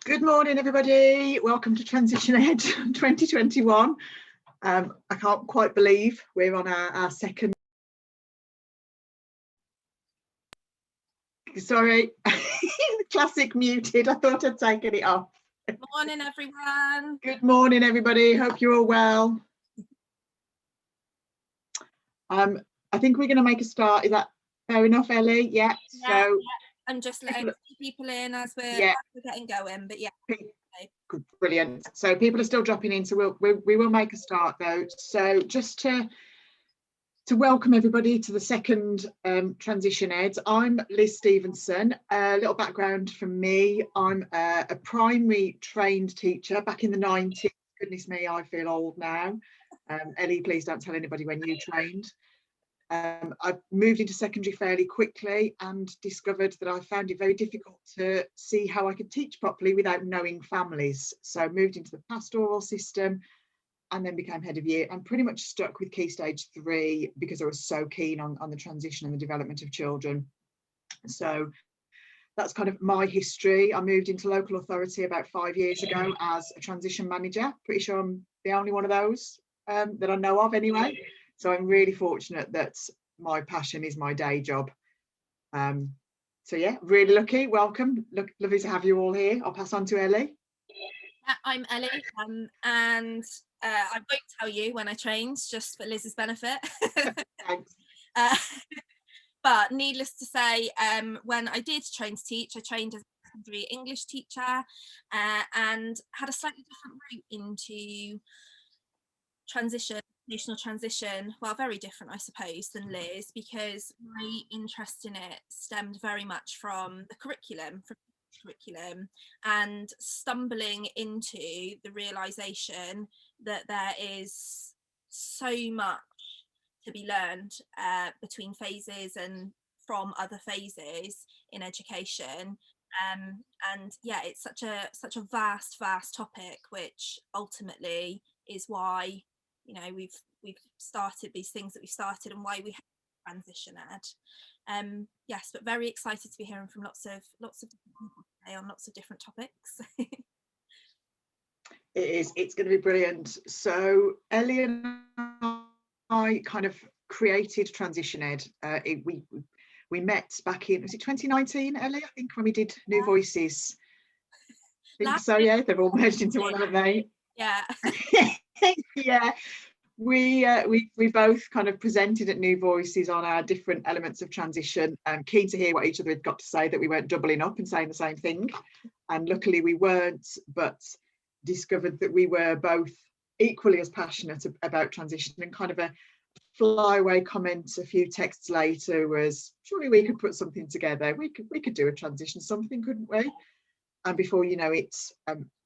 Good morning, everybody. Welcome to Transition Ed 2021. I can't quite believe we're on our second. Sorry, classic muted. I thought I'd taken it off. Good morning, everyone. Good morning, everybody. Hope you're all well. I think we're going to make a start. Is that fair enough, Ellie? Yeah. So I'm just letting people in as we're getting going, but yeah. Good, brilliant. So people are still dropping in, so we will make a start though. So just to welcome everybody to the second Transition Ed. I'm Liz Stevenson. A little background from me. I'm a primary trained teacher back in the 90s. Goodness me, I feel old now. Ellie, please don't tell anybody when you trained. I moved into secondary fairly quickly and discovered that I found it very difficult to see how I could teach properly without knowing families. So I moved into the pastoral system and then became head of year and pretty much stuck with Key Stage 3 because I was so keen on the transition and the development of children. So that's kind of my history. I moved into local authority about 5 years ago as a transition manager. Pretty sure I'm the only one of those that I know of anyway. So I'm really fortunate that my passion is my day job. So yeah, really lucky. Welcome. Lovely to have you all here. I'll pass on to Ellie. I'm Ellie, and I won't tell you when I trained, just for Liz's benefit. Thanks. But needless to say, when I did train to teach, I trained as a secondary English teacher and had a slightly different route into traditional transition, well, very different I suppose than Liz, because my interest in it stemmed very much from the curriculum, and stumbling into the realization that there is so much to be learned between phases and from other phases in education. And yeah, it's such a vast topic, which ultimately is why, you know, we've started these things that we've started and why we have Transition Ed. Yes, but very excited to be hearing from lots of different people today on lots of different topics. It's going to be brilliant. So Ellie and I kind of created Transition Ed. We met back in, was it 2019, Ellie? I think when we did New Voices. I think so, yeah. They've all merged into one, haven't they? Yeah. Yeah. We both kind of presented at New Voices on our different elements of transition. Keen to hear what each other had got to say, that we weren't doubling up and saying the same thing. And luckily we weren't, but discovered that we were both equally as passionate about transition. And kind of a flyaway comment a few texts later was, surely we could put something together. We could do a transition something, couldn't we? And before you know it,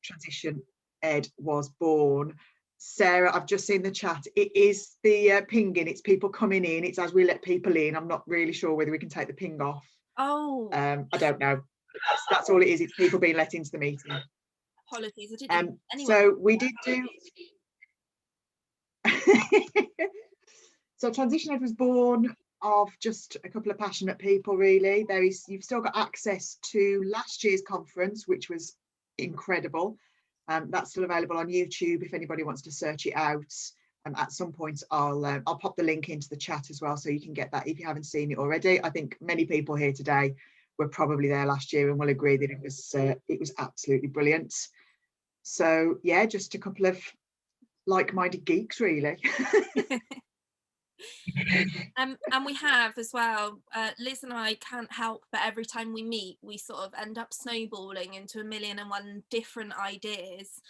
Transition Ed was born. Sarah, I've just seen the chat. It is the pinging. It's people coming in. It's as we let people in. I'm not really sure whether we can take the ping off. Oh. I don't know. That's all it is. It's people being let into the meeting. Apologies. I didn't. Anyway. So we did do. So Transition Ed was born of just a couple of passionate people, really. You've still got access to last year's conference, which was incredible. That's still available on YouTube if anybody wants to search it out. At some point I'll pop the link into the chat as well, so you can get that if you haven't seen it already. I think many people here today were probably there last year and will agree that it was absolutely brilliant. So yeah, just a couple of like-minded geeks, really. And we have as well, Liz and I can't help but every time we meet we sort of end up snowballing into 1,000,001 different ideas.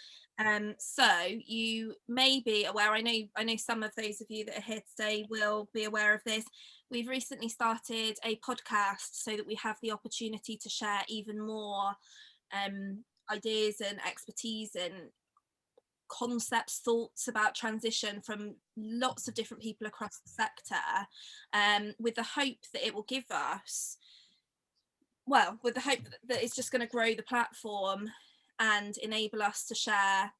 So you may be aware, I know some of those of you that are here today will be aware of this. We've recently started a podcast so that we have the opportunity to share even more ideas and expertise and concepts, thoughts about transition from lots of different people across the sector, with the hope that it will give us, well, with the hope that it's just going to grow the platform and enable us to share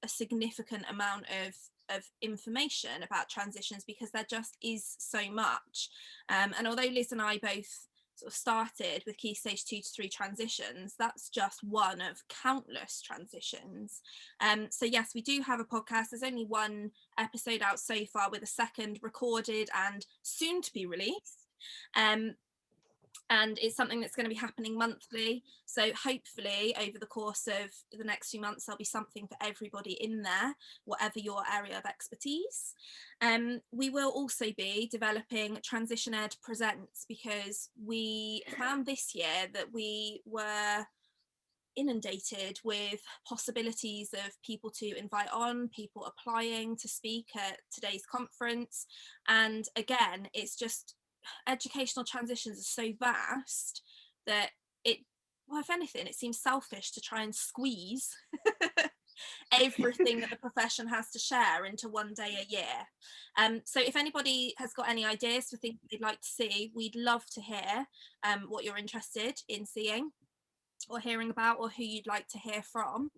a significant amount of information about transitions, because there just is so much. And although Liz and I both sort of started with Key Stage 2 to 3 transitions, that's just one of countless transitions. So yes, we do have a podcast. There's only one episode out so far, with a second recorded and soon to be released. And it's something that's going to be happening monthly. So hopefully over the course of the next few months, there'll be something for everybody in there, whatever your area of expertise. We will also be developing Transition Ed Presents, because we found this year that we were inundated with possibilities of people to invite on, people applying to speak at today's conference. And again, it's just, educational transitions are so vast that well, if anything, it seems selfish to try and squeeze everything that the profession has to share into one day a year. So if anybody has got any ideas for things they'd like to see, we'd love to hear what you're interested in seeing or hearing about, or who you'd like to hear from.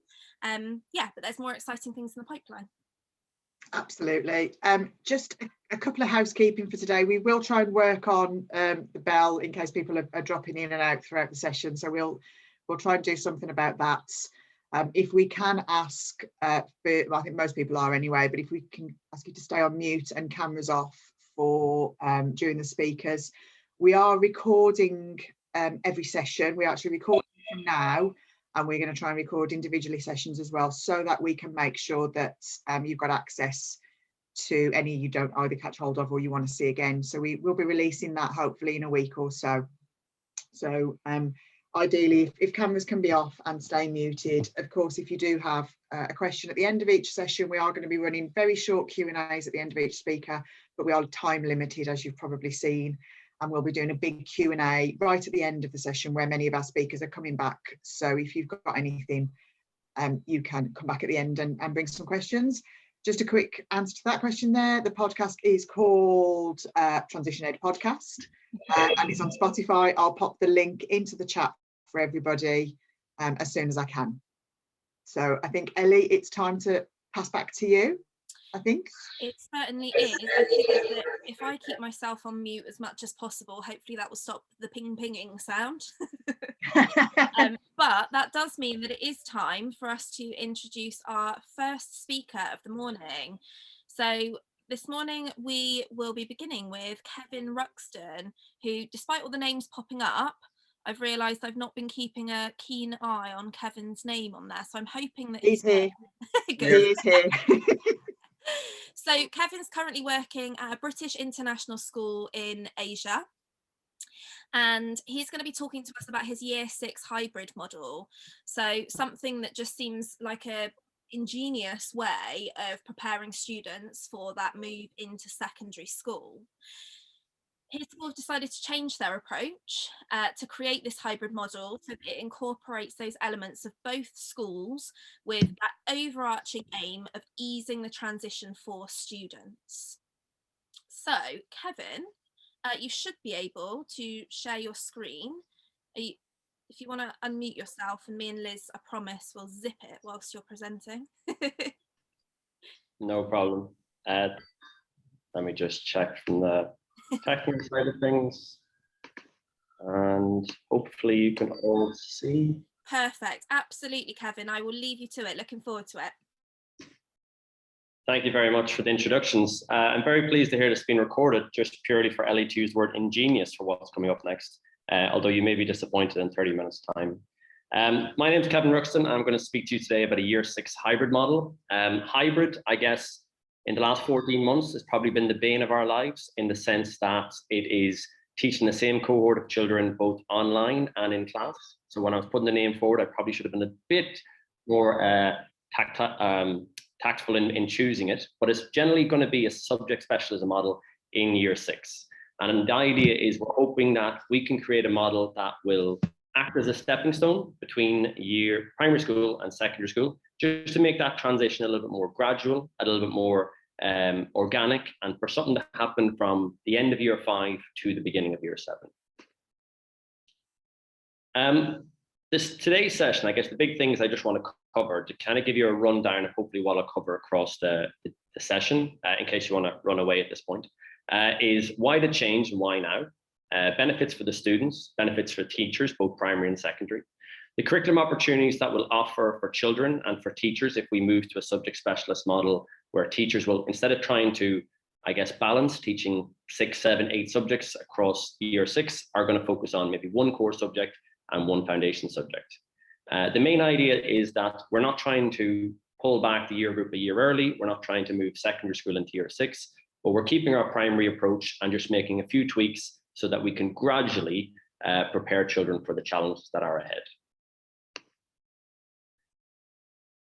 Yeah, but there's more exciting things in the pipeline. Absolutely. Just a couple of housekeeping for today. We will try and work on the bell in case people are dropping in and out throughout the session. So we'll try and do something about that. If we can ask, well, I think most people are anyway, but if we can ask you to stay on mute and cameras off for during the speakers. We are recording every session. We're actually recording from now, and we're going to try and record individually sessions as well, so that we can make sure that you've got access to any you don't either catch hold of or you want to see again. So we will be releasing that hopefully in a week or so. So ideally, if cameras can be off and stay muted. Of course, if you do have a question at the end of each session, we are going to be running very short Q&As at the end of each speaker, but we are time limited, as you've probably seen. And we'll be doing a big Q&A right at the end of the session, where many of our speakers are coming back. So if you've got anything, you can come back at the end and bring some questions. Just a quick answer to that question there. The podcast is called Transition Ed Podcast, and it's on Spotify. I'll pop the link into the chat for everybody as soon as I can. So I think, Ellie, it's time to pass back to you. I think it certainly is. I think that if I keep myself on mute as much as possible, hopefully that will stop the pinging sound. But that does mean that it is time for us to introduce our first speaker of the morning. So this morning we will be beginning with Kevin Ruxton, who, despite all the names popping up, I've realised I've not been keeping a keen eye on Kevin's name on there. So I'm hoping that he's here. He is here. So Kevin's currently working at a British international school in Asia, and he's going to be talking to us about his year 6 hybrid model. So something that just seems like a ingenious way of preparing students for that move into secondary school. His school have decided to change their approach to create this hybrid model, so that it incorporates those elements of both schools, with that overarching aim of easing the transition for students. So, Kevin, you should be able to share your screen. If you want to unmute yourself, and me and Liz, I promise, will zip it whilst you're presenting. No problem. Let me just check from the technical side of things, and hopefully you can all see. Perfect. Absolutely, Kevin. I will leave you to it. Looking forward to it. Thank you very much for the introductions. I'm very pleased to hear this being recorded, just purely for Ellie to use the word ingenious for what's coming up next, although you may be disappointed in 30 minutes time. My name is Kevin Ruxton, and I'm going to speak to you today about a year 6 hybrid model. Hybrid, I guess, in the last 14 months has probably been the bane of our lives, in the sense that it is teaching the same cohort of children both online and in class. So when I was putting the name forward, I probably should have been a bit more tactful in choosing it, but it's generally going to be a subject specialism model in year 6. And the idea is we're hoping that we can create a model that will act as a stepping stone between primary school and secondary school, just to make that transition a little bit more gradual, a little bit more organic, and for something to happen from the end of year 5 to the beginning of year 7. Today's session, I guess the big things I just want to cover to kind of give you a rundown of hopefully what I'll cover across the session, in case you want to run away at this point, is why the change and why now. benefits for the students, benefits for teachers, both primary and secondary, the curriculum opportunities that will offer for children and for teachers if we move to a subject specialist model where teachers will, instead of trying to, I guess, balance teaching 6, 7, 8 subjects across year 6, are going to focus on maybe one core subject and one foundation subject. The main idea is that we're not trying to pull back the year group a year early. We're not trying to move secondary school into year 6, but we're keeping our primary approach and just making a few tweaks so that we can gradually prepare children for the challenges that are ahead.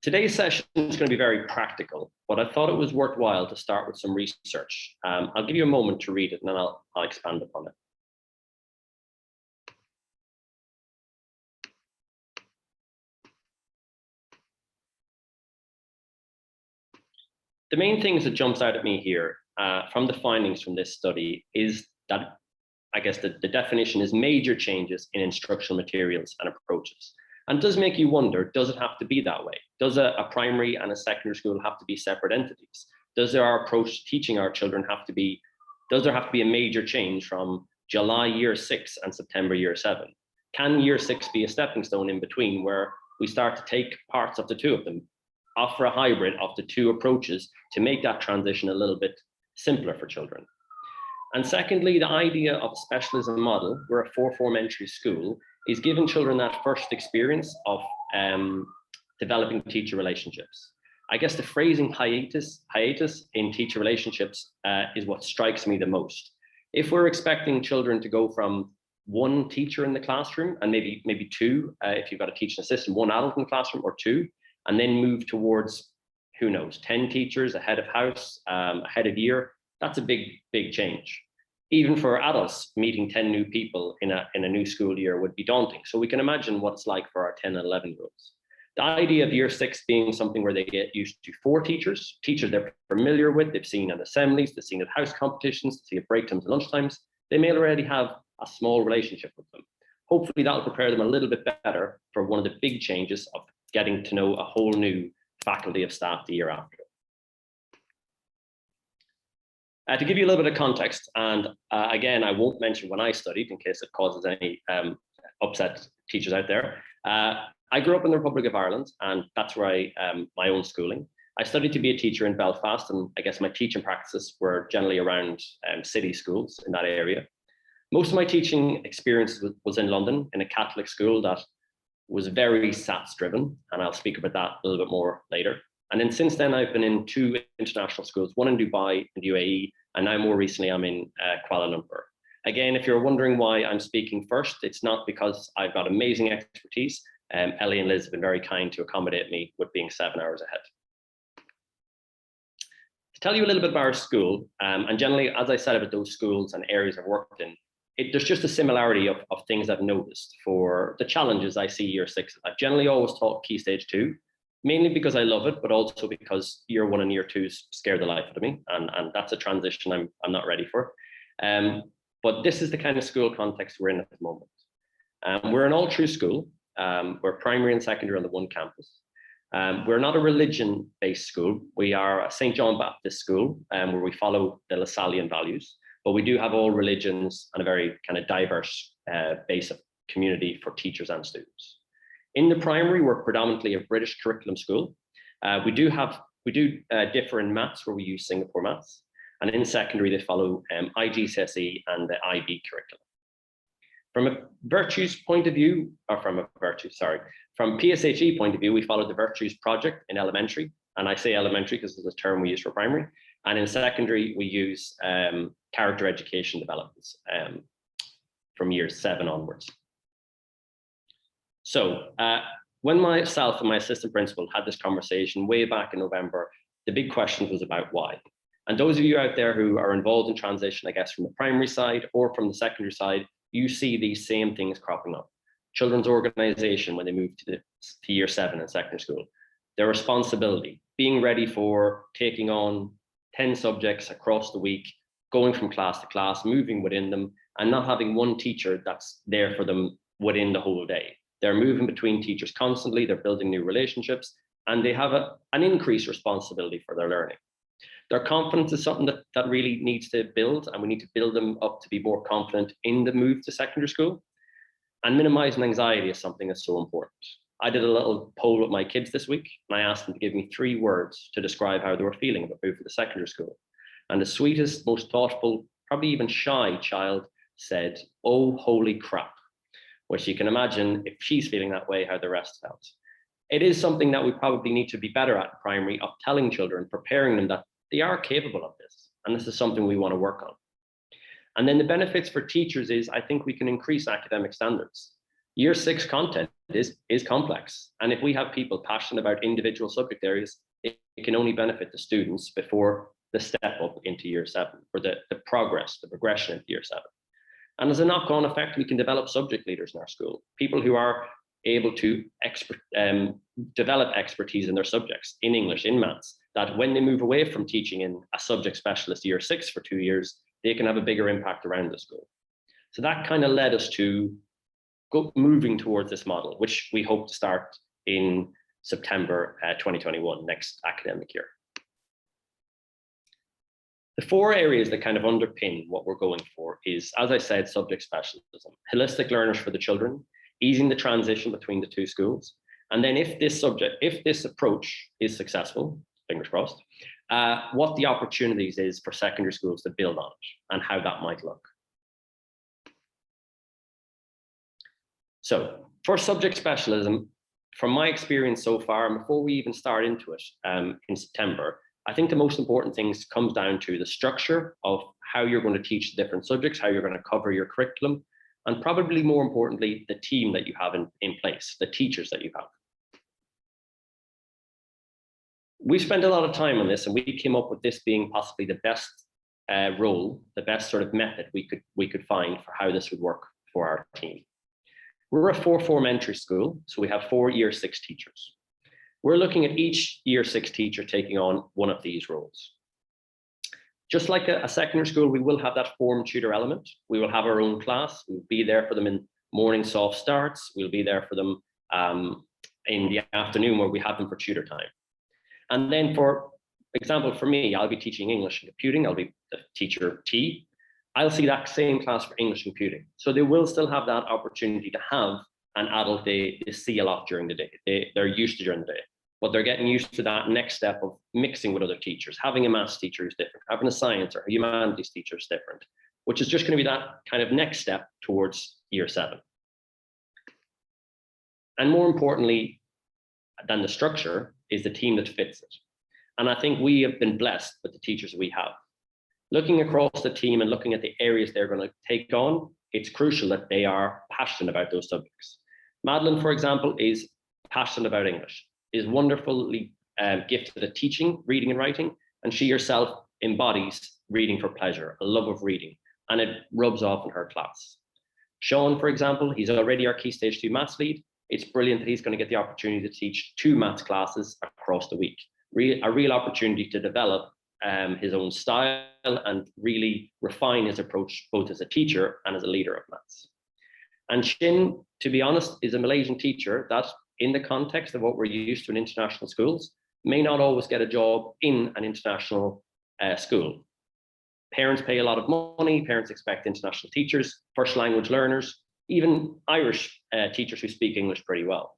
Today's session is going to be very practical, but I thought it was worthwhile to start with some research. I'll give you a moment to read it and then I'll expand upon it. The main things that jumps out at me here from the findings from this study is that, I guess the definition is major changes in instructional materials and approaches. And it does make you wonder, does it have to be that way? Does a primary and a secondary school have to be separate entities? Does our approach to teaching our children does there have to be a major change from July year 6 and September year 7? Can year 6 be a stepping stone in between where we start to take parts of the two of them, offer a hybrid of the two approaches to make that transition a little bit simpler for children? And secondly, the idea of a specialism model where a 4-form entry school is giving children that first experience of developing teacher relationships. I guess the phrasing hiatus in teacher relationships is what strikes me the most. If we're expecting children to go from one teacher in the classroom and maybe 2, if you've got a teaching assistant, 1 adult in the classroom or 2, and then move towards, who knows, 10 teachers, a head of house, a head of year, that's a big change. Even for adults, meeting 10 new people in a new school year would be daunting. So we can imagine what it's like for our 10 and 11-year-olds. The idea of year 6 being something where they get used to 4 teachers they're familiar with, they've seen at assemblies, they've seen at house competitions, they see at break times and lunchtimes, they may already have a small relationship with them. Hopefully that'll prepare them a little bit better for one of the big changes of getting to know a whole new faculty of staff the year after. To give you a little bit of context, and again, I won't mention when I studied in case it causes any upset teachers out there. I grew up in the Republic of Ireland, and that's where I my own schooling. I studied to be a teacher in Belfast, and I guess my teaching practices were generally around city schools in that area. Most of my teaching experience was in London in a Catholic school that was very SATS driven, and I'll speak about that a little bit more later. And then since then, I've been in 2 international schools, one in Dubai and UAE, and now more recently, I'm in Kuala Lumpur. Again, if you're wondering why I'm speaking first, it's not because I've got amazing expertise. Ellie and Liz have been very kind to accommodate me with being 7 hours ahead. To tell you a little bit about our school, and generally, as I said about those schools and areas I've worked in, there's just a similarity of things I've noticed for the challenges I see year 6. I've generally always taught Key Stage 2, mainly because I love it, but also because year 1 and year 2 scare the life out of me, and that's a transition I'm not ready for. But this is the kind of school context we're in at the moment. We're an all-through school. We're primary and secondary on the one campus. We're not a religion-based school. We are a St. John Baptist school where we follow the Lasallian values, but we do have all religions and a very kind of diverse base of community for teachers and students. In the primary, we're predominantly a British curriculum school. We do differ in maths where we use Singapore maths, and in secondary they follow IGCSE and the IB curriculum. From a virtues point of view, or from PSHE point of view, we follow the Virtues Project in elementary, and I say elementary because it's a term we use for primary, and in secondary we use character education developments from years 7 onwards. So when myself and my assistant principal had this conversation way back in November, the big question was about why. And those of you out there who are involved in transition, I guess from the primary side or from the secondary side, you see these same things cropping up. Children's organization when they move to year 7 in secondary school, their responsibility, being ready for taking on 10 subjects across the week, going from class to class, moving within them, and not having one teacher that's there for them within the whole day. They're moving between teachers constantly, they're building new relationships, and they have an increased responsibility for their learning. Their confidence is something that really needs to build, and we need to build them up to be more confident in the move to secondary school. And minimizing anxiety is something that's so important. I did a little poll with my kids this week, and I asked them to give me 3 words to describe how they were feeling about moving to secondary school. And the sweetest, most thoughtful, probably even shy child said, "Oh, holy crap," which you can imagine if she's feeling that way, how the rest felt. It is something that we probably need to be better at in primary, of telling children, preparing them that they are capable of this. And this is something we want to work on. And then the benefits for teachers is, I think we can increase academic standards. Year 6 content is complex. And if we have people passionate about individual subject areas, it can only benefit the students before the step up into year 7, or the progress, the progression into year 7. And as a knock-on effect, we can develop subject leaders in our school, people who are able to develop expertise in their subjects, in English, in maths, that when they move away from teaching in a subject specialist year 6 for 2 years, they can have a bigger impact around the school. So that kind of led us to moving towards this model, which we hope to start in September 2021, next academic year. The 4 areas that kind of underpin what we're going for is, as I said, subject specialism, holistic learners for the children, easing the transition between the 2 schools. And then if this approach is successful, fingers crossed, what the opportunities is for secondary schools to build on it and how that might look. So for subject specialism, from my experience so far, and before we even start into it in September, I think the most important things comes down to the structure of how you're going to teach the different subjects, how you're going to cover your curriculum, and probably more importantly, the team that you have in place, the teachers that you have. We spent a lot of time on this, and we came up with this being possibly the best role, the best sort of method we could find for how this would work for our team. We're a 4-form entry school, so we have 4 year 6 teachers. We're looking at each year 6 teacher taking on one of these roles. Just like a secondary school, we will have that form tutor element. We will have our own class. We'll be there for them in morning soft starts. We'll be there for them in the afternoon where we have them for tutor time. And then for example, for me, I'll be teaching English and computing. I'll be the teacher T. I'll see that same class for English and computing. So they will still have that opportunity to have an adult they see a lot during the day. They're used to during the day. But they're getting used to that next step of mixing with other teachers, having a maths teacher who's different, having a science or a humanities teacher is different, which is just going to be that kind of next step towards year 7. And more importantly than the structure is the team that fits it. And I think we have been blessed with the teachers we have. Looking across the team and looking at the areas they're going to take on, it's crucial that they are passionate about those subjects. Madeline, for example, is passionate about English, is wonderfully gifted at teaching, reading and writing, and she herself embodies reading for pleasure, a love of reading, and it rubs off in her class. Sean, for example, he's already our Key Stage 2 maths lead. It's brilliant that he's going to get the opportunity to teach 2 maths classes across the week. A real opportunity to develop his own style and really refine his approach both as a teacher and as a leader of maths. And Shin, to be honest, is a Malaysian teacher that, in the context of what we're used to in international schools, may not always get a job in an international school. Parents pay a lot of money, parents expect international teachers, first language learners, even Irish teachers who speak English pretty well.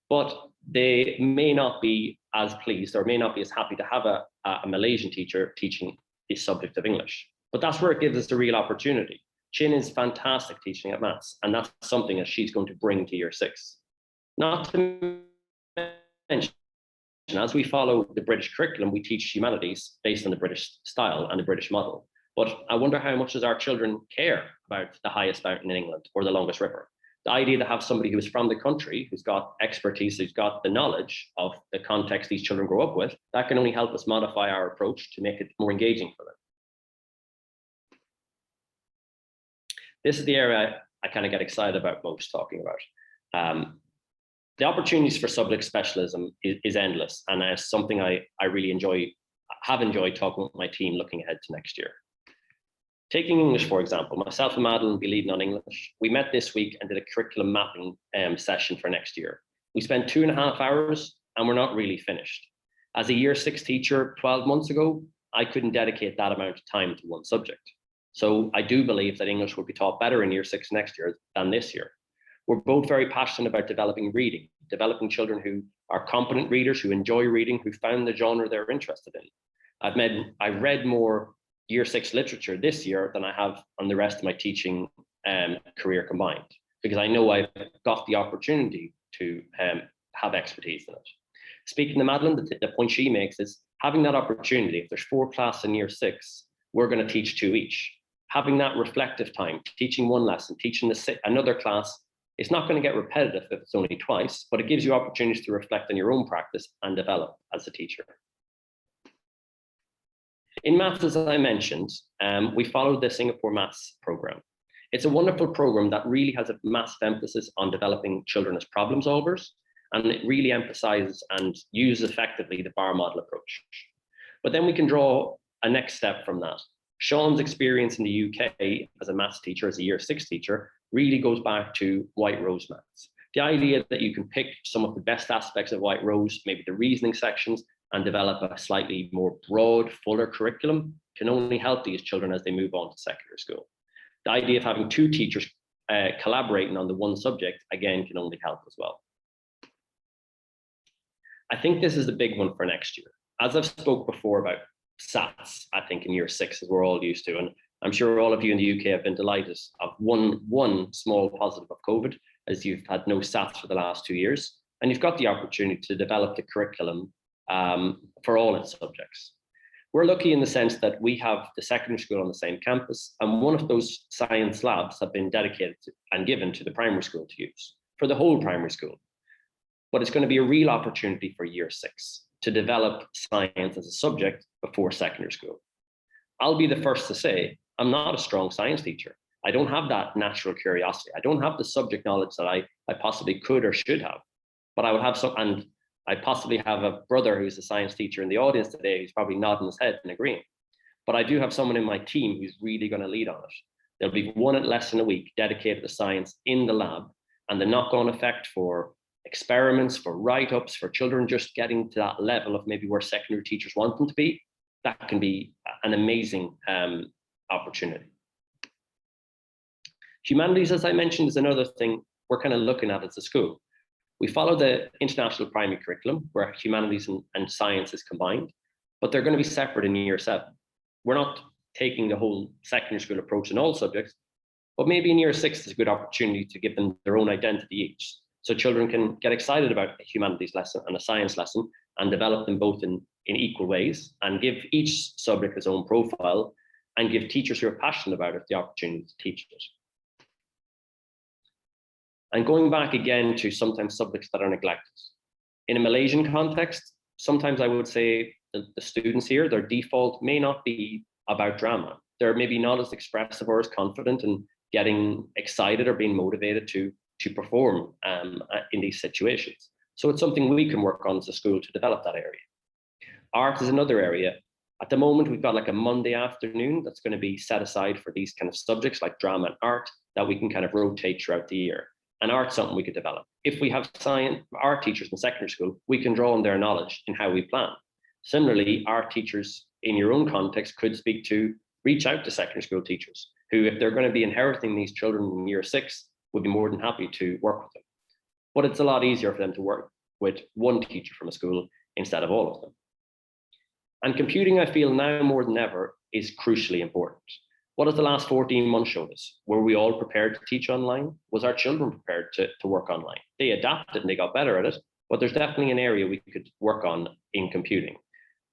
But they may not be as pleased or may not be as happy to have a Malaysian teacher teaching the subject of English. But that's where it gives us a real opportunity. Chin is fantastic teaching at maths, and that's something that she's going to bring to year 6. Not to mention, as we follow the British curriculum, we teach humanities based on the British style and the British model. But I wonder how much does our children care about the highest mountain in England or the longest river? The idea to have somebody who is from the country, who's got expertise, who's got the knowledge of the context these children grow up with, that can only help us modify our approach to make it more engaging for them. This is the area I kind of get excited about most talking about. The opportunities for subject specialism is endless, and it's something I really have enjoyed talking with my team looking ahead to next year. Taking English, for example, myself and Madeline will be leading on English. We met this week and did a curriculum mapping session for next year. We spent 2.5 hours and we're not really finished. As a year 6 teacher 12 months ago, I couldn't dedicate that amount of time to one subject. So I do believe that English will be taught better in year 6 next year than this year. We're both very passionate about developing reading, developing children who are competent readers, who enjoy reading, who found the genre they're interested in. I've read more year 6 literature this year than I have on the rest of my teaching career combined, because I know I've got the opportunity to have expertise in it. Speaking to Madeline, the point she makes is having that opportunity. If there's 4 classes in year 6, we're going to teach 2 each. Having that reflective time, teaching one lesson, teaching another class, it's not going to get repetitive if it's only twice, but it gives you opportunities to reflect on your own practice and develop as a teacher. In maths, as I mentioned, we followed the Singapore maths program. It's a wonderful program that really has a massive emphasis on developing children as problem solvers, and it really emphasizes and uses effectively the bar model approach. But then we can draw a next step from that. Sean's experience in the UK as a maths teacher, as a year 6 teacher, really goes back to White Rose maths. The idea that you can pick some of the best aspects of White Rose, maybe the reasoning sections, and develop a slightly more broad, fuller curriculum can only help these children as they move on to secondary school. The idea of having 2 teachers collaborating on the one subject, again, can only help as well. I think this is the big one for next year. As I've spoke before about SATs, I think in year 6, as we're all used to, and I'm sure all of you in the UK have been delighted of one small positive of COVID, as you've had no SATs for the last 2 years, and you've got the opportunity to develop the curriculum for all its subjects. We're lucky in the sense that we have the secondary school on the same campus, and one of those science labs have been dedicated and given to the primary school to use for the whole primary school. But it's going to be a real opportunity for year 6 to develop science as a subject before secondary school. I'll be the first to say, I'm not a strong science teacher. I don't have that natural curiosity. I don't have the subject knowledge that I possibly could or should have, but I would have some, and I possibly have a brother who's a science teacher in the audience today who's probably nodding his head and agreeing. But I do have someone in my team who's really going to lead on it. There'll be one lesson a week dedicated to science in the lab, and the knock-on effect for experiments, for write-ups, for children just getting to that level of maybe where secondary teachers want them to be, that can be an amazing opportunity. Humanities, as I mentioned, is another thing we're kind of looking at as a school. We follow the international primary curriculum where humanities and science is combined, but they're going to be separate in year 7. We're not taking the whole secondary school approach in all subjects, but maybe in year 6 is a good opportunity to give them their own identity each. So children can get excited about a humanities lesson and a science lesson and develop them both in equal ways, and give each subject its own profile, and give teachers who are passionate about it the opportunity to teach it. And going back again to sometimes subjects that are neglected. In a Malaysian context, sometimes I would say the students here, their default may not be about drama. They're maybe not as expressive or as confident in getting excited or being motivated to perform in these situations. So it's something we can work on as a school to develop that area. Art is another area. At the moment, we've got like a Monday afternoon that's going to be set aside for these kind of subjects like drama and art that we can kind of rotate throughout the year. And art's something we could develop. If we have art teachers in secondary school, we can draw on their knowledge in how we plan. Similarly, art teachers in your own context could reach out to secondary school teachers who, if they're going to be inheriting these children in year 6, would be more than happy to work with them. But it's a lot easier for them to work with one teacher from a school instead of all of them. And computing, I feel now more than ever, is crucially important. What has the last 14 months showed us? Were we all prepared to teach online? Was our children prepared to work online? They adapted and they got better at it, but there's definitely an area we could work on in computing.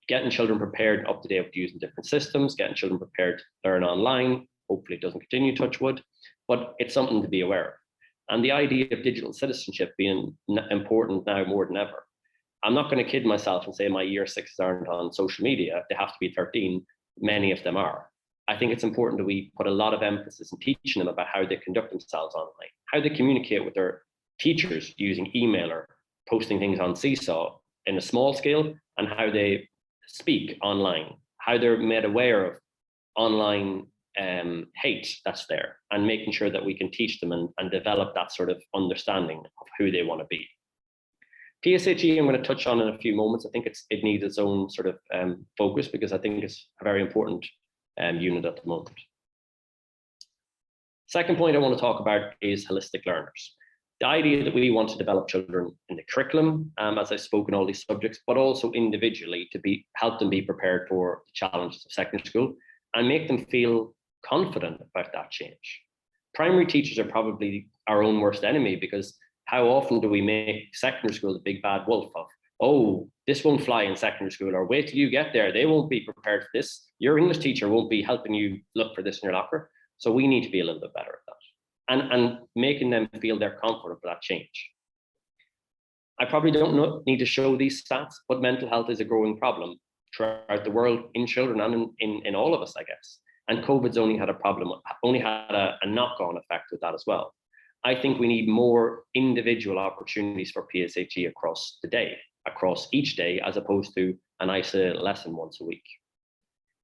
Getting children prepared up to date with using different systems, getting children prepared to learn online. Hopefully it doesn't continue, touch wood, but it's something to be aware of. And the idea of digital citizenship being important now more than ever. I'm not going to kid myself and say my year 6s aren't on social media. They have to be 13. Many of them are. I think it's important that we put a lot of emphasis in teaching them about how they conduct themselves online, how they communicate with their teachers using email or posting things on Seesaw in a small scale, and how they speak online, how they're made aware of online hate that's there, and making sure that we can teach them and develop that sort of understanding of who they want to be. PSHE I'm going to touch on in a few moments. I think it needs its own sort of focus, because I think it's a very important unit at the moment. Second point I want to talk about is holistic learners. The idea that we want to develop children in the curriculum, as I've spoken all these subjects, but also individually to help them be prepared for the challenges of secondary school and make them feel confident about that change. Primary teachers are probably our own worst enemy, because how often do we make secondary school the big bad wolf of, oh, this won't fly in secondary school, or wait till you get there, they won't be prepared for this. Your English teacher won't be helping you look for this in your locker. So we need to be a little bit better at that. And making them feel they're confident for that change. I probably don't need to show these stats, but mental health is a growing problem throughout the world, in children and in all of us, I guess. And COVID's only had a knock-on effect with that as well. I think we need more individual opportunities for PSHE across the day, across each day, as opposed to an isolated lesson once a week.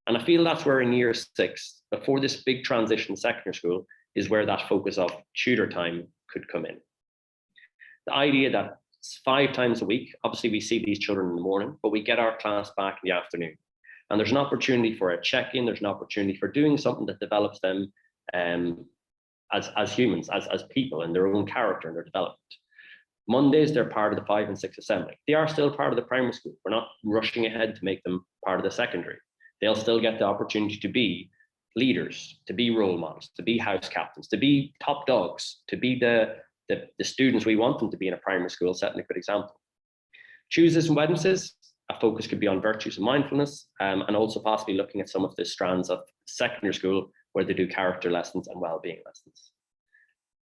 And I feel that's where in year 6, before this big transition to secondary school, is where that focus of tutor time could come in. The idea that 5 times a week, obviously we see these children in the morning, but we get our class back in the afternoon. And there's an opportunity for a check-in, there's an opportunity for doing something that develops them as humans, as people, and their own character and their development. Mondays, they're part of the 5 and 6 assembly. They are still part of the primary school. We're not rushing ahead to make them part of the secondary. They'll still get the opportunity to be leaders, to be role models, to be house captains, to be top dogs, to be the students we want them to be in a primary school, setting a good example. Tuesdays and Wednesdays, a focus could be on virtues and mindfulness, and also possibly looking at some of the strands of secondary school where they do character lessons and well-being lessons.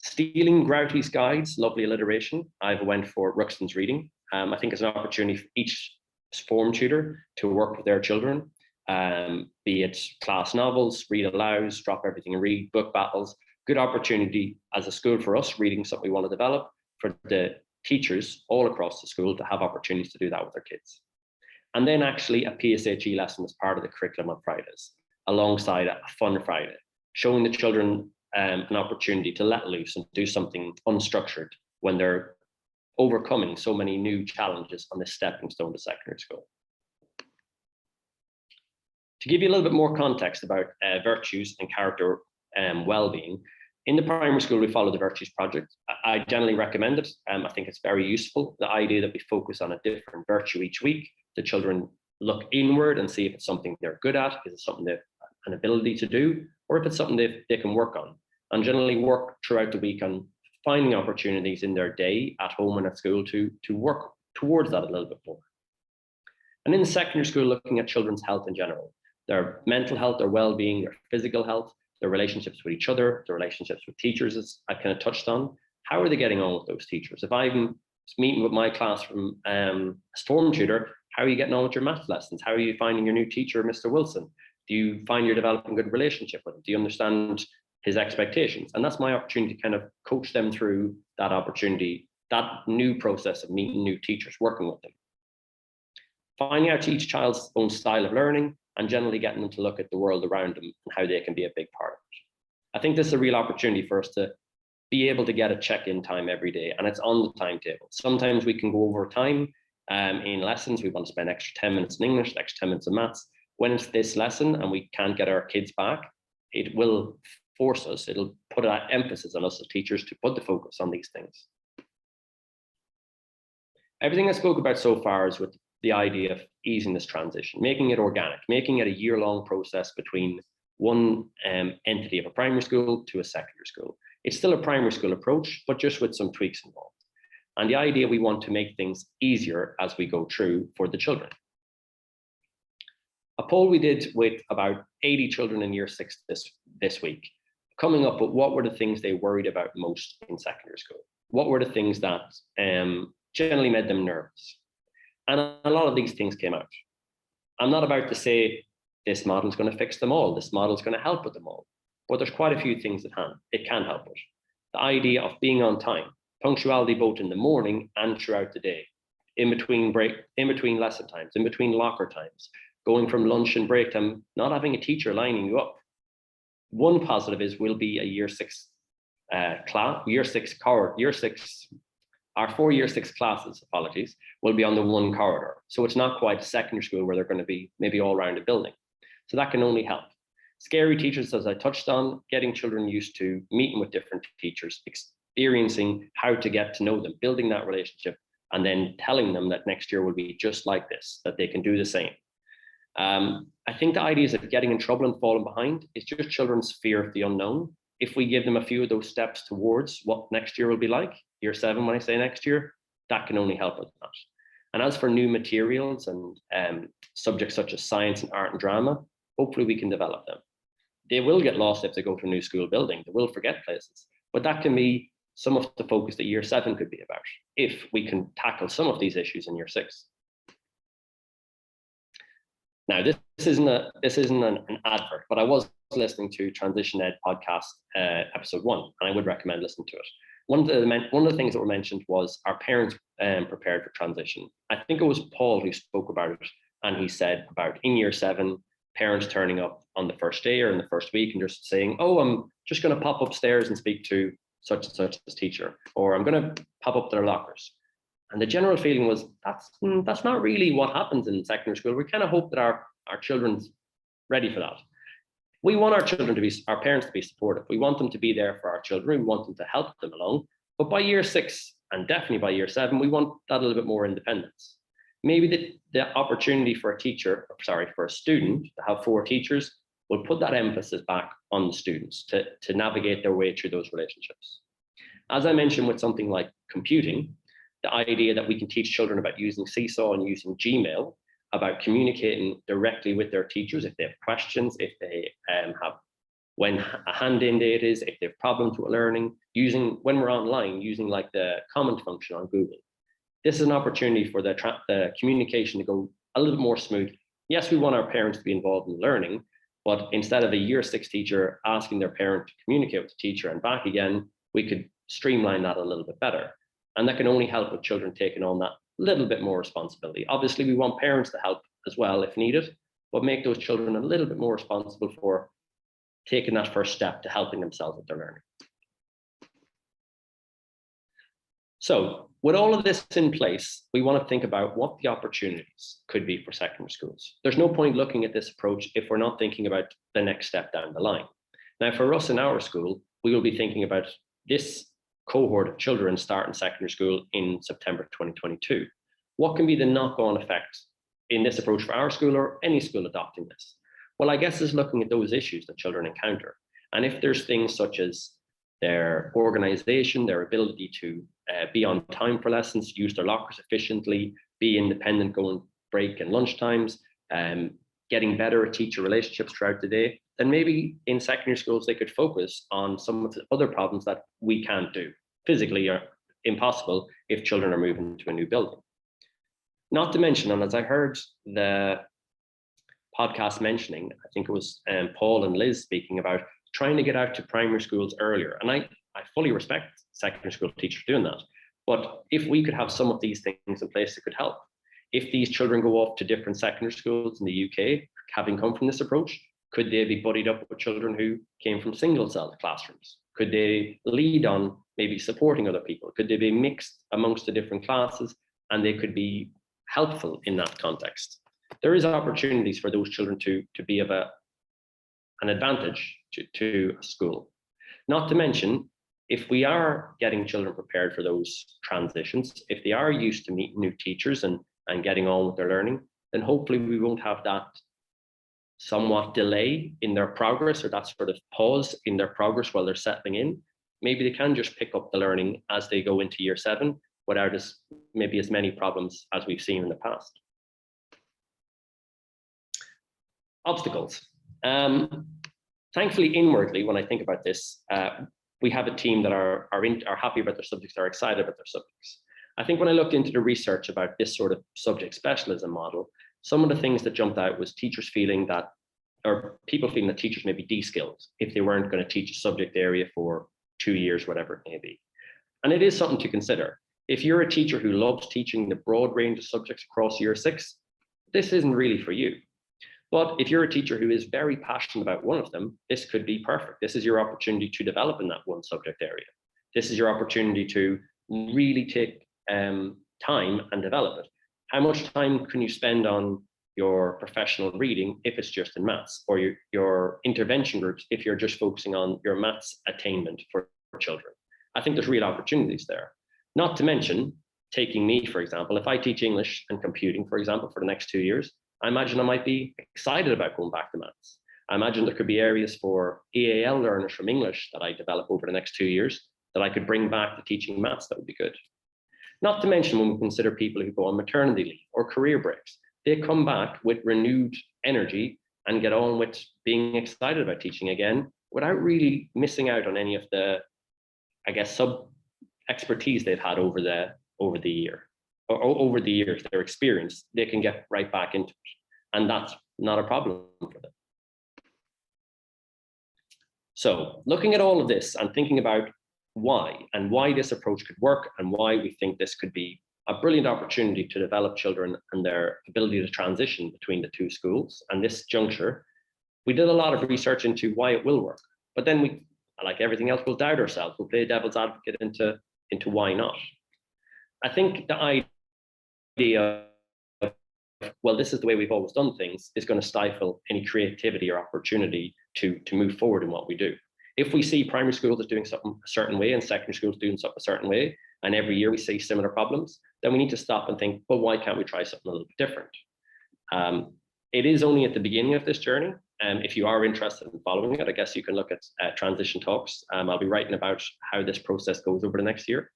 Stealing Grouty's guides, lovely alliteration. I went for Ruxton's reading. I think it's an opportunity for each form tutor to work with their children, be it class novels, read alouds, drop everything and read, book battles. Good opportunity as a school for us, reading something we want to develop, for the teachers all across the school to have opportunities to do that with their kids. And then actually a PSHE lesson as part of the curriculum on Fridays, alongside a fun Friday, showing the children an opportunity to let loose and do something unstructured when they're overcoming so many new challenges on this stepping stone to secondary school. To give you a little bit more context about virtues and character well-being, in the primary school, we follow the Virtues Project. I generally recommend it. I think it's very useful. The idea that we focus on a different virtue each week, the children look inward and see if it's something they're good at, is it something they have an ability to do, or if it's something they can work on, and generally work throughout the week on finding opportunities in their day, at home and at school, to work towards that a little bit more. And in the secondary school, looking at children's health in general, their mental health, their well-being, their physical health, their relationships with each other, their relationships with teachers, as I kind of touched on. How are they getting on with those teachers? If I'm meeting with my class from as form tutor, how are you getting on with your math lessons? How are you finding your new teacher, Mr. Wilson? Do you find you're developing a good relationship with him? Do you understand his expectations? And that's my opportunity to kind of coach them through that opportunity, that new process of meeting new teachers, working with them. Finding out each child's own style of learning, and generally getting them to look at the world around them and how they can be a big part of it. I think this is a real opportunity for us to be able to get a check-in time every day, and it's on the timetable. Sometimes we can go over time in lessons. We want to spend extra 10 minutes in English, extra 10 minutes in maths. When it's this lesson and we can't get our kids back, it will force us, it'll put an emphasis on us as teachers to put the focus on these things. Everything I spoke about so far is with the idea of easing this transition, making it organic, making it a year-long process between one entity of a primary school to a secondary school. It's still a primary school approach, but just with some tweaks involved. And the idea, we want to make things easier as we go through for the children. A poll we did with about 80 children in year 6 this week, coming up with what were the things they worried about most in secondary school. What were the things that generally made them nervous? And a lot of these things came out. I'm not about to say this model is going to fix them all, this model is going to help with them all, but there's quite a few things that it can help with. The idea of being on time, punctuality both in the morning and throughout the day, in between lesson times, in between locker times, going from lunch and break time, not having a teacher lining you up. One positive is we'll be a year 6 class, year 6 Our 4 year 6 classes, apologies, will be on the one corridor. So it's not quite a secondary school where they're going to be maybe all around a building. So that can only help. Scary teachers, as I touched on, getting children used to meeting with different teachers, experiencing how to get to know them, building that relationship, and then telling them that next year will be just like this, that they can do the same. I think the ideas of getting in trouble and falling behind is just children's fear of the unknown. If we give them a few of those steps towards what next year will be like, year 7, when I say next year, that can only help with that. And as for new materials and subjects such as science and art and drama, hopefully we can develop them. They will get lost if they go to a new school building. They will forget places, but that can be some of the focus that year 7 could be about, if we can tackle some of these issues in year 6. Now, this isn't an advert, but I was listening to Transition Ed podcast episode 1, and I would recommend listening to it. One of the things that were mentioned was our parents prepared for transition. I think it was Paul who spoke about it, and he said about in year 7, parents turning up on the first day or in the first week and just saying, oh, I'm just going to pop upstairs and speak to such and such as teacher, or I'm going to pop up to their lockers. And the general feeling was that's not really what happens in secondary school. We kind of hope that our children's ready for that. We want our parents to be supportive. We want them to be there for our children. We want them to help them along. But by year 6, and definitely by year 7, we want that a little bit more independence. Maybe the opportunity for a student to have 4 teachers will put that emphasis back on the students to navigate their way through those relationships. As I mentioned with something like computing, the idea that we can teach children about using Seesaw and using Gmail, about communicating directly with their teachers if they have questions, if they have when a hand-in date is, if they have problems with learning, when we're online, using like the comment function on Google. This is an opportunity for the communication to go a little bit more smooth. Yes, we want our parents to be involved in learning, but instead of a year 6 teacher asking their parent to communicate with the teacher and back again, we could streamline that a little bit better. And that can only help with children taking on that little bit more responsibility. Obviously, we want parents to help as well if needed, but make those children a little bit more responsible for taking that first step to helping themselves with their learning. So with all of this in place, we want to think about what the opportunities could be for secondary schools. There's no point looking at this approach if we're not thinking about the next step down the line. Now, for us in our school, we will be thinking about this cohort of children starting secondary school in September 2022. What can be the knock-on effect in this approach for our school or any school adopting this? Well, I guess is looking at those issues that children encounter. And if there's things such as their organization, their ability to be on time for lessons, use their lockers efficiently, be independent, go on break and lunch times, getting better at teacher relationships throughout the day, then maybe in secondary schools, they could focus on some of the other problems that we can't do, physically are impossible if children are moving to a new building. Not to mention, and as I heard the podcast mentioning, I think it was Paul and Liz speaking about trying to get out to primary schools earlier. And I fully respect secondary school teachers doing that. But if we could have some of these things in place, it could help. If these children go off to different secondary schools in the UK, having come from this approach, could they be buddied up with children who came from single-cell classrooms? Could they lead on maybe supporting other people? Could they be mixed amongst the different classes and they could be helpful in that context? There is opportunities for those children to be of an advantage to a school. Not to mention, if we are getting children prepared for those transitions, if they are used to meeting new teachers and getting on with their learning, then hopefully we won't have that somewhat delay in their progress or that sort of pause in their progress while they're settling in. Maybe they can just pick up the learning as they go into year 7 without as many problems as we've seen in the past. Obstacles. Thankfully, inwardly, when I think about this, we have a team that are happy about their subjects, are excited about their subjects. I think when I looked into the research about this sort of subject specialism model, some of the things that jumped out was teachers feeling that, or people feeling that teachers may be de-skilled if they weren't going to teach a subject area for 2 years, whatever it may be. And it is something to consider. If you're a teacher who loves teaching the broad range of subjects across year 6, this isn't really for you. But if you're a teacher who is very passionate about one of them, this could be perfect. This is your opportunity to develop in that one subject area. This is your opportunity to really take time and develop it. How much time can you spend on your professional reading if it's just in maths, or your intervention groups if you're just focusing on your maths attainment for children? I think there's real opportunities there. Not to mention, taking me, for example, if I teach English and computing, for example, for the next 2 years, I imagine I might be excited about going back to maths. I imagine there could be areas for EAL learners from English that I develop over the next 2 years that I could bring back to teaching maths that would be good. Not to mention when we consider people who go on maternity leave or career breaks, they come back with renewed energy and get on with being excited about teaching again without really missing out on any of the, I guess, sub expertise they've had over the year, or over the years, their experience. They can get right back into it, and that's not a problem for them. So looking at all of this and thinking about why this approach could work, and why we think this could be a brilliant opportunity to develop children and their ability to transition between the two schools and this juncture, we did a lot of research into why it will work. But then we, like everything else, we'll doubt ourselves. We'll play devil's advocate into why not. I think the idea of, well, this is the way we've always done things, is going to stifle any creativity or opportunity to move forward in what we do. If we see primary schools as doing something a certain way and secondary schools doing something a certain way, and every year we see similar problems, then we need to stop and think, well, why can't we try something a little bit different? It is only at the beginning of this journey. If you are interested in following it, I guess you can look at transition talks. I'll be writing about how this process goes over the next year.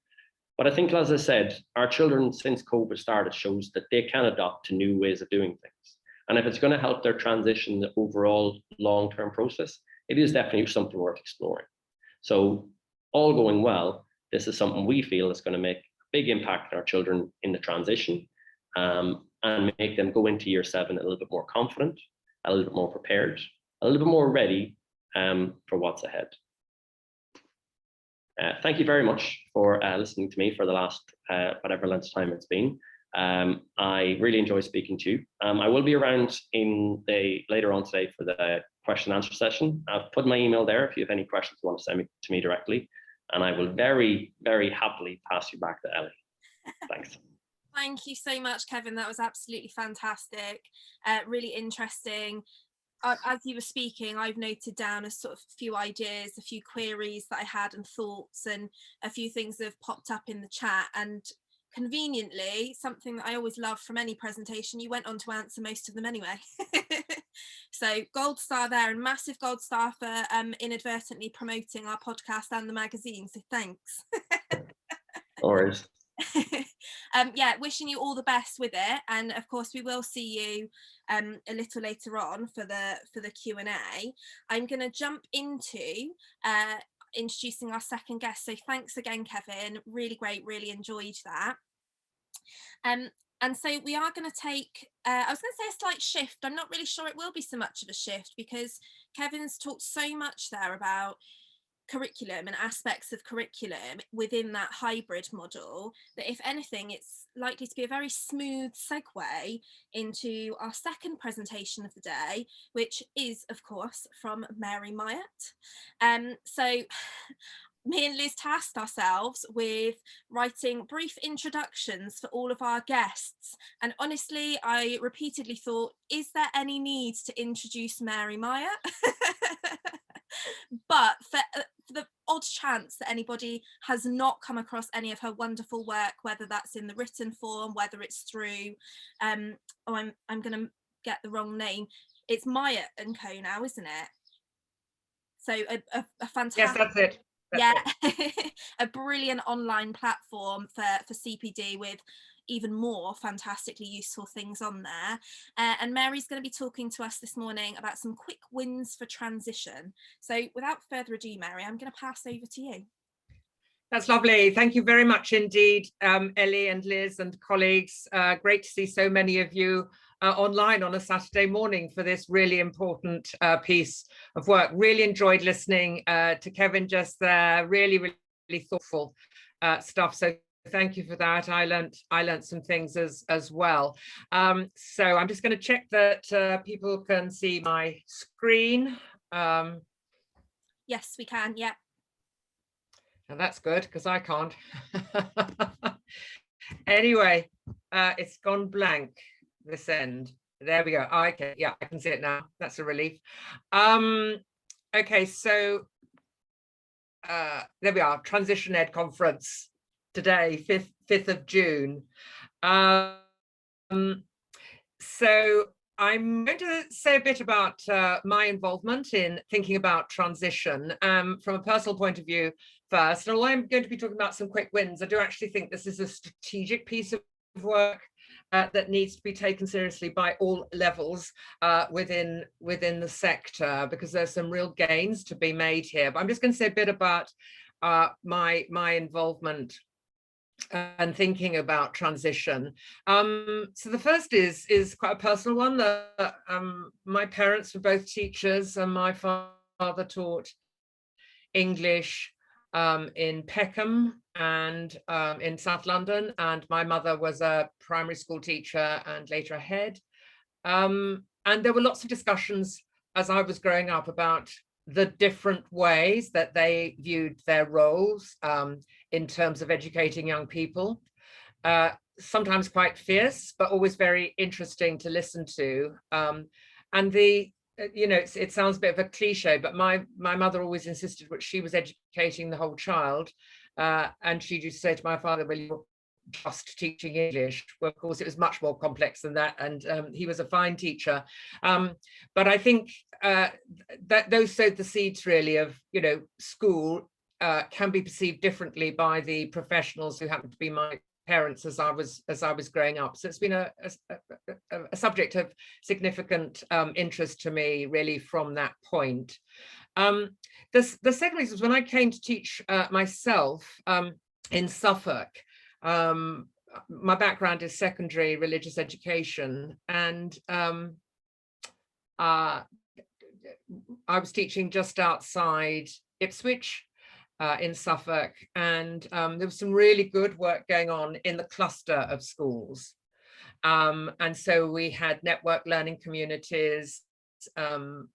But I think, as I said, our children, since COVID started, shows that they can adopt to new ways of doing things. And if it's going to help their transition, the overall long-term process, it is definitely something worth exploring. So all going well, this is something we feel is going to make a big impact on our children in the transition, and make them go into year 7 a little bit more confident, a little bit more prepared, a little bit more ready for what's ahead. Thank you very much for listening to me for the last whatever length of time it's been. I really enjoy speaking to you. I will be around later on today for the question and answer session. I've put my email there if you have any questions you want to send to me directly, and I will very, very happily pass you back to Ellie. Thanks. Thank you so much, Kevin. That was absolutely fantastic. Really interesting. As you were speaking, I've noted down a sort of few ideas, a few queries that I had and thoughts, and a few things that have popped up in the chat. And conveniently, something that I always love from any presentation, you went on to answer most of them anyway. So gold star there, and massive gold star for inadvertently promoting our podcast and the magazine. So thanks. No worries. Yeah, wishing you all the best with it, and of course we will see you a little later on for the Q&A. I'm going to jump into introducing our second guest. So thanks again, Kevin. Really great, really enjoyed that. And so we are going to take, I was going to say a slight shift. I'm not really sure it will be so much of a shift, because Kevin's talked so much there about curriculum and aspects of curriculum within that hybrid model, that if anything, it's likely to be a very smooth segue into our second presentation of the day, which is, of course, from Mary Myatt. So me and Liz tasked ourselves with writing brief introductions for all of our guests, and honestly I repeatedly thought, is there any need to introduce Mary Myatt? But for the odd chance that anybody has not come across any of her wonderful work, whether that's in the written form, whether it's through I'm gonna get the wrong name, it's Myatt and Co now, isn't it? So a fantastic, yes, that's it. A brilliant online platform for CPD with even more fantastically useful things on there. And Mary's going to be talking to us this morning about some quick wins for transition. So without further ado, Mary, I'm going to pass over to you. That's lovely. Thank you very much indeed, Ellie and Liz and colleagues. Great to see so many of you online on a Saturday morning for this really important piece of work. Really enjoyed listening to Kevin just there. Really, really thoughtful stuff. So thank you for that. I learnt some things as well. So I'm just going to check that people can see my screen. Yes, we can. Yeah. And that's good, because I can't. Anyway, it's gone blank, this end. There we go. Okay, yeah, I can see it now. That's a relief. Okay, so there we are, Transition Ed Conference today, 5th of June. So I'm going to say a bit about my involvement in thinking about transition from a personal point of view first. And although I'm going to be talking about some quick wins, I do actually think this is a strategic piece of work that needs to be taken seriously by all levels within the sector, because there's some real gains to be made here. But I'm just going to say a bit about my involvement and thinking about transition. So the first is quite a personal one. My parents were both teachers, and my father taught English in Peckham and in South London, and my mother was a primary school teacher and later a head. And there were lots of discussions as I was growing up about the different ways that they viewed their roles in terms of educating young people. Sometimes quite fierce, but always very interesting to listen to. And the it sounds a bit of a cliche, but my mother always insisted that she was educating the whole child. And she used to say to my father, well, you're just teaching English. Well, of course, it was much more complex than that. And he was a fine teacher. But I think that those sowed the seeds really of, school can be perceived differently by the professionals who happen to be my parents as I was growing up. So it's been a subject of significant interest to me really from that point. The second reason was when I came to teach myself in Suffolk. My background is secondary religious education, and I was teaching just outside Ipswich in Suffolk, and there was some really good work going on in the cluster of schools. And so we had network learning communities and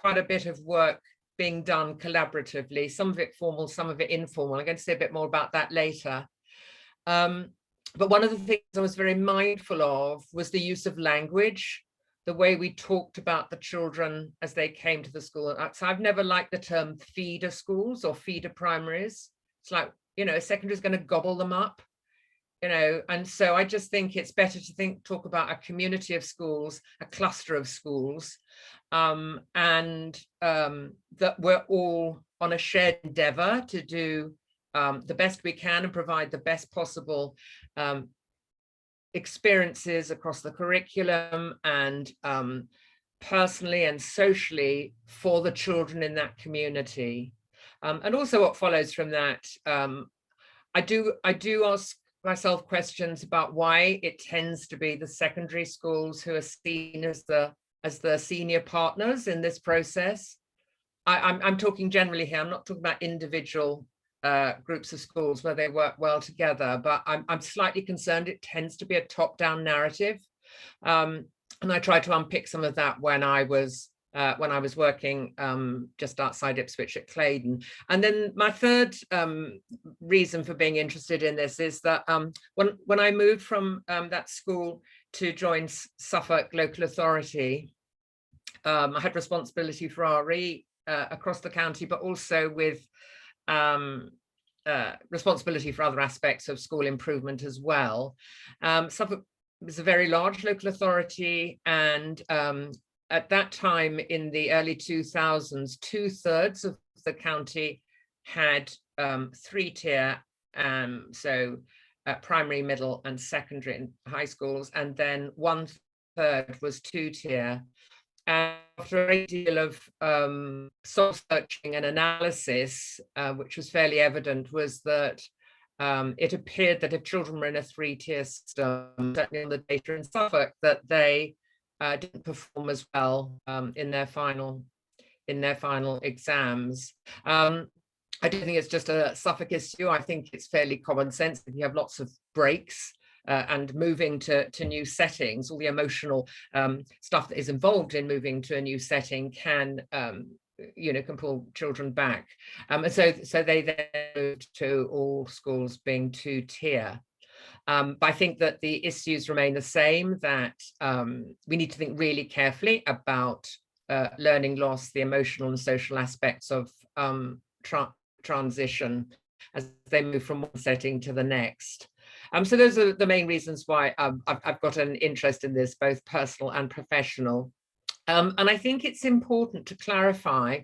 quite a bit of work being done collaboratively, some of it formal, some of it informal. I'm going to say a bit more about that later. But one of the things I was very mindful of was the use of language, the way we talked about the children as they came to the school. So I've never liked the term feeder schools or feeder primaries. It's like, a secondary is going to gobble them up, and so I just think it's better to talk about a community of schools, a cluster of schools, and that we're all on a shared endeavor to do the best we can and provide the best possible experiences across the curriculum and personally and socially for the children in that community. And also what follows from that, I do ask myself questions about why it tends to be the secondary schools who are seen as the senior partners in this process. I'm talking generally here. I'm not talking about individual groups of schools where they work well together, but I'm slightly concerned it tends to be a top-down narrative, and I tried to unpick some of that when I was working just outside Ipswich at Claydon. And then my third reason for being interested in this is that when I moved from that school to join Suffolk Local Authority, I had responsibility for RE across the county, but also with responsibility for other aspects of school improvement as well. Suffolk was a very large local authority, and at that time in the early 2000s, 2/3 of the county had 3-tier, so primary, middle and secondary and high schools, and then 1/3 was 2-tier. And after a great deal of soul searching and analysis, which was fairly evident, was that it appeared that if children were in a 3-tier system, certainly on the data in Suffolk, that they didn't perform as well in their final exams. I don't think it's just a Suffolk issue. I think it's fairly common sense that you have lots of breaks and moving to new settings, all the emotional stuff that is involved in moving to a new setting can pull children back. And so they then moved to all schools being 2-tier. But I think that the issues remain the same, that we need to think really carefully about learning loss, the emotional and social aspects of transition as they move from one setting to the next. So those are the main reasons why I've got an interest in this, both personal and professional. And I think it's important to clarify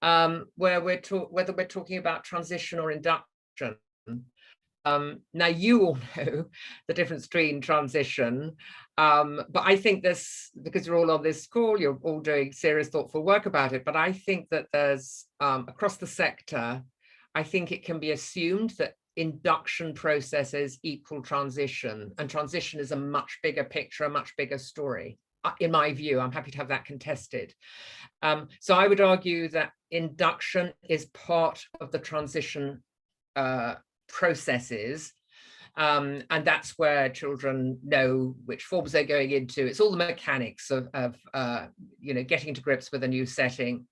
whether we're talking about transition or induction. Now, you all know the difference between transition, but I think this, because you're all on this call, you're all doing serious, thoughtful work about it, but I think that there's, across the sector, I think it can be assumed that induction processes equal transition, and transition is a much bigger picture, a much bigger story. In my view, I'm happy to have that contested. So I would argue that induction is part of the transition processes, and that's where children know which forms they're going into. It's all the mechanics of getting to grips with a new setting,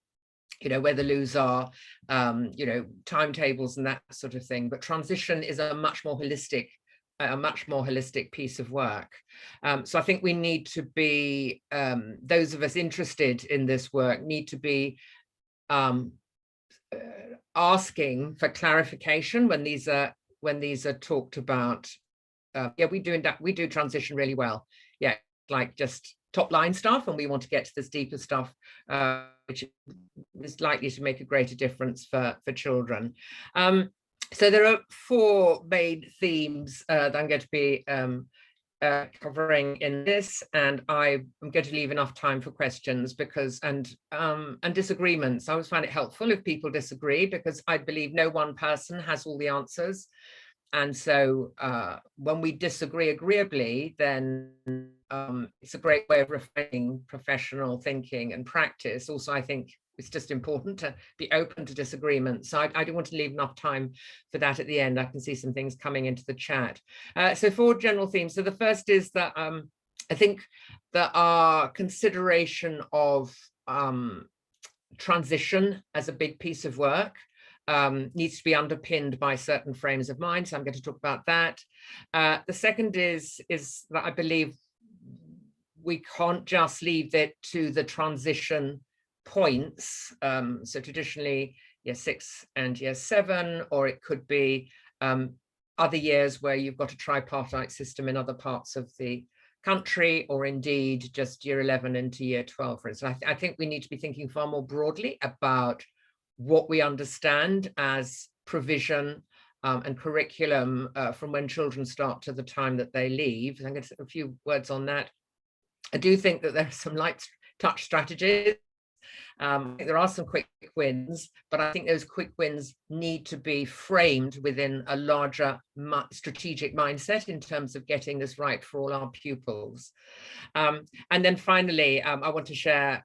where the loos are, timetables and that sort of thing. But transition is a much more holistic piece of work. So I think we need to be, those of us interested in this work need to be asking for clarification when these are talked about. We do transition really well. Yeah, like just top line stuff, and we want to get to this deeper stuff, which is likely to make a greater difference for children. So there are 4 main themes that I'm going to be covering in this, and I'm going to leave enough time for questions and disagreements. I always find it helpful if people disagree, because I believe no one person has all the answers. And so when we disagree agreeably, then it's a great way of refining professional thinking and practice. Also, I think it's just important to be open to disagreement. So I do want to leave enough time for that at the end. I can see some things coming into the chat. So 4 general themes. So the first is that I think that our consideration of transition as a big piece of work needs to be underpinned by certain frames of mind. So I'm going to talk about that. The second is that I believe we can't just leave it to the transition points. So traditionally, year 6 and year 7, or it could be other years where you've got a tripartite system in other parts of the country, or indeed just year 11 into year 12, for instance. I think we need to be thinking far more broadly about what we understand as provision and curriculum from when children start to the time that they leave. I'm going to say a few words on that. I do think that there are some light touch strategies. I think there are some quick wins, but I think those quick wins need to be framed within a larger strategic mindset in terms of getting this right for all our pupils. And then finally, I want to share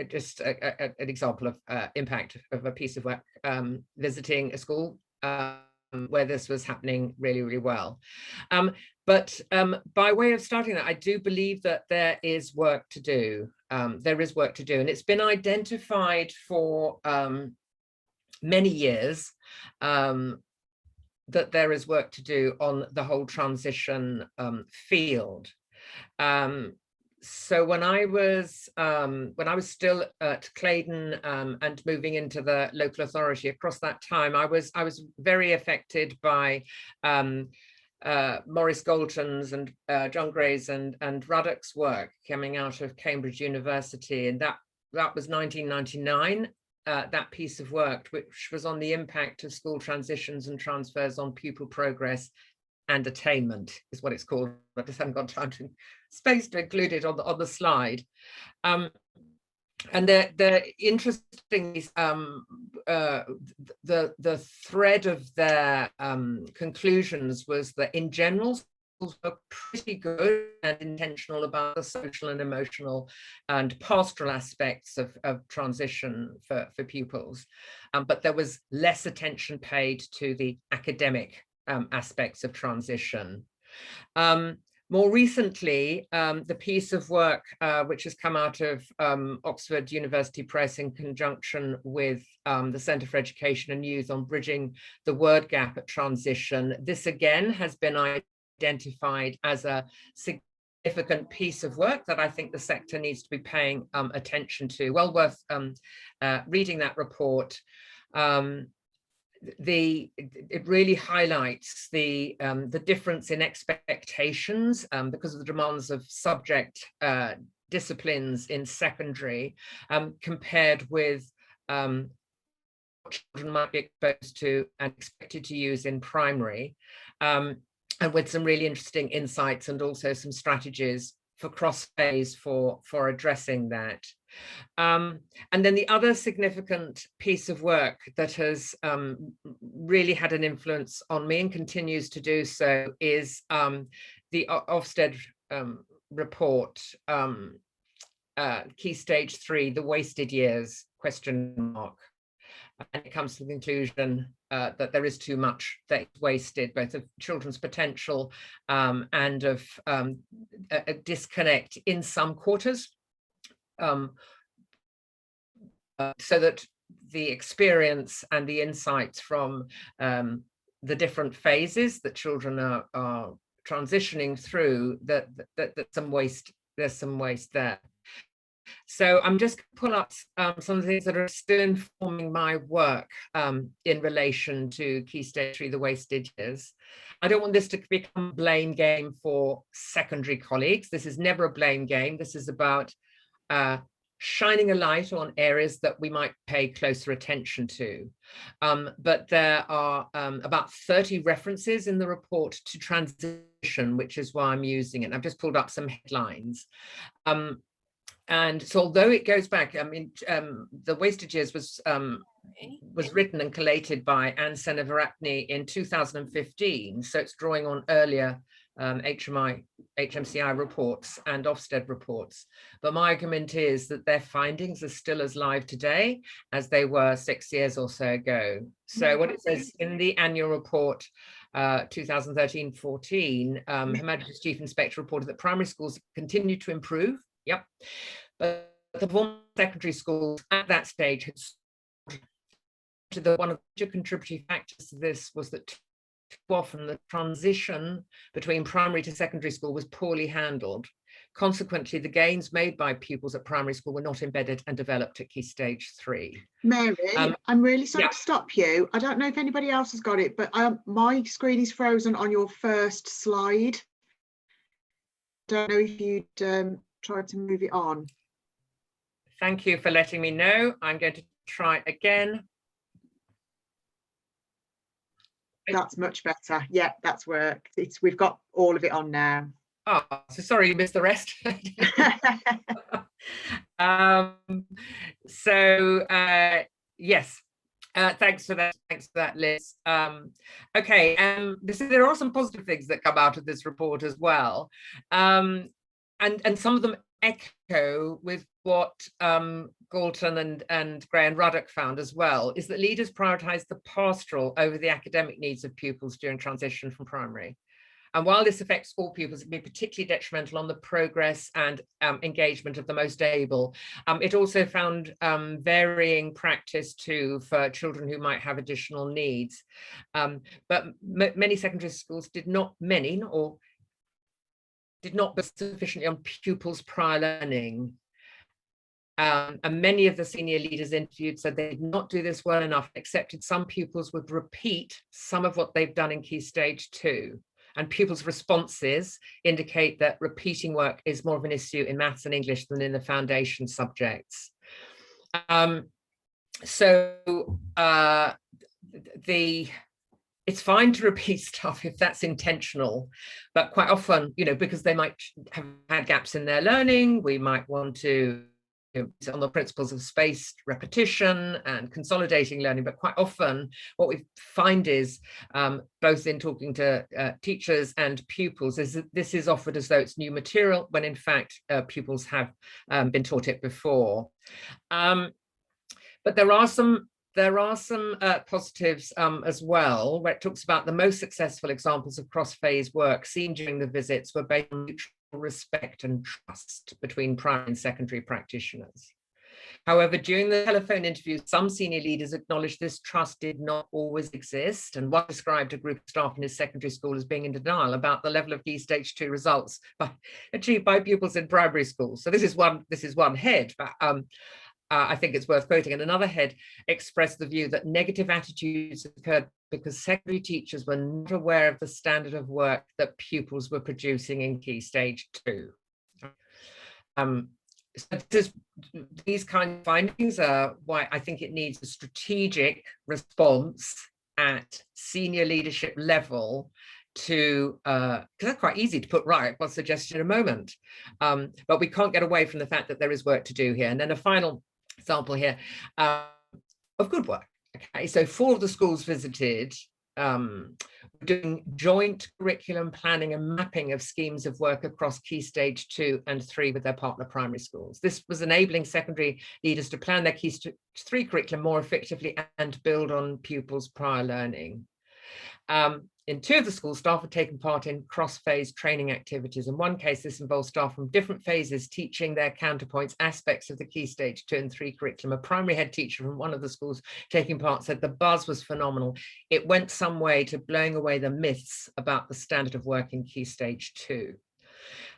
just an example of impact of a piece of work, visiting a school where this was happening really, really well. But by way of starting that, I do believe that there is work to do. There is work to do, and it's been identified for many years that there is work to do on the whole transition field. So when I was still at Claydon and moving into the local authority, across that time, I was very affected by Maurice Galton's and John Gray's and Ruddock's work coming out of Cambridge University, and that was 1999. That piece of work, which was on the impact of school transitions and transfers on pupil progress and attainment, is what it's called. I just haven't got time to space to include it on the slide. And the interesting is the thread of their conclusions was that in general schools were pretty good and intentional about the social and emotional and pastoral aspects of transition for pupils, but there was less attention paid to the academic aspects of transition. More recently, the piece of work which has come out of Oxford University Press in conjunction with the Centre for Education and Youth on bridging the word gap at transition. This again has been identified as a significant piece of work that I think the sector needs to be paying attention to. Well worth reading that report. It really highlights the difference in expectations because of the demands of subject disciplines in secondary compared with what children might be exposed to and expected to use in primary, and with some really interesting insights and also some strategies for cross-phase for addressing that. And then the other significant piece of work that has really had an influence on me and continues to do so is the Ofsted report, Key Stage 3, the wasted years, ? And it comes to the conclusion that there is too much that is wasted, both of children's potential and of a disconnect in some quarters. So that the experience and the insights from the different phases that children are transitioning through, that there's some waste there. So I'm just going to pull up some of the things that are still informing my work in relation to Key Stage 3, the wasted years. I don't want this to become a blame game for secondary colleagues. This is never a blame game. This is about shining a light on areas that we might pay closer attention to. But there are about 30 references in the report to transition, which is why I'm using it. I've just pulled up some headlines. And so although it goes back, I mean, the wasted years was written and collated by Anne Seneviratne in 2015. So it's drawing on earlier HMCI reports and Ofsted reports. But my argument is that their findings are still as live today as they were 6 years or so ago. So what it says in the annual report 2013-14, Her Majesty's Chief Inspector reported that primary schools continue to improve. Yep, but the performance of secondary schools at that stage had one of the major contributing factors to this was that too often the transition between primary to secondary school was poorly handled. Consequently, the gains made by pupils at primary school were not embedded and developed at Key Stage 3. Mary, I'm really sorry to stop you. I don't know if anybody else has got it, but my screen is frozen on your first slide. Don't know if you'd try to move it on. Thank you for letting me know. I'm going to try again. That's much better. Yeah, that's worked. We've got all of it on now. Oh, so sorry you missed the rest. Yes, thanks for that. Thanks for that, Liz. Okay, there are some positive things that come out of this report as well, and some of them echo with what Galton and Gray and Ruddock found as well, is that leaders prioritise the pastoral over the academic needs of pupils during transition from primary. And while this affects all pupils, it can be particularly detrimental on the progress and engagement of the most able. It also found varying practice too for children who might have additional needs. But many secondary schools did not focus sufficiently on pupils' prior learning. And many of the senior leaders interviewed said they did not do this well enough, accepted some pupils would repeat some of what they've done in Key Stage 2. And pupils' responses indicate that repeating work is more of an issue in maths and English than in the foundation subjects. It's fine to repeat stuff if that's intentional, but quite often, because they might have had gaps in their learning, we might want to on the principles of spaced repetition and consolidating learning, but quite often what we find is, both in talking to teachers and pupils, is that this is offered as though it's new material, when in fact pupils have been taught it before. But there are some there are some positives as well, where it talks about the most successful examples of cross-phase work seen during the visits were based on mutual respect and trust between primary and secondary practitioners. However, during the telephone interviews, some senior leaders acknowledged this trust did not always exist, and one described a group of staff in his secondary school as being in denial about the level of Key Stage 2 results achieved by pupils in primary schools. So this is one head, but I think it's worth quoting. And another head expressed the view that negative attitudes occurred because secondary teachers were not aware of the standard of work that pupils were producing in Key Stage 2. So these kind of findings are why I think it needs a strategic response at senior leadership level to, because that's quite easy to put right, I'll suggest in a moment. But we can't get away from the fact that there is work to do here. And then a final example here of good work. Okay, so 4 of the schools visited doing joint curriculum planning and mapping of schemes of work across Key Stage 2 and 3 with their partner primary schools. This was enabling secondary leaders to plan their Key Stage 3 curriculum more effectively and build on pupils' prior learning. In 2 of the schools, staff had taken part in cross-phase training activities. In one case, this involved staff from different phases teaching their counterpoints aspects of the Key Stage 2 and 3 curriculum. A primary head teacher from one of the schools taking part said the buzz was phenomenal. It went some way to blowing away the myths about the standard of work in Key Stage 2.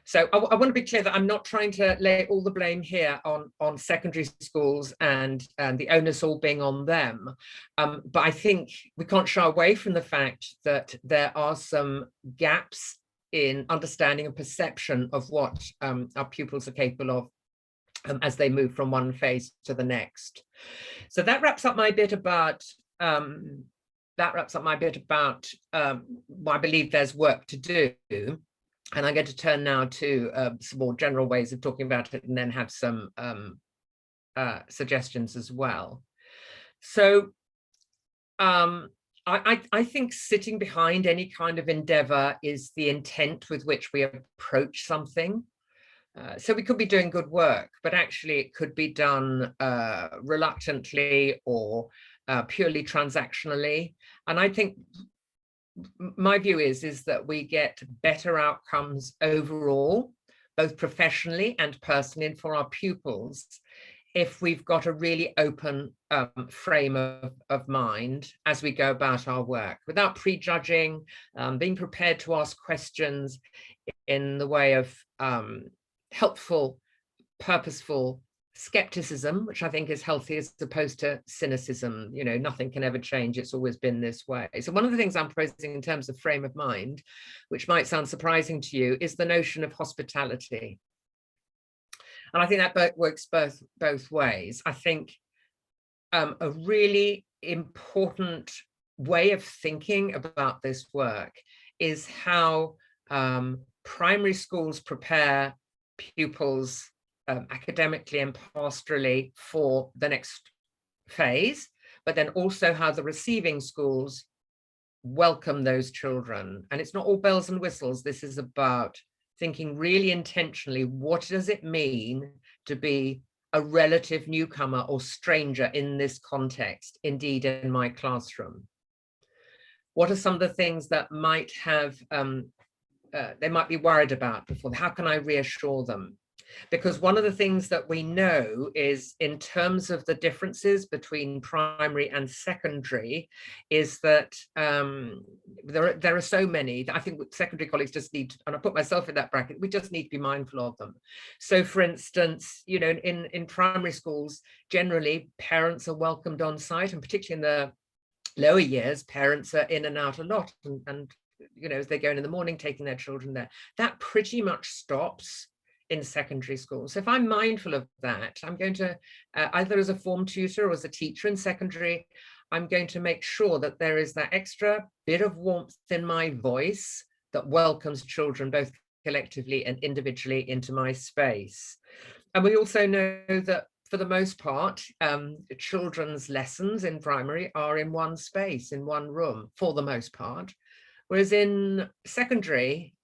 So I want to be clear that I'm not trying to lay all the blame here on secondary schools and the onus all being on them. But I think we can't shy away from the fact that there are some gaps in understanding and perception of what our pupils are capable of as they move from one phase to the next. So that wraps up my bit about why I believe there's work to do. And I'm going to turn now to some more general ways of talking about it and then have some suggestions as well. So I think sitting behind any kind of endeavor is the intent with which we approach something. So we could be doing good work, but actually it could be done reluctantly or purely transactionally. And I think my view is that we get better outcomes overall, both professionally and personally, and for our pupils, if we've got a really open frame of mind as we go about our work, without prejudging, being prepared to ask questions in the way of helpful, purposeful skepticism, which I think is healthy as opposed to cynicism. You know, nothing can ever change. It's always been this way. So one of the things I'm proposing in terms of frame of mind, which might sound surprising to you, is the notion of hospitality. And I think that works both ways. I think a really important way of thinking about this work is how primary schools prepare pupils academically and pastorally for the next phase, but then also how the receiving schools welcome those children. And it's not all bells and whistles. This is about thinking really intentionally, what does it mean to be a relative newcomer or stranger in this context, indeed in my classroom? What are some of the things that might have, they might be worried about before? How can I reassure them? Because one of the things that we know is, in terms of the differences between primary and secondary, is that there are so many that I think secondary colleagues just need to, and I put myself in that bracket, we just need to be mindful of them. So for instance, you know, in primary schools, generally parents are welcomed on site, and particularly in the lower years, parents are in and out a lot, and you know, as they go in the morning, taking their children there. That pretty much stops in secondary school. So if I'm mindful of that, I'm going to, either as a form tutor or as a teacher in secondary, I'm going to make sure that there is that extra bit of warmth in my voice that welcomes children both collectively and individually into my space. And we also know that for the most part, children's lessons in primary are in one space, in one room, for the most part. Whereas in secondary,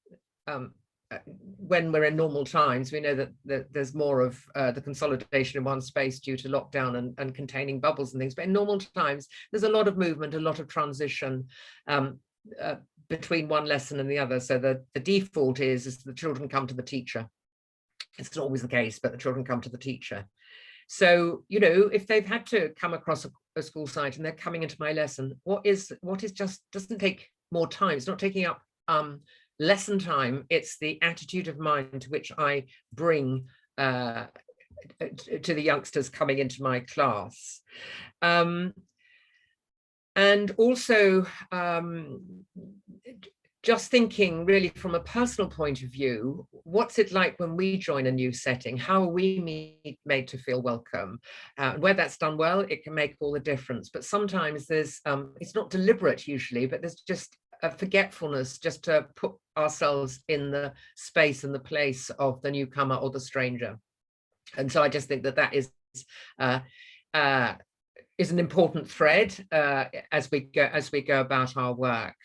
when we're in normal times, we know that there's more of the consolidation in one space due to lockdown and containing bubbles and things. But in normal times, there's a lot of movement, a lot of transition between one lesson and the other. So the default is the children come to the teacher. It's not always the case, but the children come to the teacher. So, you know, if they've had to come across a school site and they're coming into my lesson, what is just doesn't take more time. It's not taking up lesson time. It's the attitude of mind to which I bring to the youngsters coming into my class. And also just thinking really from a personal point of view, what's it like when we join a new setting? How are we made to feel welcome? Where that's done well, it can make all the difference. But sometimes there's, it's not deliberate usually, but there's just a forgetfulness just to put ourselves in the space and the place of the newcomer or the stranger. And so I just think that is an important thread as we go about our work.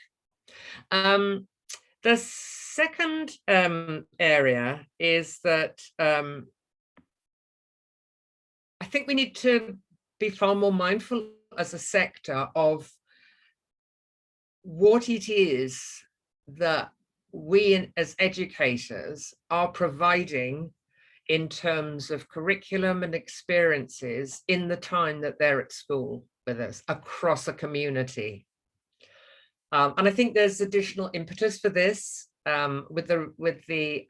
The second area is that I think we need to be far more mindful as a sector of what it is that we as educators are providing in terms of curriculum and experiences in the time that they're at school with us across a community. And I think there's additional impetus for this with the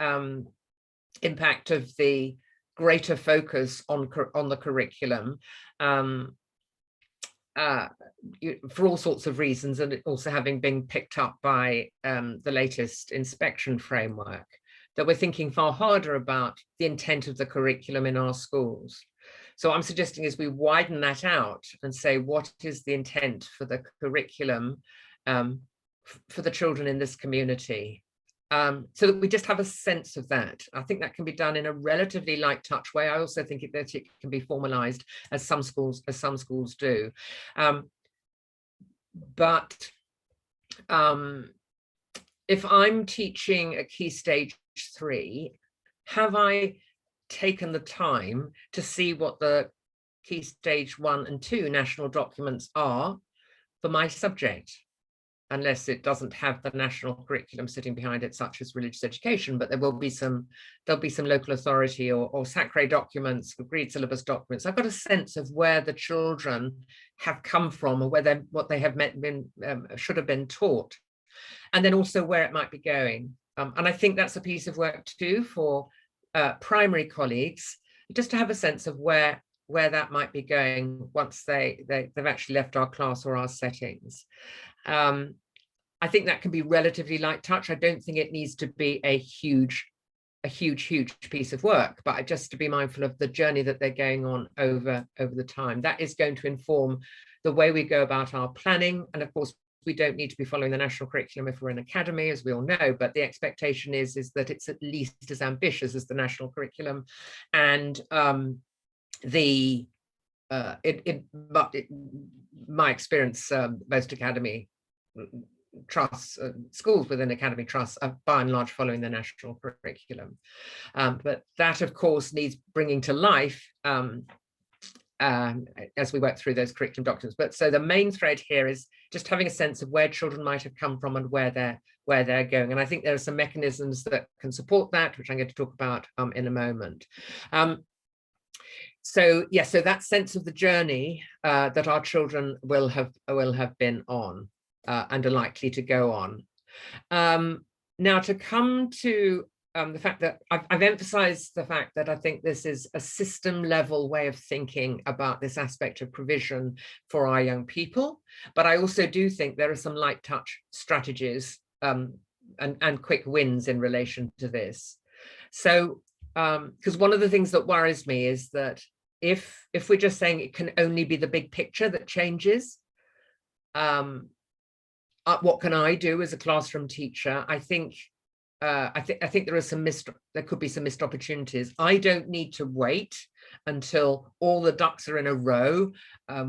impact of the greater focus on the curriculum for all sorts of reasons, and also having been picked up by the latest inspection framework, that we're thinking far harder about the intent of the curriculum in our schools. So I'm suggesting is we widen that out and say, what is the intent for the curriculum for the children in this community, so that we just have a sense of that. I think that can be done in a relatively light touch way. I also think that it can be formalized as some schools do. But if I'm teaching a Key Stage 3, have I taken the time to see what the Key Stage 1 and 2 national documents are for my subject? Unless it doesn't have the national curriculum sitting behind it, such as religious education, but there'll be some local authority or SACRE documents, agreed syllabus documents. I've got a sense of where the children have come from, or what they have should have been taught, and then also where it might be going. And I think that's a piece of work too for primary colleagues, just to have a sense of where that might be going once they've actually left our class or our settings. I think that can be relatively light touch. I don't think it needs to be a huge piece of work, but just to be mindful of the journey that they're going on over the time. That is going to inform the way we go about our planning. And of course, we don't need to be following the national curriculum if we're in academy, as we all know, but the expectation is that it's at least as ambitious as the national curriculum. And my experience, most academy trusts, schools within academy trusts are by and large following the national curriculum. But that, of course, needs bringing to life as we work through those curriculum documents. But so the main thread here is just having a sense of where children might have come from and where they're going. And I think there are some mechanisms that can support that, which I'm going to talk about in a moment. So that sense of the journey that our children will have been on and are likely to go on. Now, to come to the fact that I've emphasized the fact that I think this is a system level way of thinking about this aspect of provision for our young people, but I also do think there are some light touch strategies and quick wins in relation to this. So, because one of the things that worries me is that if we're just saying it can only be the big picture that changes, what can I do as a classroom teacher? I think there could be some missed opportunities. I don't need to wait until all the ducks are in a row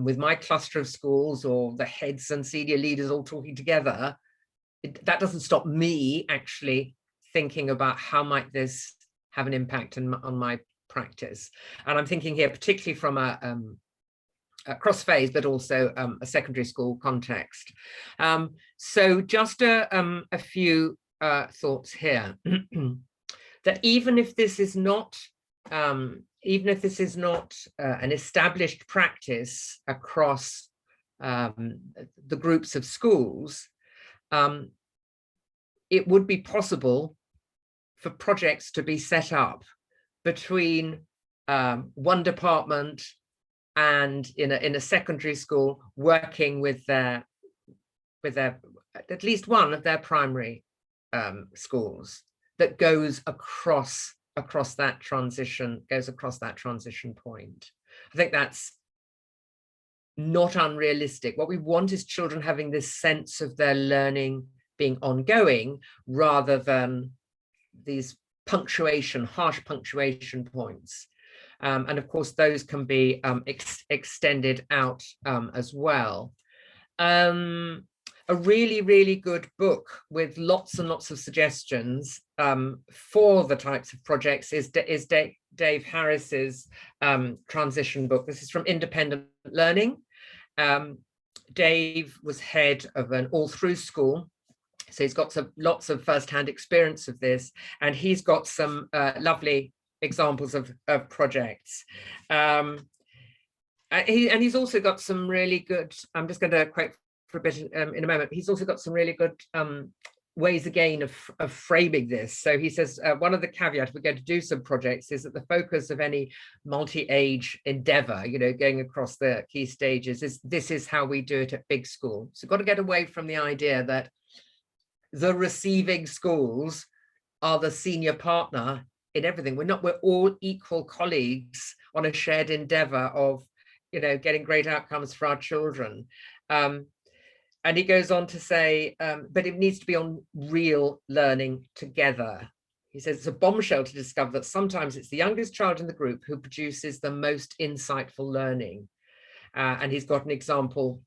with my cluster of schools or the heads and senior leaders all talking together. That doesn't stop me actually thinking about how might this have an impact on my practice. And I'm thinking here particularly from a cross-phase, but also a secondary school context. So just a few thoughts here. That even if this is not an established practice across the groups of schools, it would be possible for projects to be set up between one department and in a secondary school, working with their at least one of their primary schools that goes across that transition point. I think that's not unrealistic. What we want is children having this sense of their learning being ongoing, rather than these harsh punctuation points. And of course, those can be extended out as well. A really, really good book with lots and lots of suggestions for the types of projects is Dave Harris's transition book. This is from Independent Learning. Dave was head of an all-through school, so he's got lots of first-hand experience of this, and he's got some lovely examples of projects. And he's also got some really good, I'm just going to quote for a bit in a moment, he's also got some really good ways again of framing this. So he says, one of the caveats, we're going to do some projects, is that the focus of any multi-age endeavor, going across the key stages, this is how we do it at big school. So we've got to get away from the idea that the receiving schools are the senior partner in everything. We're all equal colleagues on a shared endeavor of, getting great outcomes for our children. And he goes on to say, but it needs to be on real learning together. He says it's a bombshell to discover that sometimes it's the youngest child in the group who produces the most insightful learning. And he's got an example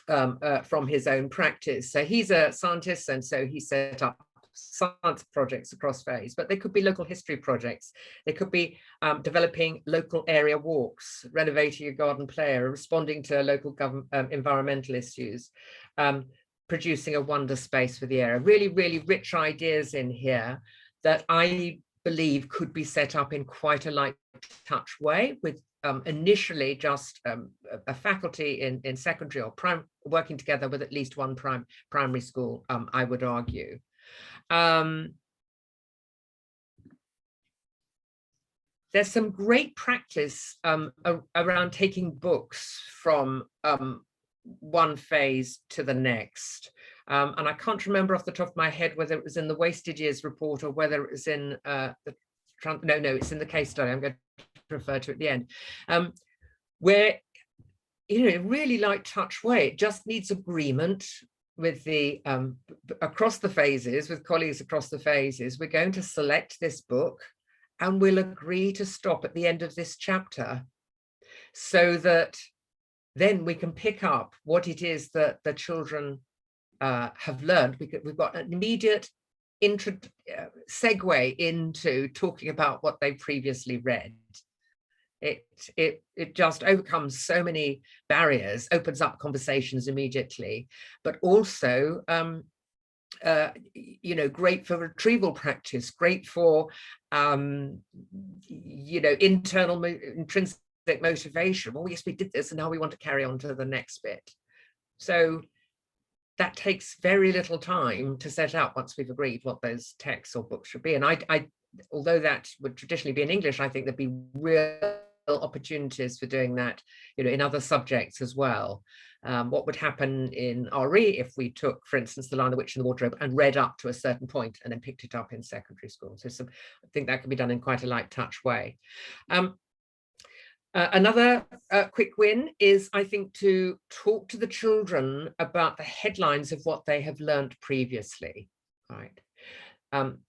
from his own practice. So he's a scientist, and so he set up science projects across phase, but they could be local history projects. They could be developing local area walks, renovating a garden play area, responding to local government environmental issues, producing a wonder space for the area. Really, really rich ideas in here that I believe could be set up in quite a light touch way, with initially just a faculty in secondary or working together with at least one primary school, I would argue. There's some great practice around taking books from one phase to the next. And I can't remember off the top of my head whether it was in the wasted years report or whether it was in it's in the case study. I'm going to refer to it at the end, where, really light touch way. It just needs agreement with the across the phases, with colleagues across the phases. We're going to select this book and we'll agree to stop at the end of this chapter, so that then we can pick up what it is that the children have learned. We've got an immediate segue into talking about what they previously read. It just overcomes so many barriers, opens up conversations immediately, but also great for retrieval practice, great for internal intrinsic motivation. Well, yes, we did this and now we want to carry on to the next bit. So that takes very little time to set up once we've agreed what those texts or books should be. And I although that would traditionally be in English, I think there'd be real opportunities for doing that, in other subjects as well. What would happen in RE if we took, for instance, The Lion, the Witch and the Wardrobe and read up to a certain point and then picked it up in secondary school? So I think that can be done in quite a light touch way. Another quick win is, I think, to talk to the children about the headlines of what they have learned previously, right?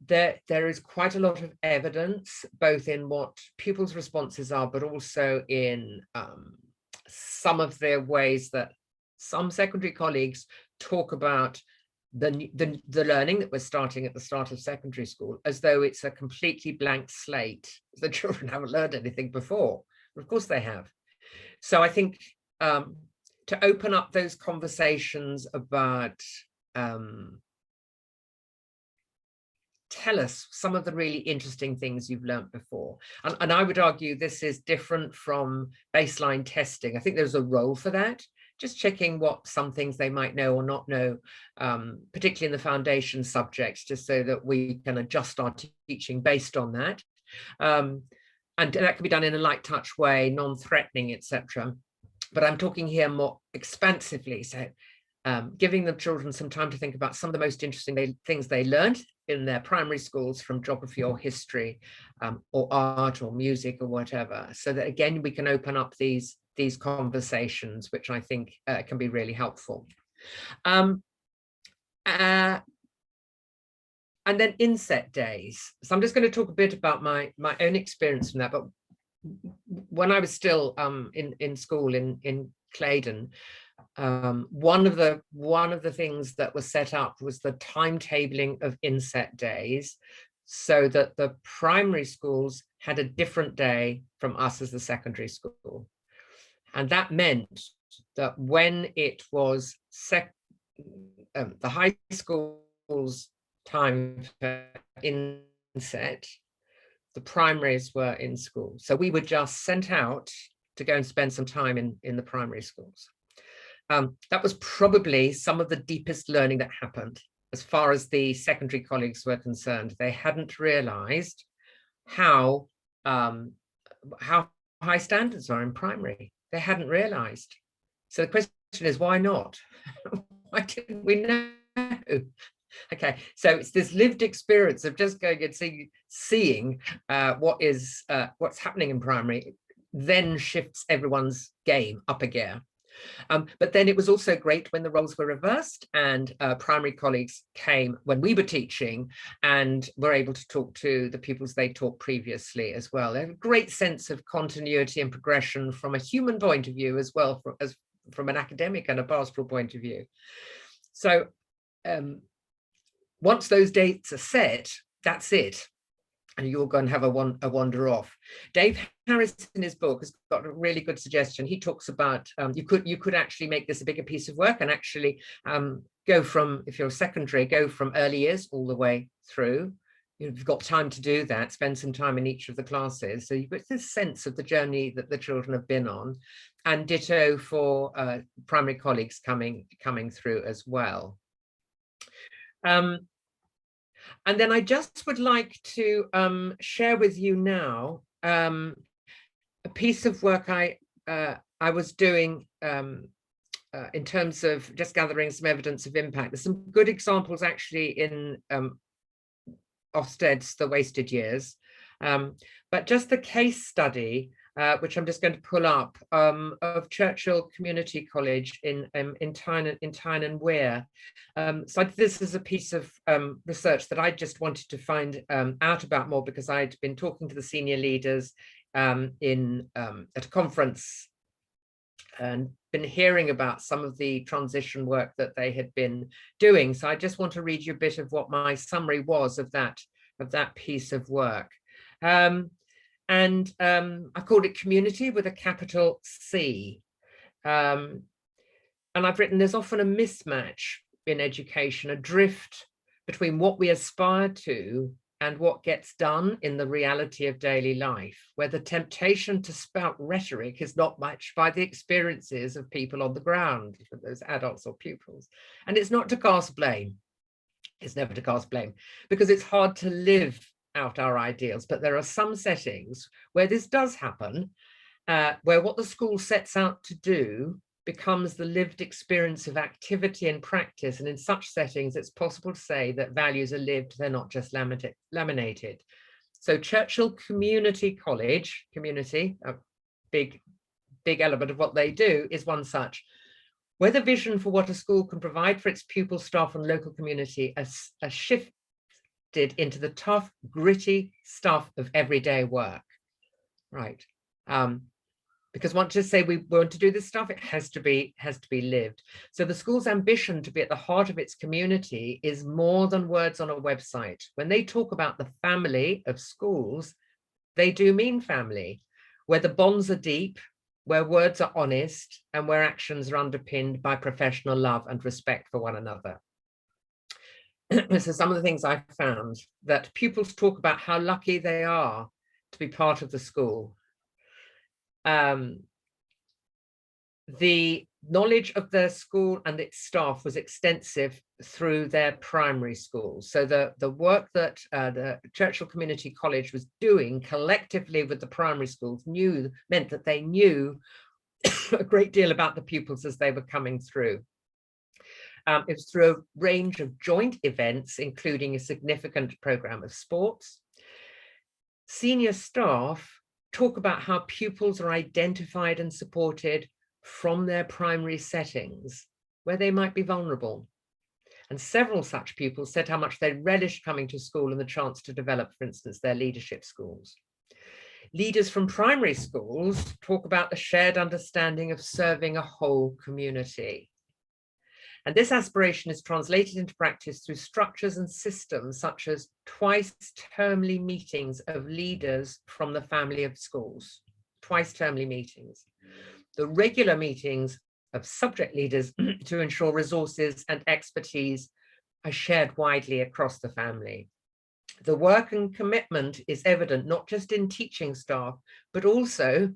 There is quite a lot of evidence, both in what pupils' responses are, but also in some of the ways that some secondary colleagues talk about the learning that we're starting at the start of secondary school as though it's a completely blank slate. The children haven't learned anything before. Of course they have. So I think to open up those conversations about tell us some of the really interesting things you've learned before. And I would argue this is different from baseline testing. I think there's a role for that. Just checking what some things they might know or not know, particularly in the foundation subjects, just so that we can adjust our teaching based on that. And that can be done in a light touch way, non-threatening, etc. But I'm talking here more expansively. So giving the children some time to think about some of the most interesting things they learned in their primary schools from geography or history or art or music or whatever. So that, again, we can open up these conversations, which I think can be really helpful. And then inset days. So I'm just going to talk a bit about my own experience from that. But when I was still in school in Claydon, one of the things that was set up was the timetabling of inset days, so that the primary schools had a different day from us as the secondary school. And that meant that when it was the high school's time for inset, the primaries were in school. So we were just sent out to go and spend some time in the primary schools. That was probably some of the deepest learning that happened as far as the secondary colleagues were concerned. They hadn't realized how high standards are in primary. They hadn't realized. So the question is, why not? Why didn't we know? Okay, so it's this lived experience of just going and seeing what's happening in primary, then shifts everyone's game up a gear. But then it was also great when the roles were reversed and primary colleagues came when we were teaching and were able to talk to the pupils they taught previously as well. They have a great sense of continuity and progression from a human point of view as well as from an academic and a pastoral point of view. So once those dates are set, that's it. And you're going to have a wander off. Dave Harris in his book has got a really good suggestion. He talks about you could actually make this a bigger piece of work and actually go from, if you're a secondary, go from early years all the way through. You've got time to do that, spend some time in each of the classes. So you've got this sense of the journey that the children have been on, and ditto for primary colleagues coming through as well. And then I just would like to share with you now a piece of work I was doing in terms of just gathering some evidence of impact. There's some good examples actually in Ofsted's The Wasted Years, but just the case study, which I'm just going to pull up, of Churchill Community College in Tyne and Wear. So this is a piece of research that I just wanted to find out about more, because I'd been talking to the senior leaders at a conference and been hearing about some of the transition work that they had been doing. So I just want to read you a bit of what my summary was of that piece of work. And I called it Community with a capital C. And I've written, there's often a mismatch in education, a drift between what we aspire to and what gets done in the reality of daily life, where the temptation to spout rhetoric is not matched by the experiences of people on the ground, those adults or pupils. And it's not to cast blame. It's never to cast blame, because it's hard to live out our ideals, but there are some settings where this does happen, where what the school sets out to do becomes the lived experience of activity and practice. And in such settings, it's possible to say that values are lived, they're not just laminated. So Churchill Community College, community, a big element of what they do, is one such, where the vision for what a school can provide for its pupils, staff and local community has shifted into the tough, gritty stuff of everyday work, right? Because once you say we want to do this stuff, it has to be lived. So the school's ambition to be at the heart of its community is more than words on a website. When they talk about the family of schools, they do mean family, where the bonds are deep, where words are honest, and where actions are underpinned by professional love and respect for one another. So some of the things I've found, that pupils talk about how lucky they are to be part of the school. The knowledge of their school and its staff was extensive through their primary schools. So the work that the Churchill Community College was doing collectively with the primary schools meant that they knew a great deal about the pupils as they were coming through. It was through a range of joint events, including a significant programme of sports. Senior staff talk about how pupils are identified and supported from their primary settings, where they might be vulnerable. And several such pupils said how much they relished coming to school and the chance to develop, for instance, their leadership skills. Leaders from primary schools talk about the shared understanding of serving a whole community. And this aspiration is translated into practice through structures and systems such as twice-termly meetings of leaders from the family of schools, twice-termly meetings. The regular meetings of subject leaders to ensure resources and expertise are shared widely across the family. The work and commitment is evident not just in teaching staff, but also,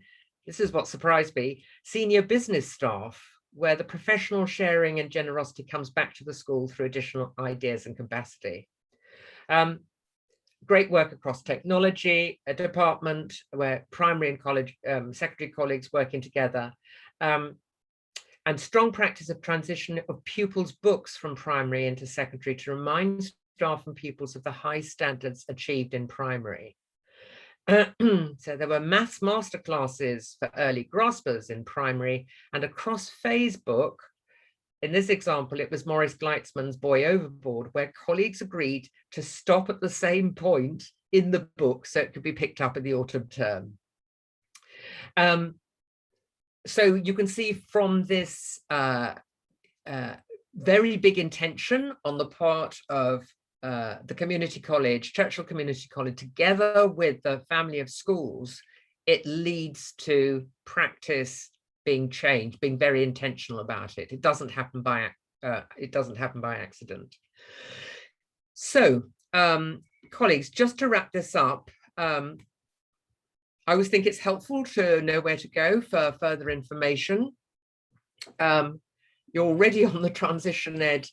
this is what surprised me, senior business staff, where the professional sharing and generosity comes back to the school through additional ideas and capacity. Great work across technology, a department where primary and college, secondary colleagues working together, and strong practice of transition of pupils' books from primary into secondary to remind staff and pupils of the high standards achieved in primary. So there were maths masterclasses for early graspers in primary, and a cross-phase book. In this example, it was Maurice Gleitzman's Boy Overboard, where colleagues agreed to stop at the same point in the book so it could be picked up in the autumn term. So you can see from this very big intention on the part of the community college, Churchill Community College, together with the family of schools, it leads to practice being changed, being very intentional about it. It doesn't happen by accident. So, colleagues, just to wrap this up, I always think it's helpful to know where to go for further information. You're already on the Transition Ed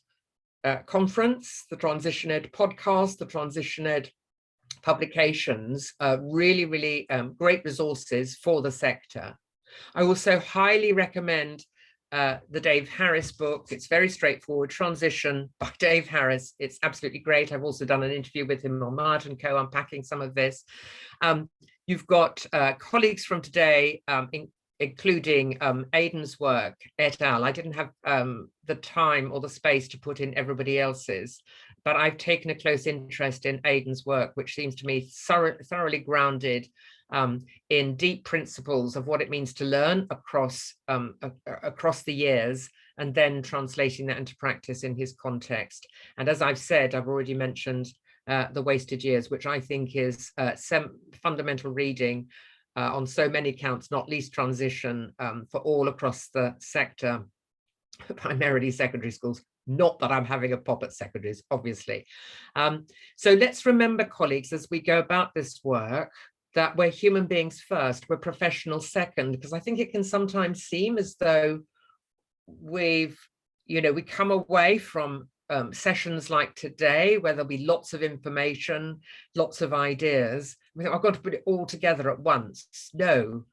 conference, the Transition Ed podcast, the Transition Ed publications, really great resources for the sector. I also highly recommend the Dave Harris book. It's very straightforward, Transition by Dave Harris. It's absolutely great. I've also done an interview with him on Myatt and Co, unpacking some of this. You've got colleagues from today, including Aidan's work, et al. I didn't have the time or the space to put in everybody else's, but I've taken a close interest in Aidan's work, which seems to me thoroughly grounded in deep principles of what it means to learn across the years, and then translating that into practice in his context. And as I've said, I've already mentioned The Wasted Years, which I think is fundamental reading on so many counts, not least transition for all across the sector, primarily secondary schools. Not that I'm having a pop at secondaries, obviously. So let's remember, colleagues, as we go about this work, that we're human beings first, we're professionals second, because I think it can sometimes seem as though we come away from sessions like today, where there'll be lots of information, lots of ideas. We think, I've got to put it all together at once. No,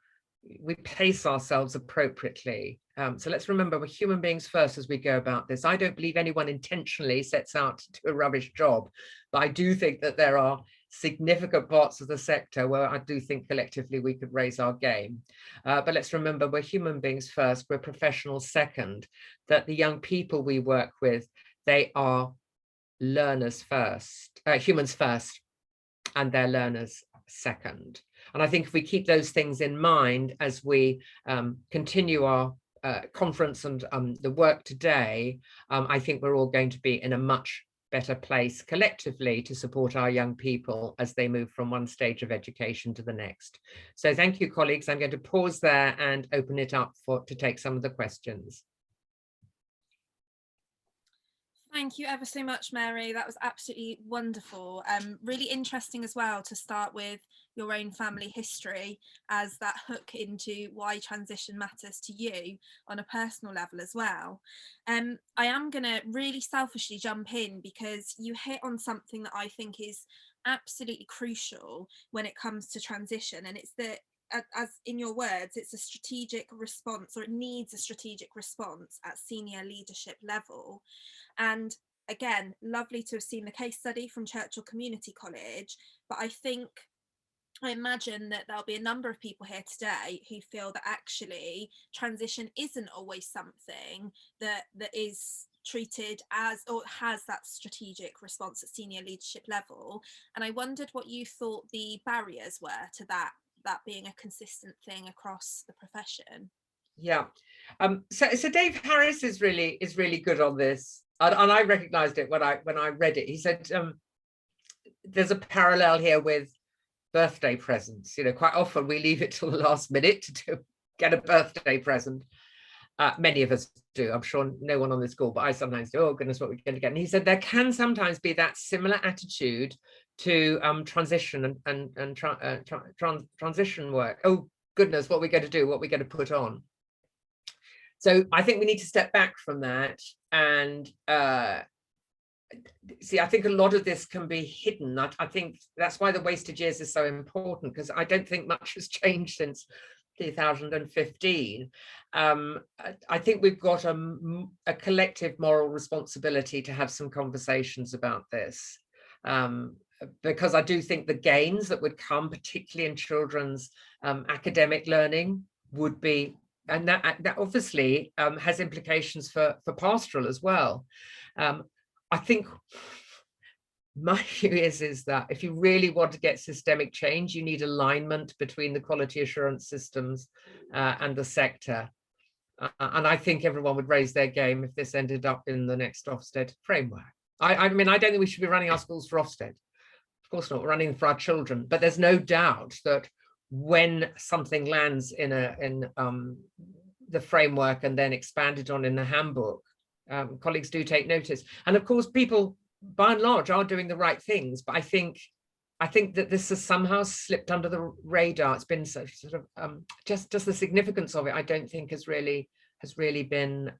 we pace ourselves appropriately. So let's remember we're human beings first as we go about this. I don't believe anyone intentionally sets out to do a rubbish job, but I do think that there are significant parts of the sector where I do think collectively we could raise our game. But let's remember we're human beings first, we're professionals second, that the young people we work with, they are learners first, humans first, and they're learners second. And I think if we keep those things in mind as we continue our conference and the work today, I think we're all going to be in a much better place collectively to support our young people as they move from one stage of education to the next. So thank you, colleagues. I'm going to pause there and open it up to take some of the questions. Thank you ever so much, Mary. That was absolutely wonderful. Really interesting as well to start with your own family history as that hook into why transition matters to you on a personal level as well. I am going to really selfishly jump in because you hit on something that I think is absolutely crucial when it comes to transition, and it's that, as in your words, it's a strategic response, or it needs a strategic response at senior leadership level. And again, lovely to have seen the case study from Churchill Community College, but I imagine that there'll be a number of people here today who feel that actually transition isn't always something that is treated as, or has that strategic response at senior leadership level. And I wondered what you thought the barriers were to that being a consistent thing across the profession. Yeah, so Dave Harris is really good on this, and I recognized it when I read it. He said there's a parallel here with birthday presents. You know, quite often we leave it till the last minute to get a birthday present. Many of us do. I'm sure no one on this call, but I sometimes do. Oh goodness, what we're going to get. And he said there can sometimes be that similar attitude to transition and transition work. Oh goodness, what we're going to do, what we're going to put on. So I think we need to step back from that and see, I think a lot of this can be hidden. I think that's why the wasted years is so important, because I don't think much has changed since 2015. I think we've got a collective moral responsibility to have some conversations about this, because I do think the gains that would come, particularly in children's academic learning, would be, and that obviously has implications for pastoral as well. I think my view is that if you really want to get systemic change, you need alignment between the quality assurance systems and the sector. And I think everyone would raise their game if this ended up in the next Ofsted framework. I mean, I don't think we should be running our schools for Ofsted. Of course not, we're running them for our children. But there's no doubt that when something lands in the framework and then expanded on in the handbook, colleagues do take notice. And of course, people by and large are doing the right things, but I think that this has somehow slipped under the radar. It's been sort of just the significance of it, I don't think has really been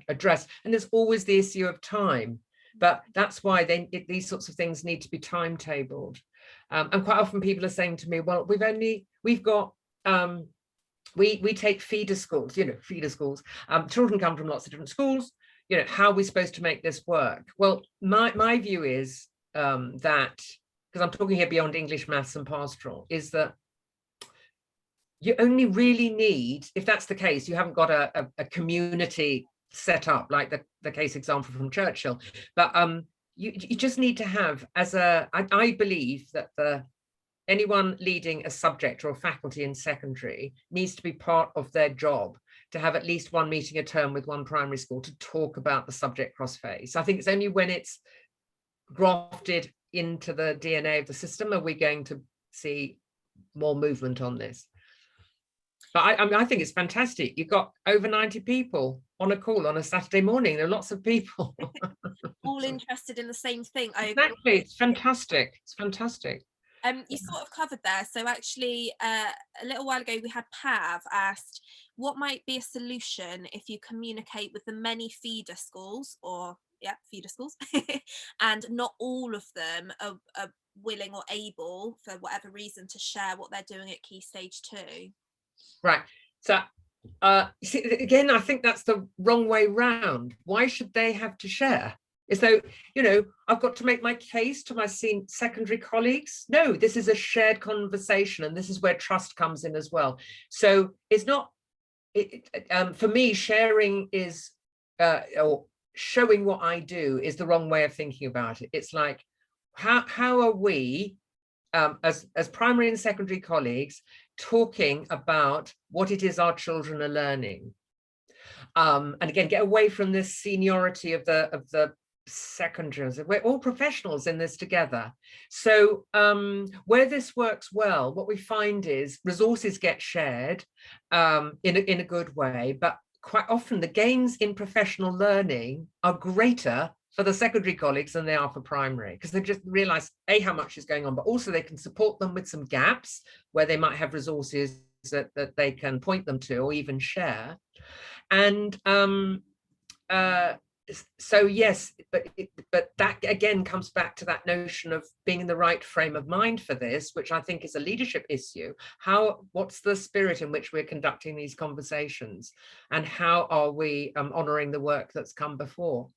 addressed. And there's always the issue of time, but that's why these sorts of things need to be timetabled. And quite often people are saying to me, well, we take feeder schools, children come from lots of different schools, how are we supposed to make this work? Well, my view is that, because I'm talking here beyond English, maths and pastoral, is that you only really need, if that's the case, you haven't got a community set up like the case example from Churchill, but you just need to have, I believe that anyone leading a subject or a faculty in secondary needs to be part of their job to have at least one meeting a term with one primary school to talk about the subject cross-phase. I think it's only when it's grafted into the DNA of the system are we going to see more movement on this. But I think it's fantastic. You've got over 90 people on a call on a Saturday morning. There are lots of people. All interested in the same thing. Exactly, it's fantastic. It's fantastic. You sort of covered there. So actually, a little while ago, we had Pav asked, what might be a solution if you communicate with the many feeder schools, feeder schools, and not all of them are willing or able, for whatever reason, to share what they're doing at Key Stage 2? Right. So see, again, I think that's the wrong way round. Why should they have to share? As though, I've got to make my case to my secondary colleagues. No, this is a shared conversation, and this is where trust comes in as well. So it's not, for me, sharing is, or showing what I do is the wrong way of thinking about it. It's like, how are we as primary and secondary colleagues, talking about what it is our children are learning. And again, get away from this seniority of the secondaries. We're all professionals in this together. So where this works well, what we find is resources get shared in a good way, but quite often the gains in professional learning are greater for the secondary colleagues than they are for primary, because they just realize how much is going on, but also they can support them with some gaps where they might have resources that they can point them to or even share. And so yes, but that again comes back to that notion of being in the right frame of mind for this, which I think is a leadership issue. What's the spirit in which we're conducting these conversations, and how are we honouring the work that's come before?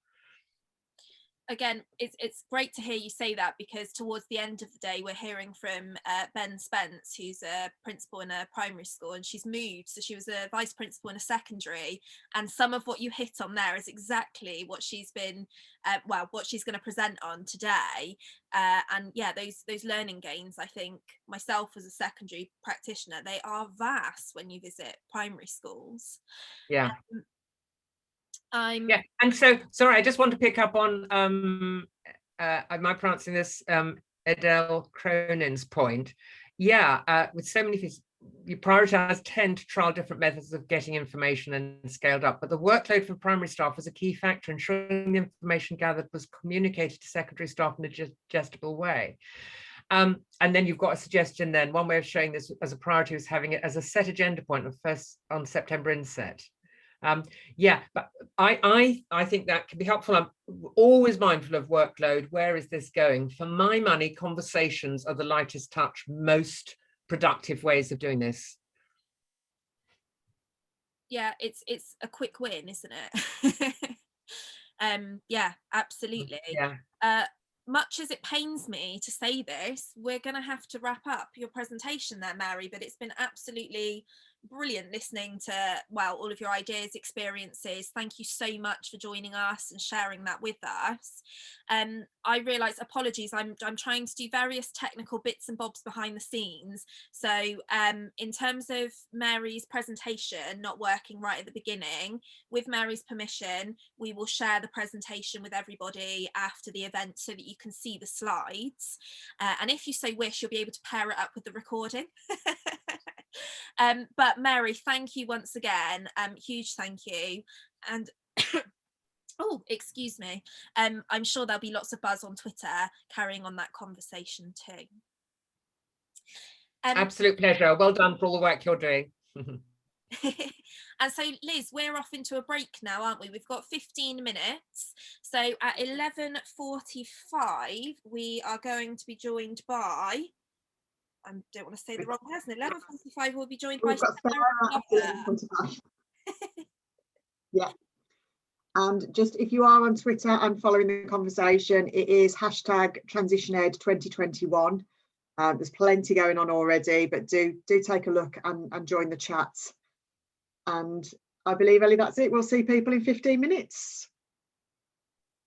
Again, it's great to hear you say that, because towards the end of the day we're hearing from Ben Spence, who's a principal in a primary school, and she's moved, so she was a vice principal in a secondary, and some of what you hit on there is exactly what she's been what she's going to present on today. And yeah, those learning gains, I think myself as a secondary practitioner, they are vast when you visit primary schools. Yeah. Yeah, and so sorry, I just want to pick up on am I pronouncing this, Adele Cronin's point. Yeah, with so many things, you prioritize 10 to trial different methods of getting information and scaled up, but the workload for primary staff was a key factor, ensuring the information gathered was communicated to secondary staff in a digestible way. And then you've got a suggestion then, one way of showing this as a priority was having it as a set agenda point on September inset. Yeah, but I think that can be helpful. I'm always mindful of workload. Where is this going? For my money, conversations are the lightest touch, most productive ways of doing this. Yeah, it's a quick win, isn't it? Yeah, absolutely. Yeah. Much as it pains me to say this, we're going to have to wrap up your presentation there, Mary, but it's been absolutely brilliant listening to, well, all of your ideas, experiences. Thank you so much for joining us and sharing that with us. I realise, apologies, I'm trying to do various technical bits and bobs behind the scenes. So in terms of Mary's presentation not working right at the beginning, with Mary's permission, we will share the presentation with everybody after the event so that you can see the slides. And if you so wish, you'll be able to pair it up with the recording. But Mary, thank you once again. Huge thank you. And oh, excuse me. I'm sure there'll be lots of buzz on Twitter carrying on that conversation too. Absolute pleasure. Well done for all the work you're doing. And so, Liz, we're off into a break now, aren't we? We've got 15 minutes. So at 11:45, we are going to be joined by, I don't want to say the wrong person, 11:45 we'll be joined by Sarah. Yeah. And just if you are on Twitter and following the conversation, it is #TransitionEd2021. There's plenty going on already, but do take a look and join the chat. And I believe, Ellie, that's it. We'll see people in 15 minutes.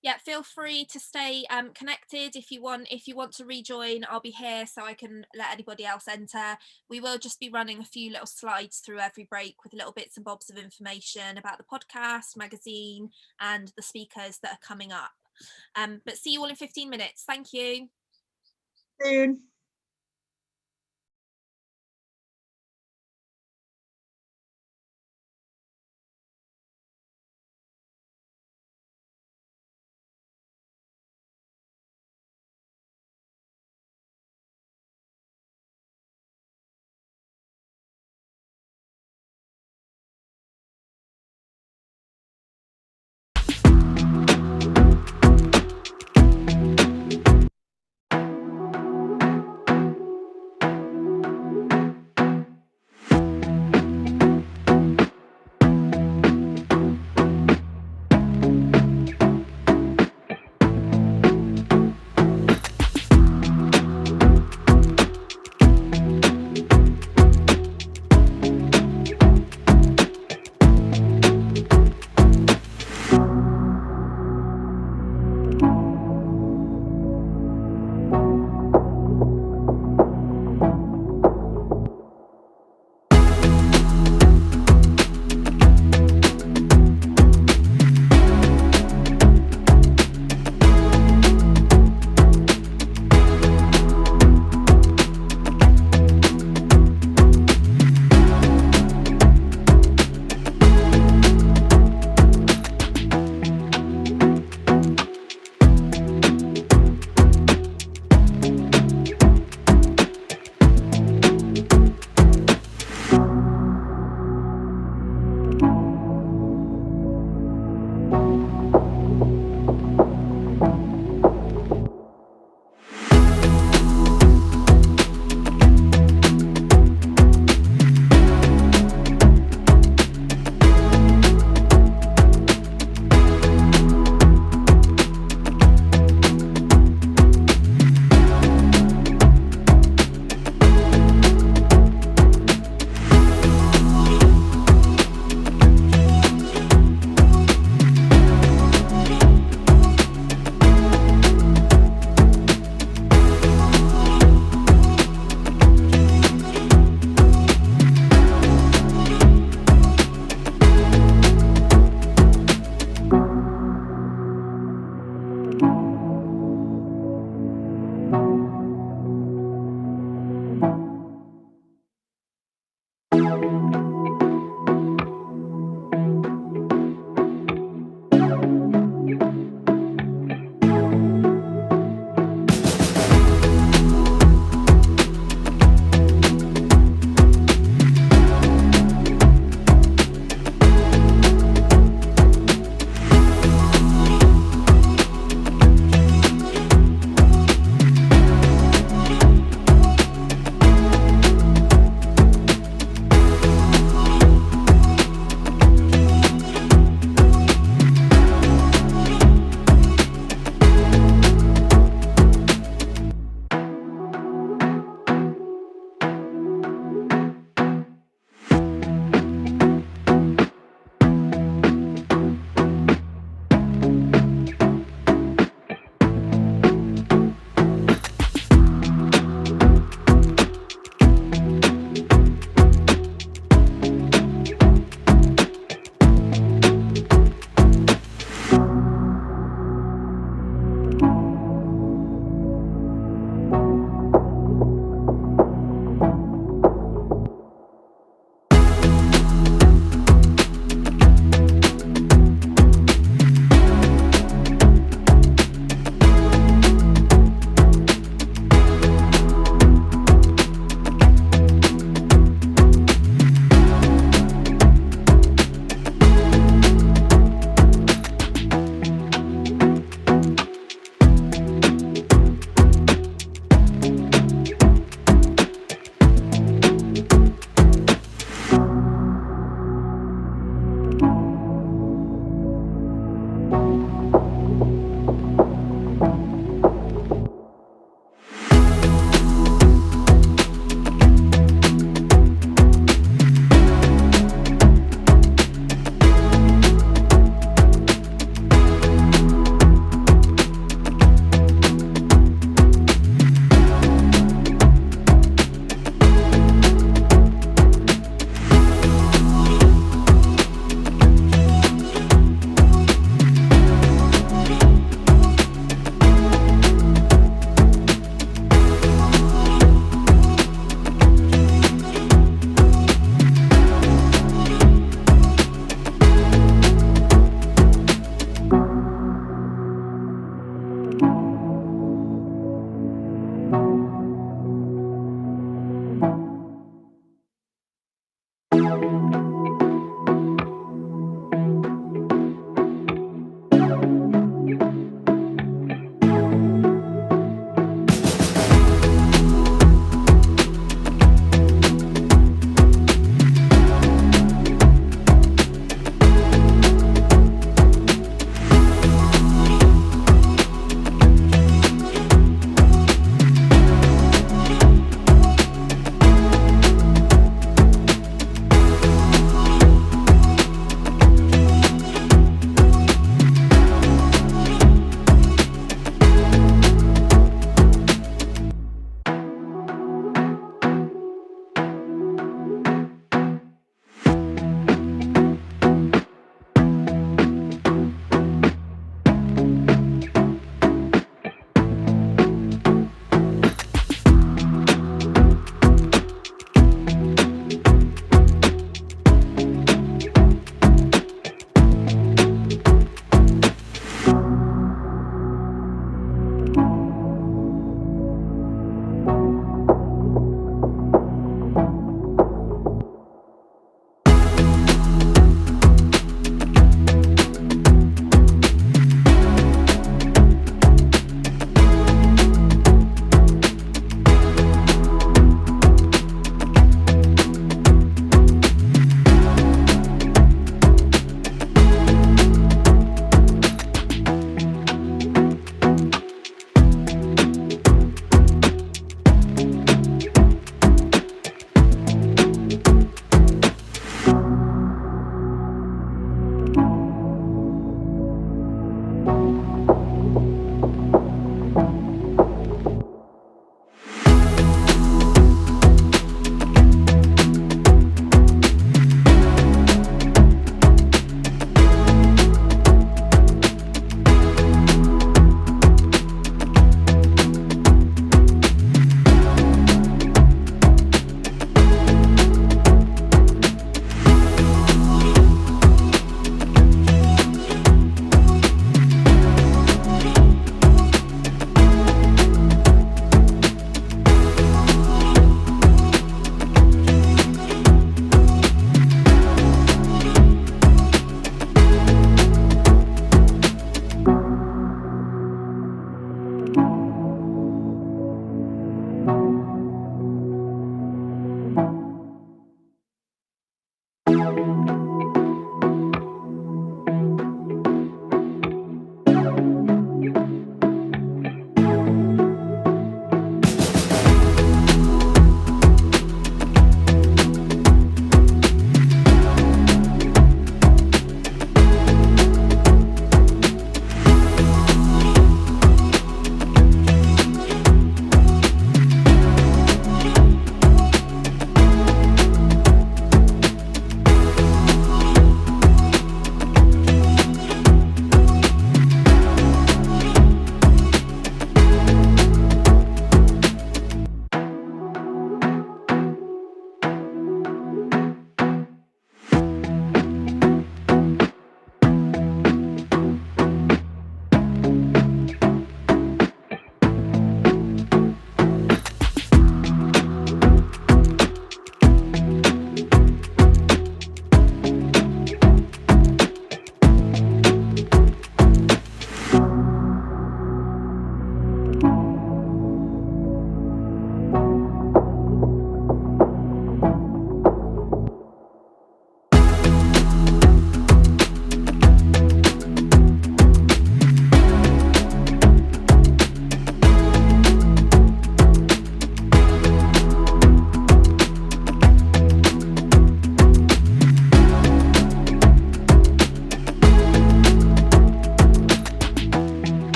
Yeah, feel free to stay connected if you want to rejoin. I'll be here so I can let anybody else enter. We will just be running a few little slides through every break with little bits and bobs of information about the podcast, magazine, and the speakers that are coming up. But see you all in 15 minutes. Thank you. Soon.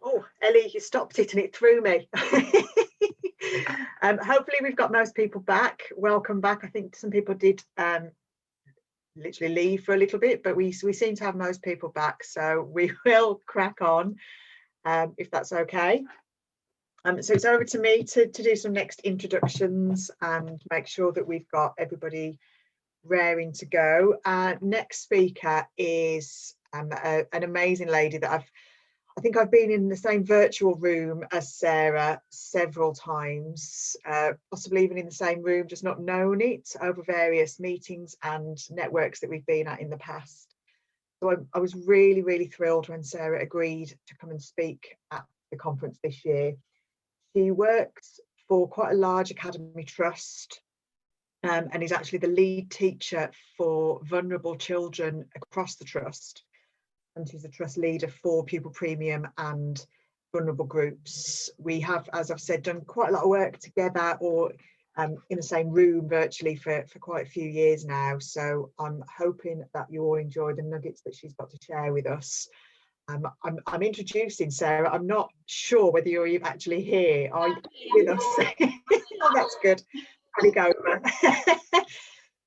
Oh, Ellie, you stopped it and it threw me. Hopefully we've got most people back. Welcome back. I think some people did literally leave for a little bit, but we seem to have most people back, so we will crack on if that's okay. So it's over to me to do some next introductions and make sure that we've got everybody raring to go. Next speaker is an amazing lady that I think I've been in the same virtual room as Sarah several times, possibly even in the same room, just not known it over various meetings and networks that we've been at in the past. So I was really, really thrilled when Sarah agreed to come and speak at the conference this year. She works for quite a large academy trust and is actually the lead teacher for vulnerable children across the trust. And she's a trust leader for Pupil Premium and vulnerable groups. We have, as I've said, done quite a lot of work together or in the same room virtually for quite a few years now. So I'm hoping that you all enjoy the nuggets that she's got to share with us. I'm introducing Sarah. I'm not sure whether you're actually here. Are you with us? Oh, that's good. There we go.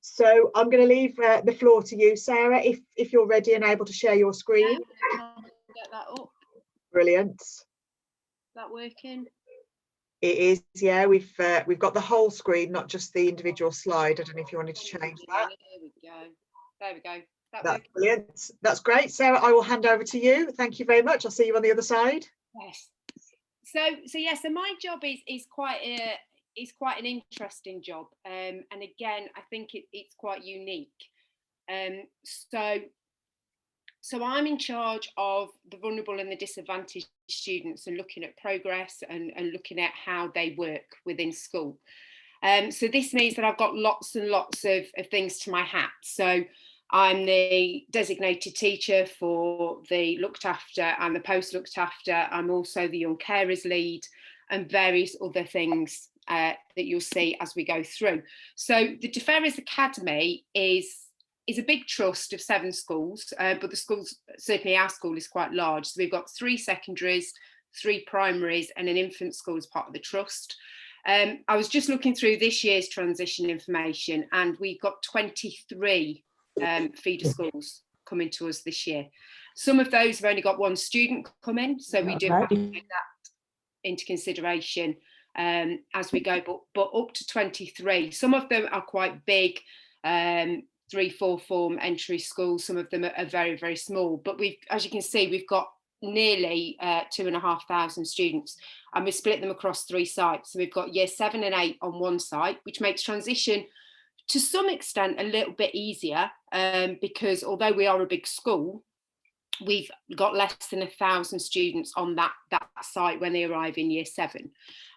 So I'm going to leave the floor to you, Sarah, if you're ready and able to share your screen. Get that up. Brilliant. Is that working? It is, yeah. We've got the whole screen, not just the individual slide. I don't know if you wanted to change that. There we go. There we go. That's brilliant. That's great. Sarah, I will hand over to you. Thank you very much. I'll see you on the other side. Yes. So my job is quite an interesting job, and again I think it's quite unique. So I'm in charge of the vulnerable and the disadvantaged students and looking at progress and looking at how they work within school. So this means that I've got lots and lots of things to my hat. So I'm the designated teacher for the looked after and the post looked after. I'm also the young carers lead and various other things that you'll see as we go through. So the De Ferrers Academy is a big trust of 7 schools, but the schools, certainly our school, is quite large. So we've got 3 secondaries, 3 primaries and an infant school as part of the trust. I was just looking through this year's transition information and we've got 23 feeder schools coming to us this year. Some of those have only got 1 student come in, so we do have to take that into consideration as we go, but up to 23. Some of them are quite big, 3-4 form entry schools. Some of them are very, very small, but as you can see, we've got nearly 2,500 students and we split them across 3 sites. So we've got year 7 and 8 on one site, which makes transition to some extent a little bit easier, because although we are a big school, we've got less than 1,000 students on that site when they arrive in year 7.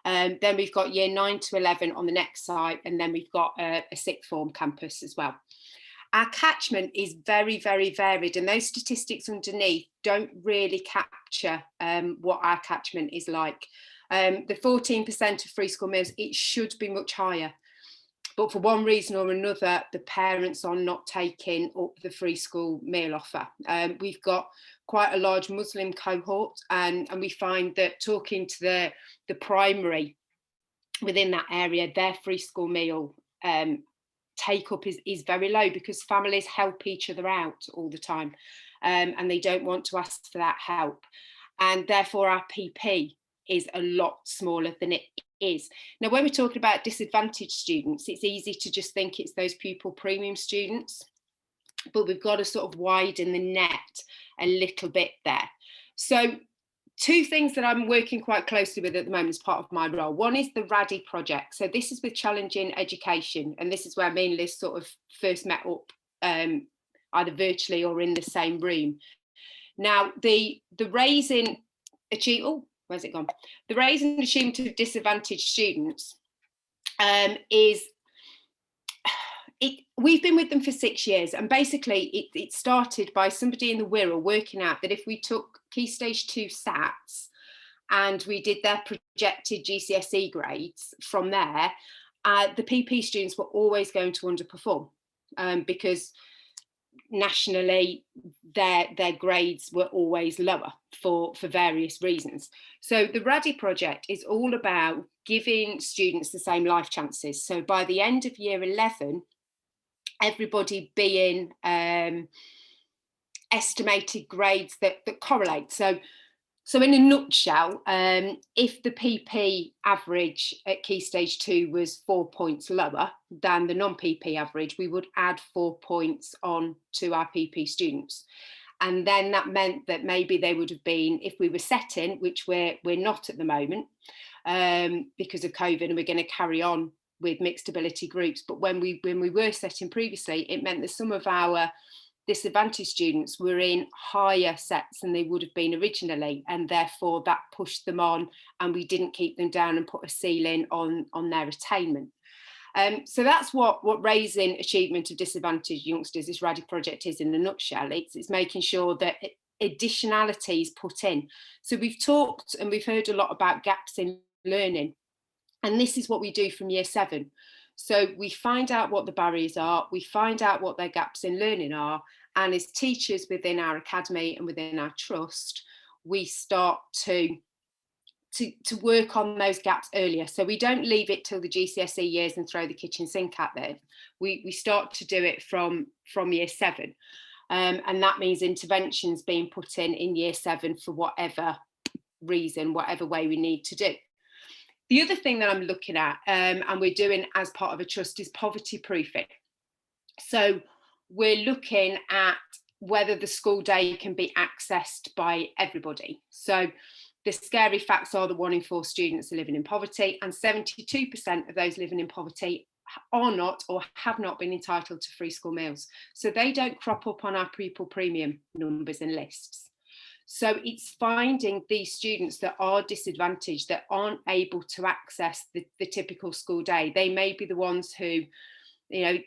Then we've got year 9 to 11 on the next site, and then we've got a 6th form campus as well. Our catchment is very, very varied, and those statistics underneath don't really capture what our catchment is like. The 14% of free school meals, it should be much higher. But for one reason or another, the parents are not taking up the free school meal offer. We've got quite a large Muslim cohort, and we find that talking to the primary within that area, their free school meal take up is very low because families help each other out all the time, and they don't want to ask for that help. And therefore our PP is a lot smaller than it is. Now, when we're talking about disadvantaged students, it's easy to just think it's those pupil premium students, but we've got to sort of widen the net a little bit there. So 2 things that I'm working quite closely with at the moment as part of my role. One is the RADI project. So this is with Challenging Education, and this is where me and Liz sort of first met up, either virtually or in the same room. Now, the raising achievement, where's it gone? The raising achievement of disadvantaged students we've been with them for 6 years, and basically it started by somebody in the Wirral working out that if we took Key Stage 2 SATs and we did their projected GCSE grades from there, the PP students were always going to underperform because nationally their grades were always lower for various reasons. So the RADI project is all about giving students the same life chances. So by the end of year 11, everybody being estimated grades that correlate. So in a nutshell, if the PP average at Key Stage 2 was 4 points lower than the non-PP average, we would add 4 points on to our PP students. And then that meant that maybe they would have been, if we were setting, which we're not at the moment because of COVID, and we're going to carry on with mixed ability groups. But when we were setting previously, it meant that some of our disadvantaged students were in higher sets than they would have been originally, and therefore that pushed them on, and we didn't keep them down and put a ceiling on their attainment. So that's what raising achievement of disadvantaged youngsters, this RADI project, is in a nutshell. It's making sure that additionality is put in. So we've talked and we've heard a lot about gaps in learning, and this is what we do from year 7. So we find out what the barriers are, we find out what their gaps in learning are, and as teachers within our academy and within our trust, we start to work on those gaps earlier. So we don't leave it till the GCSE years and throw the kitchen sink at them. We start to do it from year 7. And that means interventions being put in year 7 for whatever reason, whatever way we need to do. The other thing that I'm looking at, and we're doing as part of a trust, is poverty proofing. So we're looking at whether the school day can be accessed by everybody. So the scary facts are that 1 in 4 students are living in poverty, and 72% of those living in poverty are not or have not been entitled to free school meals. So they don't crop up on our pupil premium numbers and lists. So it's finding these students that are disadvantaged, that aren't able to access the typical school day. They may be the ones who,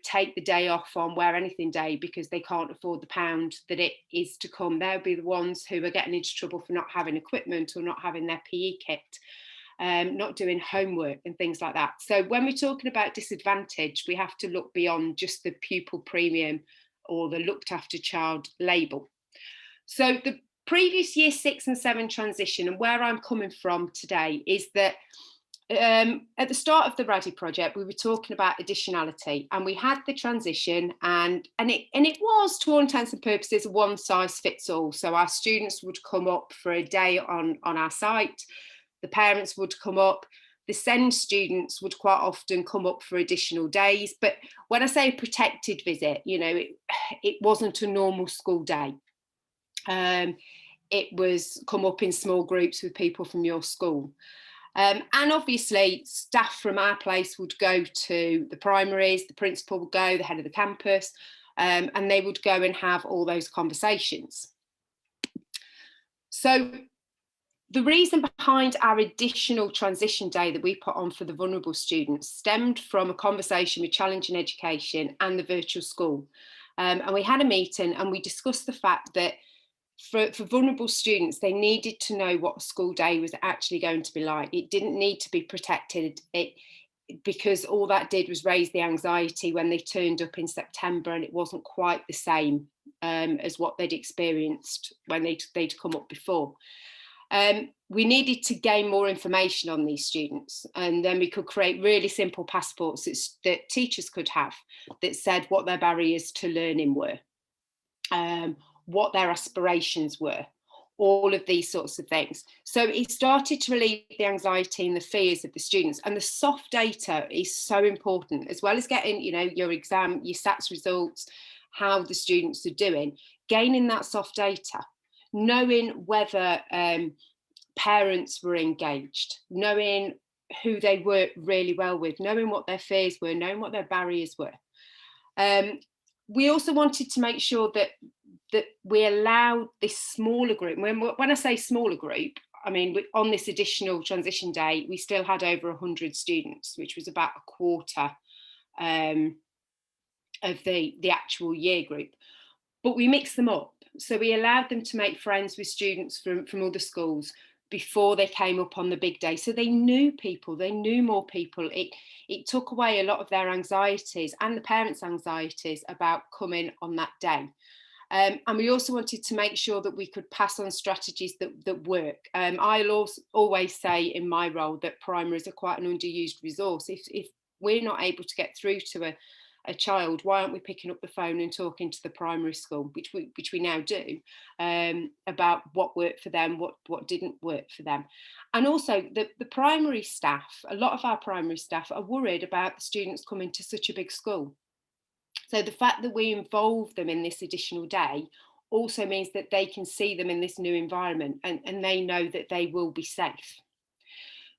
take the day off on Wear Anything Day because they can't afford the pound that it is to come. They'll be the ones who are getting into trouble for not having equipment or not having their PE kit, not doing homework and things like that. So when we're talking about disadvantage, we have to look beyond just the pupil premium or the looked after child label. So the previous year 6 and 7 transition, and where I'm coming from today, is that at the start of the RADI project, we were talking about additionality, and we had the transition, and it was, to all intents and purposes, one size fits all. So our students would come up for a day on our site, the parents would come up, the SEND students would quite often come up for additional days. But when I say a protected visit, it wasn't a normal school day. It was come up in small groups with people from your school. And obviously staff from our place would go to the primaries, the principal would go, the head of the campus, and they would go and have all those conversations. So the reason behind our additional transition day that we put on for the vulnerable students stemmed from a conversation with Challenging Education and the virtual school. And we had a meeting and we discussed the fact that for vulnerable students, they needed to know what a school day was actually going to be like. It didn't need to be protected, because all that did was raise the anxiety when they turned up in September, and it wasn't quite the same as what they'd experienced when they'd come up before. We needed to gain more information on these students, and then we could create really simple passports that teachers could have that said what their barriers to learning were, what their aspirations were, all of these sorts of things. So it started to relieve the anxiety and the fears of the students. And the soft data is so important, as well as getting, you know, your exam, your SATs results, how the students are doing, gaining that soft data, knowing whether parents were engaged, knowing who they worked really well with, knowing what their fears were, knowing what their barriers were. We also wanted to make sure that we allowed this smaller group. When I say smaller group, I mean, on this additional transition day, we still had over 100 students, which was about a quarter of the actual year group. But we mixed them up. So we allowed them to make friends with students from other schools before they came up on the big day. So they knew people, they knew more people. It took away a lot of their anxieties and the parents' anxieties about coming on that day. And we also wanted to make sure that we could pass on strategies that work. I'll always say in my role that primaries are quite an underused resource. If we're not able to get through to a child, why aren't we picking up the phone and talking to the primary school, which we now do, about what worked for them, what didn't work for them. And also the primary staff, a lot of our primary staff are worried about the students coming to such a big school. So the fact that we involve them in this additional day also means that they can see them in this new environment, and they know that they will be safe.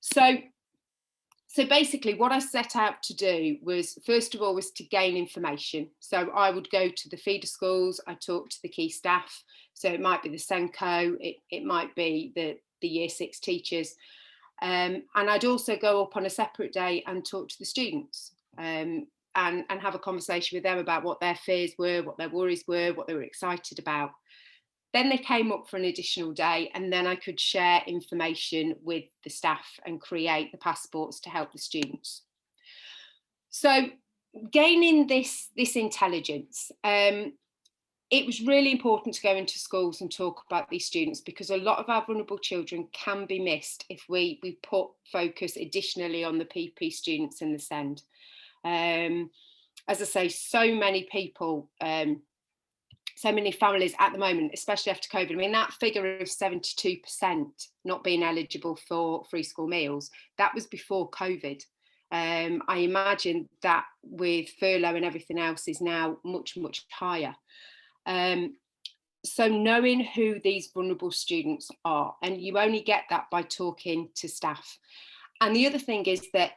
So basically what I set out to do was, first of all, was to gain information. So I would go to the feeder schools, I talked to the key staff. So it might be the Senko, it might be the year 6 teachers. And I'd also go up on a separate day and talk to the students. And have a conversation with them about what their fears were, what their worries were, what they were excited about. Then they came up for an additional day, and then I could share information with the staff and create the passports to help the students. So gaining this intelligence, it was really important to go into schools and talk about these students, because a lot of our vulnerable children can be missed if we put focus additionally on the PP students in the SEND. As I say, so many people, so many families at the moment, especially after COVID, I mean, that figure of 72% not being eligible for free school meals, that was before COVID. I imagine that with furlough and everything else is now much, much higher. So knowing who these vulnerable students are, and you only get that by talking to staff. And the other thing is that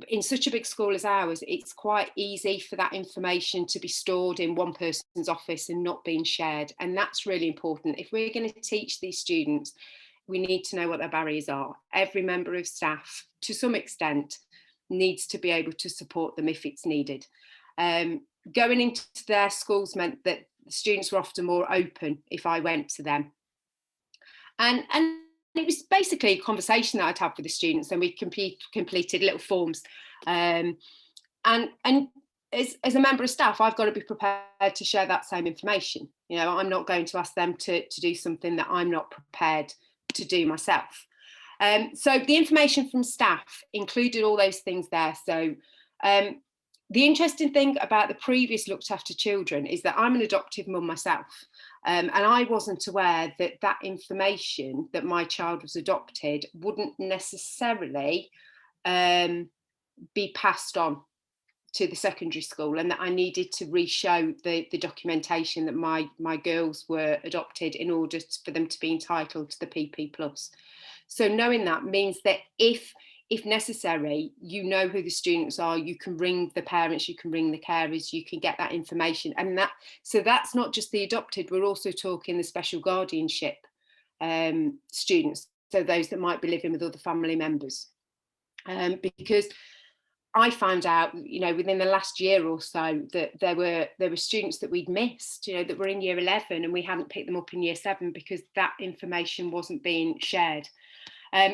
in such a big school as ours, it's quite easy for that information to be stored in one person's office and not being shared. And that's really important. If we're going to teach these students, we need to know what their barriers are. Every member of staff, to some extent, needs to be able to support them if it's needed. Going into their schools meant that the students were often more open if I went to them. And it was basically a conversation that I'd have with the students, and we completed little forms. And as a member of staff, I've got to be prepared to share that same information. You know, I'm not going to ask them to do something that I'm not prepared to do myself. So the information from staff included all those things there. So the interesting thing about the previous looked after children is that I'm an adoptive mum myself. And I wasn't aware that that information that my child was adopted wouldn't necessarily be passed on to the secondary school, and that I needed to re-show the documentation that my girls were adopted in order for them to be entitled to the PP+. So knowing that means that if necessary, you know who the students are, you can ring the parents, you can ring the carers, you can get that information. And so that's not just the adopted, we're also talking the special guardianship students, so those that might be living with other family members. Because I found out, you know, within the last year or so that there were students that we'd missed, you know, that were in year 11 and we hadn't picked them up in year 7 because that information wasn't being shared.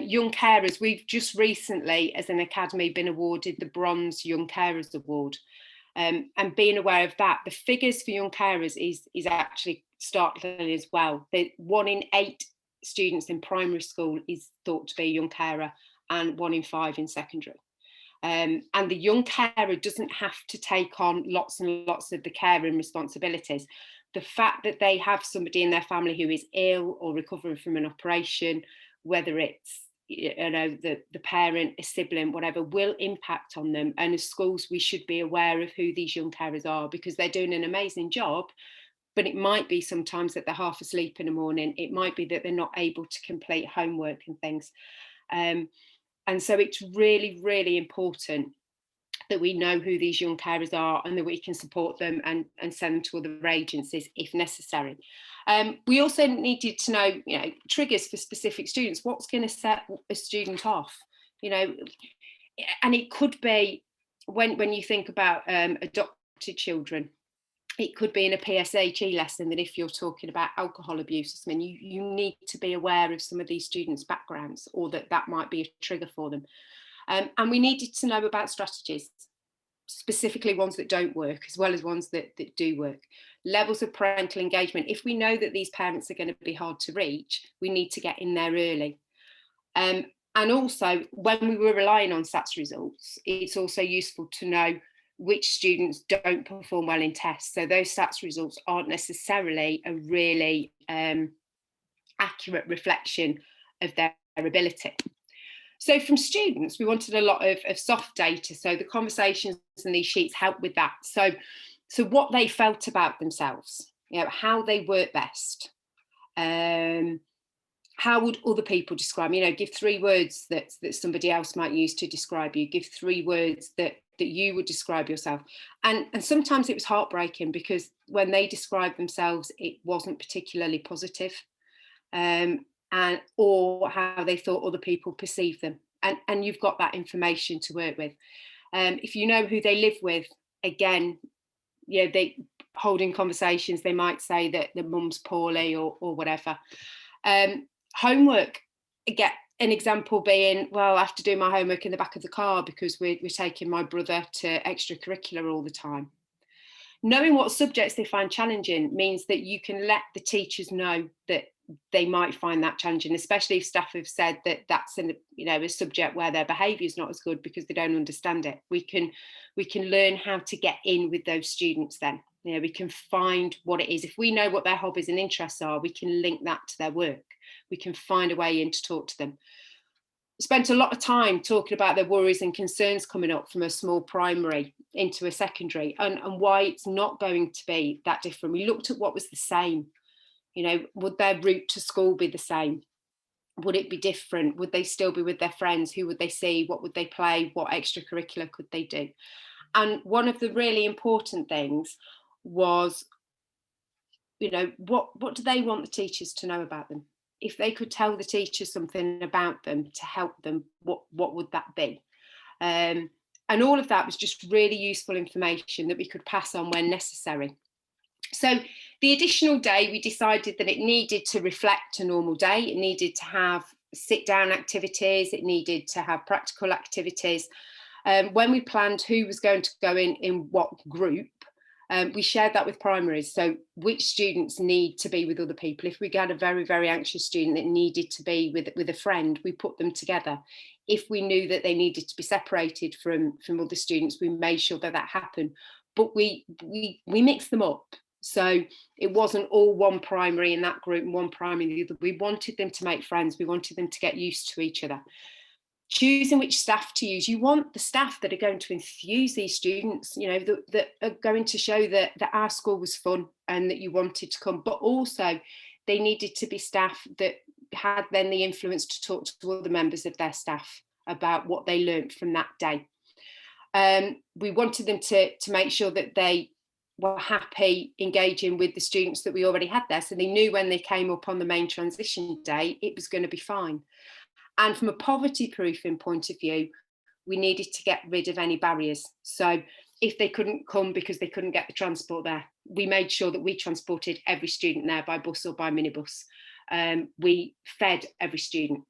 Young carers, we've just recently as an academy been awarded the Bronze Young Carers Award, and being aware of that, the figures for young carers is actually startling as well. 1 in 8 students in primary school is thought to be a young carer, and 1 in 5 in secondary. And the young carer doesn't have to take on lots and lots of the caring responsibilities, the fact that they have somebody in their family who is ill or recovering from an operation, whether it's the parent, a sibling, whatever, will impact on them. And as schools, we should be aware of who these young carers are, because they're doing an amazing job. But it might be sometimes that they're half asleep in the morning. It might be that they're not able to complete homework and things. And so it's really, really important that we know who these young carers are and that we can support them and send them to other agencies if necessary. We also needed to know, triggers for specific students. What's going to set a student off? And it could be when you think about adopted children, it could be in a PSHE lesson that if you're talking about alcohol abuse or something, you need to be aware of some of these students' backgrounds, or that might be a trigger for them. And we needed to know about strategies, specifically ones that don't work, as well as ones that do work. Levels of parental engagement. If we know that these parents are going to be hard to reach, we need to get in there early. And also, when we were relying on SATs results, it's also useful to know which students don't perform well in tests. So those SATs results aren't necessarily a really accurate reflection of their ability. So from students, we wanted a lot of soft data. So the conversations and these sheets help with that. So what they felt about themselves, how they work best. How would other people describe, give 3 words that somebody else might use to describe you. Give 3 words that you would describe yourself. And sometimes it was heartbreaking, because when they described themselves, it wasn't particularly positive. Or how they thought other people perceived them. And you've got that information to work with. If you know who they live with, again, they holding conversations, they might say that the mum's poorly or whatever. Homework, again, an example being, well, I have to do my homework in the back of the car because we're taking my brother to extracurricular all the time. Knowing what subjects they find challenging means that you can let the teachers know that they might find that challenging, especially if staff have said that that's a subject where their behaviour is not as good because they don't understand it. We can learn how to get in with those students then. We can find what it is. If we know what their hobbies and interests are, we can link that to their work. We can find a way in to talk to them. Spent a lot of time talking about their worries and concerns coming up from a small primary into a secondary, and why it's not going to be that different. We looked at what was the same. Would their route to school be the same? Would it be different? Would they still be with their friends? Who would they see? What would they play? What extracurricular could they do? And one of the really important things was, what do they want the teachers to know about them? If they could tell the teachers something about them to help them, what would that be? And all of that was just really useful information that we could pass on when necessary. So the additional day, we decided that it needed to reflect a normal day. It needed to have sit-down activities. It needed to have practical activities. When we planned who was going to go in what group, we shared that with primaries. So which students need to be with other people. If we had a very, very anxious student that needed to be with a friend, we put them together. If we knew that they needed to be separated from other students, we made sure that happened. But we mixed them up. So it wasn't all one primary in that group and one primary in the other. We wanted them to make friends. We wanted them to get used to each other. Choosing which staff to use. You want the staff that are going to enthuse these students, that are going to show that our school was fun and that you wanted to come, but also they needed to be staff that had then the influence to talk to other members of their staff about what they learned from that day. We wanted them to make sure that they were happy engaging with the students that we already had there, so they knew when they came up on the main transition day, it was going to be fine. And from a poverty proofing point of view, we needed to get rid of any barriers. So if they couldn't come because they couldn't get the transport there, we made sure that we transported every student there by bus or by minibus. We fed every student.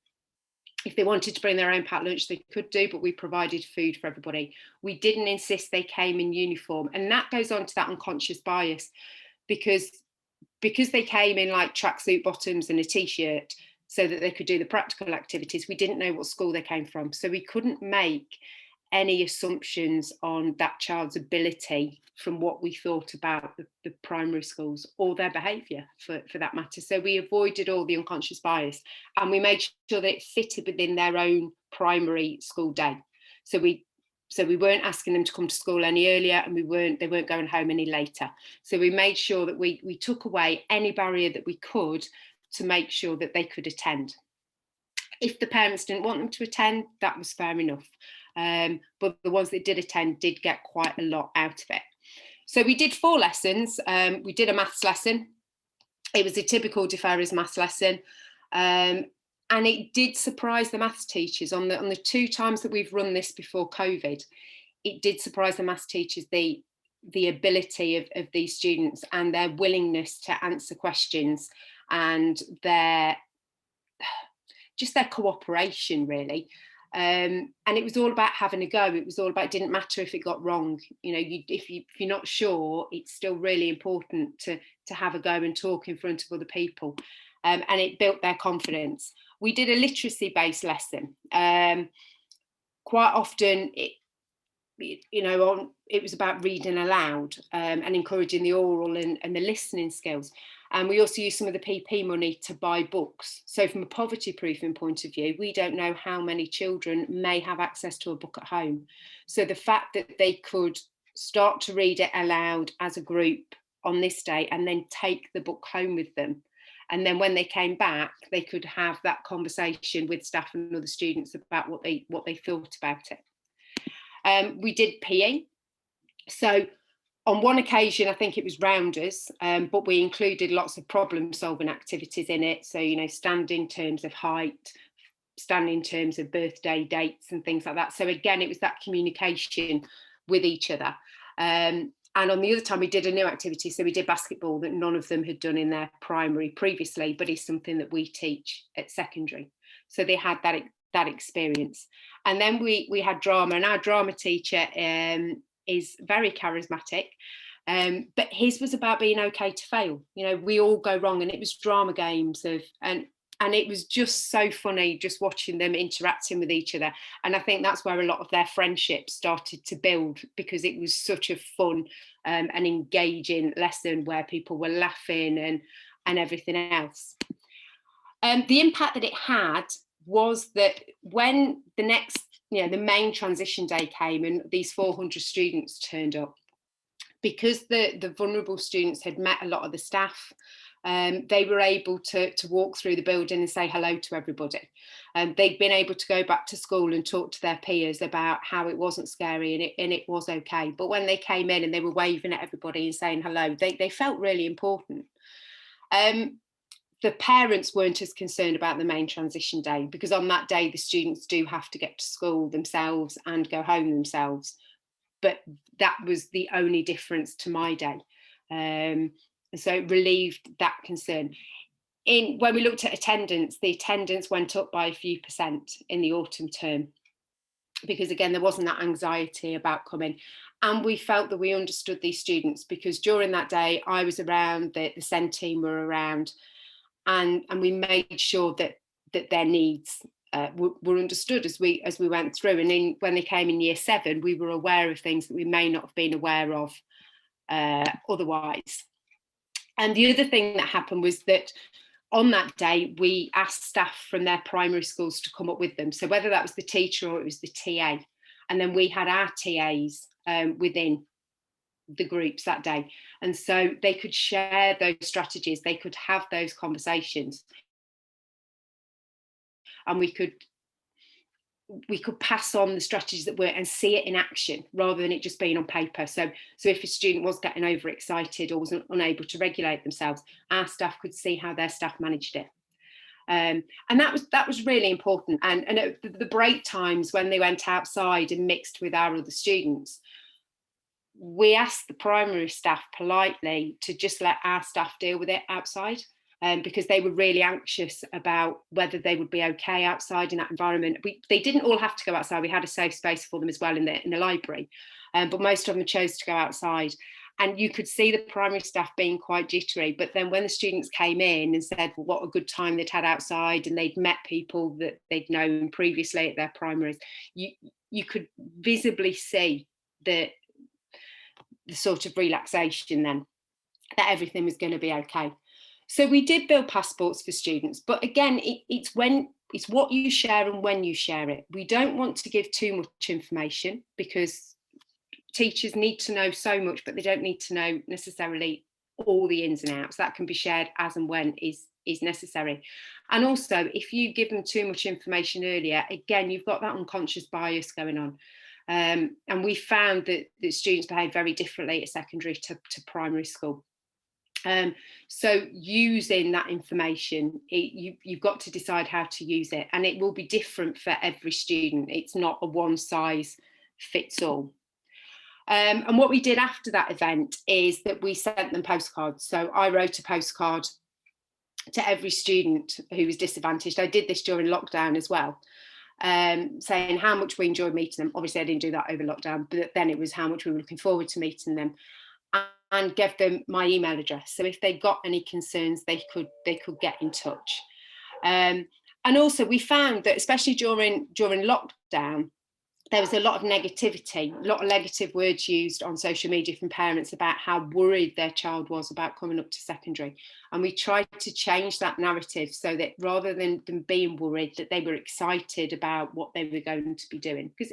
If they wanted to bring their own packed lunch, they could do, but we provided food for everybody. We didn't insist they came in uniform. And that goes on to that unconscious bias, because they came in like tracksuit bottoms and a t-shirt so that they could do the practical activities, we didn't know what school they came from. So we couldn't make any assumptions on that child's ability from what we thought about the primary schools or their behaviour for that matter. So we avoided all the unconscious bias, and we made sure that it fitted within their own primary school day. So we weren't asking them to come to school any earlier, and they weren't going home any later. So we made sure that we took away any barrier that we could to make sure that they could attend. If the parents didn't want them to attend, that was fair enough. But the ones that did attend did get quite a lot out of it. So we did 4 lessons. We did a maths lesson. It was a typical De Ferrers maths lesson. And it did surprise the maths teachers on the 2 times that we've run this before COVID. It did surprise the maths teachers, the ability of these students and their willingness to answer questions, and their cooperation, really. And it was all about having a go. It was all about, it didn't matter if it got wrong. You know, if you're not sure, it's still really important to have a go and talk in front of other people. And it built their confidence. We did a literacy-based lesson. Quite often, it was about reading aloud and encouraging the oral and the listening skills. And we also used some of the PP money to buy books. So from a poverty proofing point of view, we don't know how many children may have access to a book at home. So the fact that they could start to read it aloud as a group on this day and then take the book home with them. And then when they came back, they could have that conversation with staff and other students about what they thought about it. We did PE. So on one occasion, I think it was rounders, but we included lots of problem solving activities in it. So, stand in terms of height, stand in terms of birthday dates and things like that. So again, it was that communication with each other. And on the other time, we did a new activity. So we did basketball that none of them had done in their primary previously, but is something that we teach at secondary. So they had that experience. And then we had drama, and our drama teacher is very charismatic, but his was about being okay to fail. We all go wrong, and it was drama games and it was just so funny just watching them interacting with each other. And I think that's where a lot of their friendship started to build, because it was such a fun and engaging lesson where people were laughing and everything else. The impact that it had was that when the next, the main transition day came and these 400 students turned up, because the vulnerable students had met a lot of the staff, they were able to walk through the building and say hello to everybody. They'd been able to go back to school and talk to their peers about how it wasn't scary and it was okay. But when they came in and they were waving at everybody and saying hello, they felt really important. The parents weren't as concerned about the main transition day, because on that day the students do have to get to school themselves and go home themselves. But that was the only difference to my day. So it relieved that concern. When we looked at attendance, the attendance went up by a few % in the autumn term, because again, there wasn't that anxiety about coming. And we felt that we understood these students, because during that day I was around, the SEND team were around, and we made sure that their needs were understood as we went through. And when they came in year 7, we were aware of things that we may not have been aware of otherwise. And the other thing that happened was that on that day, we asked staff from their primary schools to come up with them. So whether that was the teacher or it was the TA, and then we had our TAs within the groups that day. And so they could share those strategies, they could have those conversations, and we could pass on the strategies that were, and see it in action rather than it just being on paper. So if a student was getting overexcited or was unable to regulate themselves, our staff could see how their staff managed it. And that was really important. And at the break times when they went outside and mixed with our other students, we asked the primary staff politely to just let our staff deal with it outside. Because they were really anxious about whether they would be okay outside in that environment. They didn't all have to go outside. We had a safe space for them as well in the library, but most of them chose to go outside. And you could see the primary staff being quite jittery. But then when the students came in and said, well, what a good time they'd had outside, and they'd met people that they'd known previously at their primaries, you could visibly see the sort of relaxation then, that everything was going to be okay. So we did build passports for students, but again, it's what you share and when you share it. We don't want to give too much information, because teachers need to know so much, but they don't need to know necessarily all the ins and outs. That can be shared as and when is necessary. And also, if you give them too much information earlier, again, you've got that unconscious bias going on. And we found that students behave very differently at secondary to primary school. So using that information, you've got to decide how to use it, and it will be different for every student. It's not a one size fits all. And what we did after that event is that we sent them postcards. So I wrote a postcard to every student who was disadvantaged. I did this during lockdown as well, saying how much we enjoyed meeting them. Obviously I didn't do that over lockdown, but then it was how much we were looking forward to meeting them, and gave them my email address. So if they got any concerns, they could get in touch. And also we found that, especially during lockdown, there was a lot of negativity, a lot of negative words used on social media from parents about how worried their child was about coming up to secondary. And we tried to change that narrative so that rather than them being worried, that they were excited about what they were going to be doing. Because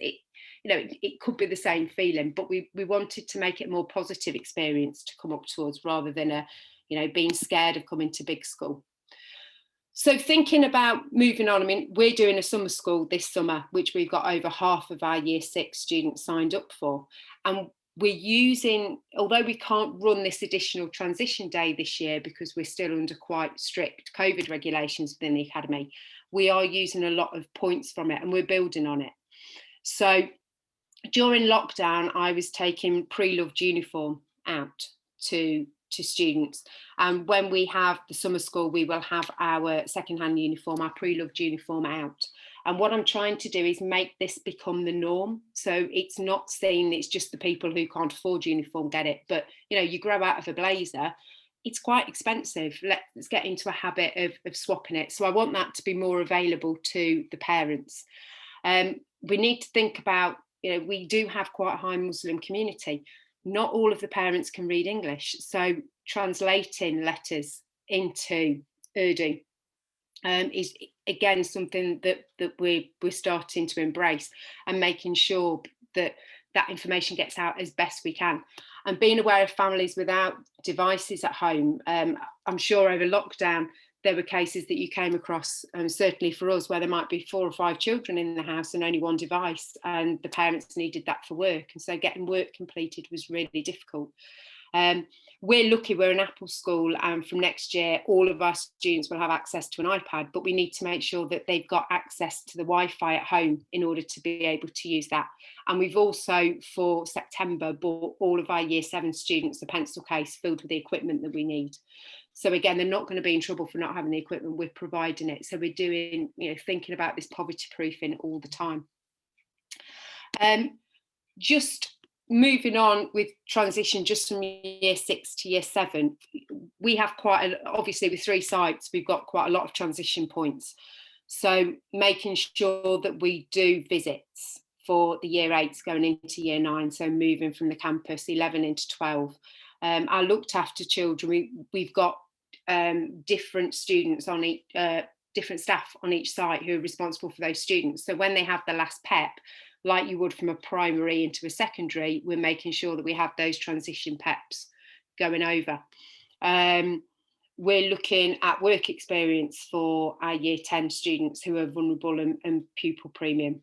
it could be the same feeling, but we wanted to make it a more positive experience to come up to us, rather than being scared of coming to big school. So thinking about moving on, I mean, we're doing a summer school this summer, which we've got over half of our year 6 students signed up for. And we're using, although we can't run this additional transition day this year because we're still under quite strict COVID regulations within the academy, we are using a lot of points from it, and we're building on it. So during lockdown, I was taking pre-loved uniform out to students, and when we have the summer school, we will have our second-hand uniform, our pre-loved uniform out. And what I'm trying to do is make this become the norm, so it's not seen it's just the people who can't afford uniform get it, but you grow out of a blazer, it's quite expensive. Let's get into a habit of swapping it. So I want that to be more available to the parents. We need to think about, we do have quite a high Muslim community. Not all of the parents can read English, so translating letters into Urdu is again something that we're starting to embrace, and making sure that information gets out as best we can. And being aware of families without devices at home. I'm sure over lockdown there were cases that you came across, certainly for us, where there might be 4 or 5 children in the house and only one device, and the parents needed that for work, and so getting work completed was really difficult. We're lucky, we're an Apple school, and from next year all of our students will have access to an iPad, but we need to make sure that they've got access to the Wi-Fi at home in order to be able to use that. And we've also, for September, bought all of our year 7 students a pencil case filled with the equipment that we need. So again, they're not going to be in trouble for not having the equipment, we're providing it. So we're doing, thinking about this poverty proofing all the time. Just moving on with transition, just from year 6 to year 7, we have obviously with 3 sites, we've got quite a lot of transition points. So making sure that we do visits for the year 8s going into year 9, so moving from the campus 11 into 12. Our looked after children, we've got different students on each, different staff on each site who are responsible for those students. So when they have the last PEP, like you would from a primary into a secondary, we're making sure that we have those transition PEPs going over. We're looking at work experience for our year 10 students who are vulnerable and pupil premium.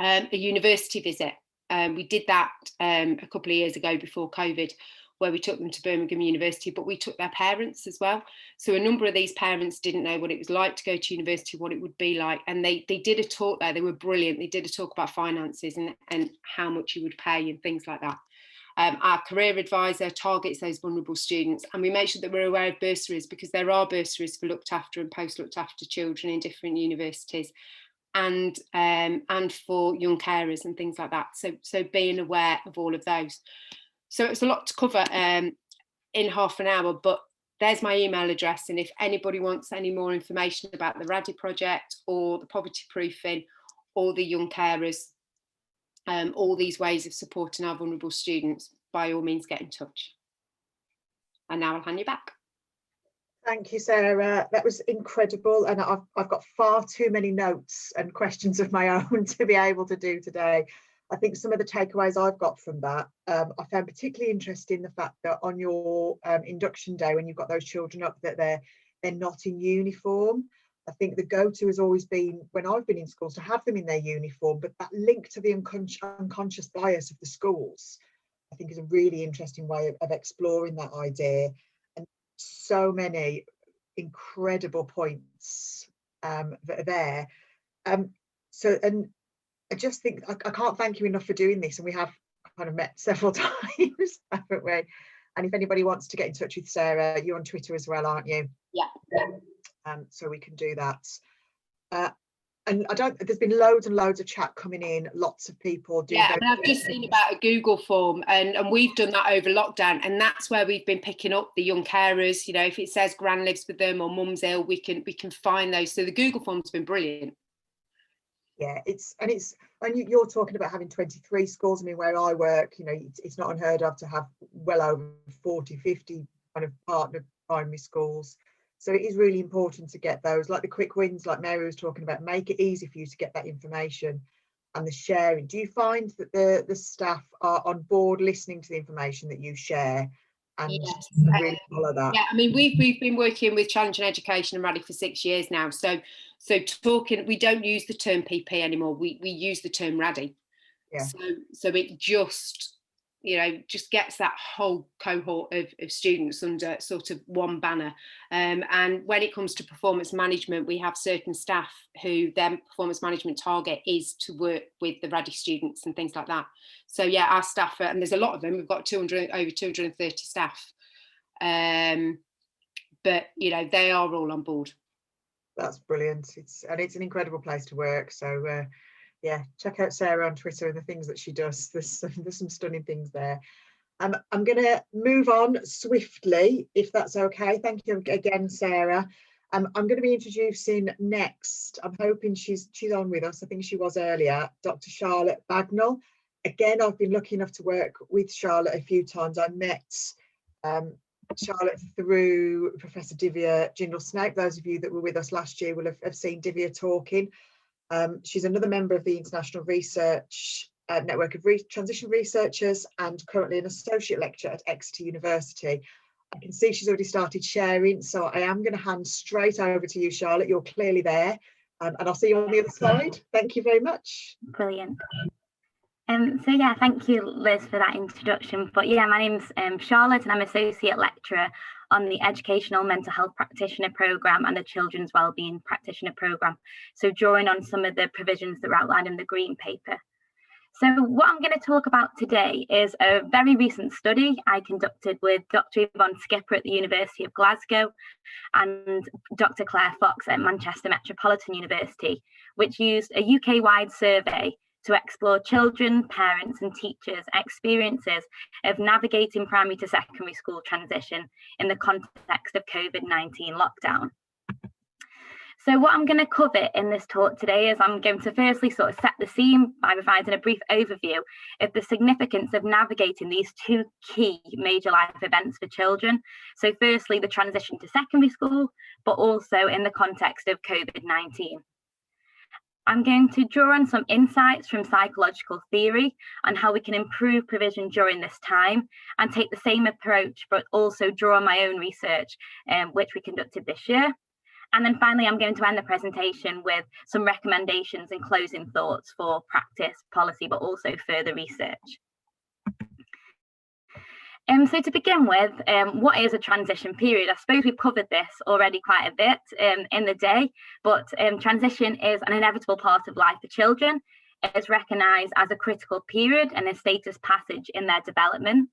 A university visit, we did that a couple of years ago before COVID, where we took them to Birmingham University, but we took their parents as well. So a number of these parents didn't know what it was like to go to university, what it would be like. And they did a talk there, they were brilliant. They did a talk about finances and how much you would pay and things like that. Our career advisor targets those vulnerable students, and we make sure that we're aware of bursaries, because there are bursaries for looked after and post looked after children in different universities, and for young carers and things like that. So being aware of all of those. So it's a lot to cover in half an hour, but there's my email address, and if anybody wants any more information about the RADI project or the poverty proofing or the young carers, all these ways of supporting our vulnerable students, by all means get in touch. And now I'll hand you back. Thank you, Sarah. That was incredible, and I've got far too many notes and questions of my own to be able to do today. I think some of the takeaways I've got from that, I found particularly interesting the fact that on your induction day, when you've got those children up, that they're not in uniform. I think the go-to has always been, when I've been in schools, to have them in their uniform, but that link to the unconscious bias of the schools, I think, is a really interesting way of exploring that idea. And so many incredible points that are there. And I just think I can't thank you enough for doing this, and we have kind of met several times, haven't we? And if anybody wants to get in touch with Sarah, you're on Twitter as well, aren't you? Yeah. So we can do that. And there's been loads and loads of chat coming in, lots of people doing. Yeah, and I've just seen about a Google form, and we've done that over lockdown, and that's where we've been picking up the young carers. You know, if it says Gran lives with them or Mum's ill, we can find those. So the Google form's been brilliant. Yeah, and you're talking about having 23 schools. I mean, where I work, you know, it's not unheard of to have well over 40, 50 kind of partner primary schools. So it is really important to get those, like the quick wins, like Mary was talking about, make it easy for you to get that information and the sharing. Do you find that the staff are on board listening to the information that you share and yes, really follow that? Yeah, I mean, we've been working with Challenging Education and RADI for 6 years now. So talking, we don't use the term PP anymore. We use the term RADI. Yeah. So it just, you know, just gets that whole cohort of students under sort of one banner. And when it comes to performance management, we have certain staff who their performance management target is to work with the RADI students and things like that. So yeah, our staff, and there's a lot of them, we've got over 230 staff. But, you know, they are all on board. That's brilliant. It's an incredible place to work. So yeah, check out Sarah on Twitter and the things that she does. There's some stunning things there. I'm going to move on swiftly, if that's okay. Thank you again, Sarah. I'm going to be introducing next, I'm hoping she's on with us, I think she was earlier, Dr. Charlotte Bagnall. Again, I've been lucky enough to work with Charlotte a few times. I met Charlotte through Professor Divya Jindal-Snape. Those of you that were with us last year will have seen Divya talking. She's another member of the International Research Network of Transition Researchers and currently an associate lecturer at Exeter University. I can see she's already started sharing, so I am going to hand straight over to you, Charlotte. You're clearly there, and I'll see you on the other side. Thank you very much. Brilliant. So yeah, thank you, Liz, for that introduction. But yeah, my name's Charlotte, and I'm Associate Lecturer on the Educational Mental Health Practitioner Programme and the Children's Wellbeing Practitioner Programme. So drawing on some of the provisions that were outlined in the Green Paper. So what I'm going to talk about today is a very recent study I conducted with Dr. Yvonne Skipper at the University of Glasgow and Dr. Claire Fox at Manchester Metropolitan University, which used a UK-wide survey to explore children, parents and teachers' experiences of navigating primary to secondary school transition in the context of COVID-19 lockdown. So what I'm going to cover in this talk today is I'm going to firstly sort of set the scene by providing a brief overview of the significance of navigating these two key major life events for children. So firstly, the transition to secondary school, but also in the context of COVID-19. I'm going to draw on some insights from psychological theory on how we can improve provision during this time and take the same approach, but also draw on my own research, which we conducted this year. And then finally, I'm going to end the presentation with some recommendations and closing thoughts for practice, policy, but also further research. So to begin with, what is a transition period? I suppose we've covered this already quite a bit in the day, but transition is an inevitable part of life for children. It is recognised as a critical period and a status passage in their development.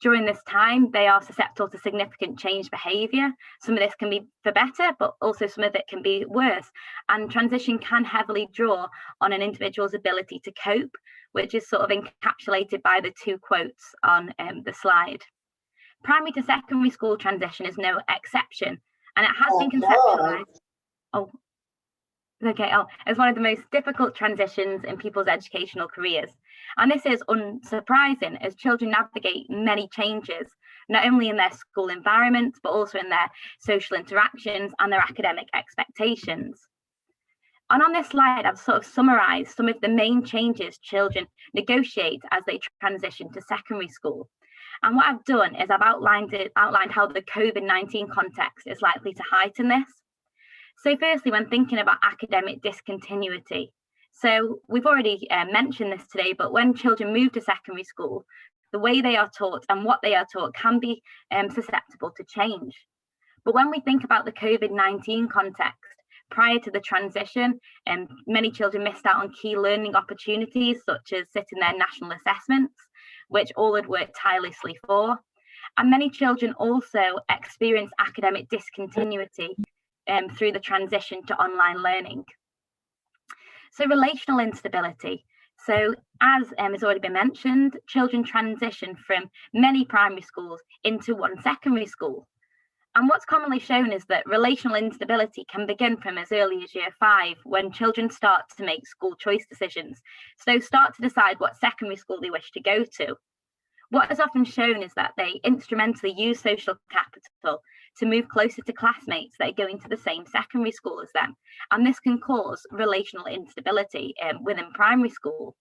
During this time, they are susceptible to significant change behaviour. Some of this can be for better, but also some of it can be worse. And transition can heavily draw on an individual's ability to cope, which is sort of encapsulated by the 2 quotes on the slide. Primary to secondary school transition is no exception, and it has been conceptualised. As one of the most difficult transitions in people's educational careers. And this is unsurprising as children navigate many changes, not only in their school environment, but also in their social interactions and their academic expectations. And on this slide, I've sort of summarised some of the main changes children negotiate as they transition to secondary school. And what I've done is I've outlined how the COVID-19 context is likely to heighten this. So firstly, when thinking about academic discontinuity, so we've already mentioned this today, but when children move to secondary school, the way they are taught and what they are taught can be susceptible to change. But when we think about the COVID-19 context, prior to the transition, many children missed out on key learning opportunities, such as sitting their national assessments, which all had worked tirelessly for. And many children also experienced academic discontinuity through the transition to online learning. So relational instability. So as has already been mentioned, children transition from many primary schools into one secondary school. And what's commonly shown is that relational instability can begin from as early as year 5, when children start to make school choice decisions. So start to decide what secondary school they wish to go to. What is often shown is that they instrumentally use social capital to move closer to classmates that are going to the same secondary school as them. And this can cause relational instability within primary school.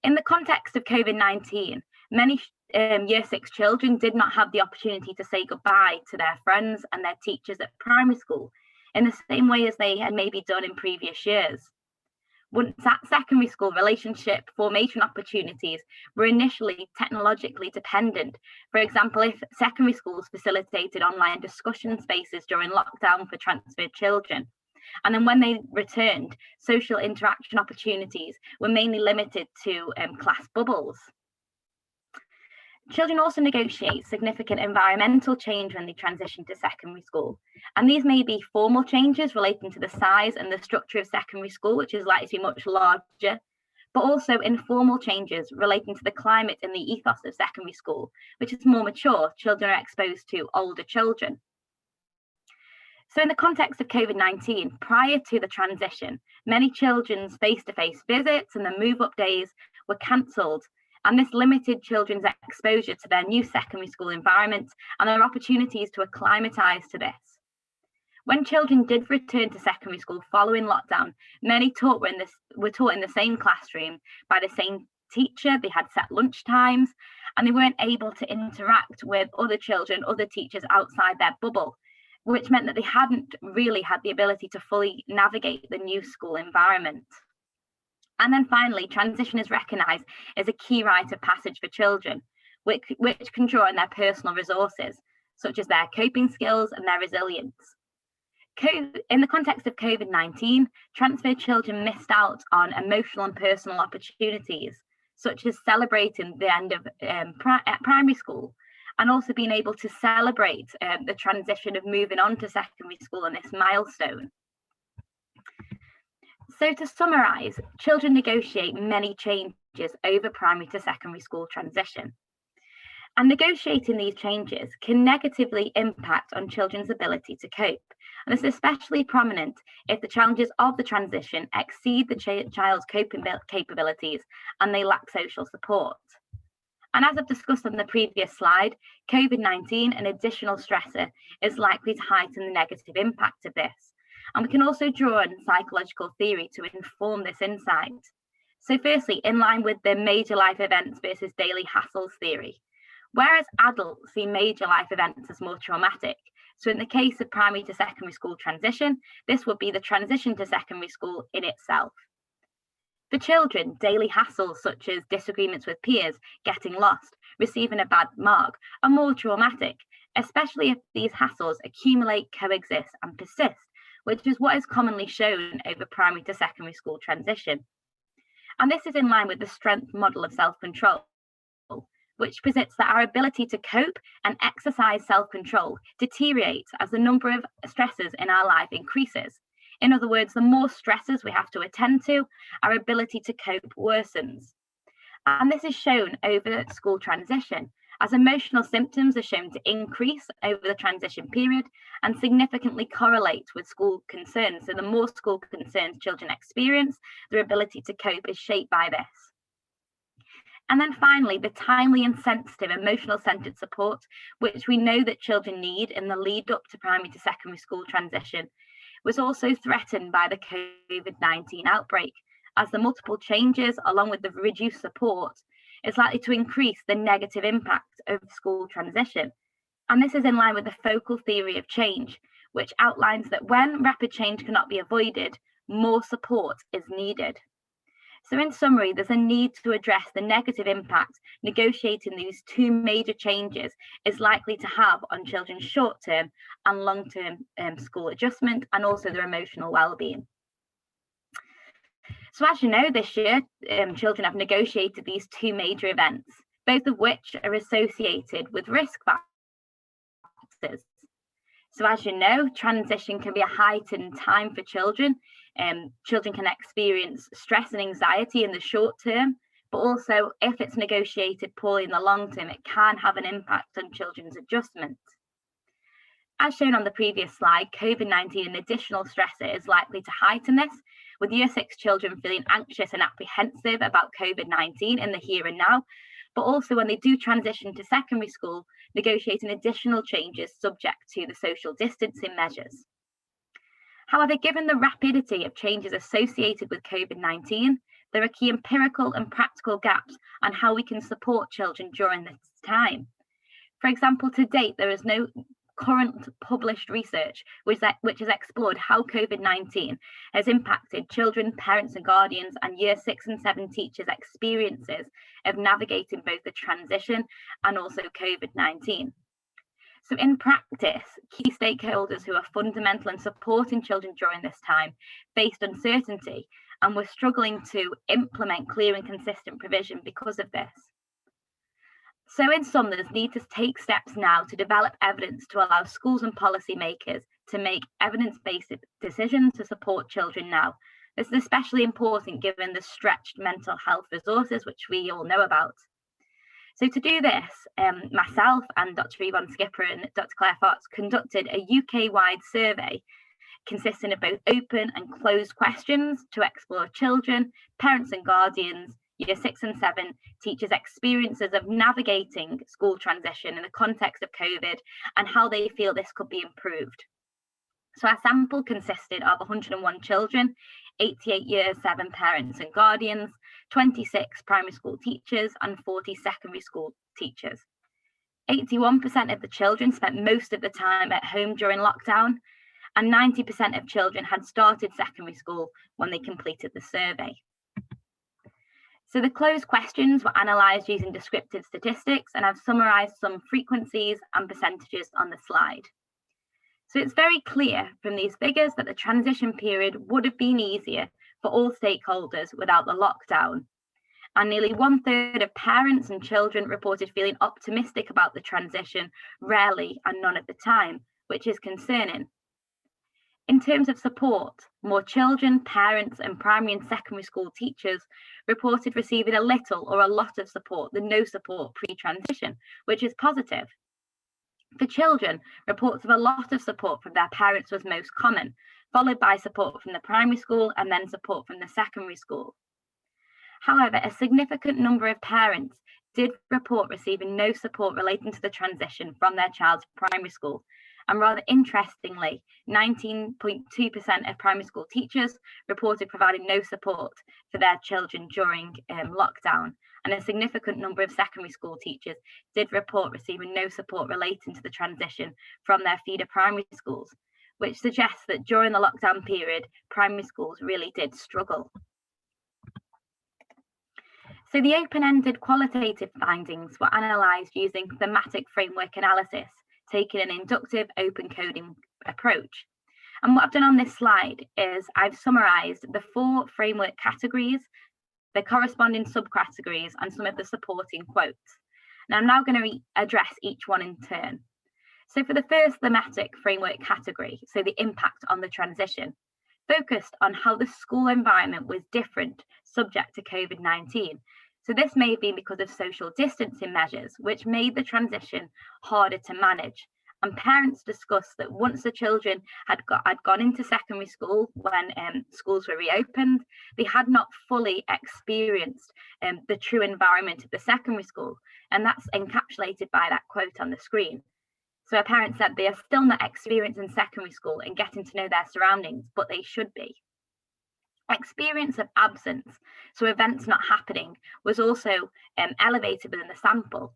In the context of COVID-19, many year 6 children did not have the opportunity to say goodbye to their friends and their teachers at primary school in the same way as they had maybe done in previous years. Once at secondary school, relationship formation opportunities were initially technologically dependent. For example, if secondary schools facilitated online discussion spaces during lockdown for transferred children, and then when they returned, social interaction opportunities were mainly limited to class bubbles. Children also negotiate significant environmental change when they transition to secondary school. And these may be formal changes relating to the size and the structure of secondary school, which is likely to be much larger, but also informal changes relating to the climate and the ethos of secondary school, which is more mature. Children are exposed to older children. So in the context of COVID-19, prior to the transition, many children's face-to-face visits and the move-up days were cancelled. And this limited children's exposure to their new secondary school environment and their opportunities to acclimatise to this. When children did return to secondary school following lockdown, many were taught in the same classroom by the same teacher. They had set lunch times, and they weren't able to interact with other children, other teachers outside their bubble, which meant that they hadn't really had the ability to fully navigate the new school environment. And then finally, transition is recognised as a key rite of passage for children, which can draw on their personal resources, such as their coping skills and their resilience. In the context of COVID-19, transferred children missed out on emotional and personal opportunities, such as celebrating the end of primary school, and also being able to celebrate the transition of moving on to secondary school on this milestone. So to summarise, children negotiate many changes over primary to secondary school transition. And negotiating these changes can negatively impact on children's ability to cope. And this is especially prominent if the challenges of the transition exceed the child's coping capabilities and they lack social support. And as I've discussed on the previous slide, COVID-19, an additional stressor, is likely to heighten the negative impact of this. And we can also draw on psychological theory to inform this insight. So firstly, in line with the major life events versus daily hassles theory, whereas adults see major life events as more traumatic. So in the case of primary to secondary school transition, this would be the transition to secondary school in itself. For children, daily hassles such as disagreements with peers, getting lost, receiving a bad mark are more traumatic, especially if these hassles accumulate, coexist and persist, which is what is commonly shown over primary to secondary school transition. And this is in line with the strength model of self-control, which posits that our ability to cope and exercise self-control deteriorates as the number of stresses in our life increases. In other words, the more stresses we have to attend to, our ability to cope worsens. And this is shown over school transition, as emotional symptoms are shown to increase over the transition period and significantly correlate with school concerns. So the more school concerns children experience, their ability to cope is shaped by this. And then finally, the timely and sensitive emotional-centred support, which we know that children need in the lead up to primary to secondary school transition, was also threatened by the COVID-19 outbreak, as the multiple changes, along with the reduced support, is likely to increase the negative impact of school transition. And this is in line with the focal theory of change, which outlines that when rapid change cannot be avoided, more support is needed. So in summary, there's a need to address the negative impact negotiating these two major changes is likely to have on children's short-term and long-term school adjustment and also their emotional well-being. So as you know, this year, children have negotiated these two major events, both of which are associated with risk factors. So as you know, transition can be a heightened time for children. Children can experience stress and anxiety in the short term, but also if it's negotiated poorly in the long term, it can have an impact on children's adjustment. As shown on the previous slide, COVID-19 and additional stressor is likely to heighten this, with Year 6 children feeling anxious and apprehensive about COVID-19 in the here and now, but also when they do transition to secondary school, negotiating additional changes subject to the social distancing measures. However, given the rapidity of changes associated with COVID-19, there are key empirical and practical gaps on how we can support children during this time. For example, to date, there is no current published research which has explored how COVID-19 has impacted children, parents and guardians and Year 6 and 7 teachers' experiences of navigating both the transition and also COVID-19. So in practice, key stakeholders who are fundamental in supporting children during this time faced uncertainty and were struggling to implement clear and consistent provision because of this. So in sum, there's need to take steps now to develop evidence to allow schools and policymakers to make evidence-based decisions to support children now. This is especially important given the stretched mental health resources, which we all know about. So to do this, myself and Dr. Yvonne Skipper and Dr. Claire Fox conducted a UK-wide survey consisting of both open and closed questions to explore children, parents and guardians, Year 6 and 7 teachers' experiences of navigating school transition in the context of COVID and how they feel this could be improved. So our sample consisted of 101 children, 88 Year 7 parents and guardians, 26 primary school teachers and 40 secondary school teachers. 81% of the children spent most of the time at home during lockdown, and 90% of children had started secondary school when they completed the survey. So the closed questions were analysed using descriptive statistics, and I've summarised some frequencies and percentages on the slide. So it's very clear from these figures that the transition period would have been easier for all stakeholders without the lockdown. And nearly 1/3 of parents and children reported feeling optimistic about the transition, rarely and none at the time, which is concerning. In terms of support, more children, parents and primary and secondary school teachers reported receiving a little or a lot of support than no support pre-transition, which is positive. For children, reports of a lot of support from their parents was most common, followed by support from the primary school and then support from the secondary school. However, a significant number of parents did report receiving no support relating to the transition from their child's primary school. And rather interestingly, 19.2% of primary school teachers reported providing no support for their children during lockdown. And a significant number of secondary school teachers did report receiving no support relating to the transition from their feeder primary schools, which suggests that during the lockdown period, primary schools really did struggle. So the open-ended qualitative findings were analysed using thematic framework analysis, taking an inductive open coding approach. And what I've done on this slide is I've summarised the 4 framework categories, the corresponding subcategories and some of the supporting quotes. And I'm now going to address each one in turn. So for the first thematic framework category, so the impact on the transition, focused on how the school environment was different subject to COVID-19. So this may have been because of social distancing measures, which made the transition harder to manage. And parents discussed that once the children had gone into secondary school when schools were reopened, they had not fully experienced the true environment of the secondary school. And that's encapsulated by that quote on the screen. So a parent said they are still not experiencing secondary school and getting to know their surroundings, but they should be. Experience of absence, so events not happening, was also elevated within the sample.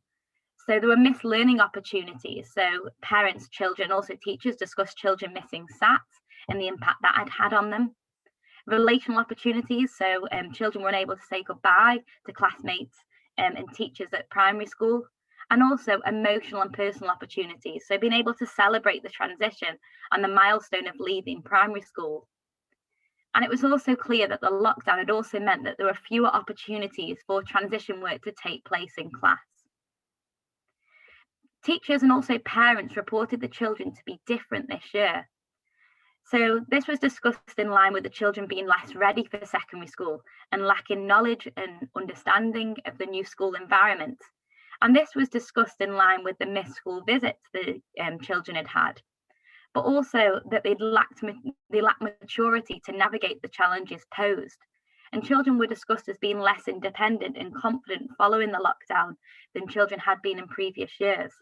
So there were missed learning opportunities. So parents, children, also teachers discussed children missing SATs and the impact that had had on them. Relational opportunities, so children were unable to say goodbye to classmates and teachers at primary school. And also emotional and personal opportunities. So being able to celebrate the transition and the milestone of leaving primary school. And it was also clear that the lockdown had also meant that there were fewer opportunities for transition work to take place in class. Teachers and also parents reported the children to be different this year. So this was discussed in line with the children being less ready for secondary school and lacking knowledge and understanding of the new school environment. And this was discussed in line with the missed school visits the children had had, but also that they lacked maturity to navigate the challenges posed. And children were discussed as being less independent and confident following the lockdown than children had been in previous years.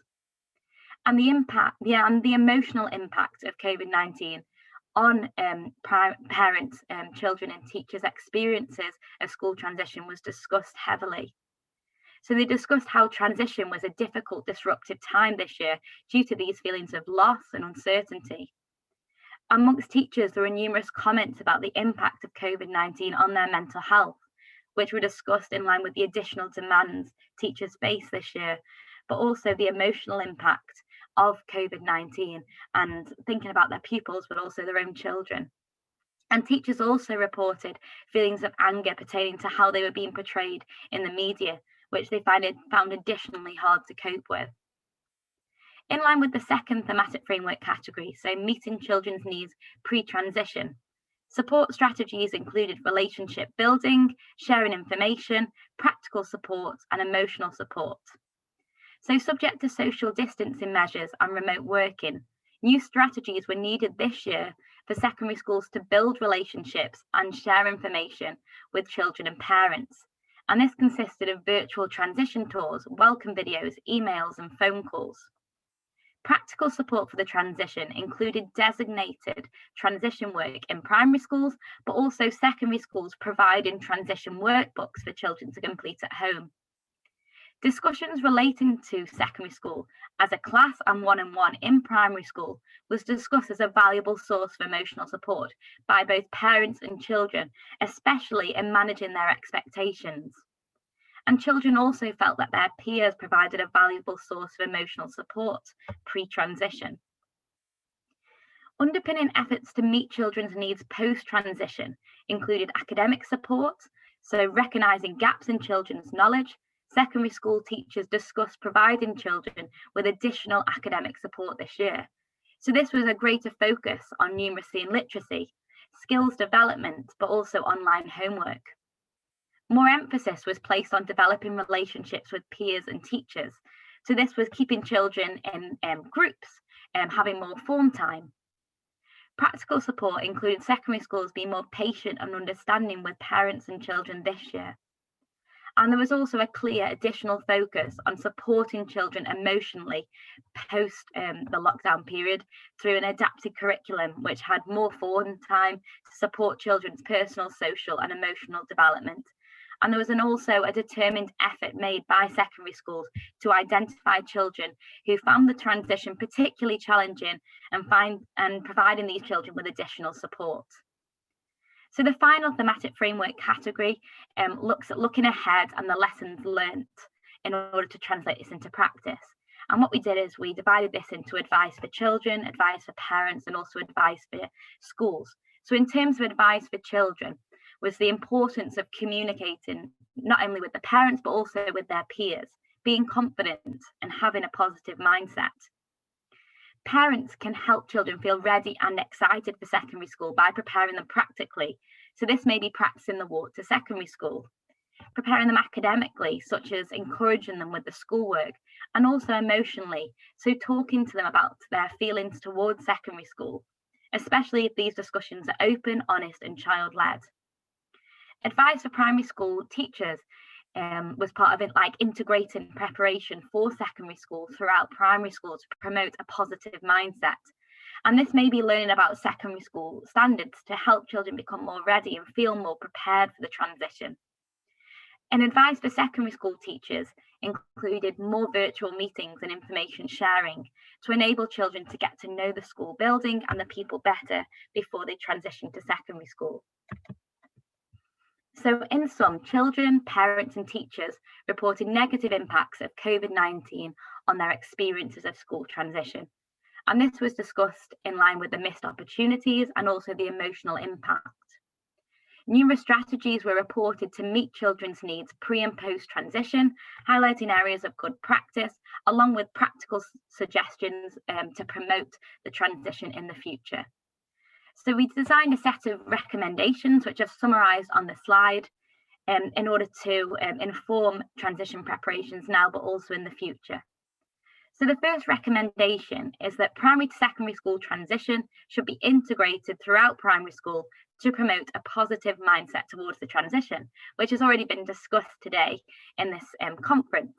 And the impact, the emotional impact of COVID-19 on parents, children and teachers' experiences of school transition was discussed heavily. So they discussed how transition was a difficult, disruptive time this year due to these feelings of loss and uncertainty. Amongst teachers, there were numerous comments about the impact of COVID-19 on their mental health, which were discussed in line with the additional demands teachers face this year, but also the emotional impact of COVID-19 and thinking about their pupils, but also their own children. And teachers also reported feelings of anger pertaining to how they were being portrayed in the media, which they found additionally hard to cope with. In line with the second thematic framework category, so meeting children's needs pre-transition, support strategies included relationship building, sharing information, practical support, and emotional support. So subject to social distancing measures and remote working, new strategies were needed this year for secondary schools to build relationships and share information with children and parents. And this consisted of virtual transition tours, welcome videos, emails, and phone calls. Practical support for the transition included designated transition work in primary schools, but also secondary schools providing transition workbooks for children to complete at home. Discussions relating to secondary school as a class and one-on-one in primary school was discussed as a valuable source of emotional support by both parents and children, especially in managing their expectations. And children also felt that their peers provided a valuable source of emotional support pre-transition. Underpinning efforts to meet children's needs post-transition included academic support, so recognising gaps in children's knowledge. Secondary school teachers discussed providing children with additional academic support this year. So this was a greater focus on numeracy and literacy, skills development, but also online homework. More emphasis was placed on developing relationships with peers and teachers. So this was keeping children in groups and having more form time. Practical support included secondary schools being more patient and understanding with parents and children this year. And there was also a clear additional focus on supporting children emotionally post the lockdown period through an adapted curriculum, which had more form time to support children's personal, social and emotional development. And there was also a determined effort made by secondary schools to identify children who found the transition particularly challenging and providing these children with additional support. So the final thematic framework category looks at looking ahead and the lessons learnt in order to translate this into practice. And what we did is we divided this into advice for children, advice for parents, and also advice for schools. So in terms of advice for children was the importance of communicating not only with the parents, but also with their peers, being confident and having a positive mindset. Parents can help children feel ready and excited for secondary school by preparing them practically. So this may be practicing the walk to secondary school, preparing them academically, such as encouraging them with the schoolwork, and also emotionally, so talking to them about their feelings towards secondary school, especially if these discussions are open, honest, and child-led. Advice for primary school teachers was part of it, like integrating preparation for secondary school throughout primary school to promote a positive mindset. And this may be learning about secondary school standards to help children become more ready and feel more prepared for the transition. And advice for secondary school teachers included more virtual meetings and information sharing to enable children to get to know the school building and the people better before they transition to secondary school. So in sum, children, parents and teachers reported negative impacts of COVID-19 on their experiences of school transition. And this was discussed in line with the missed opportunities and also the emotional impact. Numerous strategies were reported to meet children's needs pre and post transition, highlighting areas of good practice, along with practical suggestions to promote the transition in the future. So we designed a set of recommendations, which I've summarised on the slide, in order to inform transition preparations now, but also in the future. So the first recommendation is that primary to secondary school transition should be integrated throughout primary school to promote a positive mindset towards the transition, which has already been discussed today in this conference.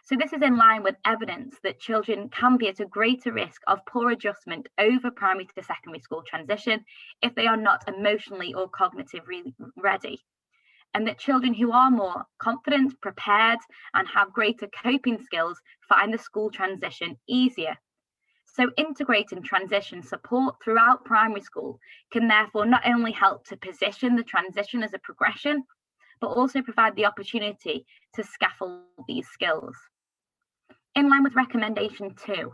So this is in line with evidence that children can be at a greater risk of poor adjustment over primary to secondary school transition if they are not emotionally or cognitively ready. And that children who are more confident, prepared, and have greater coping skills find the school transition easier. So integrating transition support throughout primary school can therefore not only help to position the transition as a progression, but also provide the opportunity to scaffold these skills. In line with recommendation 2,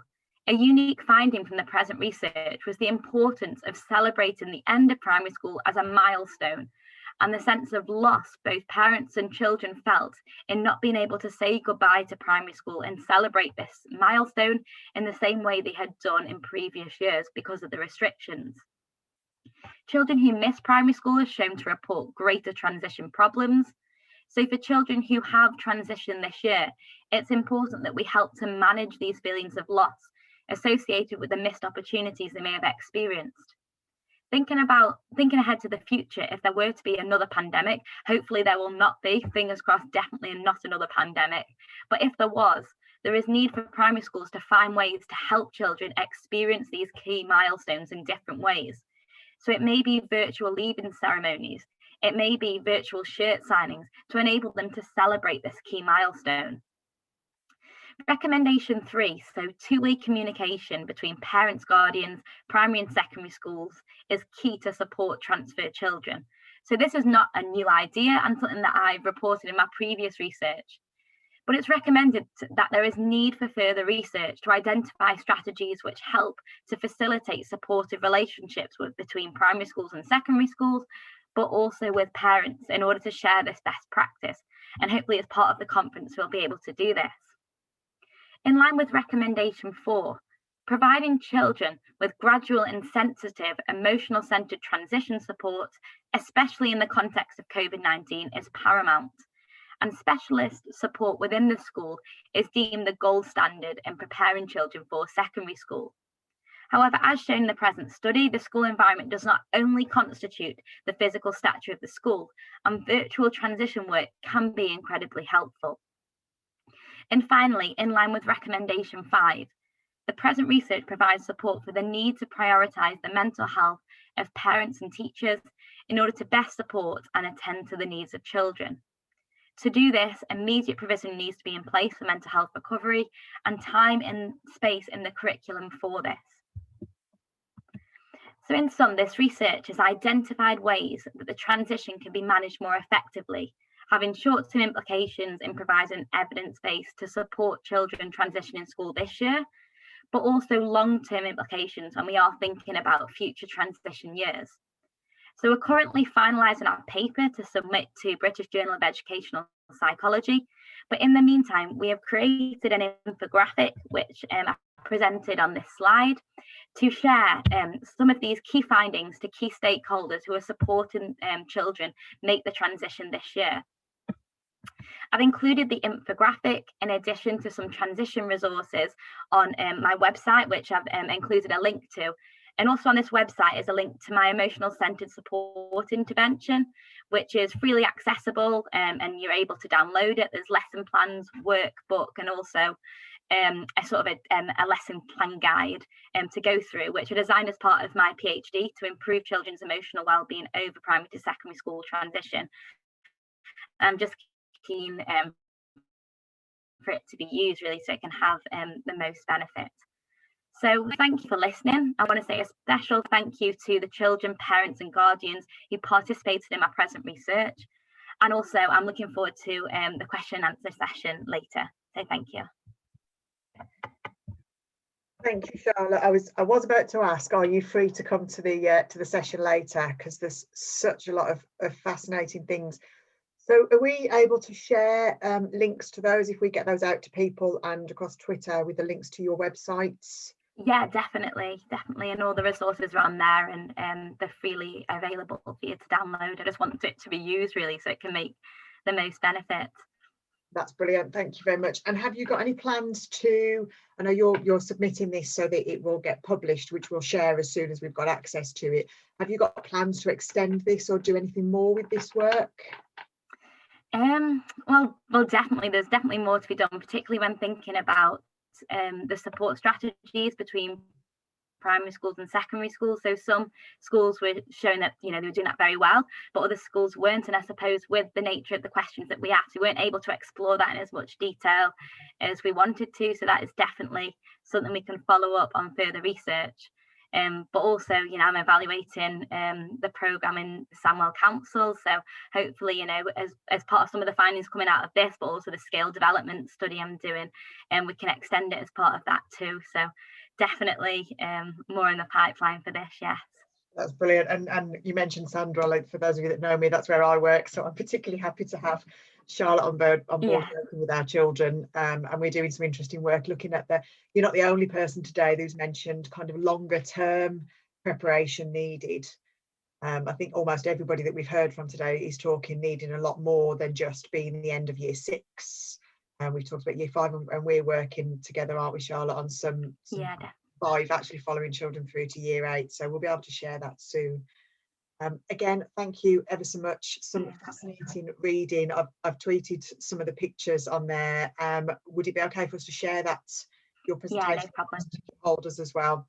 a unique finding from the present research was the importance of celebrating the end of primary school as a milestone, and the sense of loss both parents and children felt in not being able to say goodbye to primary school and celebrate this milestone in the same way they had done in previous years because of the restrictions. Children who miss primary school are shown to report greater transition problems. So for children who have transitioned this year, it's important that we help to manage these feelings of loss associated with the missed opportunities they may have experienced. Thinking ahead to the future, if there were to be another pandemic, hopefully there will not be, fingers crossed, definitely not another pandemic. But if there was, there is need for primary schools to find ways to help children experience these key milestones in different ways. So it may be virtual leaving ceremonies, it may be virtual shirt signings to enable them to celebrate this key milestone. Recommendation 3, so two-way communication between parents, guardians, primary and secondary schools is key to support transfer children. So this is not a new idea and something that I've reported in my previous research, but it's recommended that there is need for further research to identify strategies which help to facilitate supportive relationships between primary schools and secondary schools, but also with parents in order to share this best practice. And hopefully as part of the conference, we'll be able to do this. In line with recommendation 4, providing children with gradual and sensitive emotional-centered transition support, especially in the context of COVID-19, is paramount. And specialist support within the school is deemed the gold standard in preparing children for secondary school. However, as shown in the present study, the school environment does not only constitute the physical stature of the school, and virtual transition work can be incredibly helpful. And finally, in line with recommendation 5, the present research provides support for the need to prioritise the mental health of parents and teachers in order to best support and attend to the needs of children. To do this, immediate provision needs to be in place for mental health recovery and time and space in the curriculum for this. So in sum, this research has identified ways that the transition can be managed more effectively, having short-term implications in providing evidence base to support children transitioning school this year, but also long-term implications when we are thinking about future transition years. So we're currently finalising our paper to submit to British Journal of Educational Psychology, But in the meantime, we have created an infographic, which I presented on this slide, to share some of these key findings to key stakeholders who are supporting children make the transition this year. I've included the infographic in addition to some transition resources on my website, which I've included a link to. And also on this website is a link to my emotional centered support intervention, which is freely accessible and you're able to download it. There's lesson plans, workbook, and also a sort of a lesson plan guide to go through, which are designed as part of my PhD to improve children's emotional wellbeing over primary to secondary school transition. I'm just keen for it to be used really so it can have the most benefit. So thank you for listening. I want to say a special thank you to the children, parents and guardians who participated in my present research. And also I'm looking forward to the question and answer session later. So thank you. Thank you, Charlotte. I was about to ask, are you free to come to the session later? Because there's such a lot of fascinating things. So are we able to share links to those if we get those out to people and across Twitter with the links to your websites? Yeah, definitely. And all the resources are on there and they're freely available for you to download. I just want it to be used really so it can make the most benefit. That's brilliant. Thank you very much. And have you got any plans to, I know you're submitting this so that it will get published, which we'll share as soon as we've got access to it. Have you got plans to extend this or do anything more with this work? Well, definitely. There's definitely more to be done, particularly when thinking about the support strategies between primary schools and secondary schools. So some schools were showing that, they were doing that very well, but other schools weren't. And I suppose with the nature of the questions that we asked, we weren't able to explore that in as much detail as we wanted to. So that is definitely something we can follow up on further research. But also, I'm evaluating the programme in Sandwell Council. So hopefully, as part of some of the findings coming out of this, but also the scale development study I'm doing, and we can extend it as part of that too. So definitely more in the pipeline for this, yes. That's brilliant. And you mentioned Sandra, like, for those of you that know me, that's where I work. So I'm particularly happy to have Charlotte on board working with our children, and we're doing some interesting work looking at you're not the only person today who's mentioned kind of longer term preparation needed. I think almost everybody that we've heard from today is talking needing a lot more than just being the end of year 6. And we've talked about year 5 and we're working together, aren't we, Charlotte, on some 5 actually following children through to year 8. So we'll be able to share that soon. Again, thank you ever so much. Some fascinating reading. I've tweeted some of the pictures on there. Would it be okay for us to share your presentation? Yeah, no problem. To holders as well,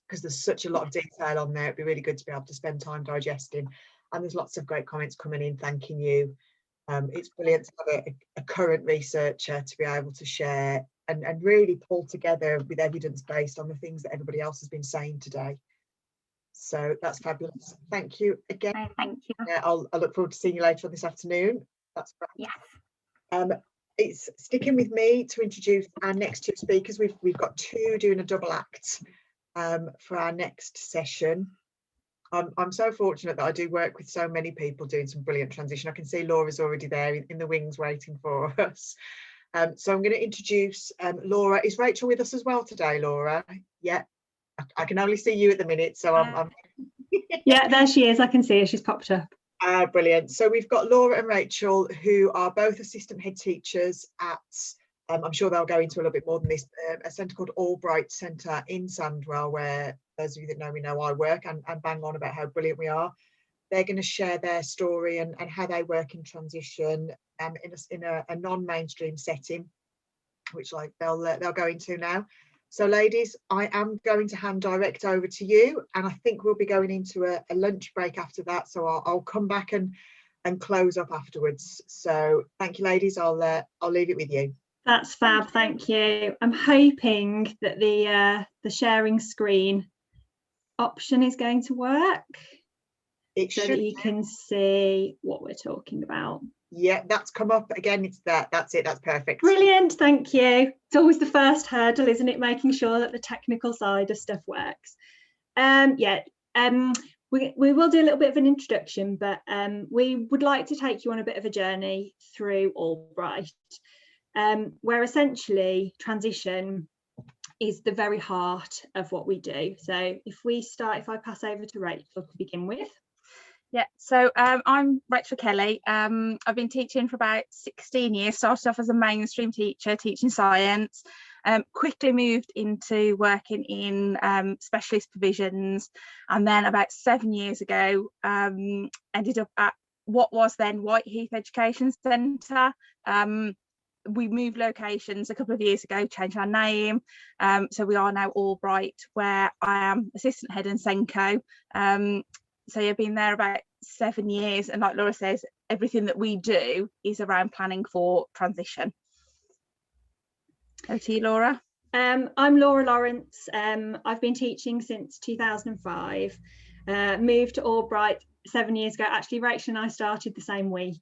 because there's such a lot of detail on there. It'd be really good to be able to spend time digesting. And there's lots of great comments coming in thanking you. It's brilliant to have a current researcher to be able to share and really pull together with evidence based on the things that everybody else has been saying today. So that's fabulous. Thank you again. Thank you. I'll look forward to seeing you later on this afternoon. That's great. Yes. It's sticking with me to introduce our next 2 speakers. We've got 2 doing a double act for our next session. I'm so fortunate that I do work with so many people doing some brilliant transition. I can see Laura's already there in the wings waiting for us. So I'm going to introduce Laura. Is Rachel with us as well today, Laura? Yeah. I can only see you at the minute, so I'm yeah, there she is. I can see her. She's popped up. Brilliant. So we've got Laura and Rachel, who are both assistant head teachers at, I'm sure they'll go into a little bit more than this, a centre called Albright Centre in Sandwell, where those of you that know me know I work and bang on about how brilliant we are. They're going to share their story and how they work in transition in a non-mainstream setting, which they'll go into now. So ladies, I am going to hand direct over to you, and I think we'll be going into a lunch break after that. So I'll come back and close up afterwards. So thank you, ladies. I'll leave it with you. That's fab. Thank you. I'm hoping that the sharing screen option is going to work. It so should, that you can see what we're talking about. Yeah, that's come up again. It's that's it. That's perfect. Brilliant. Thank you. It's always the first hurdle, isn't it? Making sure that the technical side of stuff works. We will do a little bit of an introduction, but we would like to take you on a bit of a journey through Albright. where essentially transition is the very heart of what we do. So if I pass over to Rachel to begin with. Yeah, so I'm Rachel Kelly. I've been teaching for about 16 years, started off as a mainstream teacher, teaching science, quickly moved into working in specialist provisions, and then about 7 years ago ended up at what was then Whiteheath Education Centre. We moved locations a couple of years ago, changed our name, so we are now Albright, where I am assistant head and Senko. So you've been there about 7 years, and like Laura says, everything that we do is around planning for transition. Over to you, Laura. I'm Laura Lawrence. I've been teaching since 2005. Moved to Albright 7 years ago. Actually, Rachel and I started the same week,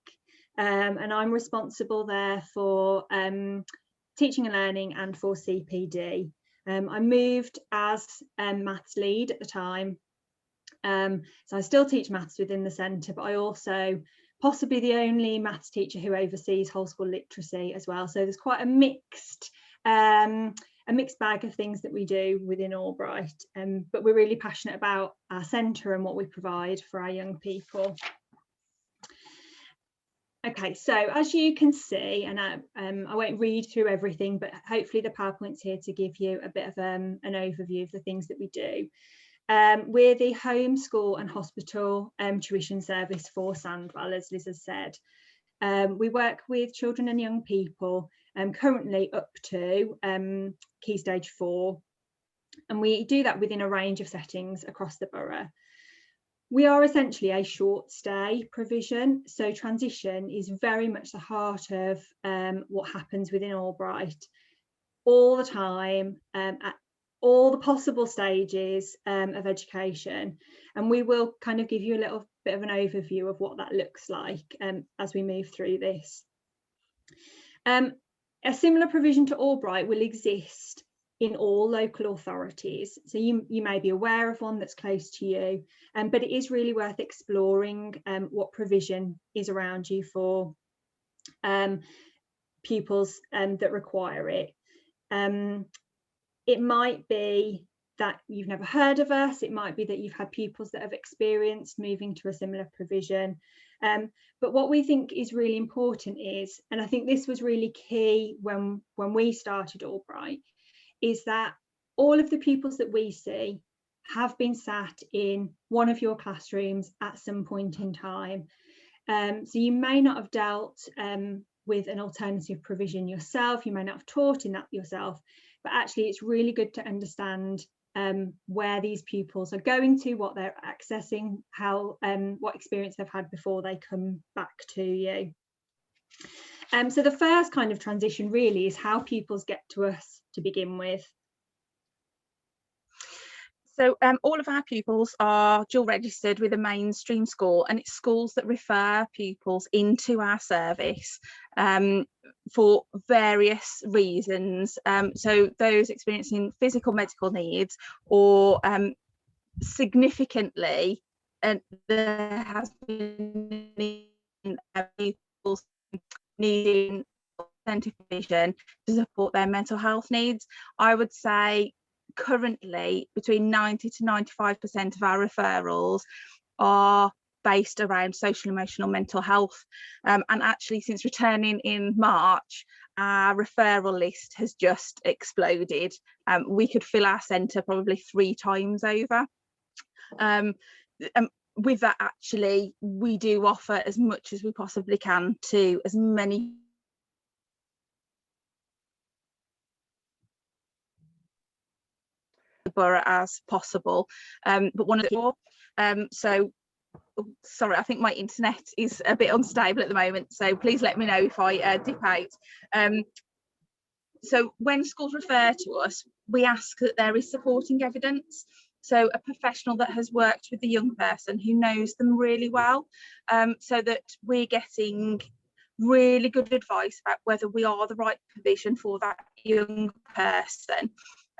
and I'm responsible there for teaching and learning and for CPD. I moved as maths lead at the time. So I still teach maths within the centre, but I also possibly the only maths teacher who oversees whole school literacy as well. So there's quite a mixed bag of things that we do within Albright, but we're really passionate about our centre and what we provide for our young people. Okay, so as you can see, and I won't read through everything, but hopefully the PowerPoint's here to give you a bit of an overview of the things that we do. We're the home, school and hospital tuition service for Sandwell, as Liz has said. We work with children and young people, currently up to Key Stage 4, and we do that within a range of settings across the borough. We are essentially a short stay provision, so transition is very much the heart of what happens within Albright all the time, at all the possible stages of education, and we will kind of give you a little bit of an overview of what that looks like as we move through this. A similar provision to Albright will exist in all local authorities, so you may be aware of one that's close to you, but it is really worth exploring what provision is around you for pupils that require it. It might be that you've never heard of us, it might be that you've had pupils that have experienced moving to a similar provision, but what we think is really important is, and I think this was really key when we started Albright, is that all of the pupils that we see have been sat in one of your classrooms at some point in time. So you may not have dealt with an alternative provision yourself, you may not have taught in that yourself, but actually it's really good to understand where these pupils are going to, what they're accessing, how what experience they've had before they come back to you. So the first kind of transition really is how pupils get to us to begin with. So all of our pupils are dual registered with a mainstream school, and it's schools that refer pupils into our service for various reasons. So those experiencing physical medical needs, or significantly, and there has been pupils needing alternative provision to support their mental health needs. I would say currently between 90 to 95% of our referrals are based around social, emotional, mental health, and actually since returning in March, our referral list has just exploded. We could fill our centre probably 3 times over. With that, actually, we do offer as much as we possibly can to as many the borough as possible. But one of the so sorry, I think my internet is a bit unstable at the moment, so please let me know if I dip out. So when schools refer to us, we ask that there is supporting evidence. So a professional that has worked with the young person who knows them really well, so that we're getting really good advice about whether we are the right provision for that young person,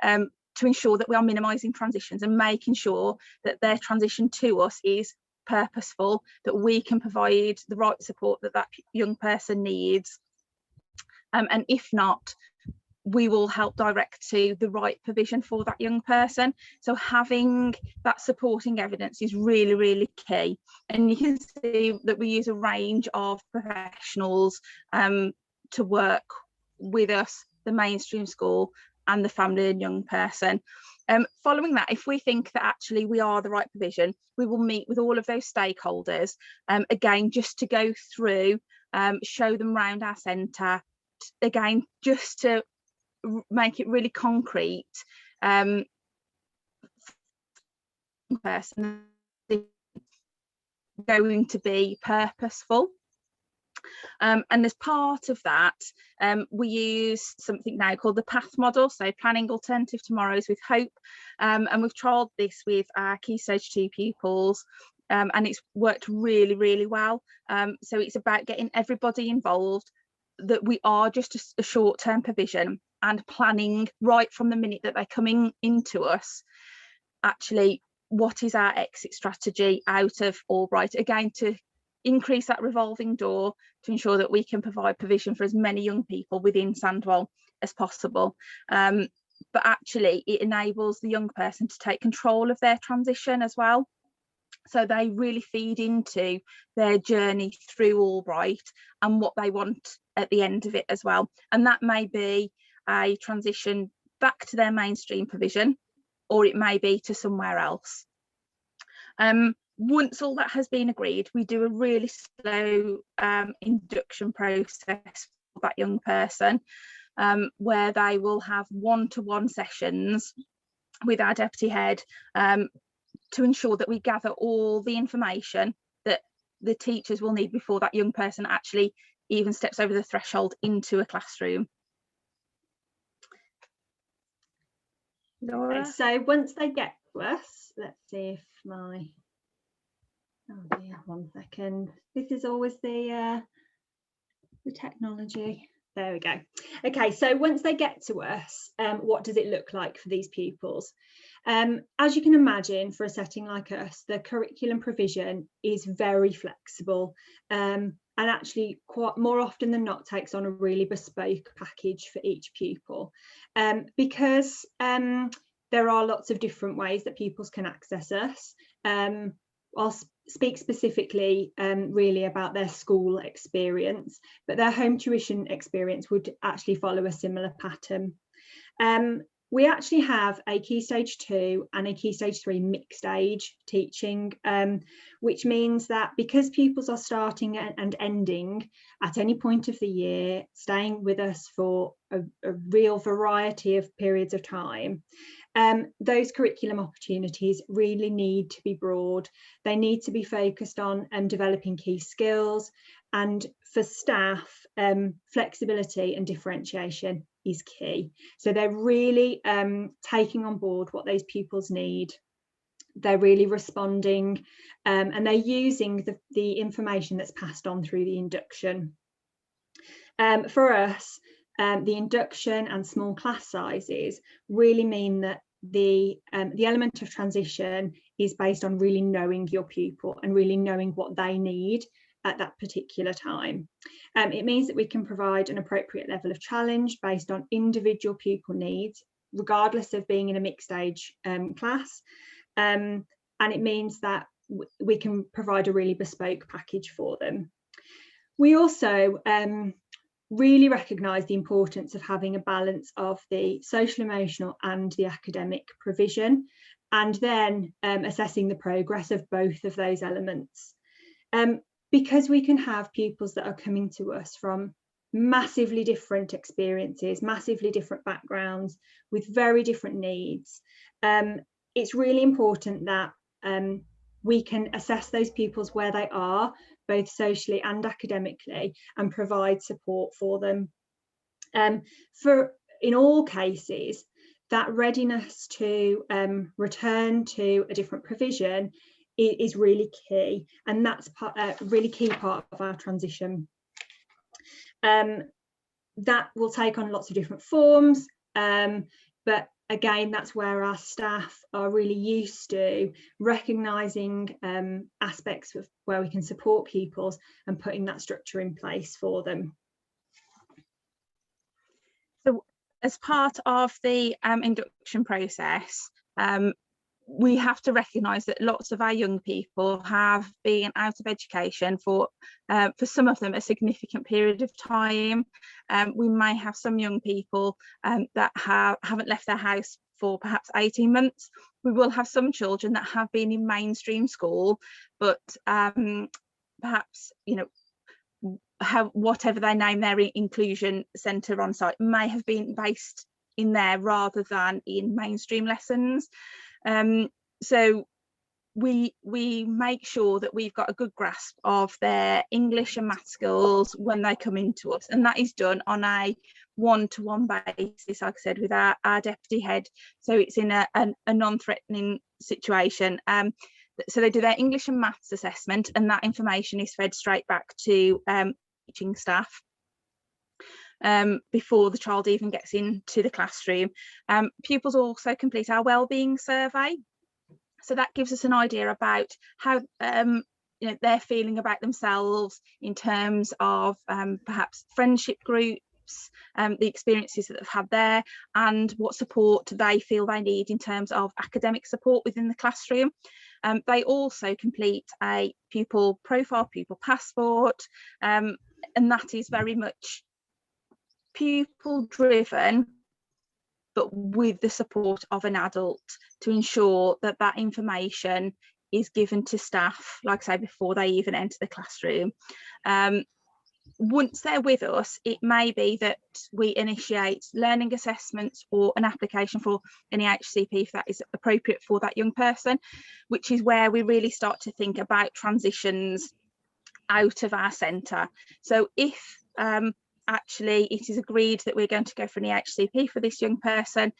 to ensure that we are minimising transitions and making sure that their transition to us is purposeful, that we can provide the right support that that young person needs. and if not, we will help direct to the right provision for that young person. So having that supporting evidence is really, really key. And you can see that we use a range of professionals to work with us, the mainstream school and the family and young person. Following that, if we think that actually we are the right provision, we will meet with all of those stakeholders, again, just to go through, show them around our centre, again, just to make it really concrete. Person going to be purposeful. And as part of that, we use something now called the PATH model, so Planning Alternative Tomorrows with Hope, and we've trialled this with our Key Stage 2 pupils, and it's worked really, really well. So it's about getting everybody involved, that we are just a short-term provision, and planning right from the minute that they're coming into us, actually, what is our exit strategy out of Albright, again, to increase that revolving door to ensure that we can provide provision for as many young people within Sandwell as possible. But actually, it enables the young person to take control of their transition as well. So they really feed into their journey through Albright and what they want at the end of it as well. And that may be a transition back to their mainstream provision, or it may be to somewhere else. Once all that has been agreed, we do a really slow induction process for that young person, where they will have one-to-one sessions with our deputy head, to ensure that we gather all the information that the teachers will need before that young person actually even steps over the threshold into a classroom. Laura? Okay, so once they get to us, let's see if my, oh dear, 1 second. This is always the technology. There we go. Okay, so once they get to us, what does it look like for these pupils? As you can imagine, for a setting like us, the curriculum provision is very flexible, and actually quite more often than not takes on a really bespoke package for each pupil, because there are lots of different ways that pupils can access us. I'll speak specifically really about their school experience, but their home tuition experience would actually follow a similar pattern. We actually have a Key Stage 2 and a Key Stage 3 mixed age teaching, which means that because pupils are starting and ending at any point of the year, staying with us for a real variety of periods of time, those curriculum opportunities really need to be broad. They need to be focused on developing key skills, and for staff, flexibility and differentiation is key. So they're really taking on board what those pupils need. They're really responding, and they're using the information that's passed on through the induction. For us, the induction and small class sizes really mean that the element of transition is based on really knowing your pupil and really knowing what they need at that particular time. It means that we can provide an appropriate level of challenge based on individual pupil needs, regardless of being in a mixed age class, and it means that we can provide a really bespoke package for them. We also really recognise the importance of having a balance of the social, emotional and the academic provision, and then assessing the progress of both of those elements. Because we can have pupils that are coming to us from massively different experiences, massively different backgrounds, with very different needs, it's really important that we can assess those pupils where they are, both socially and academically, and provide support for them. In all cases, that readiness to return to a different provision is really key, and that's a really key part of our transition. That will take on lots of different forms, but again, that's where our staff are really used to recognising aspects of where we can support pupils and putting that structure in place for them. as part of the induction process, we have to recognise that lots of our young people have been out of education for some of them a significant period of time. We may have some young people that haven't left their house for perhaps 18 months. We will have some children that have been in mainstream school, but perhaps, you know, whatever they name their inclusion centre on site may have been based in there rather than in mainstream lessons. So we make sure that we've got a good grasp of their English and math skills when they come into us, and that is done on a one-to-one basis, like I said, with our deputy head, so it's in a non-threatening situation. So they do their English and maths assessment, and that information is fed straight back to teaching staff before the child even gets into the classroom. Pupils also complete our wellbeing survey, so that gives us an idea about how you know, they're feeling about themselves in terms of perhaps friendship groups, the experiences that they've had there, and what support they feel they need in terms of academic support within the classroom. They also complete a pupil profile, pupil passport, and that is very much pupil driven, but with the support of an adult to ensure that that information is given to staff, like I say, before they even enter the classroom. Once they're with us, it may be that we initiate learning assessments or an application for an EHCP if that is appropriate for that young person, which is where we really start to think about transitions out of our centre. So if actually it is agreed that we're going to go for an EHCP for this young person,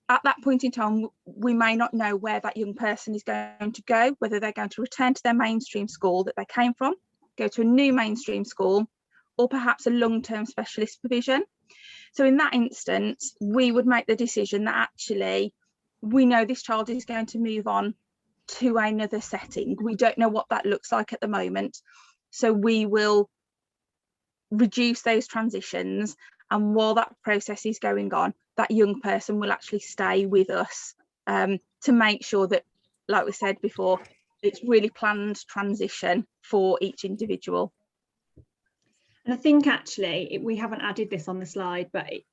at that point in time we may not know where that young person is going to go, whether they're going to return to their mainstream school that they came from, go to a new mainstream school, or perhaps a long-term specialist provision. So in that instance, we would make the decision that actually we know this child is going to move on to another setting. We don't know what that looks like at the moment, so we will reduce those transitions, and while that process is going on, that young person will actually stay with us to make sure that, like we said before, it's really planned transition for each individual. And I think actually we haven't added this on the slide, but it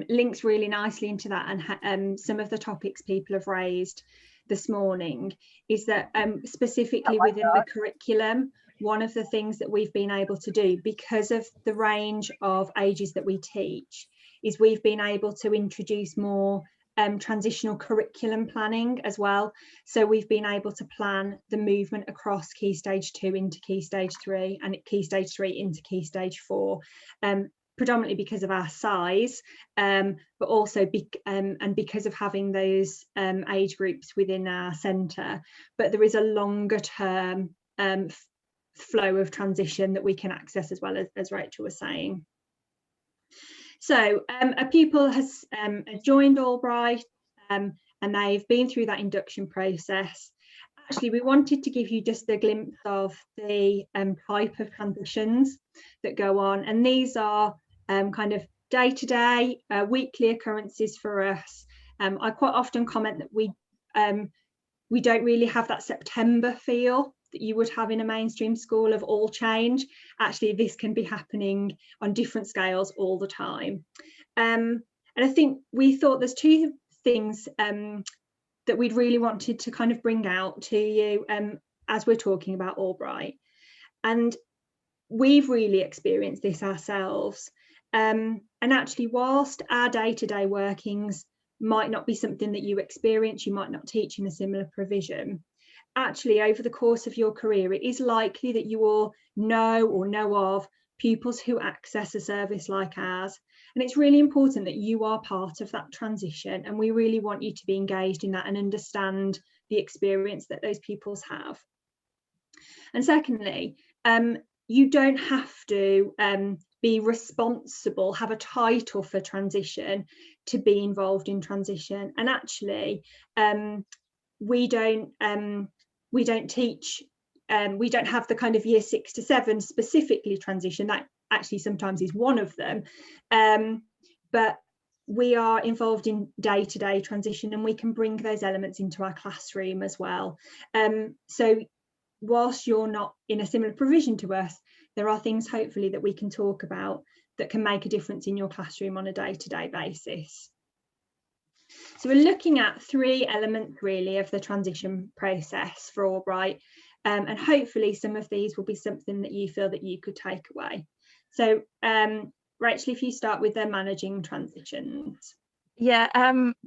links really nicely into that, and some of the topics people have raised this morning is that specifically within the curriculum, one of the things that we've been able to do, because of the range of ages that we teach, is we've been able to introduce more transitional curriculum planning as well. So we've been able to plan the movement across Key Stage 2 into Key Stage 3 and Key Stage 3 into Key Stage 4, predominantly because of our size, but also because of having those age groups within our centre. But there is a longer term flow of transition that we can access, as well as Rachel was saying. So a pupil has joined Albright and they've been through that induction process. Actually, we wanted to give you just a glimpse of the type of transitions that go on, and these are kind of day-to-day, weekly occurrences for us. I quite often comment that we don't really have that September feel that you would have in a mainstream school of all change. Actually, this can be happening on different scales all the time. And I think we thought there's two things that we'd really wanted to kind of bring out to you as we're talking about Albright. And we've really experienced this ourselves. And actually, whilst our day-to-day workings might not be something that you experience, you might not teach in a similar provision, actually over the course of your career, it is likely that you will know of pupils who access a service like ours. And it's really important that you are part of that transition, and we really want you to be engaged in that and understand the experience that those pupils have. And secondly, you don't have to be responsible, have a title for transition to be involved in transition. And actually, we don't teach, we don't have the kind of year 6 to 7 specifically transition. That actually sometimes is one of them, but we are involved in day-to-day transition, and we can bring those elements into our classroom as well. So whilst you're not in a similar provision to us, there are things hopefully that we can talk about that can make a difference in your classroom on a day-to-day basis. So we're looking at 3 elements really of the transition process for Albright, and hopefully some of these will be something that you feel that you could take away. So Rachel, if you start with the managing transitions. Yeah,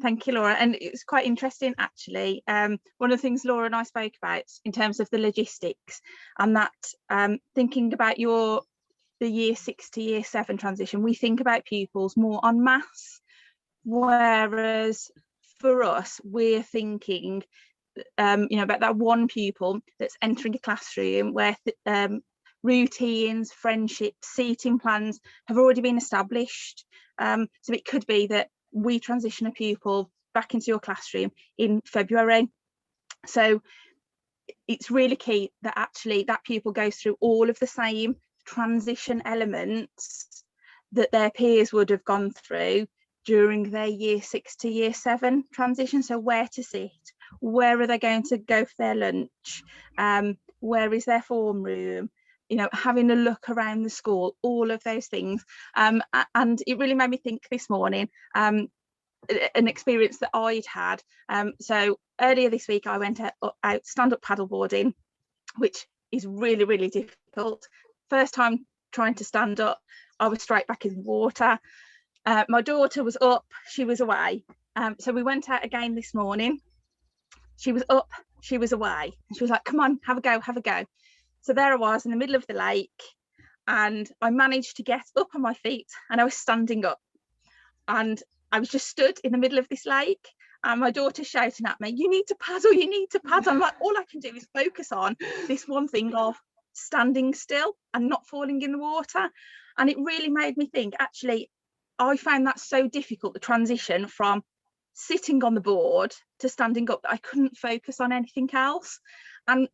thank you, Laura. And it's quite interesting, actually. One of the things Laura and I spoke about in terms of the logistics, and that thinking about the year 6 to year 7 transition, we think about pupils more en masse, whereas for us, we're thinking, about that one pupil that's entering a classroom where routines, friendships, seating plans have already been established. So it could be that we transition a pupil back into your classroom in February. So it's really key that actually that pupil goes through all of the same transition elements that their peers would have gone through during their year 6 to year 7 transition. So where to sit, where are they going to go for their lunch, where is their form room, having a look around the school, all of those things. And it really made me think this morning, an experience that I'd had. So earlier this week, I went out stand-up paddleboarding, which is really, really difficult. First time trying to stand up, I was straight back in water. My daughter was up, she was away. So we went out again this morning. She was up, she was away. And she was like, come on, have a go, have a go. So there I was in the middle of the lake, and I managed to get up on my feet, and I was standing up, and I was just stood in the middle of this lake, and my daughter's shouting at me, you need to paddle, you need to paddle. I'm like, all I can do is focus on this one thing of standing still and not falling in the water. And it really made me think, actually, I found that so difficult, the transition from sitting on the board to standing up, that I couldn't focus on anything else. And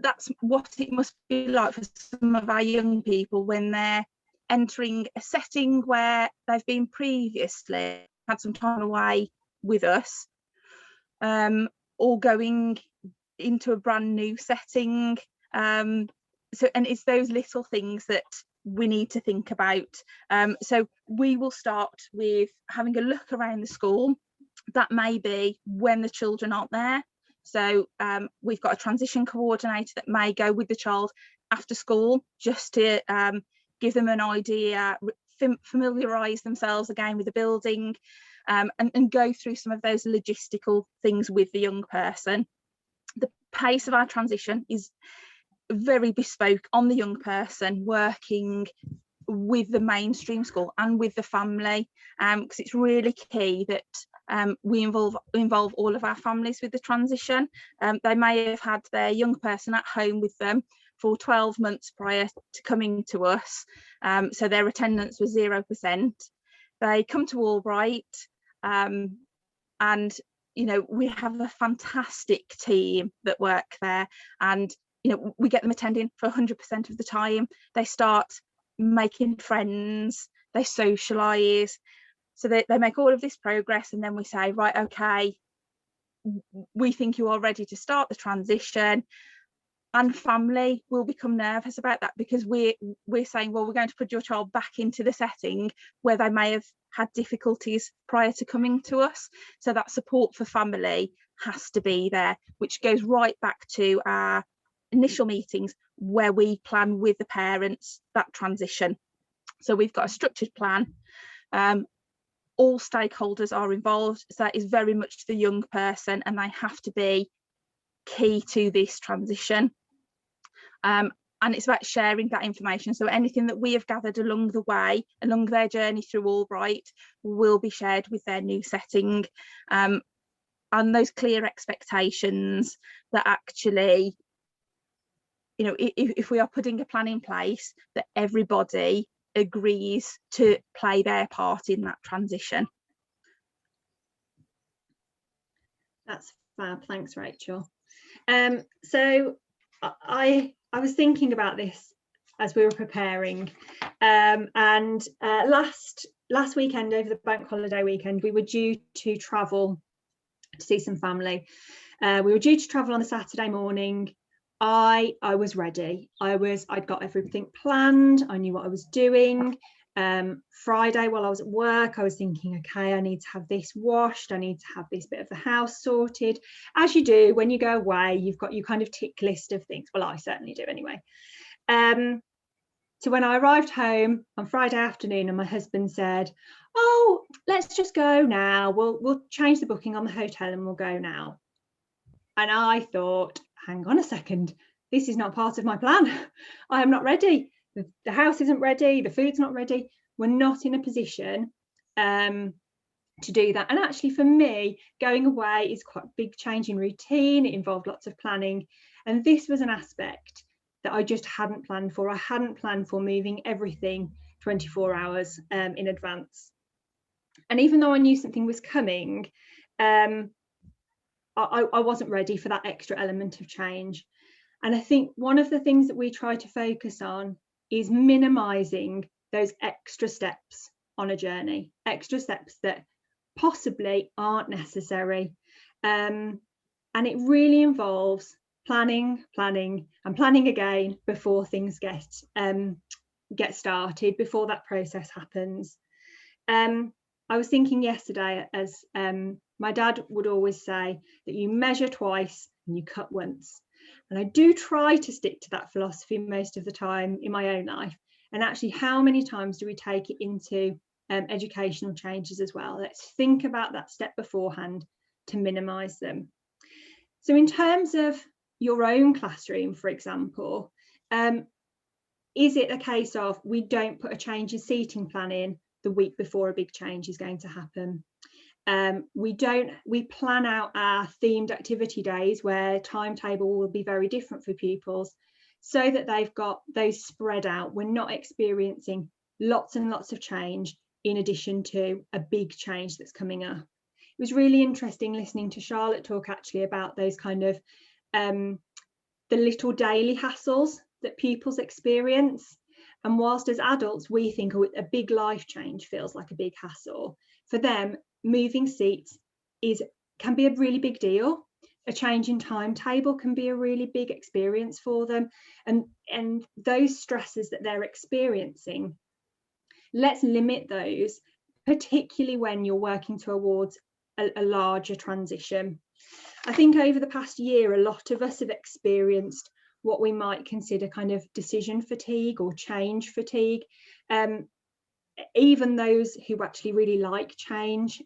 that's what it must be like for some of our young people when they're entering a setting where they've been previously, had some time away with us, or going into a brand new setting. And it's those little things that we need to think about. So we will start with having a look around the school. That may be when the children aren't there. So we've got a transition coordinator that may go with the child after school, just to give them an idea, familiarise themselves again with the building, and go through some of those logistical things with the young person. The pace of our transition is very bespoke on the young person, working with the mainstream school and with the family, because it's really key that we involve all of our families with the transition. They may have had their young person at home with them for 12 months prior to coming to us, so their attendance was 0%. They come to Albright, and we have a fantastic team that work there, and we get them attending for 100% of the time. They start making friends, they socialise, so they make all of this progress, and then we say, right, okay, we think you are ready to start the transition. And family will become nervous about that, because we're saying, well, we're going to put your child back into the setting where they may have had difficulties prior to coming to us. So that support for family has to be there, which goes right back to our initial meetings where we plan with the parents that transition. So we've got a structured plan. All stakeholders are involved, so that is very much the young person, and they have to be key to this transition. And it's about sharing that information. So anything that we have gathered along the way, along their journey through Albright, will be shared with their new setting. And those clear expectations that actually, if we are putting a plan in place, that everybody agrees to play their part in that transition. That's fab, thanks Rachel. So I was thinking about this as we were preparing, and last last weekend, over the bank holiday weekend, we were due to travel to see some family. We were due to travel on a Saturday morning. I was ready. I'd got everything planned. I knew what I was doing. Friday, while I was at work, I was thinking, okay, I need to have this washed. I need to have this bit of the house sorted. As you do when you go away, you've got your kind of tick list of things. Well, I certainly do anyway. So when I arrived home on Friday afternoon, and my husband said, oh, let's just go now. We'll change the booking on the hotel and we'll go now. And I thought, hang on a second, this is not part of my plan. I am not ready. The house isn't ready. The food's not ready. We're not in a position to do that. And actually, for me, going away is quite a big change in routine. It involved lots of planning. And this was an aspect that I just hadn't planned for. I hadn't planned for moving everything 24 hours in advance. And even though I knew something was coming, I wasn't ready for that extra element of change. And I think one of the things that we try to focus on is minimizing those extra steps on a journey, extra steps that possibly aren't necessary. And it really involves planning and planning again before things get started, before that process happens. I was thinking yesterday, as my dad would always say, that you measure twice and you cut once. And I do try to stick to that philosophy most of the time in my own life. And actually, how many times do we take it into educational changes as well? Let's think about that step beforehand to minimise them. So in terms of your own classroom, for example, is it a case of we don't put a change in seating plan in the week before a big change is going to happen? We plan out our themed activity days where timetable will be very different for pupils, so that they've got those spread out. We're not experiencing lots and lots of change in addition to a big change that's coming up. It was really interesting listening to Charlotte talk actually about those kind of the little daily hassles that pupils experience. And whilst as adults we think, oh, a big life change feels like a big hassle, for them moving seats can be a really big deal. A change in timetable can be a really big experience for them, and those stresses that they're experiencing, let's limit those, particularly when you're working towards a larger transition. I think over the past year, a lot of us have experienced what we might consider kind of decision fatigue or change fatigue. Even those who actually really like change.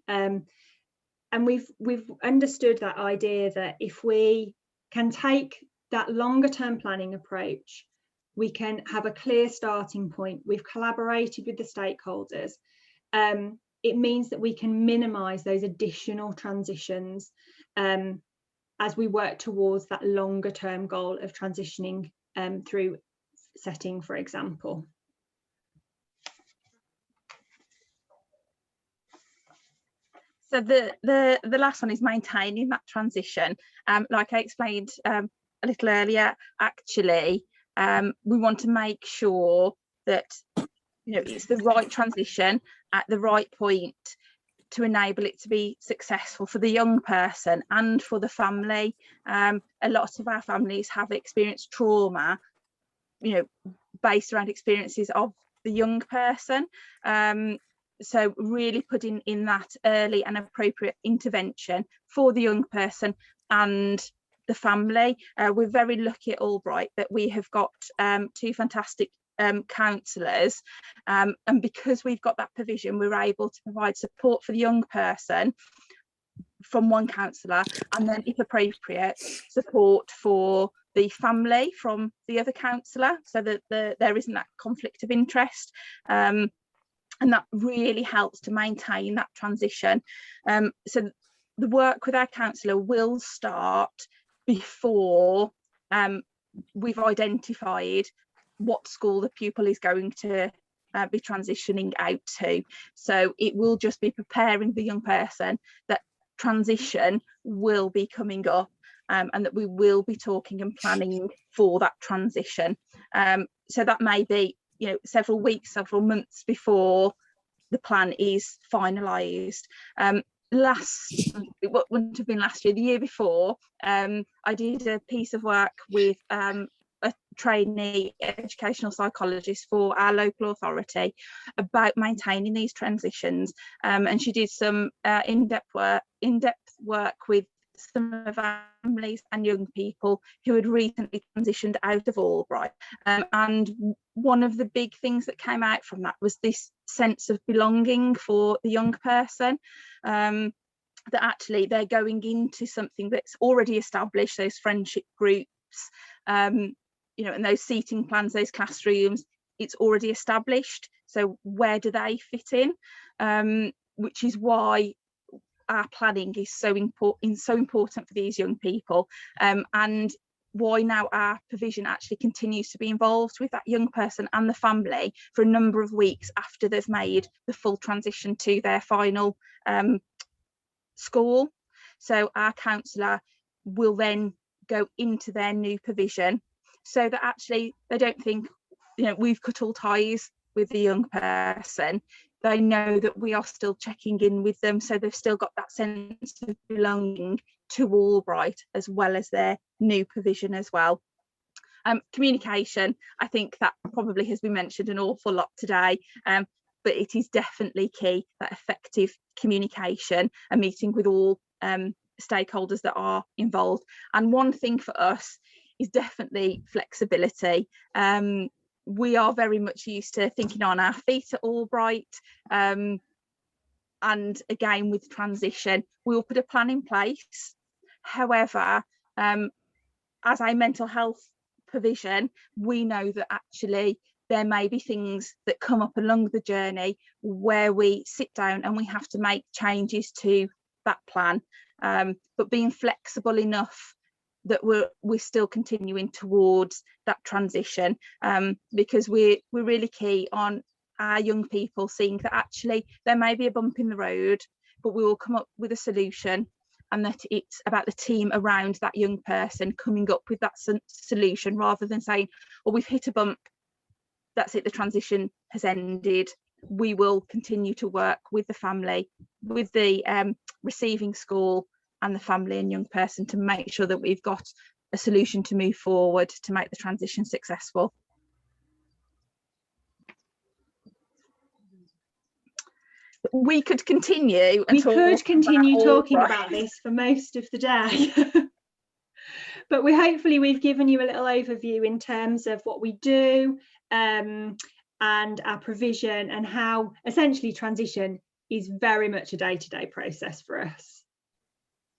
And we've understood that idea that if we can take that longer term planning approach, we can have a clear starting point. We've collaborated with the stakeholders. It means that we can minimise those additional transitions as we work towards that longer term goal of transitioning through setting, for example. So the last one is maintaining that transition. Like I explained a little earlier, actually, we want to make sure that it's the right transition at the right point to enable it to be successful for the young person and for the family. A lot of our families have experienced trauma, based around experiences of the young person. So really putting in that early and appropriate intervention for the young person and the family. We're very lucky at Albright that we have got two fantastic counsellors, and because we've got that provision, we're able to provide support for the young person from one counsellor, and then if appropriate, support for the family from the other counsellor, so that there isn't that conflict of interest. And that really helps to maintain that transition. So the work with our counsellor will start before we've identified what school the pupil is going to be transitioning out to. So it will just be preparing the young person that transition will be coming up, and that we will be talking and planning for that transition. So that may be several weeks, several months before the plan is finalised. It wouldn't have been last year, the year before, I did a piece of work with a trainee educational psychologist for our local authority about maintaining these transitions, and she did some in-depth work with some of our families and young people who had recently transitioned out of Albright, and one of the big things that came out from that was this sense of belonging for the young person, that actually they're going into something that's already established, those friendship groups, you know, and those seating plans, those classrooms, it's already established. So where do they fit in? Which is why our planning is so important for these young people, and why now our provision actually continues to be involved with that young person and the family for a number of weeks after they've made the full transition to their final school. So our counsellor will then go into their new provision, so that actually they don't think, you know, we've cut all ties with the young person. They know that we are still checking in with them, so they've still got that sense of belonging to Albright as well as their new provision as well. Communication, I think that probably has been mentioned an awful lot today, but it is definitely key, that effective communication and meeting with all stakeholders that are involved. And one thing for us is definitely flexibility. We are very much used to thinking on our feet at Albright, and again with transition we will put a plan in place. However, as a mental health provision, we know that actually there may be things that come up along the journey where we sit down and we have to make changes to that plan, but being flexible enough that we're still continuing towards that transition, because we're really key on our young people seeing that actually there may be a bump in the road, but we will come up with a solution, and that it's about the team around that young person coming up with that solution, rather than saying, well, we've hit a bump, that's it, the transition has ended. We will continue to work with the family, with the receiving school and the family and young person, to make sure that we've got a solution to move forward to make the transition successful. We could continue and talking about this for most of the day. But hopefully we've given you a little overview in terms of what we do, and our provision, and how essentially transition is very much a day-to-day process for us.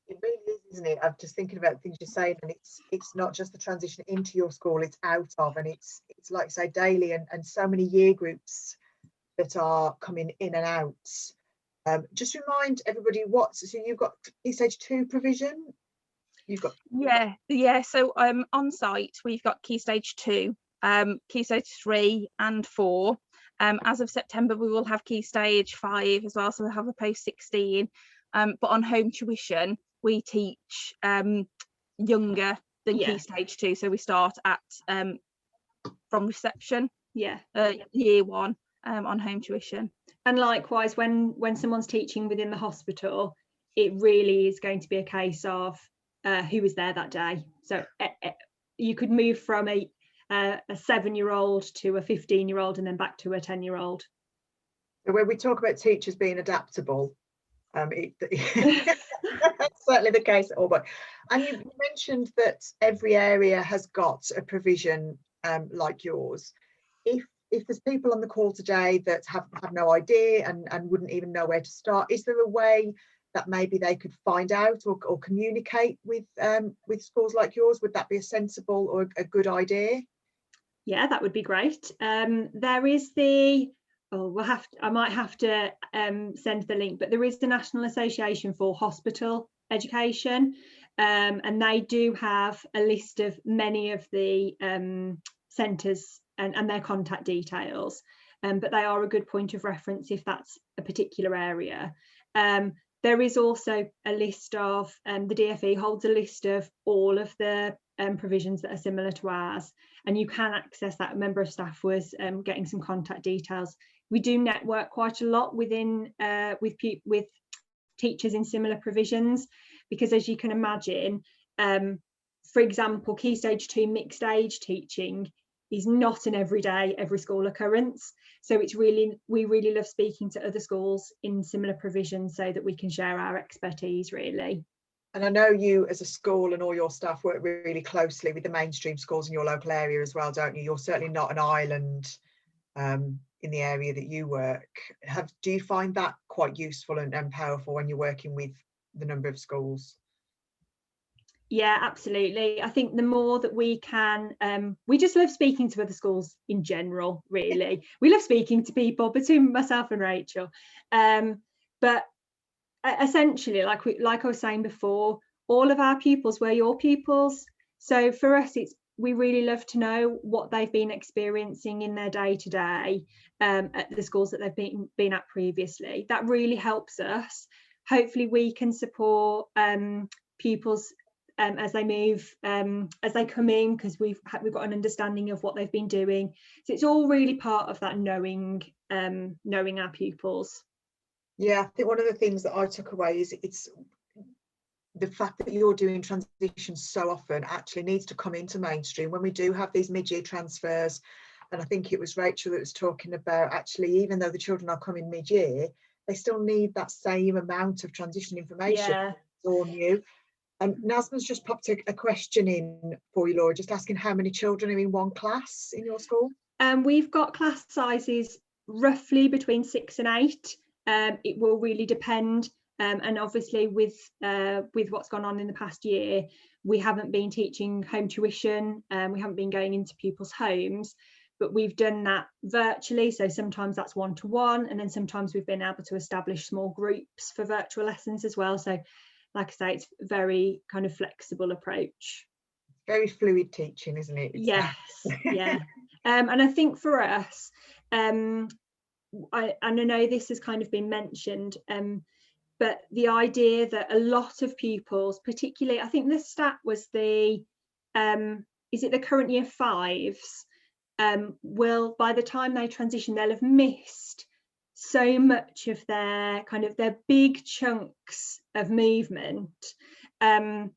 It really is, isn't it? I'm just thinking about things you're saying, and it's not just the transition into your school, it's out of, and it's like I say, daily, and so many year groups that are coming in and out. Just remind everybody so you've got Key Stage 2 provision. You've got so on site we've got Key Stage 2, Key Stage 3 and 4. As of September we will have Key Stage 5 as well, so we'll have a post 16, but on home tuition we teach younger than Key Stage 2, so we start at from reception, year 1, on home tuition. And likewise, when someone's teaching within the hospital, it really is going to be a case of who was there that day. So you could move from a 7-year-old to a 15-year-old and then back to a 10-year-old. So when we talk about teachers being adaptable, that's certainly the case at Albright. And you mentioned that every area has got a provision like yours. If there's people on the call today that have no idea and wouldn't even know where to start, is there a way that maybe they could find out or communicate with schools like yours? Would that be a sensible or a good idea? Yeah, that would be great. There is I might have to send the link, but there is the National Association for Hospital Education, and they do have a list of many of the centres and their contact details, but they are a good point of reference if that's a particular area. There is also a list of, the DFE holds a list of all of the provisions that are similar to ours, and you can access that. A member of staff was getting some contact details We do network quite a lot within with teachers in similar provisions, because as you can imagine, for example, Key Stage 2 mixed age teaching is not an every school occurrence. So we really love speaking to other schools in similar provisions so that we can share our expertise, really. And I know you as a school and all your staff work really closely with the mainstream schools in your local area as well, don't you? You're certainly not an island in the area that you work. Do you find that quite useful and powerful when you're working with the number of schools? Yeah, absolutely. I think the more that we can, we just love speaking to other schools in general, really. We love speaking to people, between myself and Rachel. But essentially, like I was saying before, all of our pupils were your pupils. So for us, we really love to know what they've been experiencing in their day-to-day at the schools that they've been at previously. That really helps us. Hopefully we can support pupils as they move, as they come in, because we've got an understanding of what they've been doing. So it's all really part of that knowing our pupils. Yeah, I think one of the things that I took away is it's the fact that you're doing transitions so often actually needs to come into mainstream when we do have these mid-year transfers. And I think it was Rachel that was talking about, actually, even though the children are coming mid-year, they still need that same amount of transition information. Yeah. It's all new. And Nazma's just popped a question in for you, Laura, just asking how many children are in one class in your school? We've got class sizes roughly between 6 and 8. It will really depend. And obviously with what's gone on in the past year, we haven't been teaching home tuition. We haven't been going into people's homes, but we've done that virtually. So sometimes that's one-to-one, and then sometimes we've been able to establish small groups for virtual lessons as well. So like I say, it's a very kind of flexible approach. Very fluid teaching, isn't it? Yes, yeah. And I think for us, and I know this has kind of been mentioned, but the idea that a lot of pupils, particularly, I think the stat was is it the current year 5s, will, by the time they transition, they'll have missed so much of their big chunks of movement, that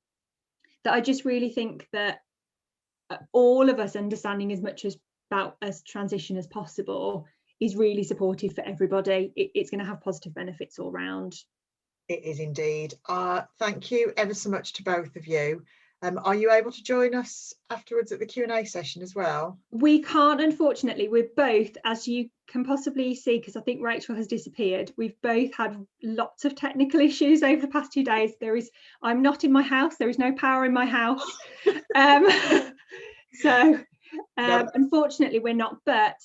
I just really think that all of us understanding as much about transition as possible is really supportive for everybody. It's going to have positive benefits all round. It is indeed. Thank you ever so much to both of you. Are you able to join us afterwards at the Q&A session as well? We can't, unfortunately. We're both, as you can possibly see, because I think Rachel has disappeared, we've both had lots of technical issues over the past 2 days. I'm not in my house, there is no power in my house. Unfortunately we're not, but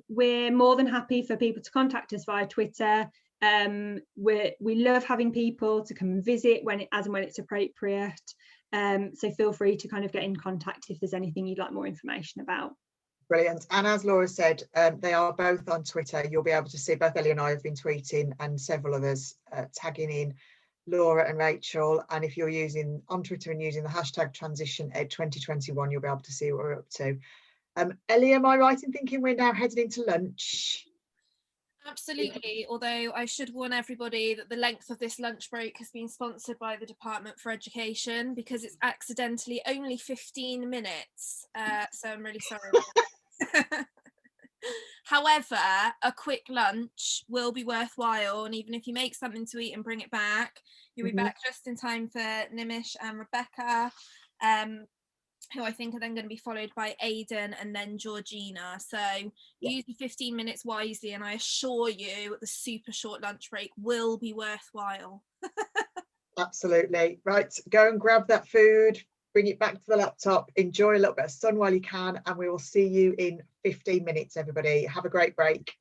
we're more than happy for people to contact us via Twitter. We love having people to come and visit as and when it's appropriate. So feel free to kind of get in contact if there's anything you'd like more information about. Brilliant. And as Laura said, they are both on Twitter. You'll be able to see both Ellie and I have been tweeting, and several others tagging in Laura and Rachel. And if you're using on Twitter and using the hashtag TransitionEd2021, you'll be able to see what we're up to. Ellie, am I right in thinking we're now heading into lunch? Absolutely, although I should warn everybody that the length of this lunch break has been sponsored by the Department for Education, because it's accidentally only 15 minutes, so I'm really sorry. However, a quick lunch will be worthwhile, and even if you make something to eat and bring it back, you'll be back just in time for Nimish and Rebecca, who I think are then going to be followed by Aidan and then Georgina. So use the 15 minutes wisely, and I assure you the super short lunch break will be worthwhile. Absolutely. Right, go and grab that food, bring it back to the laptop, enjoy a little bit of sun while you can, and we will see you in 15 minutes, everybody. Have a great break.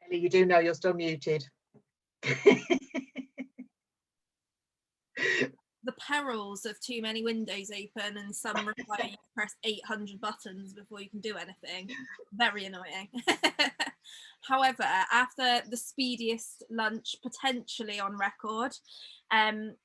Ellie, you do know you're still muted. The perils of too many windows open, and some require you to press 800 buttons before you can do anything. Very annoying. However, after the speediest lunch potentially on record, I'm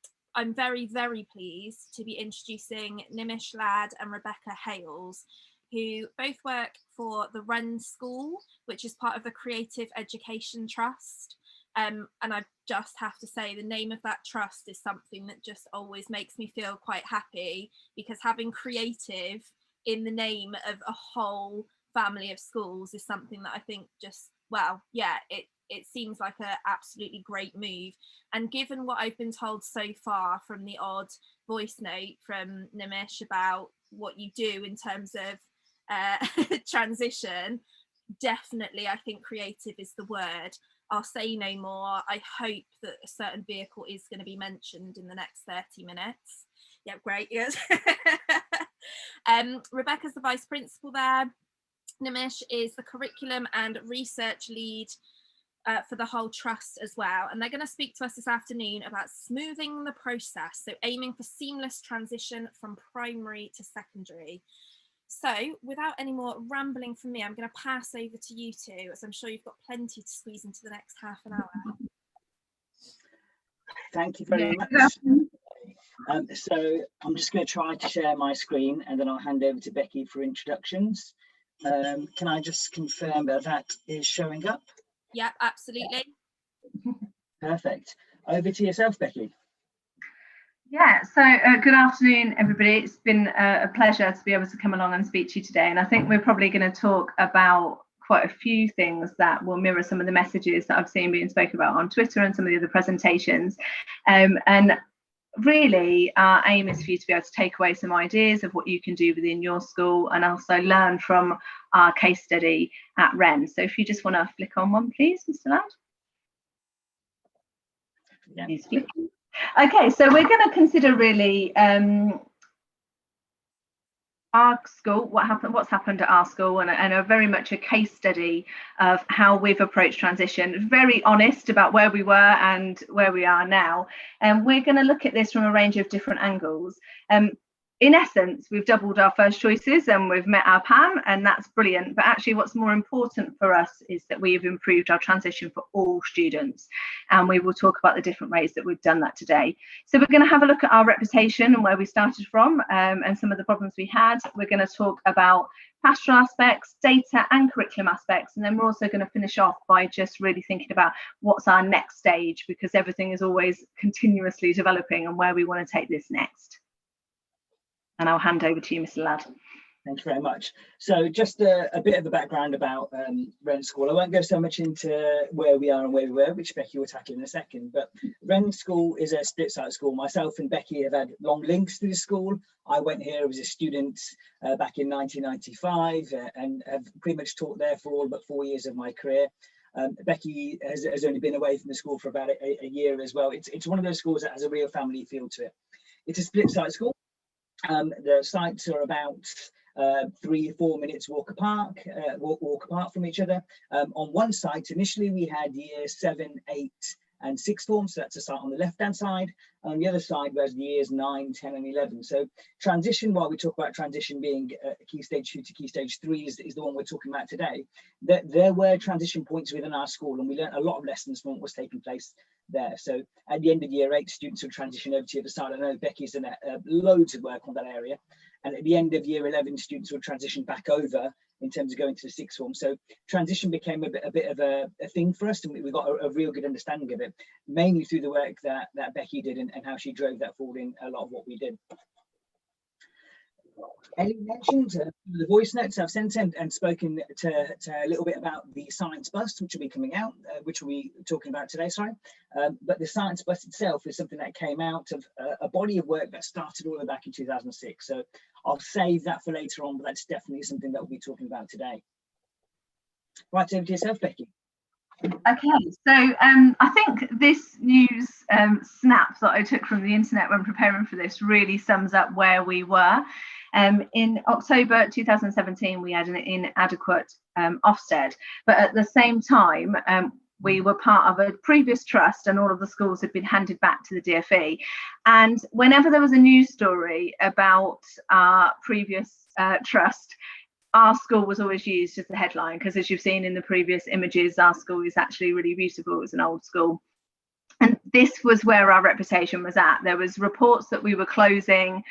very, very pleased to be introducing Nimish Ladd and Rebecca Hales, who both work for the Wren School, which is part of the Creative Education Trust. And I just have to say, the name of that trust is something that just always makes me feel quite happy, because having creative in the name of a whole family of schools is something that I think just, well, yeah, it seems like an absolutely great move. And given what I've been told so far from the odd voice note from Nimish about what you do in terms of transition, definitely I think creative is the word. I'll say no more. I hope that a certain vehicle is going to be mentioned in the next 30 minutes. Yeah, great. Yes. Rebecca's the vice principal there. Nimish is the curriculum and research lead for the whole trust as well. And they're going to speak to us this afternoon about smoothing the process, so aiming for seamless transition from primary to secondary. So without any more rambling from me, I'm going to pass over to you two, as I'm sure you've got plenty to squeeze into the next half an hour. Thank you very much. So I'm just going to try to share my screen, and then I'll hand over to Becky for introductions. Can I just confirm that that is showing up? Yeah, absolutely. Perfect. Over to yourself, Becky. Yeah, so good afternoon, everybody. It's been a pleasure to be able to come along and speak to you today. And I think we're probably going to talk about quite a few things that will mirror some of the messages that I've seen being spoken about on Twitter and some of the other presentations. And really, our aim is for you to be able to take away some ideas of what you can do within your school, and also learn from our case study at Wren. So if you just want to flick on one, please, Mr. Ladd. Yeah. Okay, so we're going to consider really our school, what's happened at our school, and a very much a case study of how we've approached transition, very honest about where we were and where we are now. And we're going to look at this from a range of different angles. In essence, we've doubled our first choices and we've met our PAM, and that's brilliant. But actually what's more important for us is that we've improved our transition for all students. And we will talk about the different ways that we've done that today. So we're going to have a look at our reputation and where we started from, and some of the problems we had. We're going to talk about pastoral aspects, data and curriculum aspects. And then we're also going to finish off by just really thinking about what's our next stage, because everything is always continuously developing and where we want to take this next. And I'll hand over to you, Mr. Ladd. Thank you very much. So just a bit of the background about Wren School. I won't go so much into where we are and where we were, which Becky will tackle in a second, but Wren School is a split site school. Myself and Becky have had long links to the school. I went here as a student back in 1995 and have pretty much taught there for all but 4 years of my career. Becky has only been away from the school for about a year as well. It's one of those schools that has a real family feel to it. It's a split site school. The sites are about 3-4 minutes walk apart from each other. On one site, initially we had year 7, 8 and 6 form, so that's a site on the left hand side. On the other side was years 9, 10 and 11. So transition, while we talk about transition being key stage 2 to key stage 3 is the one we're talking about today, there were transition points within our school, and we learned a lot of lessons from what was taking place there. So at the end of year 8, students would transition over to the other side. I know Becky's done loads of work on that area. And at the end of year 11, students would transition back over in terms of going to the 6th form. So transition became a bit of a thing for us, and we got a real good understanding of it, mainly through the work that Becky did and how she drove that forward in a lot of what we did. Ellie mentioned the voice notes I've sent and spoken to a little bit about the science bus, which will be coming out, which we'll be talking about today, sorry. But the science bus itself is something that came out of a body of work that started all the way back in 2006. So I'll save that for later on, but that's definitely something that we'll be talking about today. Right, over to yourself, Becky. Okay, so I think this news snap that I took from the internet when preparing for this really sums up where we were. In October 2017, we had an inadequate Ofsted, but at the same time, we were part of a previous trust and all of the schools had been handed back to the DfE. And whenever there was a news story about our previous trust, our school was always used as the headline, because as you've seen in the previous images, our school is actually really beautiful. It's an old school. And this was where our reputation was at. There was reports that we were closing.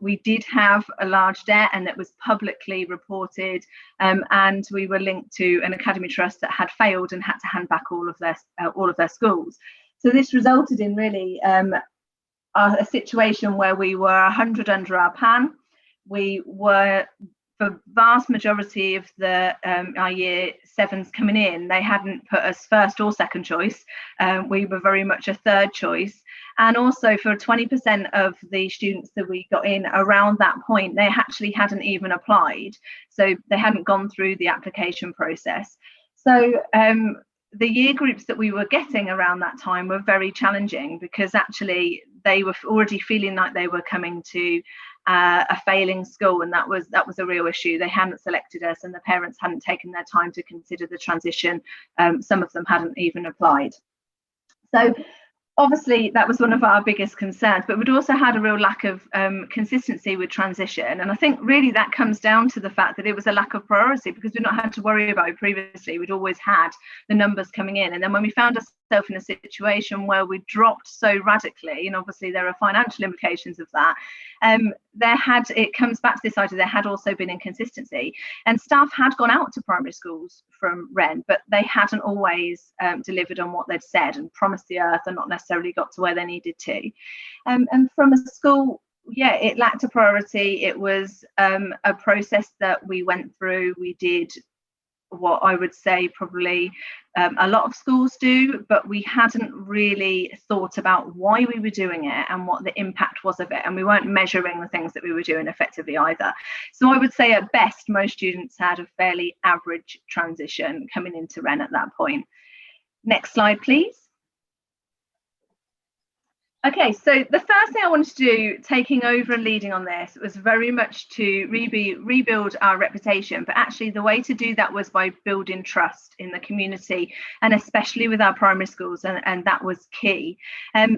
We did have a large debt, and that was publicly reported. And we were linked to an academy trust that had failed and had to hand back all of their schools. So this resulted in really a situation where we were 100 under our pan. We were, for vast majority of the our year 7s coming in, they hadn't put us first or second choice. We were very much a third choice. And also for 20% of the students that we got in around that point, they actually hadn't even applied. So they hadn't gone through the application process. So the year groups that we were getting around that time were very challenging, because actually they were already feeling like they were coming to a failing school, and that was a real issue. They hadn't selected us, and the parents hadn't taken their time to consider the transition. Some of them hadn't even applied. So obviously that was one of our biggest concerns, but we'd also had a real lack of consistency with transition. And I think really that comes down to the fact that it was a lack of priority, because we'd not had to worry about it previously. We'd always had the numbers coming in. And then when we found ourselves in a situation where we dropped so radically, and obviously there are financial implications of that, it comes back to this idea there had also been inconsistency, and staff had gone out to primary schools from Wren, but they hadn't always delivered on what they'd said and promised the earth, and not necessarily got to where they needed to. And from a school, yeah, it lacked a priority. It was a process that we went through. We did what I would say probably a lot of schools do, but we hadn't really thought about why we were doing it and what the impact was of it, and we weren't measuring the things that we were doing effectively either. So I would say at best most students had a fairly average transition coming into Wren at that point. Next slide, please. Okay, so the first thing I wanted to do, taking over and leading on this, was very much to rebuild our reputation. But actually the way to do that was by building trust in the community, and especially with our primary schools, and that was key.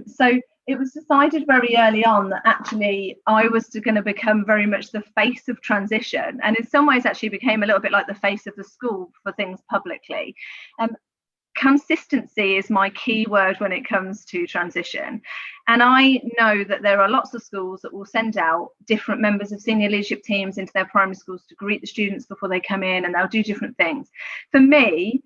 So it was decided very early on that actually I was going to become very much the face of transition, and in some ways actually became a little bit like the face of the school for things publicly. Consistency is my key word when it comes to transition. And I know that there are lots of schools that will send out different members of senior leadership teams into their primary schools to greet the students before they come in, and they'll do different things. For me,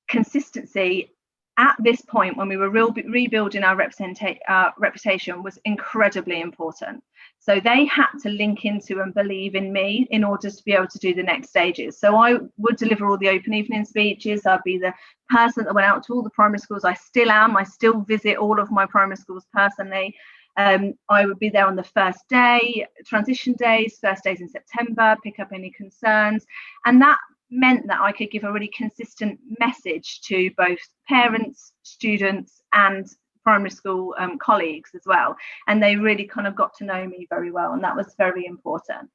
consistency at this point, when we were rebuilding our reputation, was incredibly important. So they had to link into and believe in me in order to be able to do the next stages. So I would deliver all the open evening speeches. I'd be the person that went out to all the primary schools. I still am. I still visit all of my primary schools personally. I would be there on the first day, transition days, first days in September, pick up any concerns. And that meant that I could give a really consistent message to both parents, students, and primary school colleagues as well. And they really kind of got to know me very well, and that was very important.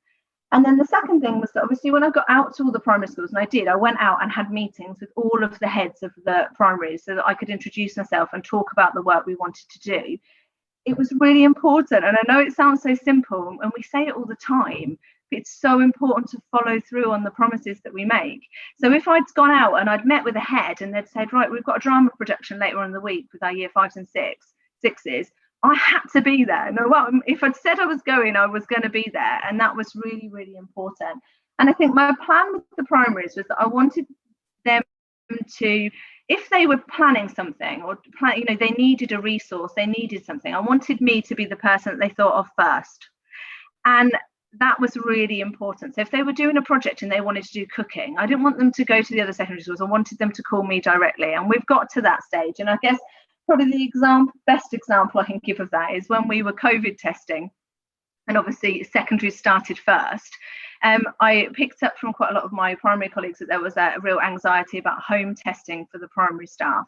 And then the second thing was that obviously when I got out to all the primary schools, and I went out and had meetings with all of the heads of the primaries so that I could introduce myself and talk about the work we wanted to do. It was really important, and I know it sounds so simple, and we say it all the time, but it's so important to follow through on the promises that we make. So if I'd gone out and I'd met with a head and they'd said, right, we've got a drama production later on in the week with our year 5s and 6s, I had to be there. No, well, if I'd said I was going, I was going to be there, and that was really, really important. And I think my plan with the primaries was that I wanted them to, if they were planning something or they needed a resource, they needed something, I wanted me to be the person that they thought of first. And that was really important. So if they were doing a project and they wanted to do cooking, I didn't want them to go to the other secondary schools. I wanted them to call me directly. And we've got to that stage. And I guess probably the best example I can give of that is when we were COVID testing, and obviously secondary started first. I picked up from quite a lot of my primary colleagues that there was a real anxiety about home testing for the primary staff.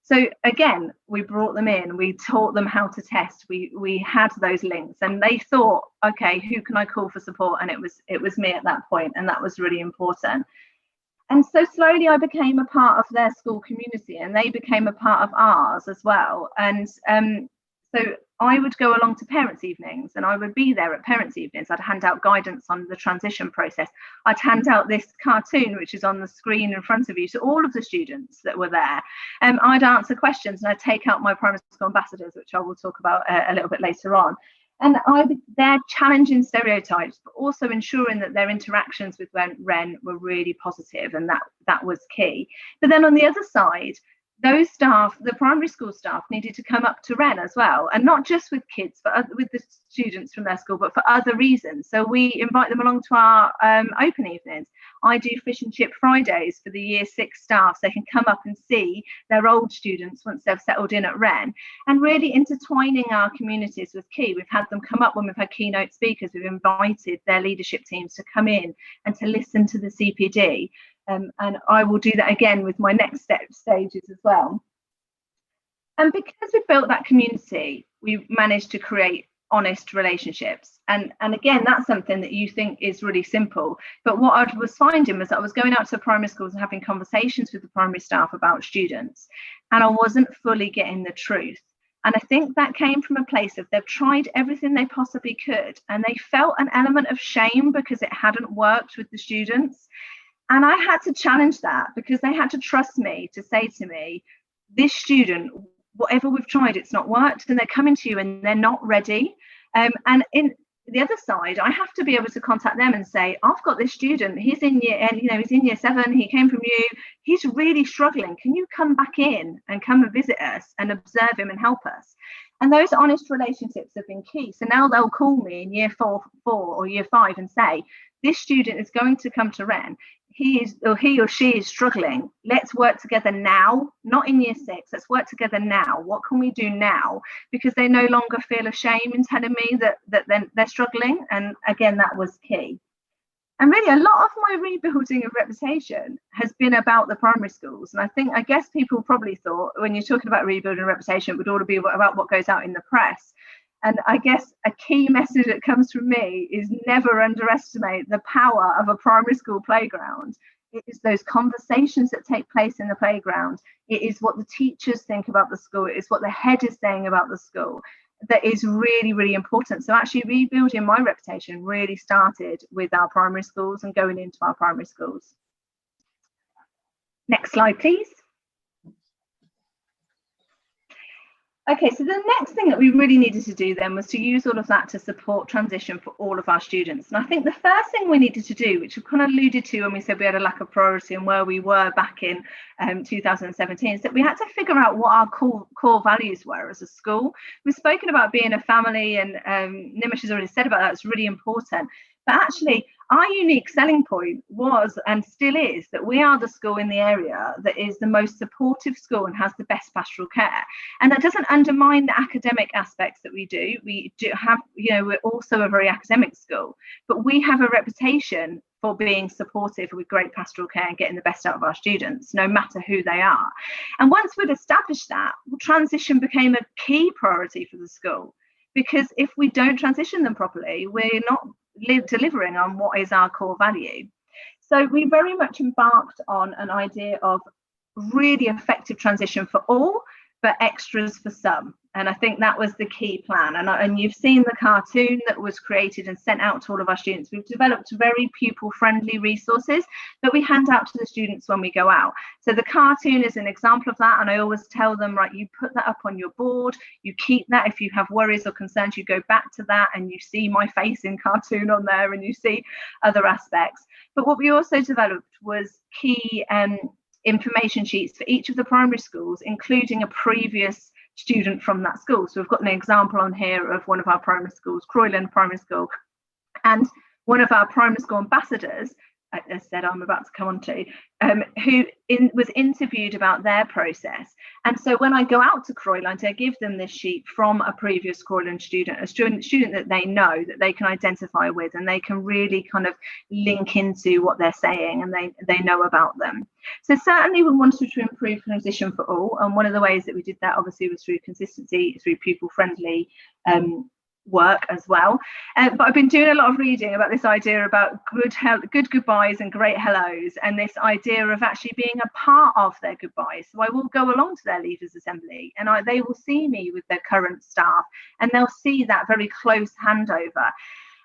So again, we brought them in, we taught them how to test, we had those links, and they thought, okay, who can I call for support? And it was me at that point, and that was really important. And so slowly I became a part of their school community, and they became a part of ours as well. And so I would go along to parents' evenings, and I would be there at parents' evenings. I'd hand out guidance on the transition process. I'd hand out this cartoon, which is on the screen in front of you, to all of the students that were there. I'd answer questions, and I'd take out my primary school ambassadors, which I will talk about a little bit later on. And they're challenging stereotypes, but also ensuring that their interactions with Wren were really positive, and that was key. But then on the other side, those staff, the primary school staff, needed to come up to Wren as well, and not just with kids, but with the students from their school, but for other reasons. So we invite them along to our open evenings. I do fish and chip Fridays for the year 6 staff, so they can come up and see their old students once they've settled in at Wren. And really intertwining our communities was key. We've had them come up when we've had keynote speakers. We've invited their leadership teams to come in and to listen to the CPD. And I will do that again with my next stages as well. And because we built that community, we managed to create honest relationships. And again, that's something that you think is really simple. But what I was finding was that I was going out to primary schools and having conversations with the primary staff about students, and I wasn't fully getting the truth. And I think that came from a place of they've tried everything they possibly could, and they felt an element of shame because it hadn't worked with the students. And I had to challenge that, because they had to trust me to say to me, this student, whatever we've tried, it's not worked, and they're coming to you and they're not ready. And in the other side, I have to be able to contact them and say, I've got this student, he's in year 7, he came from you, he's really struggling. Can you come back in and come and visit us and observe him and help us? And those honest relationships have been key. So now they'll call me in year 4 or year 5 and say, this student is going to come to Wren. He or she is struggling. Let's work together now, not in year 6. Let's work together now. What can we do now? Because they no longer feel ashamed in telling me that they're struggling. And again, that was key. And really, a lot of my rebuilding of reputation has been about the primary schools. And I guess people probably thought when you're talking about rebuilding reputation, it would all be about what goes out in the press. And I guess a key message that comes from me is never underestimate the power of a primary school playground. It is those conversations that take place in the playground. It is what the teachers think about the school. It is what the head is saying about the school that is really, really important. So actually rebuilding my reputation really started with our primary schools and going into our primary schools. Next slide, please. Okay, so the next thing that we really needed to do then was to use all of that to support transition for all of our students. And I think the first thing we needed to do, which we kind of alluded to when we said we had a lack of priority and where we were back in 2017, is that we had to figure out what our core values were as a school. We've spoken about being a family, and Nimish has already said about that. It's really important. But actually, our unique selling point was and still is that we are the school in the area that is the most supportive school and has the best pastoral care. And that doesn't undermine the academic aspects that we do. We do have, we're also a very academic school, but we have a reputation for being supportive with great pastoral care and getting the best out of our students, no matter who they are. And once we'd established that, transition became a key priority for the school, because if we don't transition them properly, we're not delivering on what is our core value. So we very much embarked on an idea of really effective transition for all, but extras for some. And I think that was the key plan. And you've seen the cartoon that was created and sent out to all of our students. We've developed very pupil-friendly resources that we hand out to the students when we go out. So the cartoon is an example of that. And I always tell them, right, you put that up on your board, you keep that. If you have worries or concerns, you go back to that and you see my face in cartoon on there and you see other aspects. But what we also developed was key information sheets for each of the primary schools, including a previous student from that school. So we've got an example on here of one of our primary schools, Croyland Primary School, and one of our primary school ambassadors, as I said, I'm about to come on to, who was interviewed about their process. And so when I go out to Croyland, I give them this sheet from a previous Croyland student, a student that they know, that they can identify with, and they can really kind of link into what they're saying, and they know about them. So certainly we wanted to improve transition for all, and one of the ways that we did that obviously was through consistency, through pupil-friendly work as well. But I've been doing a lot of reading about this idea about good goodbyes and great hellos, and this idea of actually being a part of their goodbyes. So I will go along to their leavers assembly, and they will see me with their current staff, and they'll see that very close handover.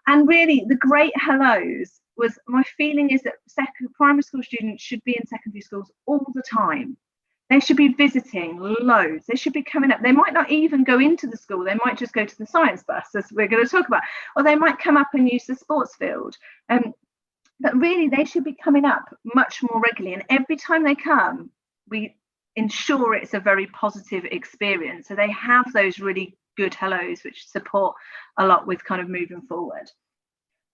And really the great hellos was, my feeling is that primary school students should be in secondary schools all the time. They should be visiting loads. They should be coming up. They might not even go into the school. They might just go to the science bus, as we're going to talk about, or they might come up and use the sports field. But really, they should be coming up much more regularly. And every time they come, we ensure it's a very positive experience. So they have those really good hellos, which support a lot with kind of moving forward.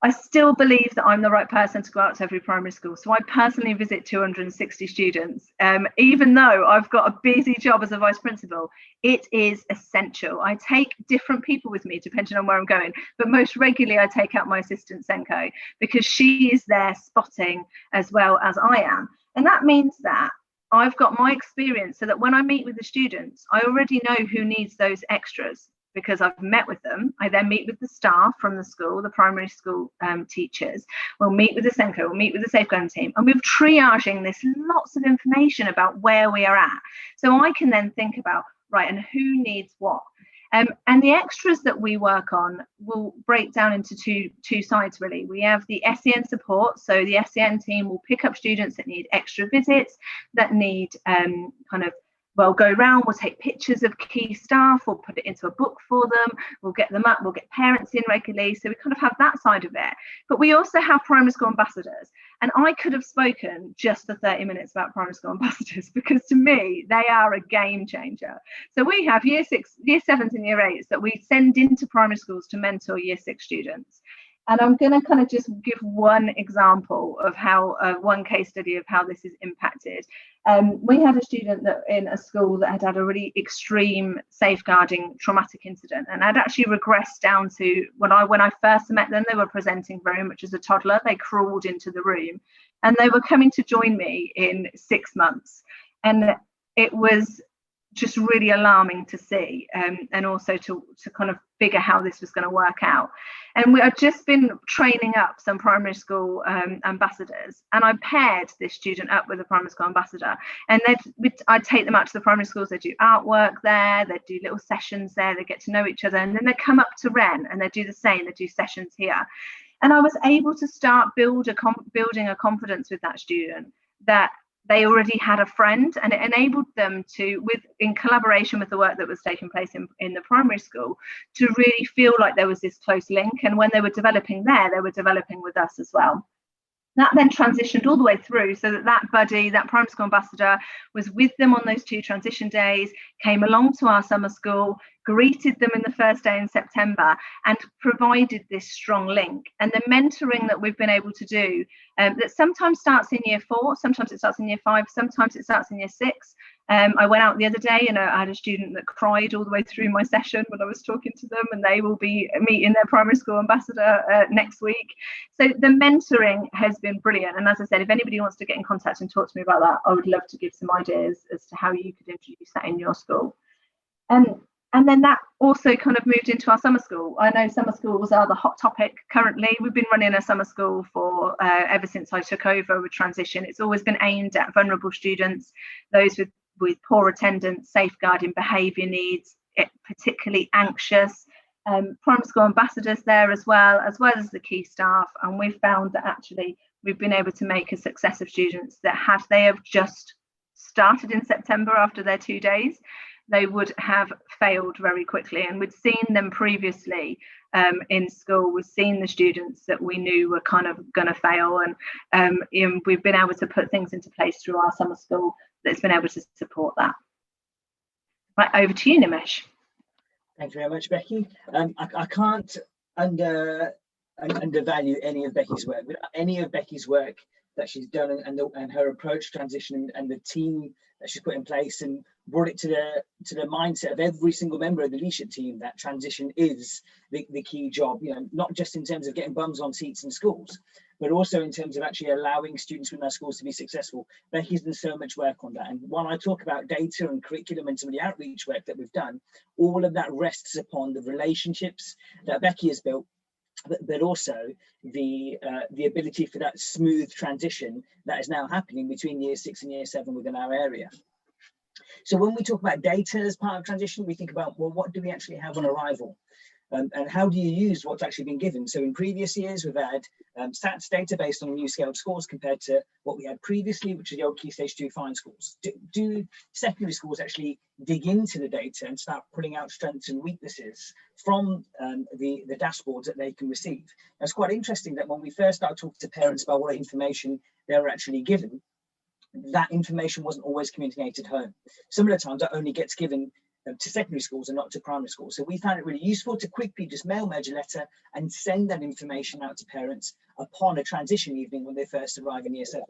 I still believe that I'm the right person to go out to every primary school. So I personally visit 260 students. Even though I've got a busy job as a vice principal, it is essential. I take different people with me depending on where I'm going, but most regularly I take out my assistant Senko, because she is there spotting as well as I am. And that means that I've got my experience, so that when I meet with the students, I already know who needs those extras, because I've met with them. I then meet with the staff from the school, the primary school teachers. We'll meet with the Senko, we'll meet with the safeguarding team, and we're triaging this lots of information about where we are at. So I can then think about, right, and who needs what. And the extras that we work on will break down into two sides, really. We have the SEN support. So the SEN team will pick up students that need extra visits, that need we'll go around, we'll take pictures of key staff, we'll put it into a book for them, we'll get them up, we'll get parents in regularly. So we kind of have that side of it. But we also have primary school ambassadors. And I could have spoken just for 30 minutes about primary school ambassadors, because to me, they are a game changer. So we have year 7s and year 8s that we send into primary schools to mentor year 6 students. And I'm going to kind of just give one example of how, one case study of how this is impacted. We had a student that in a school that had a really extreme safeguarding traumatic incident, and had actually regressed down to when I first met them, they were presenting very much as a toddler. They crawled into the room, and they were coming to join me in 6 months. And it was just really alarming to see, and also to kind of figure how this was going to work out. And we have just been training up some primary school ambassadors, and I paired this student up with a primary school ambassador, and I'd take them out to the primary schools. They do artwork there, they do little sessions there, they get to know each other, and then they come up to Wren and they do the same, they do sessions here. And I was able to start building a confidence with that student, that they already had a friend, and it enabled them to, in collaboration with the work that was taking place in the primary school, to really feel like there was this close link. And when they were developing there, they were developing with us as well. That then transitioned all the way through, so that buddy, that primary school ambassador, was with them on those 2 transition days, came along to our summer school, greeted them in the first day in September, and provided this strong link. And the mentoring that we've been able to do, that sometimes starts in year 4, sometimes it starts in year 5, sometimes it starts in year 6. I went out the other day and I had a student that cried all the way through my session when I was talking to them, and they will be meeting their primary school ambassador next week. So the mentoring has been brilliant. And as I said, if anybody wants to get in contact and talk to me about that, I would love to give some ideas as to how you could introduce that in your school. And then that also kind of moved into our summer school. I know summer schools are the hot topic currently. We've been running a summer school for ever since I took over with transition. It's always been aimed at vulnerable students, those with poor attendance, safeguarding behaviour needs, particularly anxious. Primary school ambassadors there as well as the key staff. And we've found that actually we've been able to make a success of students that had they have just started in September after their 2 days, they would have failed very quickly. And we'd seen them previously in school. We've seen the students that we knew were kind of going to fail, and we've been able to put things into place through our summer school that's been able to support that. Right, over to you, Nimish. Thank you very much, Becky. I can't undervalue any of Becky's work. Any of Becky's work that she's done, and her approach to transition, and the team that she's put in place, and brought it to the mindset of every single member of the leadership team that transition is the key job. You know, not just in terms of getting bums on seats in schools, but also in terms of actually allowing students within our schools to be successful. Becky's done so much work on that. And while I talk about data and curriculum and some of the outreach work that we've done, all of that rests upon the relationships that Becky has built, but also the ability for that smooth transition that is now happening between year 6 and year 7 within our area. So when we talk about data as part of transition, we think about, well, what do we actually have on arrival? And how do you use what's actually been given? So in previous years, we've had stats data based on new scaled scores compared to what we had previously, which is the old Key Stage 2 fine schools. Do secondary schools actually dig into the data and start pulling out strengths and weaknesses from the dashboards that they can receive? Now, it's quite interesting that when we first started talking to parents about what information they were actually given, that information wasn't always communicated home. Some of the times that only gets given to secondary schools and not to primary schools. So we found it really useful to quickly just mail merge a letter and send that information out to parents upon a transition evening when they first arrive in year 7.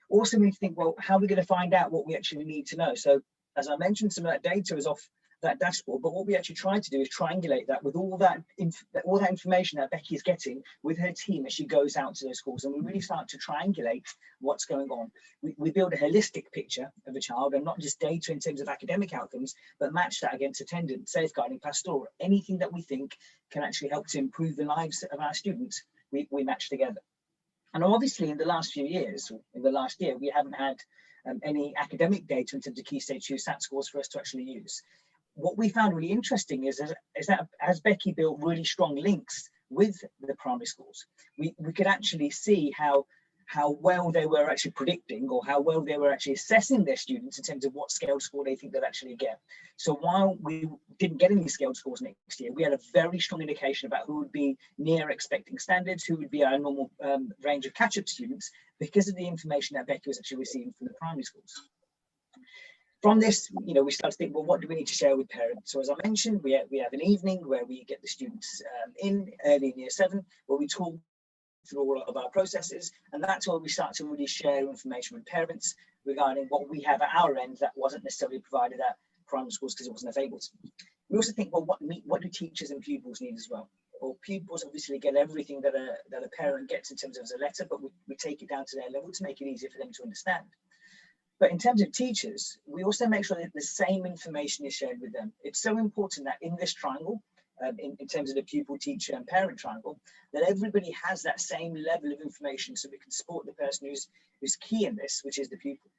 Also, we need to think, well, how are we going to find out what we actually need to know? So as I mentioned, some of that data is off that dashboard, but what we actually try to do is triangulate that with all that information that Becky is getting with her team as she goes out to those schools, and we really start to triangulate what's going on. We build a holistic picture of a child, and not just data in terms of academic outcomes, but match that against attendance, safeguarding, pastoral, anything that we think can actually help to improve the lives of our students, we match together. And obviously in the last few years, in the last year, we haven't had any academic data in terms of Key Stage 2 SAT scores for us to actually use. What we found really interesting is that as Becky built really strong links with the primary schools, we could actually see how well they were actually predicting, or how well they were actually assessing their students in terms of what scaled score they think they'll actually get. So while we didn't get any scaled scores next year, we had a very strong indication about who would be near expecting standards, who would be our normal range of catch-up students, because of the information that Becky was actually receiving from the primary schools. From this, we start to think, well, what do we need to share with parents? So as I mentioned, we have an evening where we get the students in early in year 7, where we talk through all of our processes, and that's where we start to really share information with parents regarding what we have at our end that wasn't necessarily provided at primary schools because it wasn't available to them. We also think, well, what do teachers and pupils need as well? Well, pupils obviously get everything that a parent gets in terms of as a letter, but we take it down to their level to make it easier for them to understand. But in terms of teachers, we also make sure that the same information is shared with them. It's so important that in this triangle, in terms of the pupil, teacher and parent triangle, that everybody has that same level of information so we can support the person who's key in this, which is the pupil.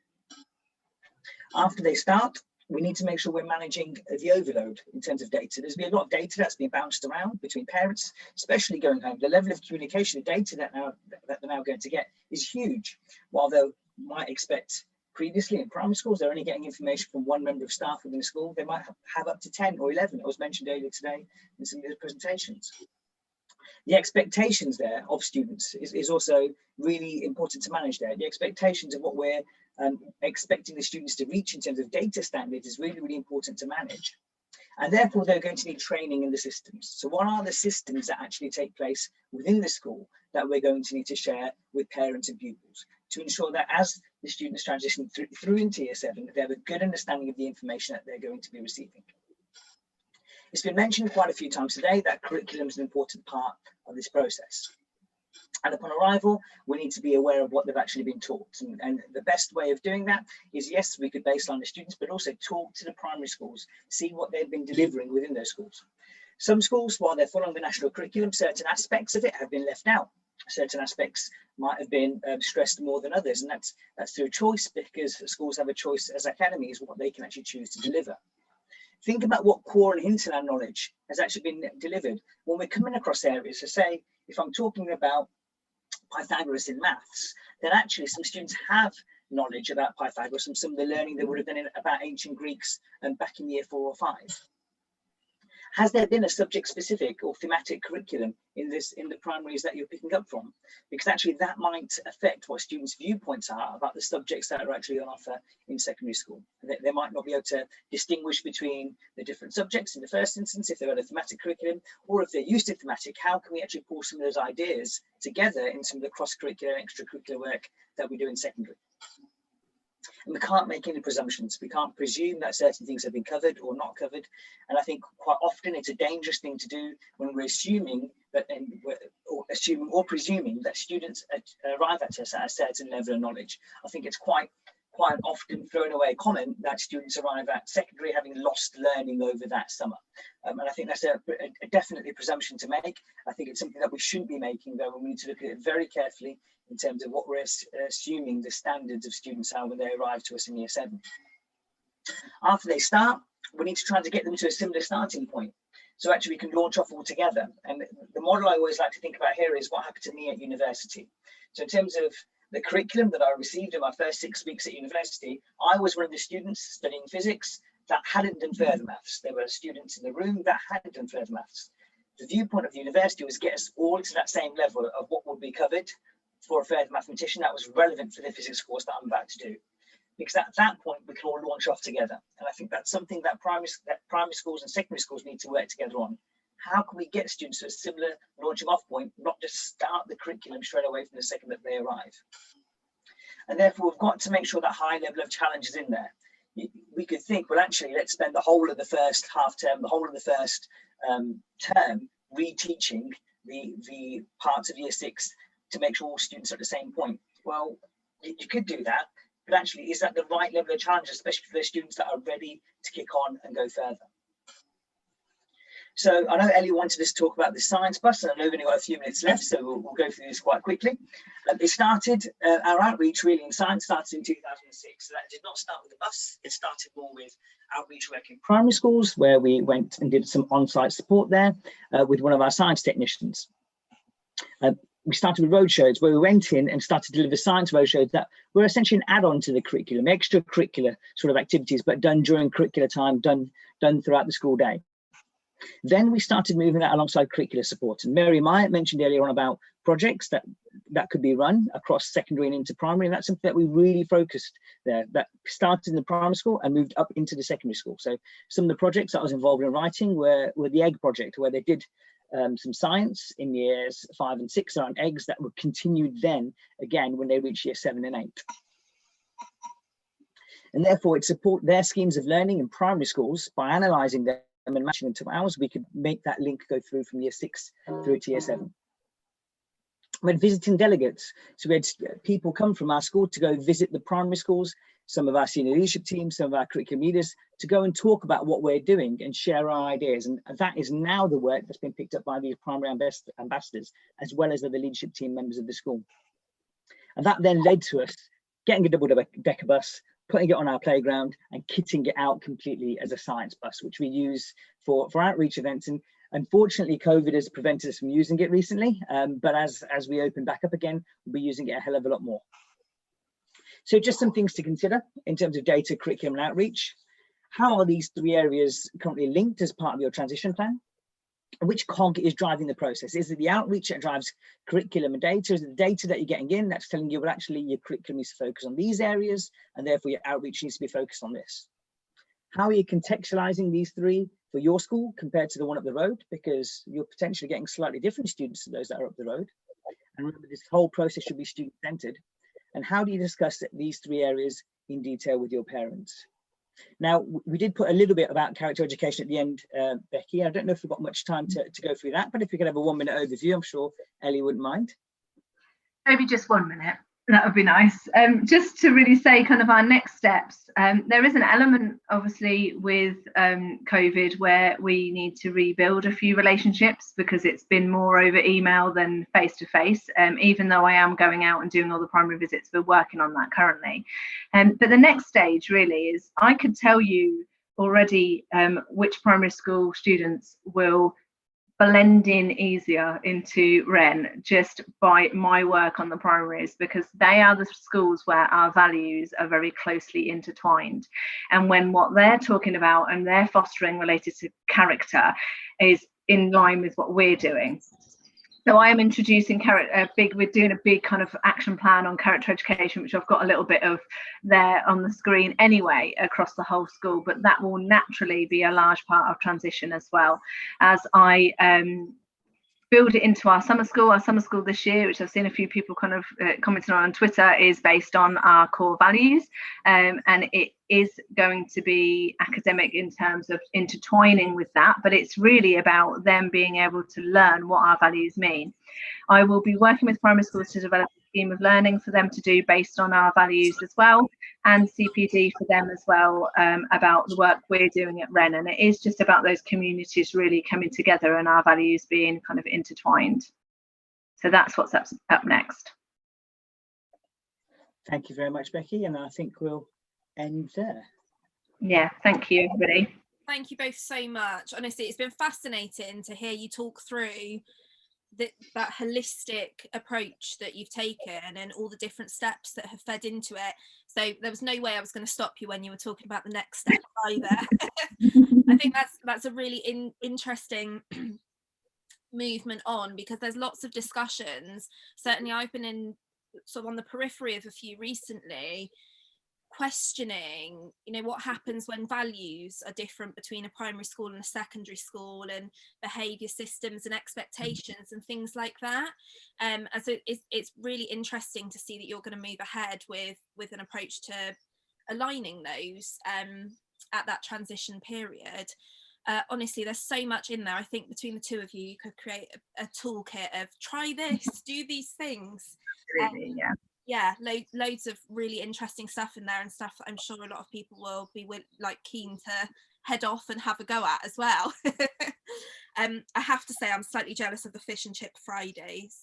After they start, we need to make sure we're managing the overload in terms of data. There's been a lot of data that's been bounced around between parents, especially going home. The level of communication, the data that they're now going to get is huge. While might expect previously in primary schools. They're only getting information from one member of staff within the school. They might have up to 10 or 11, that was mentioned earlier today in some of the presentations. The expectations there of students is also really important to manage there. The expectations of what we're expecting the students to reach in terms of data standards is really, really important to manage. And therefore, they're going to need training in the systems. So what are the systems that actually take place within the school that we're going to need to share with parents and pupils to ensure that as the students transition through into year 7, they have a good understanding of the information that they're going to be receiving. It's been mentioned quite a few times today that curriculum is an important part of this process. And upon arrival, we need to be aware of what they've actually been taught. And the best way of doing that is, yes, we could baseline the students, but also talk to the primary schools, see what they've been delivering within those schools. Some schools, while they're following the national curriculum, certain aspects of it have been left out. Certain aspects might have been stressed more than others, and that's through choice, because schools have a choice as academies what they can actually choose to deliver. Think about what core and hinterland knowledge has actually been delivered when we're coming across areas. So say, if I'm talking about Pythagoras in maths, then actually some students have knowledge about Pythagoras and some of the learning they would have done about ancient Greeks back in year 4 or 5. Has there been a subject specific or thematic curriculum in the primaries that you're picking up from? Because actually that might affect what students' viewpoints are about the subjects that are actually on offer in secondary school. They might not be able to distinguish between the different subjects in the first instance if they're at a thematic curriculum, or if they're used to thematic, how can we actually pull some of those ideas together in some of the cross-curricular and extracurricular work that we do in secondary? And we can't make any presumptions. We can't presume that certain things have been covered or not covered. And I think quite often it's a dangerous thing to do when we're assuming that, or presuming that students arrive at a certain level of knowledge. I think it's quite often thrown away comment that students arrive at secondary having lost learning over that summer. And I think that's a definitely a presumption to make. I think it's something that we shouldn't be making, though, and we need to look at it very carefully in terms of what we're assuming the standards of students are when they arrive to us in year 7. After they start, we need to try to get them to a similar starting point. So actually we can launch off all together. And the model I always like to think about here is what happened to me at university. So in terms of the curriculum that I received in my first 6 weeks at university, I was one of the students studying physics that hadn't done further maths. There were students in the room that hadn't done further maths. The viewpoint of the university was get us all to that same level of what would be covered for a further mathematician that was relevant for the physics course that I'm about to do. Because at that point, we can all launch off together. And I think that's something that primary schools and secondary schools need to work together on. How can we get students to a similar launching off point, not just start the curriculum straight away from the second that they arrive? And therefore, we've got to make sure that high level of challenge is in there. We could think, well, actually, let's spend the whole of the first half term, the whole of the first term reteaching the parts of year 6 to make sure all students are at the same point. Well, you could do that, but actually, is that the right level of challenge, especially for the students that are ready to kick on and go further? So I know Ellie wanted us to talk about the science bus, and I know we've only got a few minutes left, so we'll go through this quite quickly. It started, our outreach really in science started in 2006, so that did not start with the bus. It started more with outreach work in primary schools, where we went and did some on-site support there with one of our science technicians. We started with roadshows, where we went in and started to deliver science roadshows that were essentially an add-on to the curriculum, extracurricular sort of activities, but done during curricular time, done throughout the school day. Then we started moving that alongside curricular support. And Mary Myatt mentioned earlier on about projects that could be run across secondary and into primary. And that's something that we really focused there, that started in the primary school and moved up into the secondary school. So some of the projects that I was involved in writing were the egg project, where they did some science in years 5 and 6 around eggs that were continued then again when they reached year 7 and 8. And therefore it support their schemes of learning in primary schools by analysing them and matching them to ours. We could make that link go through from year 6 through to year 7. We had visiting delegates, so we had people come from our school to go visit the primary schools, some of our senior leadership teams, some of our curriculum leaders, to go and talk about what we're doing and share our ideas. And that is now the work that's been picked up by these primary ambassadors, as well as other leadership team members of the school. And that then led to us getting a double-decker bus, putting it on our playground and kitting it out completely as a science bus, which we use for outreach events. And unfortunately, COVID has prevented us from using it recently, but as we open back up again, we'll be using it a hell of a lot more. So just some things to consider in terms of data, curriculum and outreach. How are these 3 areas currently linked as part of your transition plan? And which cog is driving the process? Is it the outreach that drives curriculum and data? Is it the data that you're getting in that's telling you, well, actually your curriculum needs to focus on these areas and therefore your outreach needs to be focused on this? How are you contextualizing these 3 for your school compared to the one up the road? Because you're potentially getting slightly different students to those that are up the road. And remember, this whole process should be student-centered. And how do you discuss these 3 areas in detail with your parents? Now, we did put a little bit about character education at the end, Becky. I don't know if we've got much time to go through that, but if we could have a 1-minute overview, I'm sure Ellie wouldn't mind. Maybe just 1 minute. That would be nice. Just to really say kind of our next steps. There is an element, obviously, with COVID where we need to rebuild a few relationships because it's been more over email than face-to-face. Even though I am going out and doing all the primary visits, we're working on that currently. But the next stage really is I could tell you already which primary school students will blend in easier into Wren just by my work on the primaries, because they are the schools where our values are very closely intertwined. And when what they're talking about and they're fostering related to character is in line with what we're doing. So I am introducing we're doing a big kind of action plan on character education, which I've got a little bit of there on the screen anyway across the whole school, but that will naturally be a large part of transition as well as I build it into our summer school. Our summer school this year, which I've seen a few people kind of commenting on Twitter, is based on our core values, and it is going to be academic in terms of intertwining with that, but it's really about them being able to learn what our values mean. I will be working with primary schools to develop a scheme of learning for them to do based on our values as well, and CPD for them as well, about the work we're doing at Wren. And it is just about those communities really coming together and our values being kind of intertwined. So that's what's up next. Thank you very much, Becky. And I think we'll end there. Yeah, thank you, everybody. Thank you both so much. Honestly, it's been fascinating to hear you talk through that holistic approach that you've taken and all the different steps that have fed into it. So there was no way I was going to stop you when you were talking about the next step either. I think that's a really interesting movement on, because there's lots of discussions. Certainly I've been in sort of on the periphery of a few recently, questioning, you know, what happens when values are different between a primary school and a secondary school, and behaviour systems and expectations and things like that. And so it's really interesting to see that you're going to move ahead with an approach to aligning those at that transition period. Honestly, there's so much in there. I think between the two of you, you could create a toolkit of try this, do these things. Yeah, loads of really interesting stuff in there, and stuff that I'm sure a lot of people will be keen to head off and have a go at as well. I have to say I'm slightly jealous of the fish and chip Fridays.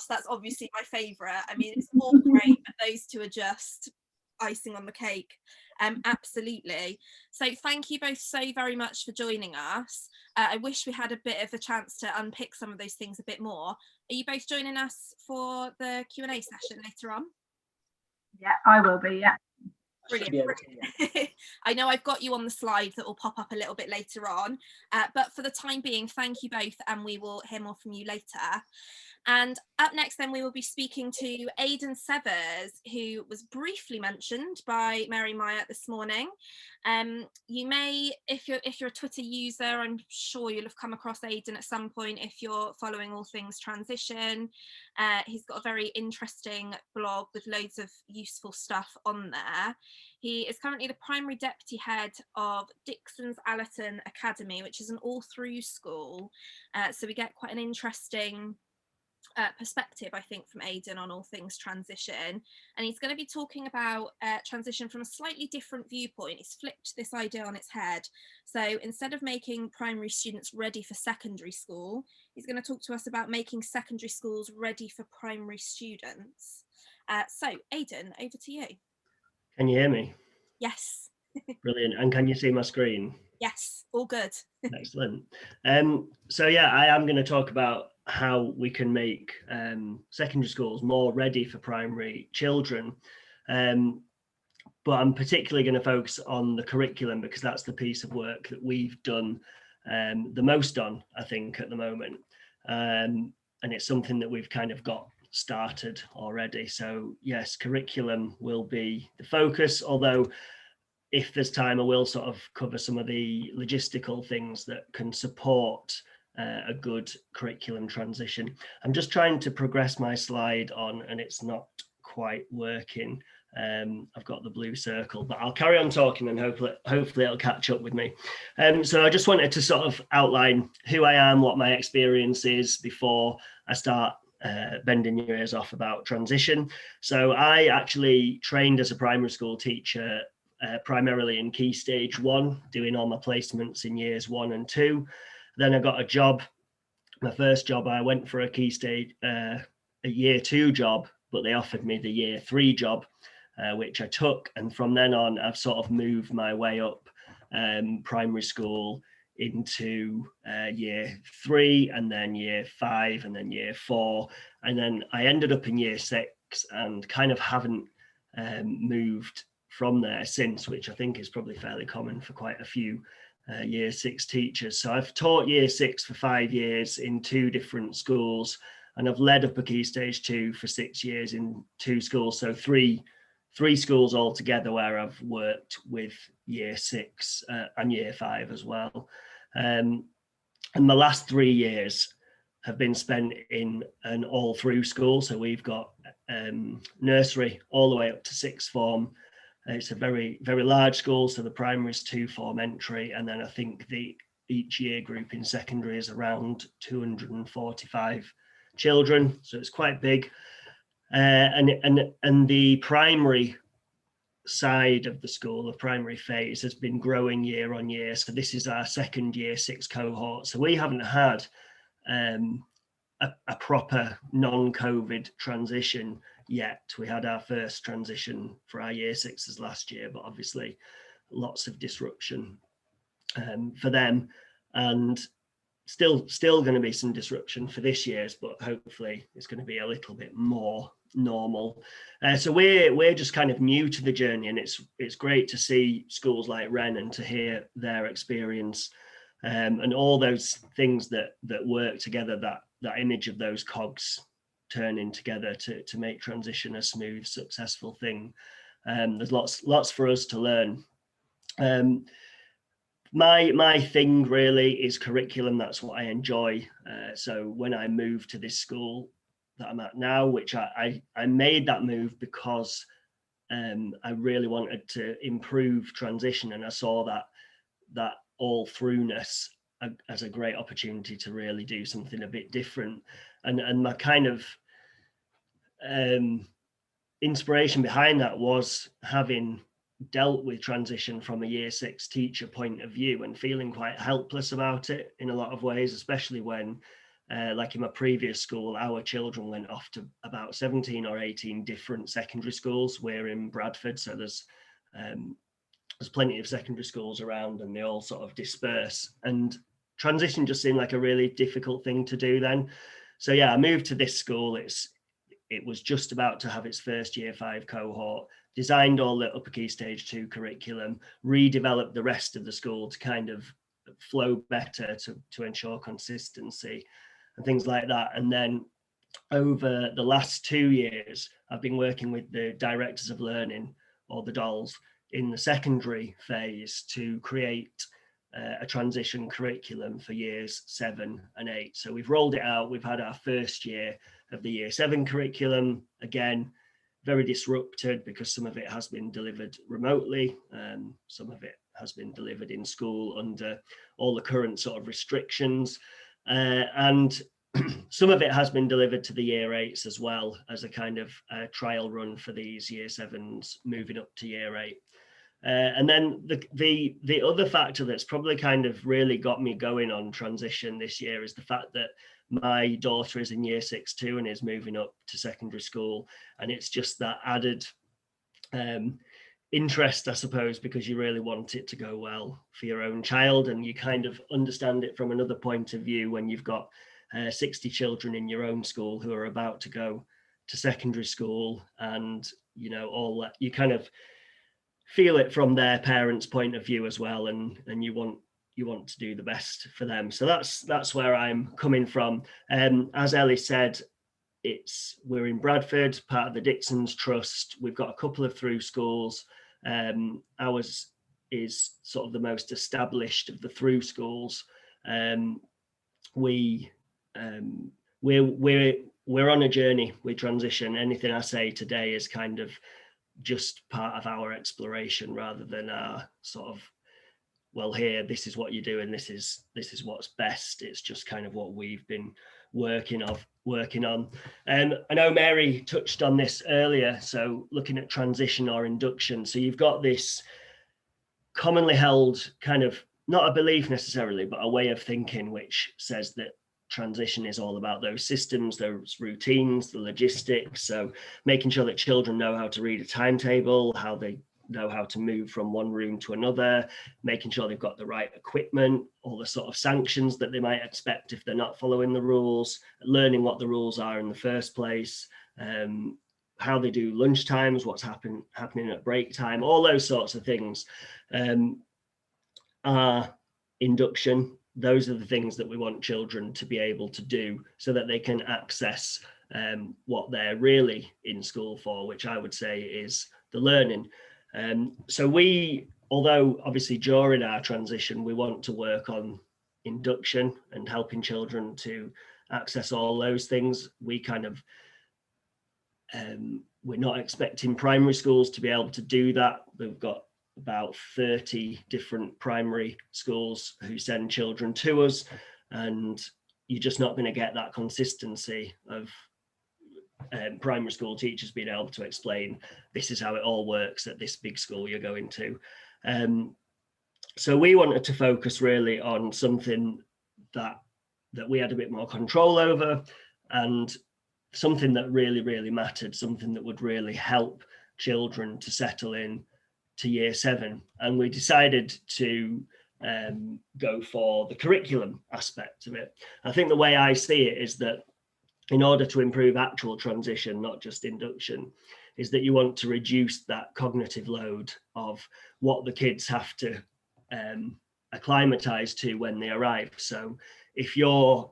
That's obviously my favourite. I mean, it's all great, but those two are just icing on the cake. Absolutely. So thank you both so very much for joining us. I wish we had a bit of a chance to unpick some of those things a bit more. Are you both joining us for the Q&A session later on? Yeah, I will be, yeah. Brilliant. I know I've got you on the slide that will pop up a little bit later on, but for the time being, thank you both, and we will hear more from you later. And up next then we will be speaking to Aidan Severs, who was briefly mentioned by Mary Myatt this morning. You may, if you're a Twitter user, I'm sure you'll have come across Aidan at some point if you're following all things transition. He's got a very interesting blog with loads of useful stuff on there. He is currently the primary deputy head of Dixon's Allerton Academy, which is an all-through school. So we get quite an interesting perspective, I think, from Aidan on all things transition, and he's going to be talking about transition from a slightly different viewpoint. He's flipped this idea on its head. So instead of making primary students ready for secondary school, he's going to talk to us about making secondary schools ready for primary students. So Aidan, over to you. Can you hear me? Yes. Brilliant. And can you see my screen? Yes, all good. Excellent. So yeah, I am going to talk about how we can make secondary schools more ready for primary children. But I'm particularly going to focus on the curriculum, because that's the piece of work that we've done the most on, I think, at the moment. And it's something that we've kind of got started already. So yes, curriculum will be the focus, although if there's time, I will sort of cover some of the logistical things that can support a good curriculum transition. I'm just trying to progress my slide on, and it's not quite working. I've got the blue circle, but I'll carry on talking and hopefully it'll catch up with me. So I just wanted to sort of outline who I am, what my experience is before I start bending your ears off about transition. So I actually trained as a primary school teacher, primarily in Key Stage 1, doing all my placements in years 1 and 2. Then I got a job. My first job, I went for a Key Stage, a year 2 job, but they offered me the year 3 job, which I took. And from then on, I've sort of moved my way up primary school into year 3, and then year 5, and then year 4. And then I ended up in year 6 and kind of haven't moved from there since, which I think is probably fairly common for quite a few year 6 teachers. So I've taught year 6 for 5 years in 2 different schools, and I've led up a Key Stage 2 for 6 years in 2 schools. So three schools altogether where I've worked with year 6 and year 5 as well. And my last 3 years have been spent in an all-through school. So we've got nursery all the way up to 6th form. It's a very, very large school. So the primary is 2 form entry. And then I think each year group in secondary is around 245 children. So it's quite big. And the primary side of the school, the primary phase, has been growing year on year. So this is our second year 6 cohort. So we haven't had a proper non-COVID transition yet. We had our first transition for our year 6s last year, but obviously lots of disruption for them, and still going to be some disruption for this year's, but hopefully it's going to be a little bit more normal. So we're just kind of new to the journey, and it's great to see schools like Wren and to hear their experience and all those things that work together, that image of those cogs turning together to make transition a smooth, successful thing. There's lots for us to learn. My thing really is curriculum. That's what I enjoy. So when I moved to this school that I'm at now, which I made that move because I really wanted to improve transition, and I saw that all throughness as a great opportunity to really do something a bit different. And my kind of inspiration behind that was having dealt with transition from a year 6 teacher point of view and feeling quite helpless about it in a lot of ways, especially when like in my previous school, our children went off to about 17 or 18 different secondary schools. We're in Bradford, so there's plenty of secondary schools around, and they all sort of disperse, and transition just seemed like a really difficult thing to do then. So yeah, I moved to this school. It was just about to have its first year 5 cohort, designed all the upper Key Stage 2 curriculum, redeveloped the rest of the school to kind of flow better, to ensure consistency and things like that. And then over the last 2 years, I've been working with the directors of learning, or the DOLs, in the secondary phase to create a transition curriculum for years 7 and 8. So we've rolled it out. We've had our first year of the year 7 curriculum, again, very disrupted because some of it has been delivered remotely, some of it has been delivered in school under all the current sort of restrictions, and some of it has been delivered to the year 8s as well as a kind of trial run for these year 7s moving up to year 8. And then the other factor that's probably kind of really got me going on transition this year is the fact that my daughter is in year 6 too and is moving up to secondary school, and it's just that added interest, I suppose, because you really want it to go well for your own child, and you kind of understand it from another point of view when you've got 60 children in your own school who are about to go to secondary school, and you know, all that, you kind of feel it from their parents' point of view as well, and you want to do the best for them. So that's where I'm coming from. As Ellie said, we're in Bradford, part of the Dixon's Trust. We've got a couple of through schools. Ours is sort of the most established of the through schools. We're on a journey with transition. Anything I say today is kind of just part of our exploration, rather than our sort of, well, here, this is what you do and this is what's best. It's just kind of what we've been working on. I know Mary touched on this earlier, so looking at transition or induction. So you've got this commonly held kind of, not a belief necessarily, but a way of thinking, which says that transition is all about those systems, those routines, the logistics. So making sure that children know how to read a timetable, how they know how to move from one room to another, making sure they've got the right equipment, all the sort of sanctions that they might expect if they're not following the rules, learning what the rules are in the first place, how they do lunch times, what's happening at break time, all those sorts of things. Our induction, those are the things that we want children to be able to do so that they can access what they're really in school for, which I would say is the learning. So although obviously during our transition, we want to work on induction and helping children to access all those things, we kind of, we're not expecting primary schools to be able to do that. We've got about 30 different primary schools who send children to us, and you're just not going to get that consistency of primary school teachers being able to explain this is how it all works at this big school you're going to. So we wanted to focus really on something that we had a bit more control over, and something that really mattered, something that would really help children to settle in to year 7. And we decided to go for the curriculum aspect of it. I think the way I see it is that in order to improve actual transition, not just induction, is that you want to reduce that cognitive load of what the kids have to acclimatise to when they arrive. So if you're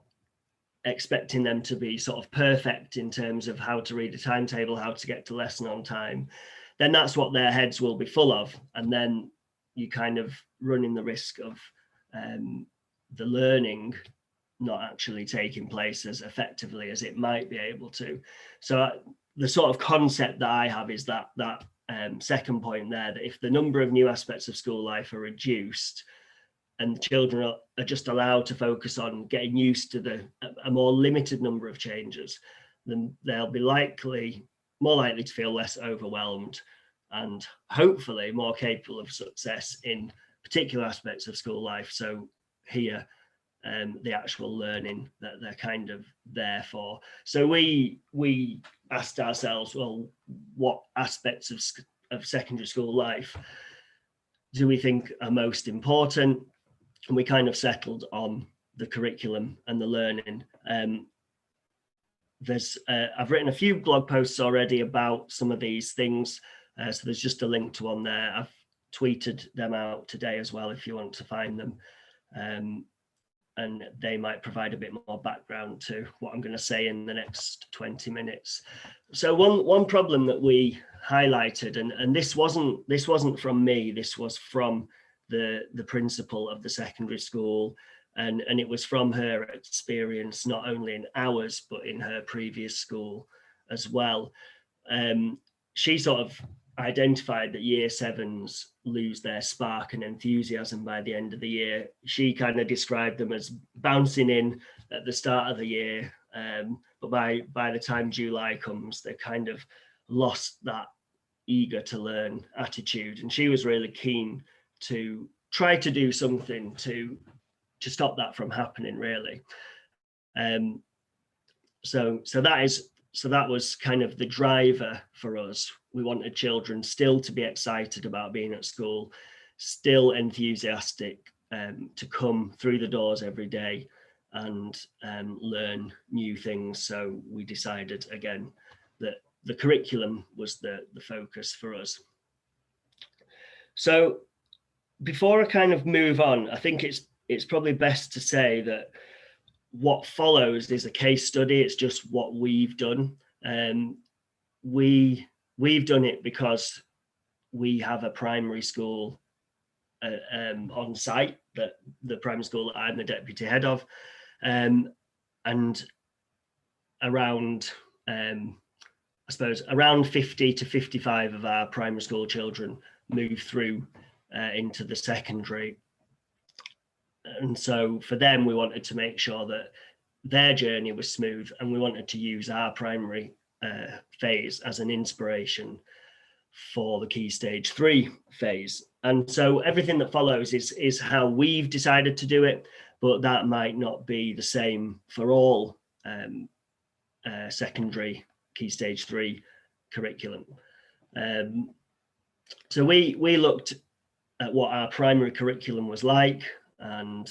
expecting them to be sort of perfect in terms of how to read a timetable, how to get to lesson on time, then that's what their heads will be full of. And then you kind of running the risk of the learning not actually taking place as effectively as it might be able to. So the sort of concept that I have is that second point there, that if the number of new aspects of school life are reduced and the children are just allowed to focus on getting used to a more limited number of changes, then they'll be more likely to feel less overwhelmed and hopefully more capable of success in particular aspects of school life. So here, the actual learning that they're kind of there for. So we asked ourselves, well, what aspects of secondary school life do we think are most important? And we kind of settled on the curriculum and the learning. I've written a few blog posts already about some of these things. So there's just a link to one there. I've tweeted them out today as well, if you want to find them. And they might provide a bit more background to what I'm going to say in the next 20 minutes. So one problem that we highlighted, and this wasn't from me, this was from the principal of the secondary school, and it was from her experience, not only in ours, but in her previous school as well. She sort of identified that year 7s lose their spark and enthusiasm by the end of the year. She kind of described them as bouncing in at the start of the year, but by the time July comes, they kind of lost that eager to learn attitude. And she was really keen to try to do something to stop that from happening, really. So that was kind of the driver for us. We wanted children still to be excited about being at school, still enthusiastic to come through the doors every day, and learn new things. So we decided again that the curriculum was the focus for us. So before I kind of move on, I think it's probably best to say that what follows is a case study. It's just what we've done. We've done it because we have a primary school on site, that the primary school that I'm the deputy head of, and around I suppose around 50 to 55 of our primary school children move through into the secondary. And so for them, we wanted to make sure that their journey was smooth, and we wanted to use our primary phase as an inspiration for the Key Stage 3 phase. And so everything that follows is how we've decided to do it, but that might not be the same for all secondary Key Stage 3 curriculum. So we looked at what our primary curriculum was like and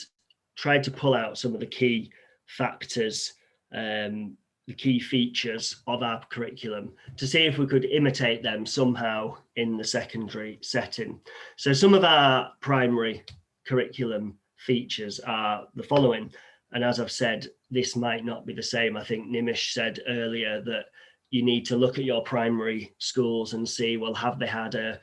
tried to pull out some of the key factors, the key features of our curriculum, to see if we could imitate them somehow in the secondary setting. So some of our primary curriculum features are the following. And as I've said, this might not be the same. I think Nimish said earlier that you need to look at your primary schools and see, well, have they had a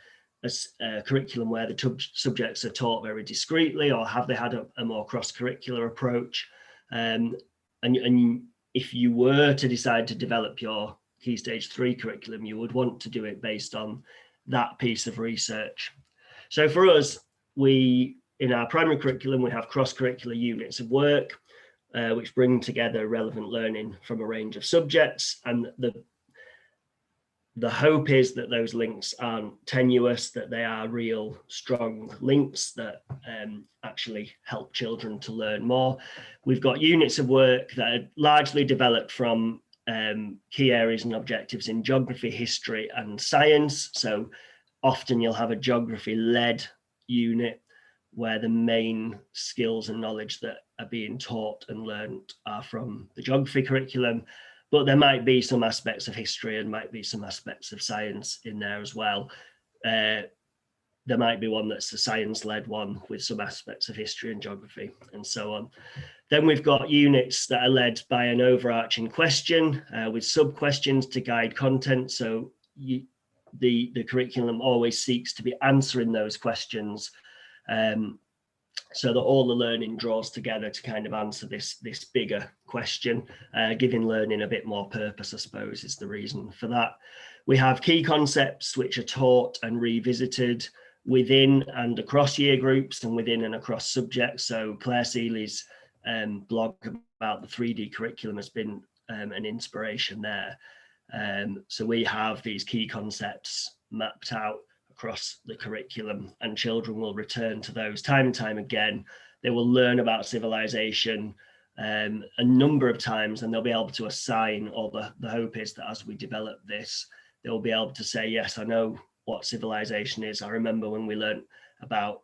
curriculum where the subjects are taught very discreetly, or have they had a more cross-curricular approach? And if you were to decide to develop your Key Stage 3 curriculum, you would want to do it based on that piece of research. So for us, in our primary curriculum, we have cross-curricular units of work, which bring together relevant learning from a range of subjects. And the hope is that those links aren't tenuous, that they are real, strong links that actually help children to learn more. We've got units of work that are largely developed from key areas and objectives in geography, history, and science. So often you'll have a geography-led unit where the main skills and knowledge that are being taught and learned are from the geography curriculum. But there might be some aspects of history and might be some aspects of science in there as well. There might be one that's a science-led one with some aspects of history and geography and so on. Then we've got units that are led by an overarching question with sub-questions to guide content. So the curriculum always seeks to be answering those questions so that all the learning draws together to kind of answer this bigger question, giving learning a bit more purpose, I suppose, is the reason for that. We have key concepts which are taught and revisited within and across year groups and within and across subjects. So Claire Seeley's blog about the 3D curriculum has been an inspiration there. So we have these key concepts mapped out across the curriculum, and children will return to those time and time again. They will learn about civilization a number of times, and they'll be able to assign, or the hope is that as we develop this, they'll be able to say, yes, I know what civilization is. I remember when we learned about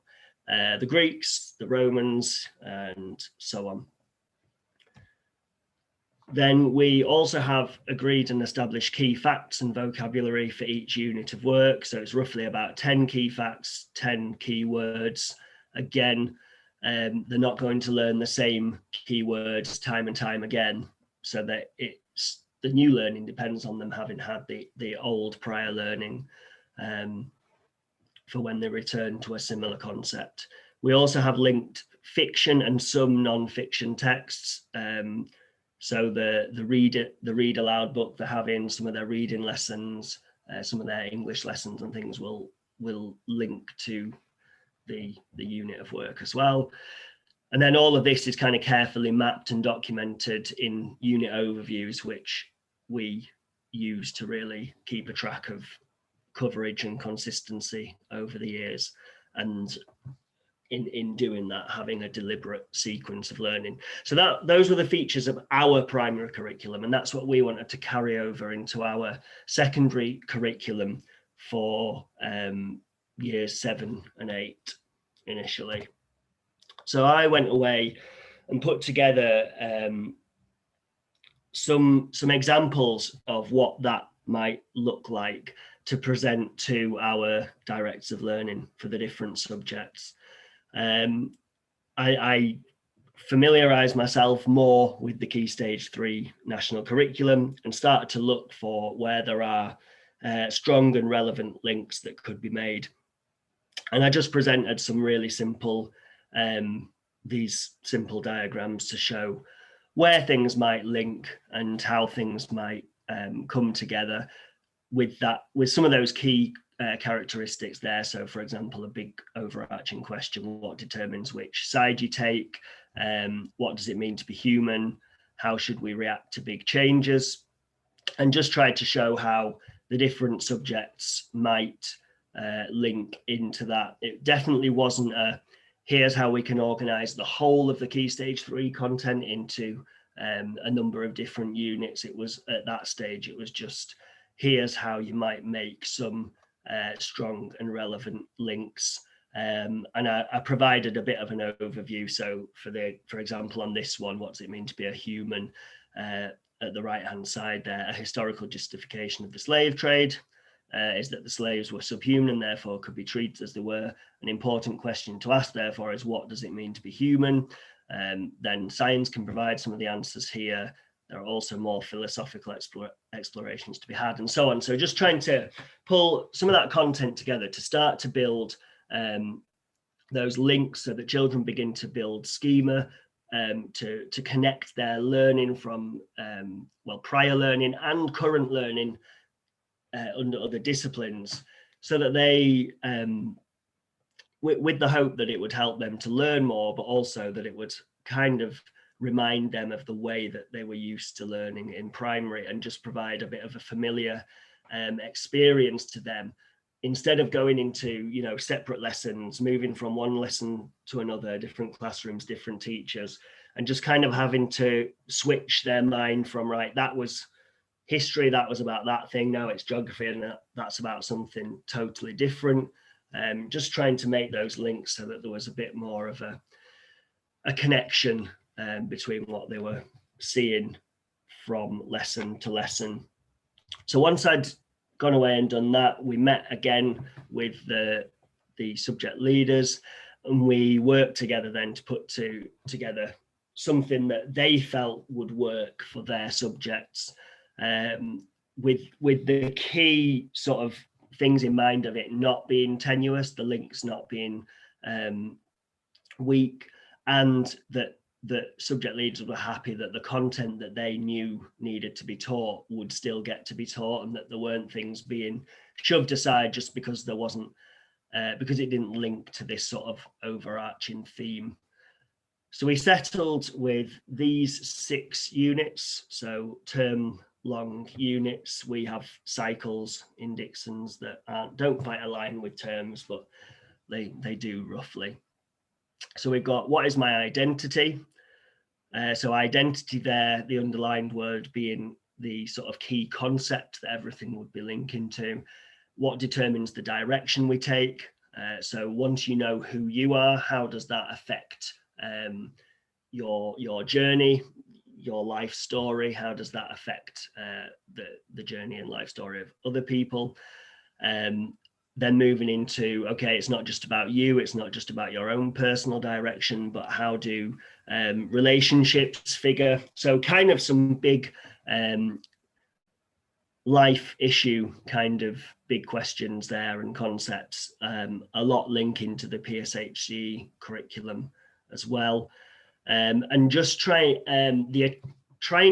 the Greeks, the Romans, and so on. Then we also have agreed and established key facts and vocabulary for each unit of work. So it's roughly about 10 key facts, 10 key words. Again, they're not going to learn the same keywords time and time again. So that the new learning depends on them having had the old prior learning for when they return to a similar concept. We also have linked fiction and some non-fiction texts. So the read aloud book they're having, some of their reading lessons, some of their English lessons and things will link to the unit of work as well. And then all of this is kind of carefully mapped and documented in unit overviews, which we use to really keep a track of coverage and consistency over the years. And in doing that, having a deliberate sequence of learning. So those were the features of our primary curriculum, and that's what we wanted to carry over into our secondary curriculum for years 7 and 8 initially. So I went away and put together some examples of what that might look like to present to our directors of learning for the different subjects. I familiarised myself more with the Key Stage 3 national curriculum and started to look for where there are strong and relevant links that could be made. And I just presented some really simple, these simple diagrams to show where things might link and how things might come together with some of those key characteristics there. So for example, a big overarching question: what determines which side you take? What does it mean to be human? How should we react to big changes? And just tried to show how the different subjects might link into that. It definitely wasn't a here's how we can organize the whole of the Key Stage 3 content into a number of different units. It was at that stage, it was just here's how you might make some strong and relevant links. And I provided a bit of an overview. So for example, on this one, what does it mean to be a human? At the right hand side there, a historical justification of the slave trade is that the slaves were subhuman and therefore could be treated as they were. An important question to ask therefore is, what does it mean to be human? Then science can provide some of the answers here. There are also more philosophical explorations to be had, and so on. So just trying to pull some of that content together to start to build those links so that children begin to build schema, to connect their learning from prior learning and current learning under other disciplines, so that they with the hope that it would help them to learn more, but also that it would kind of remind them of the way that they were used to learning in primary, and just provide a bit of a familiar experience to them, instead of going into, you know, separate lessons, moving from one lesson to another, different classrooms, different teachers, and just kind of having to switch their mind from, right, that was history, that was about that thing, now it's geography and that's about something totally different. Just trying to make those links so that there was a bit more of a connection between what they were seeing from lesson to lesson. So once I'd gone away and done that, we met again with the subject leaders, and we worked together then to put together something that they felt would work for their subjects, with the key sort of things in mind of it not being tenuous, the links not being weak, and that the subject leaders were happy that the content that they knew needed to be taught would still get to be taught, and that there weren't things being shoved aside just because there wasn't, because it didn't link to this sort of overarching theme. So we settled with these 6 units, so term long units. We have cycles in Dixon's that don't quite align with terms, but they do roughly. So we've got, what is my identity? So identity there, the underlined word being the sort of key concept that everything would be linking to. What determines the direction we take? So once you know who you are, how does that affect your journey, your life story? How does that affect the journey and life story of other people? Then moving into, okay, it's not just about you, it's not just about your own personal direction, but how do relationships figure? So kind of some big life issue kind of big questions there and concepts, a lot linking to the PSHE curriculum as well. And just trying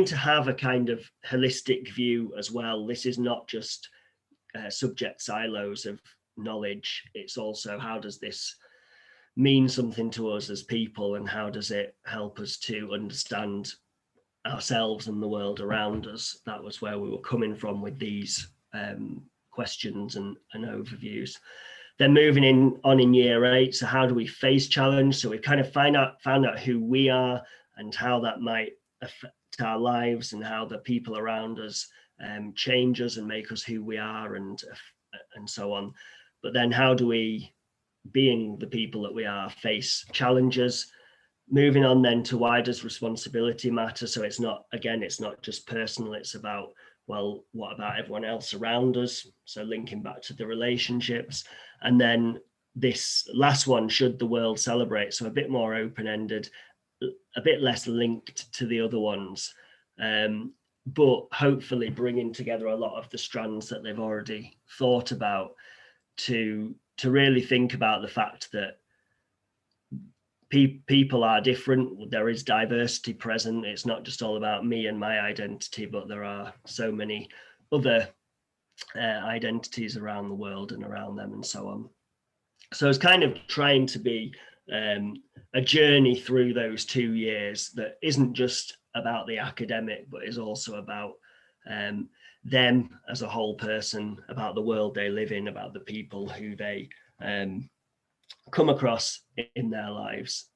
to have a kind of holistic view as well. This is not just subject silos of knowledge, it's also, how does this mean something to us as people, and how does it help us to understand ourselves and the world around us? That was where we were coming from with these questions and overviews. Then moving on in year 8, so how do we face challenge? So we kind of found out who we are and how that might affect our lives, and how the people around us change us and make us who we are, and so on. But then how do we, being the people that we are, face challenges? moving on then to why does responsibility matter? So it's not, again, it's not just personal, it's about, well, what about everyone else around us? So linking back to the relationships. And then this last one, should the world celebrate? So a bit more open-ended, a bit less linked to the other ones, but hopefully bringing together a lot of the strands that they've already thought about to really think about the fact that people are different. There is diversity present. It's not just all about me and my identity, but there are so many other identities around the world and around them and so on. So it's kind of trying to be a journey through those 2 years that isn't just about the academic, but is also about them as a whole person, about the world they live in, about the people who they come across in their lives.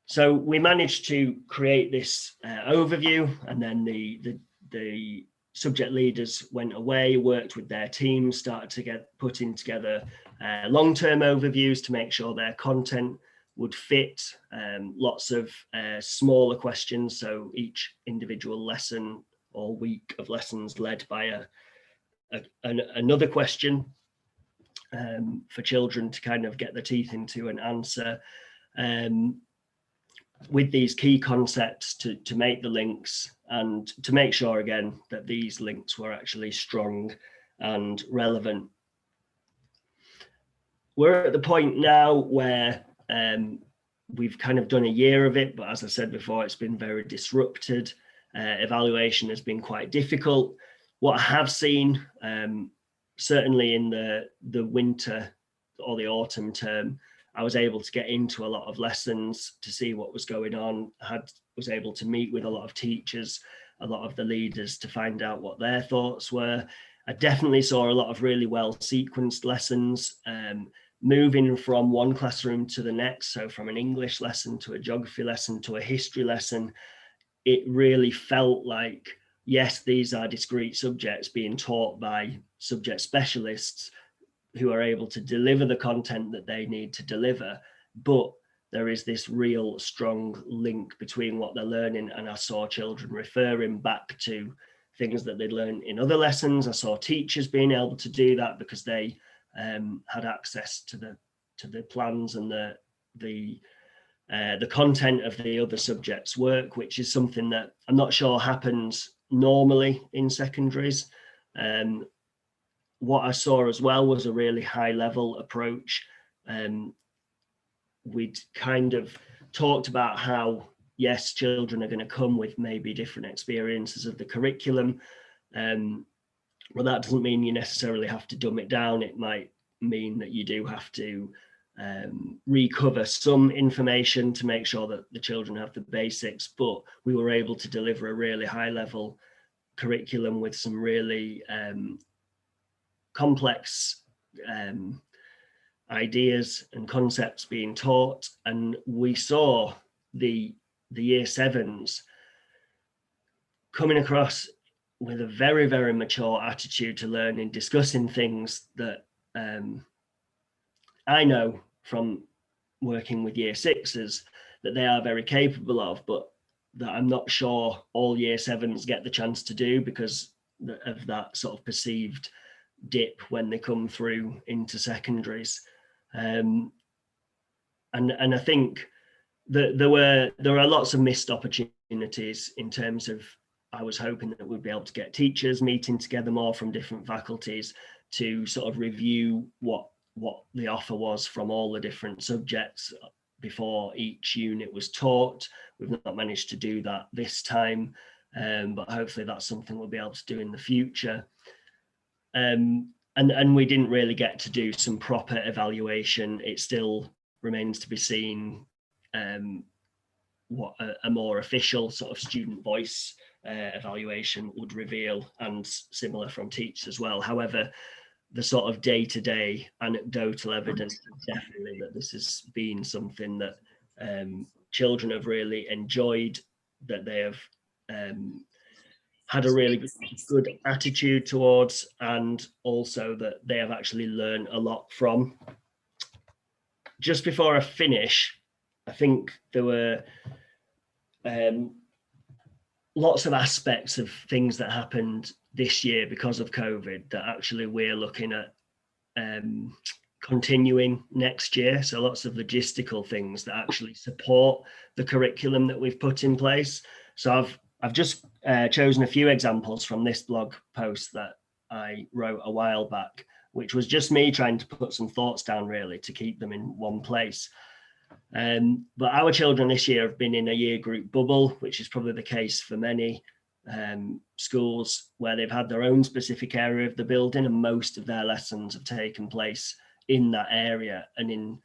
So we managed to create this overview, and then the subject leaders went away, worked with their teams, started to get putting together long-term overviews to make sure their content would fit, lots of smaller questions, so each individual lesson or week of lessons led by another question for children to kind of get their teeth into and answer, with these key concepts to make the links and to make sure again that these links were actually strong and relevant. We're at the point now where we've kind of done a year of it, but as I said before, it's been very disrupted. Evaluation has been quite difficult. What I have seen, certainly in the winter or the autumn term, I was able to get into a lot of lessons to see what was going on. Was able to meet with a lot of teachers, a lot of the leaders to find out what their thoughts were. I definitely saw a lot of really well sequenced lessons, moving from one classroom to the next. So from an English lesson to a geography lesson to a history lesson, it really felt like, yes, these are discrete subjects being taught by subject specialists who are able to deliver the content that they need to deliver, but there is this real strong link between what they're learning, and I saw children referring back to things that they'd learned in other lessons. I saw teachers being able to do that because they had access to the plans and the content of the other subjects' work, which is something that I'm not sure happens normally in secondaries. What I saw as well was a really high level approach. We'd kind of talked about how, yes, children are going to come with maybe different experiences of the curriculum. Well, that doesn't mean you necessarily have to dumb it down. It might mean that you do have to recover some information to make sure that the children have the basics, but we were able to deliver a really high level curriculum with some really complex ideas and concepts being taught. And we saw the year sevens coming across with a very, very mature attitude to learning, discussing things that I know from working with year sixes that they are very capable of, but that I'm not sure all year sevens get the chance to do because of that sort of perceived dip when they come through into secondaries. And I think that there are lots of missed opportunities in terms of, I was hoping that we'd be able to get teachers meeting together more from different faculties to sort of review what the offer was from all the different subjects before each unit was taught. We've not managed to do that this time, but hopefully that's something we'll be able to do in the future. And we didn't really get to do some proper evaluation. It still remains to be seen what a more official sort of student voice evaluation would reveal, and similar from teachers as well. However, the sort of day-to-day anecdotal evidence is definitely that this has been something that children have really enjoyed, that they have had a really good attitude towards, and also that they have actually learned a lot from. Just before I finish, I think there were lots of aspects of things that happened this year because of COVID that actually we're looking at continuing next year. So lots of logistical things that actually support the curriculum that we've put in place. So I've just chosen a few examples from this blog post that I wrote a while back, which was just me trying to put some thoughts down really to keep them in one place. But our children this year have been in a year group bubble, which is probably the case for many schools, where they've had their own specific area of the building, and most of their lessons have taken place in that area. And in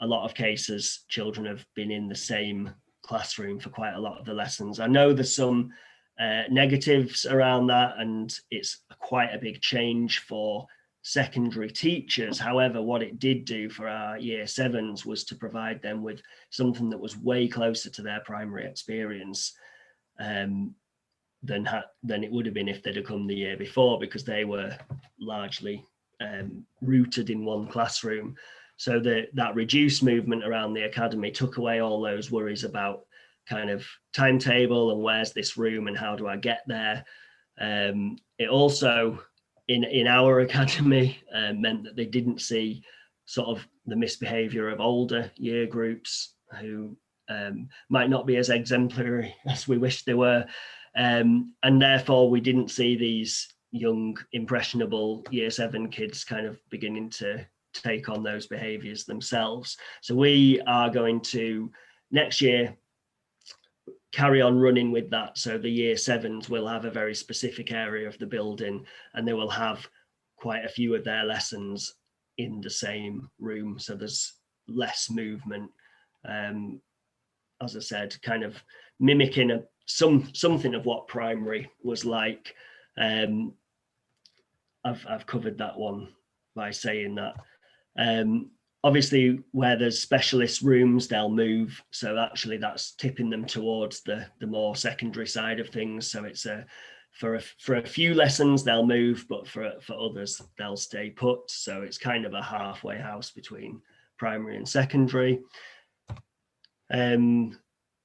a lot of cases, children have been in the same classroom for quite a lot of the lessons. I know there's some negatives around that, and it's quite a big change for secondary teachers. However, what it did do for our year sevens was to provide them with something that was way closer to their primary experience than it would have been if they'd have come the year before, because they were largely rooted in one classroom. So that reduced movement around the academy took away all those worries about kind of timetable and where's this room and how do I get there. It also, in our academy, meant that they didn't see sort of the misbehaviour of older year groups who might not be as exemplary as we wish they were. And therefore we didn't see these young, impressionable year 7 kids kind of beginning to take on those behaviours themselves. So we are going to, next year, carry on running with that. So the year 7s will have a very specific area of the building, and they will have quite a few of their lessons in the same room. So there's less movement. As I said, kind of mimicking something of what primary was like. I've covered that one by saying that. Obviously, where there's specialist rooms, they'll move. So actually that's tipping them towards the more secondary side of things. So it's for a few lessons, they'll move, but for others, they'll stay put. So it's kind of a halfway house between primary and secondary.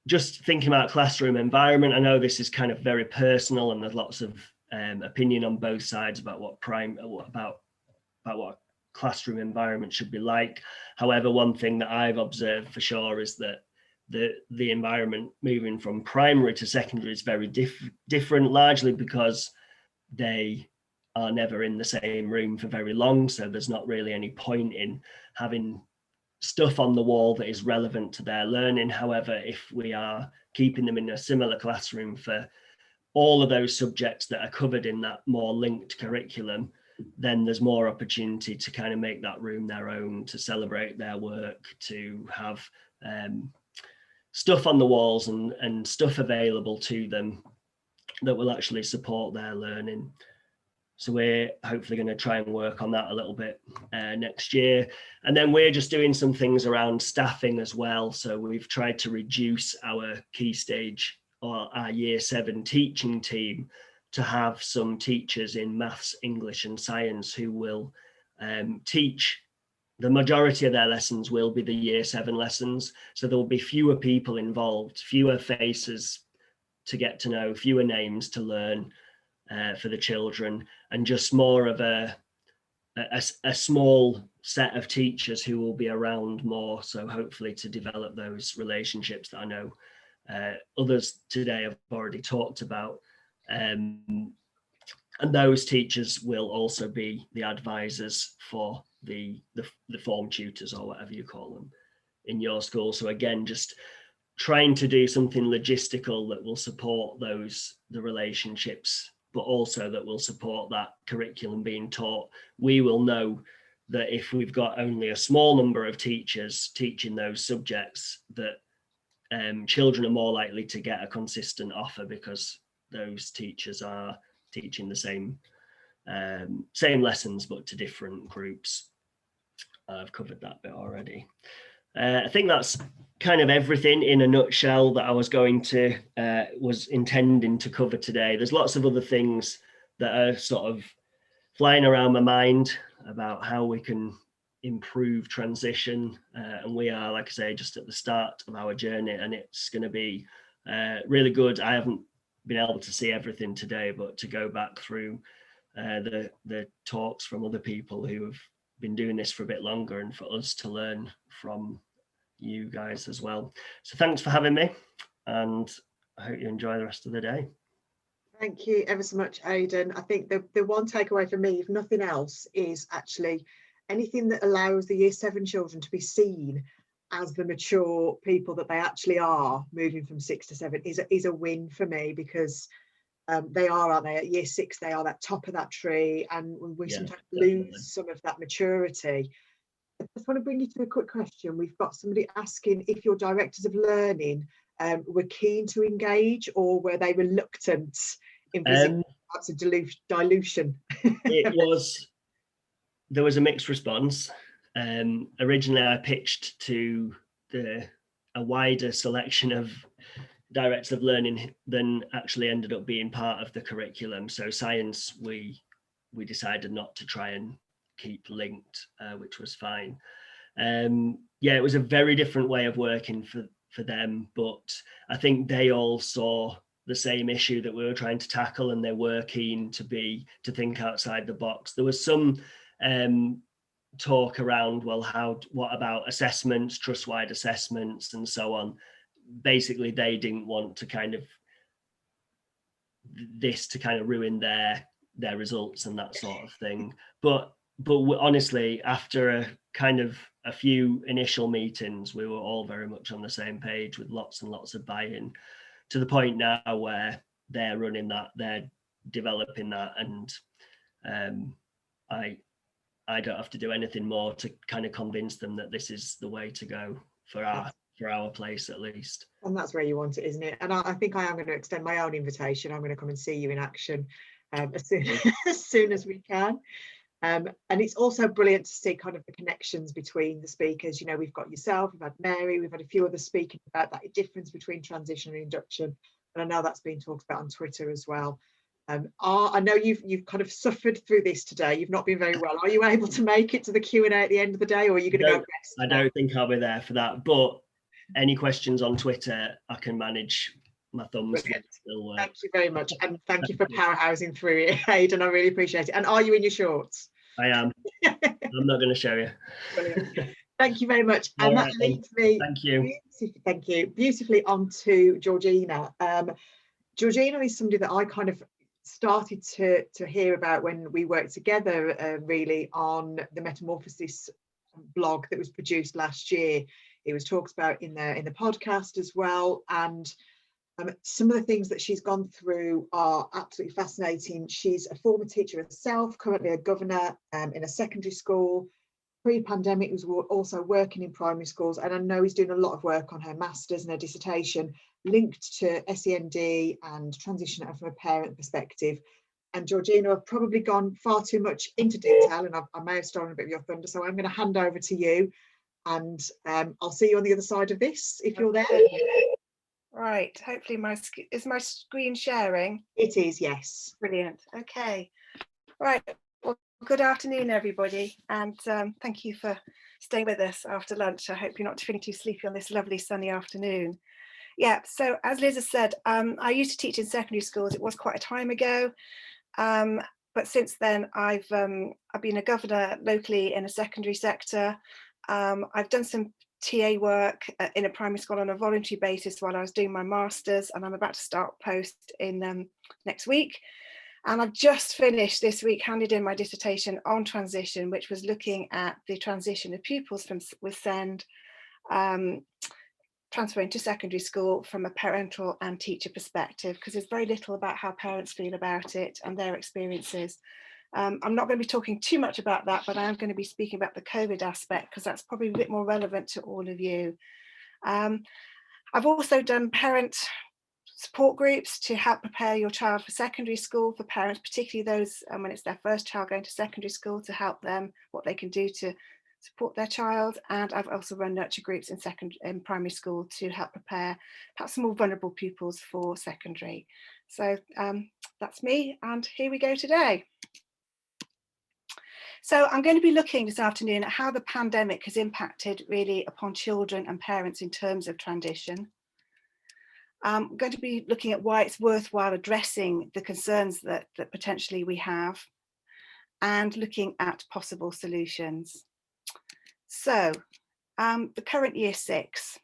Just thinking about classroom environment, I know this is kind of very personal and there's lots of opinion on both sides about what classroom environment should be like. However, one thing that I've observed for sure is that the environment moving from primary to secondary is very different, largely because they are never in the same room for very long. So there's not really any point in having stuff on the wall that is relevant to their learning. However, if we are keeping them in a similar classroom for all of those subjects that are covered in that more linked curriculum, then there's more opportunity to kind of make that room their own, to celebrate their work, to have stuff on the walls and stuff available to them that will actually support their learning. So we're hopefully going to try and work on that a little bit next year. And then we're just doing some things around staffing as well. So we've tried to reduce our key stage or our year 7 teaching team to have some teachers in maths, English and science who will teach. The majority of their lessons will be the year 7 lessons. So there will be fewer people involved, fewer faces to get to know, fewer names to learn for the children, and just more of a small set of teachers who will be around more. So hopefully to develop those relationships that I know others today have already talked about. And those teachers will also be the advisors for the form tutors or whatever you call them in your school. So again, just trying to do something logistical that will support the relationships, but also that will support that curriculum being taught. We will know that if we've got only a small number of teachers teaching those subjects, that children are more likely to get a consistent offer because those teachers are teaching the same lessons, but to different groups. I've covered that bit already. I think that's kind of everything in a nutshell that I was intending to cover today. There's lots of other things that are sort of flying around my mind about how we can improve transition, and we are, like I say, just at the start of our journey, and it's going to be really good. I haven't been able to see everything today, but to go back through the talks from other people who have been doing this for a bit longer, and for us to learn from you guys as well. So thanks for having me, and I hope you enjoy the rest of the day. Thank you ever so much, Aidan. I think the one takeaway for me, if nothing else, is actually anything that allows the Year 7 children to be seen as the mature people that they actually are, moving from 6 to 7, is a win for me, because they are, aren't they? At Year 6, they are that top of that tree, and we sometimes lose some of that maturity. I just want to bring you to a quick question. We've got somebody asking if your directors of learning were keen to engage, or were they reluctant in visiting parts of dilution? There was a mixed response. Originally, I pitched to a wider selection of directors of learning than actually ended up being part of the curriculum. So science, we decided not to try and keep linked, which was fine. Yeah, it was a very different way of working for them, but I think they all saw the same issue that we were trying to tackle, and they were keen to think outside the box. There was some talk around, well, what about assessments, trust-wide assessments, and so on. Basically, they didn't want to kind of ruin their results and that sort of thing. But honestly, after a few initial meetings, we were all very much on the same page, with lots and lots of buy-in, to the point now where they're running that, they're developing that, and I don't have to do anything more to kind of convince them that this is the way to go for our place, at least. And that's where you want it, isn't it? And I think I am going to extend my own invitation. I'm going to come and see you in action as soon as we can. And it's also brilliant to see kind of the connections between the speakers. You know, we've got yourself, we've had Mary, we've had a few others speaking about that difference between transition and induction, and I know that's been talked about on Twitter as well. I know you've kind of suffered through this today. You've not been very well. Are you able to make it to the Q&A at the end of the day, or are you going to go rest? I don't think I'll be there for that, but any questions on Twitter, I can manage. My thumbs still work. Thank you very much, and thank you for powerhousing through it, Aidan. I really appreciate it. And are you in your shorts? I am. I'm not going to show you. Brilliant. Thank you very much. And that leads me, thank you, beautifully onto Georgina. Georgina is somebody that I kind of started to hear about when we worked together, really, on the Metamorphosis blog that was produced last year. It was talked about in the podcast as well, and some of the things that she's gone through are absolutely fascinating. She's a former teacher herself, currently a governor in a secondary school. Pre-pandemic was also working in primary schools, and I know he's doing a lot of work on her master's and her dissertation linked to SEND and transition from a parent perspective. And Georgina, I've probably gone far too much into detail, and I may have stolen a bit of your thunder, so I'm going to hand over to you, and I'll see you on the other side of this if you're there. Right, hopefully is my screen sharing? It is, yes. Brilliant. Okay. Right. Well, good afternoon, everybody, and thank you for staying with us after lunch. I hope you're not feeling too sleepy on this lovely sunny afternoon. Yeah, so as Liz has said, I used to teach in secondary schools. It was quite a time ago, but since then I've been a governor locally in a secondary sector. I've done some TA work in a primary school on a voluntary basis while I was doing my master's, and I'm about to start post in next week. And I've just finished this week, handed in my dissertation on transition, which was looking at the transition of pupils with SEND transferring to secondary school from a parental and teacher perspective, because there's very little about how parents feel about it and their experiences. I'm not going to be talking too much about that, but I am going to be speaking about the COVID aspect, because that's probably a bit more relevant to all of you. I've also done parent support groups to help prepare your child for secondary school, for parents, particularly those when it's their first child going to secondary school, to help them what they can do to support their child. And I've also run nurture groups in primary school to help prepare perhaps some more vulnerable pupils for secondary. So that's me, and here we go today. So I'm going to be looking this afternoon at how the pandemic has impacted really upon children and parents in terms of transition. I'm going to be looking at why it's worthwhile addressing the concerns that potentially we have, and looking at possible solutions. So the current year 6.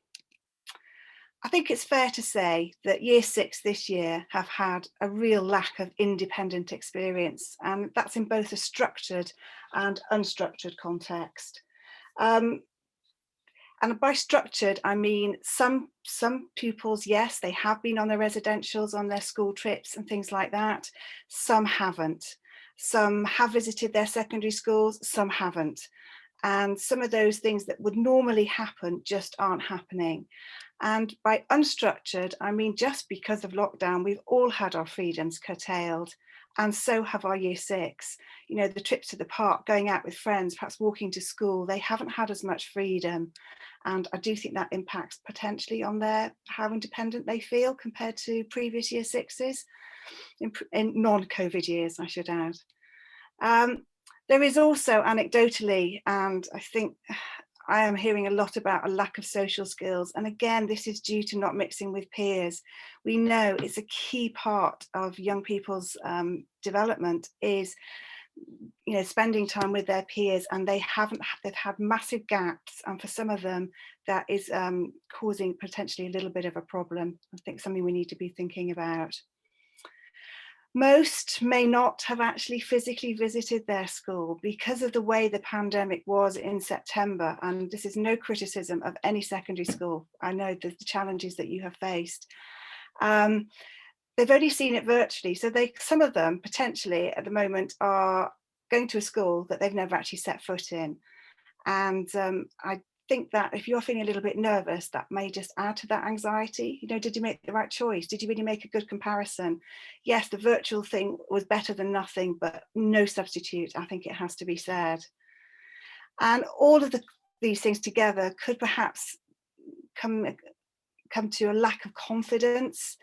I think it's fair to say that year 6 this year have had a real lack of independent experience, and that's in both a structured and unstructured context. And by structured, I mean some pupils, yes, they have been on their residentials, on their school trips and things like that. Some haven't. Some have visited their secondary schools, some haven't. And some of those things that would normally happen just aren't happening. And by unstructured, I mean just because of lockdown, we've all had our freedoms curtailed, and so have our year 6. You know, the trips to the park, going out with friends, perhaps walking to school, they haven't had as much freedom. And I do think that impacts potentially on how independent they feel compared to previous year 6s, in non-COVID years, I should add. There is also anecdotally, and I think I am hearing a lot about a lack of social skills. And again, this is due to not mixing with peers. We know it's a key part of young people's development is, you know, spending time with their peers, and they've had massive gaps. And for some of them, that is causing potentially a little bit of a problem. I think something we need to be thinking about. Most may not have actually physically visited their school because of the way the pandemic was in September. And this is no criticism of any secondary school. I know the challenges that you have faced. They've only seen it virtually. So some of them potentially at the moment are going to a school that they've never actually set foot in. And I think that if you're feeling a little bit nervous, that may just add to that anxiety. You know, did you make the right choice? Did you really make a good comparison? Yes, the virtual thing was better than nothing, but no substitute, I think it has to be said. And all of these things together could perhaps come to a lack of confidence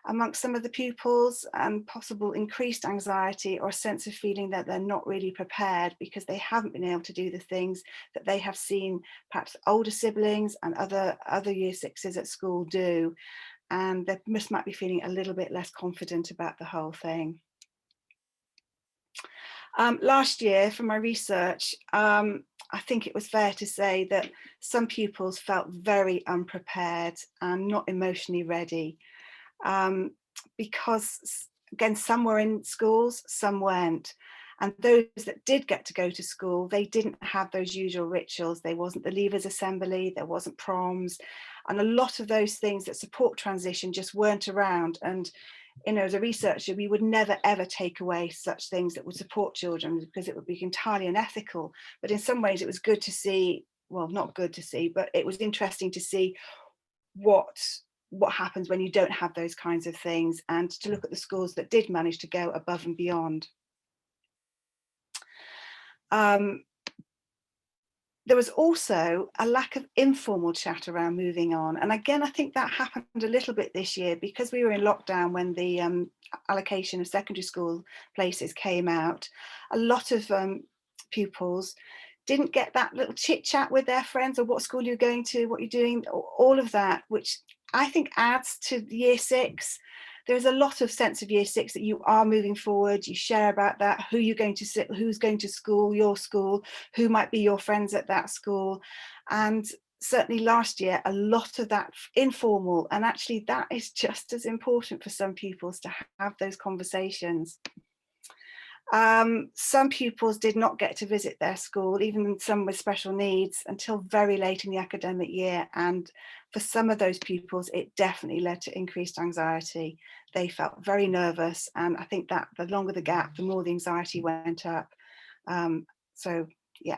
amongst some of the pupils, and possible increased anxiety or a sense of feeling that they're not really prepared because they haven't been able to do the things that they have seen perhaps older siblings and other year 6s at school do, and they might be feeling a little bit less confident about the whole thing. Last year, from my research, I think it was fair to say that some pupils felt very unprepared and not emotionally ready. Because again, some were in schools, some weren't. And those that did get to go to school, they didn't have those usual rituals. There wasn't the leavers assembly, there wasn't proms, and a lot of those things that support transition just weren't around. And, you know, as a researcher, we would never ever take away such things that would support children, because it would be entirely unethical. But in some ways it was good to see, well, not good to see, but it was interesting to see what happens when you don't have those kinds of things, and to look at the schools that did manage to go above and beyond. There was also a lack of informal chat around moving on. And again, I think that happened a little bit this year because we were in lockdown when the allocation of secondary school places came out. A lot of pupils didn't get that little chit chat with their friends, or what school you're going to, what you're doing, all of that, which I think adds to year 6. There's a lot of sense of year 6 that you are moving forward, you share about that, who you're going to sit, who's going to school, your school, who might be your friends at that school. And certainly last year, a lot of that informal, and actually that is just as important for some pupils to have those conversations. Some pupils did not get to visit their school, even some with special needs, until very late in the academic year. And for some of those pupils, it definitely led to increased anxiety. They felt very nervous. And I think that the longer the gap, the more the anxiety went up. So, yeah.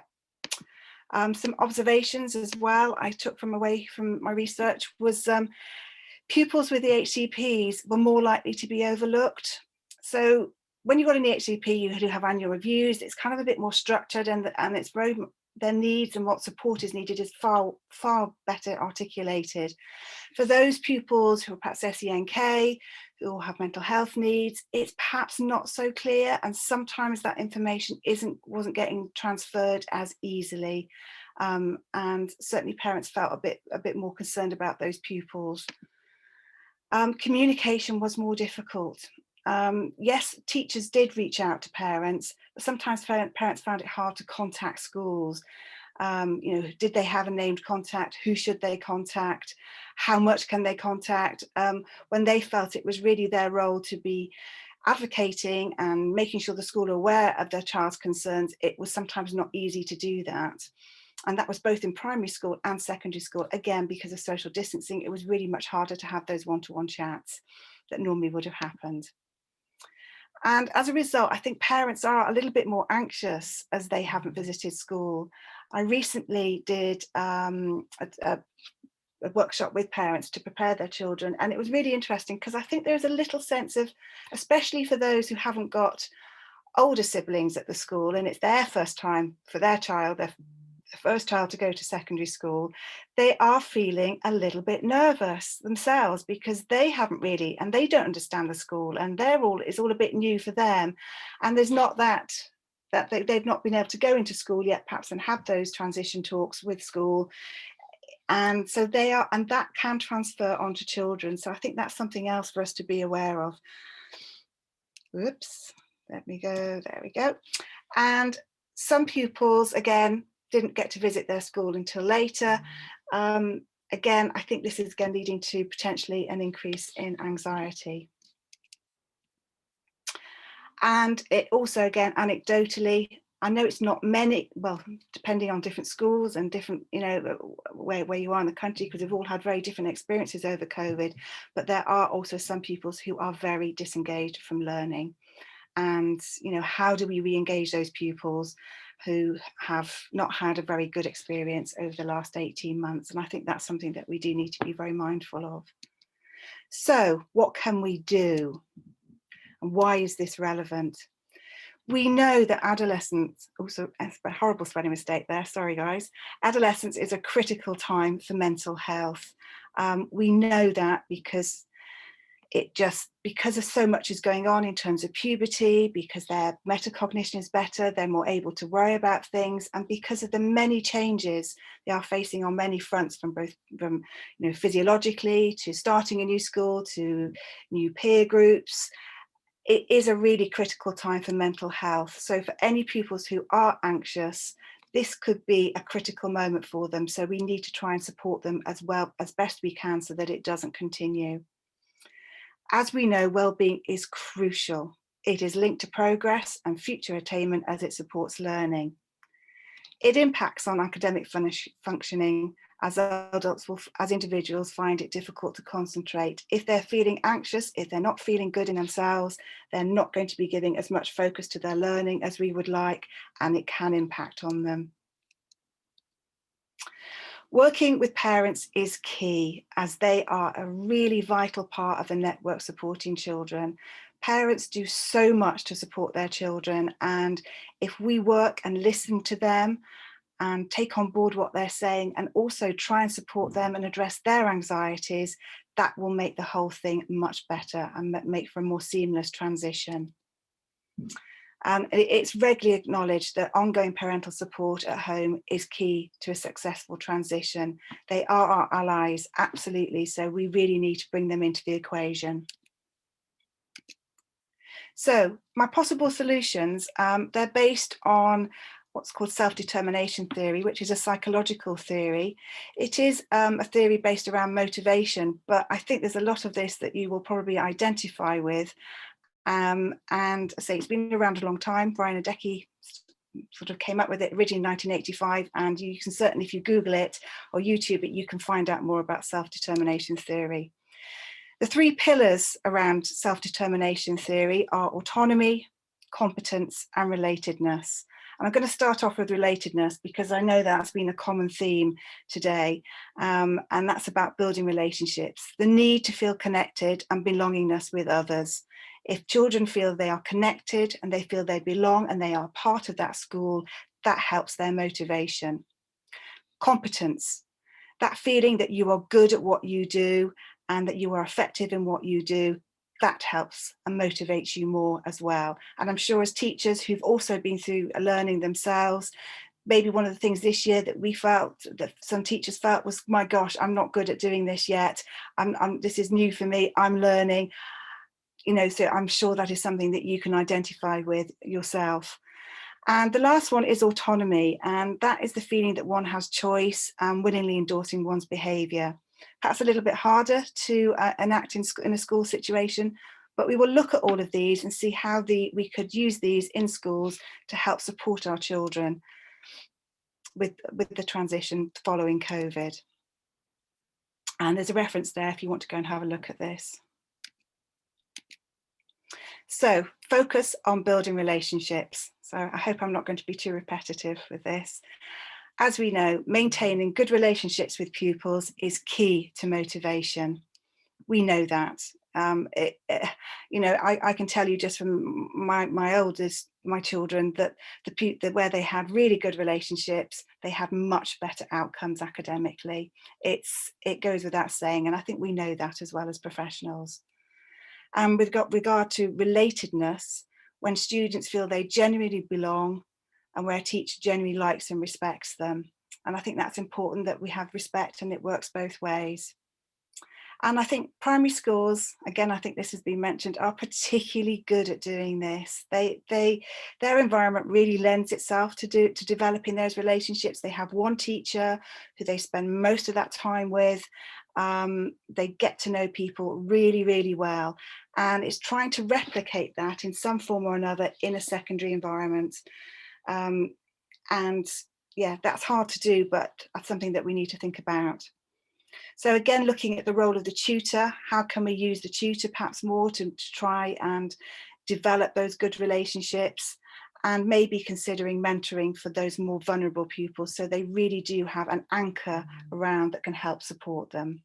Some observations as well I took away from my research was pupils with the HCPs were more likely to be overlooked. So when you've got an EHCP, you do have annual reviews. It's kind of a bit more structured, and it's very their needs and what support is needed is far better articulated. For those pupils who are perhaps SENK, who have mental health needs, it's perhaps not so clear, and sometimes that information wasn't getting transferred as easily, and certainly parents felt a bit more concerned about those pupils. Communication was more difficult. Yes, teachers did reach out to parents, but sometimes parents found it hard to contact schools. You know, did they have a named contact? Who should they contact? How much can they contact? When they felt it was really their role to be advocating and making sure the school are aware of their child's concerns, it was sometimes not easy to do that. And that was both in primary school and secondary school. Again, because of social distancing, it was really much harder to have those one-to-one chats that normally would have happened. And as a result, I think parents are a little bit more anxious as they haven't visited school. I recently did a workshop with parents to prepare their children, and it was really interesting because I think there's a little sense of, especially for those who haven't got older siblings at the school and it's their first time for their child, their first child to go to secondary school, they are feeling a little bit nervous themselves because they haven't really, and they don't understand the school, and it's all a bit new for them, and there's not that they've not been able to go into school yet perhaps and have those transition talks with school, and so they are, and that can transfer onto children. So I think that's something else for us to be aware of. Whoops, let me go, there we go. And some pupils, again, didn't get to visit their school until later. Again, I think this is again leading to potentially an increase in anxiety. And it also, again, anecdotally, I know it's not many, well, depending on different schools and different, you know, where you are in the country, because we've all had very different experiences over COVID, but there are also some pupils who are very disengaged from learning. And, you know, how do we re-engage those pupils who have not had a very good experience over the last 18 months? And I think that's something that we do need to be very mindful of. So what can we do? And why is this relevant? We know that adolescence, also a horrible spelling mistake there, sorry guys. Adolescence is a critical time for mental health. We know that because of so much is going on in terms of puberty, because their metacognition is better, they're more able to worry about things, and because of the many changes they are facing on many fronts, from you know, physiologically to starting a new school to new peer groups. It is a really critical time for mental health. So for any pupils who are anxious, this could be a critical moment for them. So we need to try and support them as well as best we can so that it doesn't continue. As we know, well-being is crucial. It is linked to progress and future attainment as it supports learning. It impacts on academic functioning, as adults will, as individuals, find it difficult to concentrate. If they're feeling anxious, if they're not feeling good in themselves, they're not going to be giving as much focus to their learning as we would like, and it can impact on them. Working with parents is key, as they are a really vital part of the network supporting children. Parents do so much to support their children, and if we work and listen to them and take on board what they're saying and also try and support them and address their anxieties, that will make the whole thing much better and make for a more seamless transition. And it's regularly acknowledged that ongoing parental support at home is key to a successful transition. They are our allies, absolutely, so we really need to bring them into the equation. So my possible solutions, they're based on what's called self-determination theory, which is a psychological theory. It is a theory based around motivation, but I think there's a lot of this that you will probably identify with. And say it's been around a long time. Brian Adecki sort of came up with it originally in 1985, and you can certainly, if you Google it or YouTube it, you can find out more about self-determination theory. The three pillars around self-determination theory are autonomy, competence, and relatedness. And I'm going to start off with relatedness because I know that's been a common theme today, and that's about building relationships, the need to feel connected and belongingness with others. If children feel they are connected and they feel they belong and they are part of that school, that helps their motivation. Competence, that feeling that you are good at what you do and that you are effective in what you do, that helps and motivates you more as well. And I'm sure as teachers who've also been through learning themselves, maybe one of the things this year that we felt, that some teachers felt, was, my gosh, I'm not good at doing this yet. This is new for me, I'm learning. You know, so I'm sure that is something that you can identify with yourself. And the last one is autonomy, and that is the feeling that one has choice and willingly endorsing one's behaviour. Perhaps a little bit harder to enact in a school situation, but we will look at all of these and see how we could use these in schools to help support our children with the transition following COVID. And there's a reference there if you want to go and have a look at this. So focus on building relationships. So I hope I'm not going to be too repetitive with this. As we know, maintaining good relationships with pupils is key to motivation. We know that. You know, I can tell you just from my children that where they had really good relationships, they had much better outcomes academically. It goes without saying, and I think we know that as well as professionals. And with regard to relatedness, when students feel they genuinely belong and where a teacher genuinely likes and respects them. And I think that's important, that we have respect and it works both ways. And I think primary schools, again, I think this has been mentioned, are particularly good at doing this. Their environment really lends itself to developing those relationships. They have one teacher who they spend most of that time with. They get to know people really, really well. And it's trying to replicate that in some form or another in a secondary environment. And yeah, that's hard to do, but that's something that we need to think about. So again, looking at the role of the tutor, how can we use the tutor perhaps more to try and develop those good relationships, and maybe considering mentoring for those more vulnerable pupils so they really do have an anchor around that can help support them.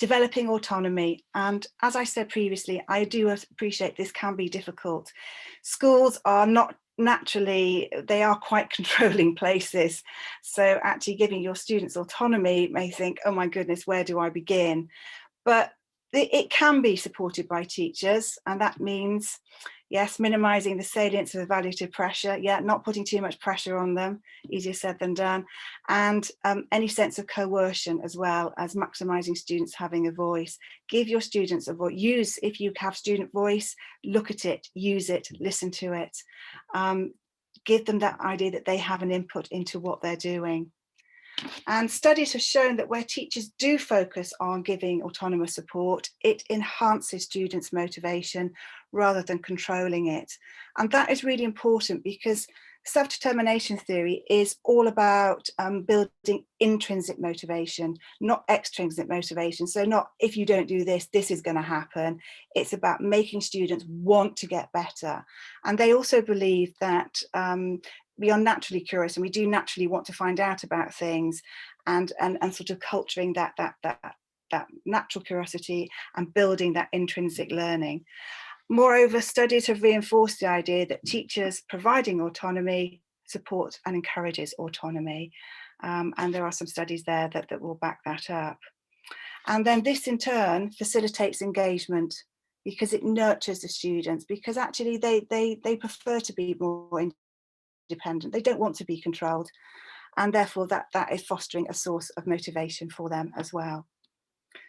Developing autonomy, and as I said previously, I do appreciate this can be difficult. Schools are not naturally, they are quite controlling places, so actually giving your students autonomy may think, oh my goodness, where do I begin? But it can be supported by teachers, and that means, yes, minimising the salience of evaluative pressure, not putting too much pressure on them, easier said than done, and any sense of coercion as well as maximising students having a voice. Give your students a voice. If you have student voice, look at it, use it, listen to it. Give them that idea that they have an input into what they're doing. And studies have shown that where teachers do focus on giving autonomous support, it enhances students' motivation rather than controlling it. And that is really important because self-determination theory is all about building intrinsic motivation, not extrinsic motivation. So not, if you don't do this, this is going to happen. It's about making students want to get better. And they also believe that we are naturally curious and we do naturally want to find out about things, and sort of culturing that natural curiosity and building that intrinsic learning. Moreover, studies have reinforced the idea that teachers providing autonomy support and encourages autonomy. And there are some studies there that will back that up. And then this in turn facilitates engagement because it nurtures the students, because actually they prefer to be more independent. They don't want to be controlled. And therefore that is fostering a source of motivation for them as well.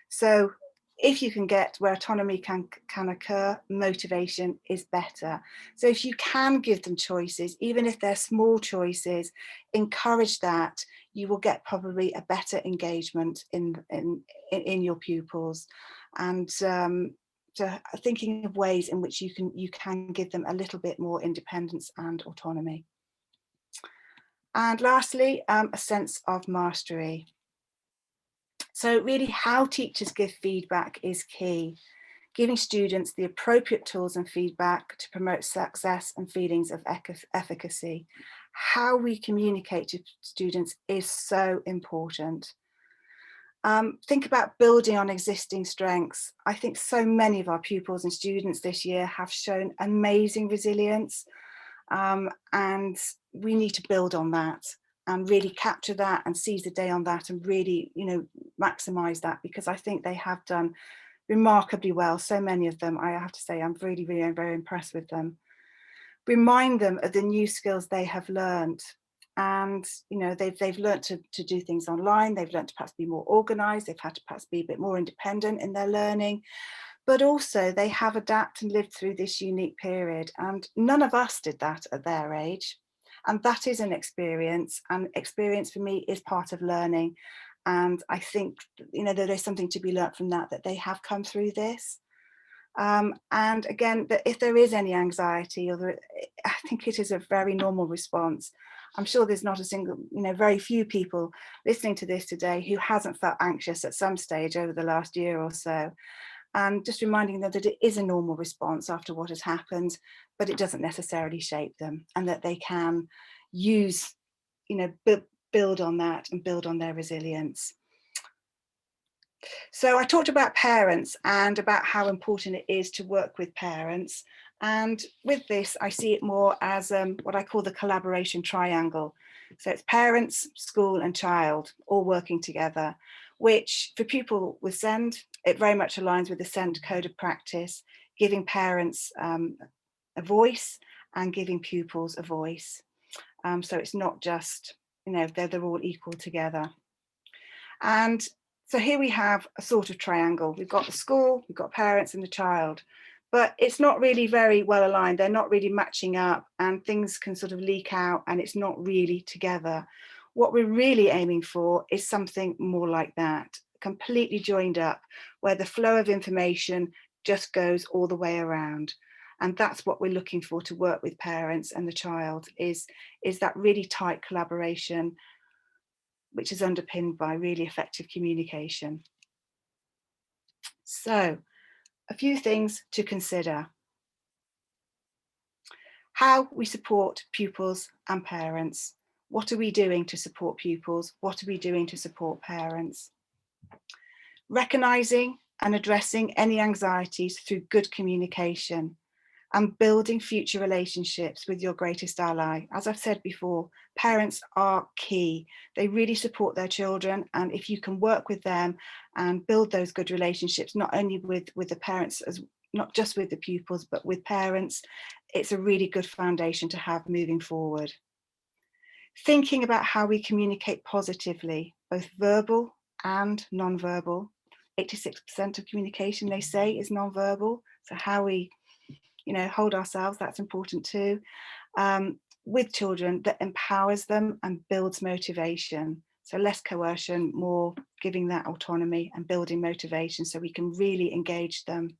So if you can get where autonomy can occur, motivation is better. So if you can give them choices, even if they're small choices, encourage that, you will get probably a better engagement in your pupils. And so thinking of ways in which you can give them a little bit more independence and autonomy. And lastly, a sense of mastery. So really how teachers give feedback is key. Giving students the appropriate tools and feedback to promote success and feelings of efficacy. How we communicate to students is so important. Think about building on existing strengths. I think so many of our pupils and students this year have shown amazing resilience. and we need to build on that and really capture that and seize the day on that and really, you know, maximise that, because I think they have done remarkably well. So many of them, I have to say, I'm really, really very impressed with them. Remind them of the new skills they have learned. And, you know, they've learned to do things online. They've learned to perhaps be more organised. They've had to perhaps be a bit more independent in their learning. But also they have adapted and lived through this unique period. And none of us did that at their age. And that is an experience. And experience for me is part of learning. And I think, you know, there is something to be learnt from that they have come through this. And again, that if there is any anxiety, I think it is a very normal response. I'm sure there's not a single, you know, very few people listening to this today who hasn't felt anxious at some stage over the last year or so. And just reminding them that it is a normal response after what has happened, but it doesn't necessarily shape them, and that they can use, you know, build on that and build on their resilience. So I talked about parents and about how important it is to work with parents. And with this, I see it more as what I call the collaboration triangle. So it's parents, school and child all working together, which for people with SEND, it very much aligns with the SEND code of practice, giving parents a voice and giving pupils a voice. So it's not just, you know, they're all equal together. And so here we have a sort of triangle. We've got the school, we've got parents and the child, but it's not really very well aligned. They're not really matching up, and things can sort of leak out and it's not really together. What we're really aiming for is something more like that, completely joined up, where the flow of information just goes all the way around. And that's what we're looking for to work with parents and the child, is that really tight collaboration, which is underpinned by really effective communication. So, a few things to consider. How we support pupils and parents. What are we doing to support pupils? What are we doing to support parents? Recognising and addressing any anxieties through good communication, and building future relationships with your greatest ally. As I've said before, parents are key. They really support their children, and if you can work with them and build those good relationships, not only with the parents, not just with the pupils, but with parents, it's a really good foundation to have moving forward. Thinking about how we communicate positively, both verbal and non-verbal. 86% of communication, they say, is non-verbal. So how we, you know, hold ourselves, that's important too, with children, that empowers them and builds motivation. So less coercion, more giving that autonomy and building motivation so we can really engage them.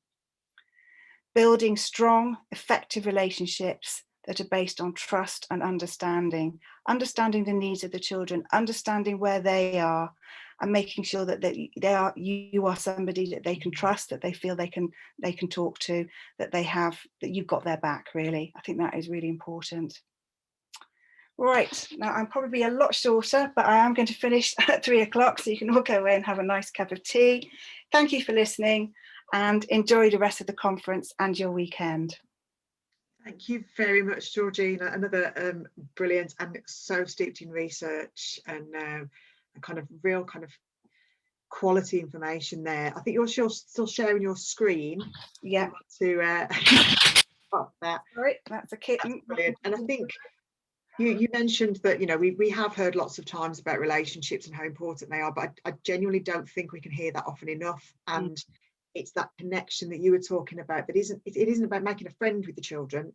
Building strong, effective relationships that are based on trust and understanding the needs of the children, understanding where they are, and making sure that you are somebody that they can trust, that they feel they can talk to, that you've got their back, really. I think that is really important. Right, now I'm probably a lot shorter, but I am going to finish at 3 o'clock, so you can all go away and have a nice cup of tea. Thank you for listening, and enjoy the rest of the conference and your weekend. Thank you very much, Georgina. Another brilliant and so steeped in research and a kind of real kind of quality information there. I think you're still sharing your screen. Yeah. To pop that. Right, that's a kitten. That's brilliant. And I think you mentioned that, you know, we have heard lots of times about relationships and how important they are, but I genuinely don't think we can hear that often enough. And it's that connection that you were talking about that it isn't about making a friend with the children.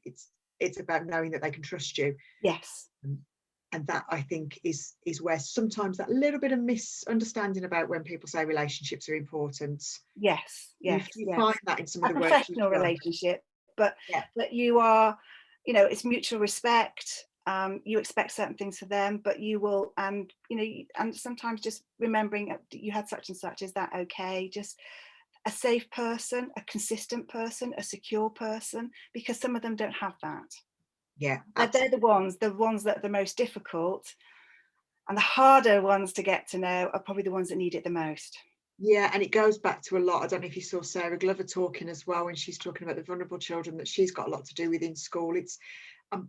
It's about knowing that they can trust you. Yes. And that, I think, is where sometimes that little bit of misunderstanding about when people say relationships are important. Yes, yes. You find that in some of the work. A professional relationship, but that you are, you know, it's mutual respect. You expect certain things for them, but you will, and you know, and sometimes just remembering you had such and such. Is that okay? Just a safe person, a consistent person, a secure person, because some of them don't have that. Yeah, they're the ones that are the most difficult, and the harder ones to get to know are probably the ones that need it the most. Yeah, and it goes back to a lot. I don't know if you saw Sarah Glover talking as well when she's talking about the vulnerable children that she's got a lot to do with in school.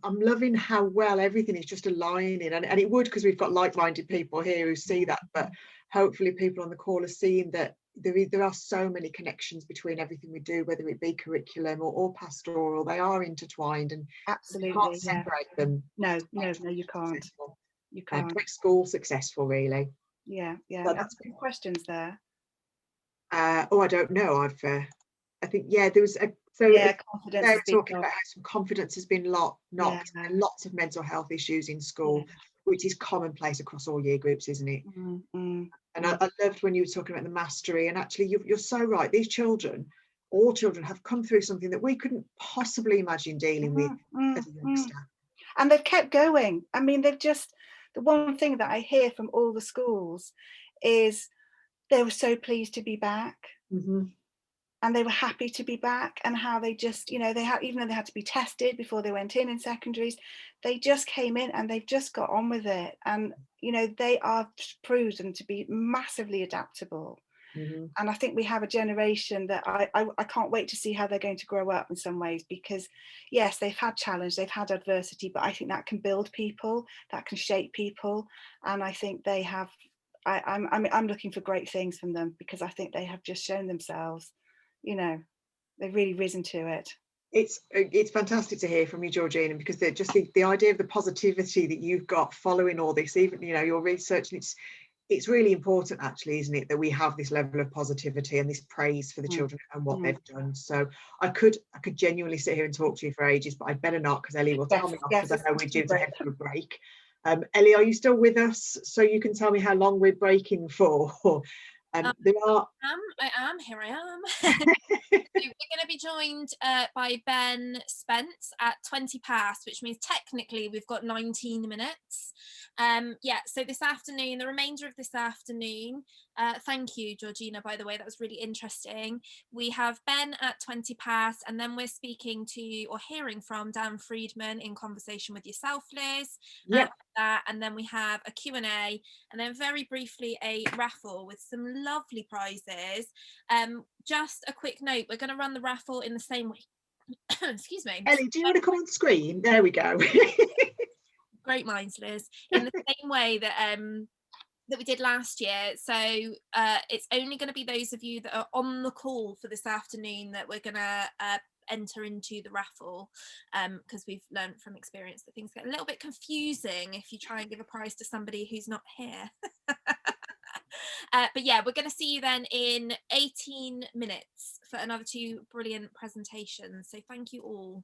I'm loving how well everything is just aligning, and it would, because we've got like-minded people here who see that, but hopefully people on the call are seeing that there are so many connections between everything we do, whether it be curriculum or pastoral. They are intertwined, and absolutely, you can't separate them. No, you can't. You can't. Make school successful, really. Yeah. So that's good questions there. I don't know. I think there was a confidence. They were talking about how some confidence has been knocked, and lots of mental health issues in school, which is commonplace across all year groups, isn't it? And I loved when you were talking about the mastery, and actually you're so right. These children, all children, have come through something that we couldn't possibly imagine dealing with as a youngster. And they've kept going. I mean, the one thing that I hear from all the schools is they were so pleased to be back. And they were happy to be back, and how they just, even though they had to be tested before they went in secondaries, they just came in and they've just got on with it. And, they are proven to be massively adaptable. And I think we have a generation that I can't wait to see how they're going to grow up in some ways, because yes, they've had challenge, they've had adversity, but I think that can build people, that can shape people. And I think they have, I'm looking for great things from them, because I think they have just shown themselves. They've really risen to it. It's fantastic to hear from you, Georgina, because the idea of the positivity that you've got following all this, even your research, and it's really important, actually, isn't it, that we have this level of positivity and this praise for the children and what they've done. So I could genuinely sit here and talk to you for ages, but I'd better not, because Ellie will tell me off, because I know we're due to head to a break. Ellie, are you still with us, so you can tell me how long we're breaking for? I am. Here I am. So we're going to be joined by Ben Spence at 20 past, which means technically we've got 19 minutes. So this afternoon, the remainder of this afternoon, thank you, Georgina, by the way, that was really interesting. We have Ben at 20 past, and then we're speaking to or hearing from Dan Friedman in conversation with yourself, Liz. And then we have a Q&A, and then very briefly a raffle with some lovely prizes. Just a quick note, we're going to run the raffle in the same way. Excuse me. Ellie, do you want to come on screen? There we go. Great minds, Liz. In the same way that we did last year. So it's only going to be those of you that are on the call for this afternoon that we're going to enter into the raffle, because we've learned from experience that things get a little bit confusing if you try and give a prize to somebody who's not here. But yeah, we're going to see you then in 18 minutes for another 2 brilliant presentations. So thank you all.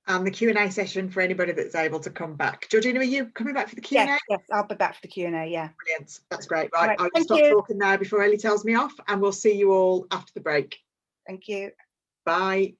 And the Q&A session for anybody that's able to come back. Georgina, are you coming back for the Q&A? Yes, I'll be back for the Q&A, yeah. Brilliant, that's great. Right, I'll stop talking now before Ellie tells me off, and we'll see you all after the break. Thank you. Bye.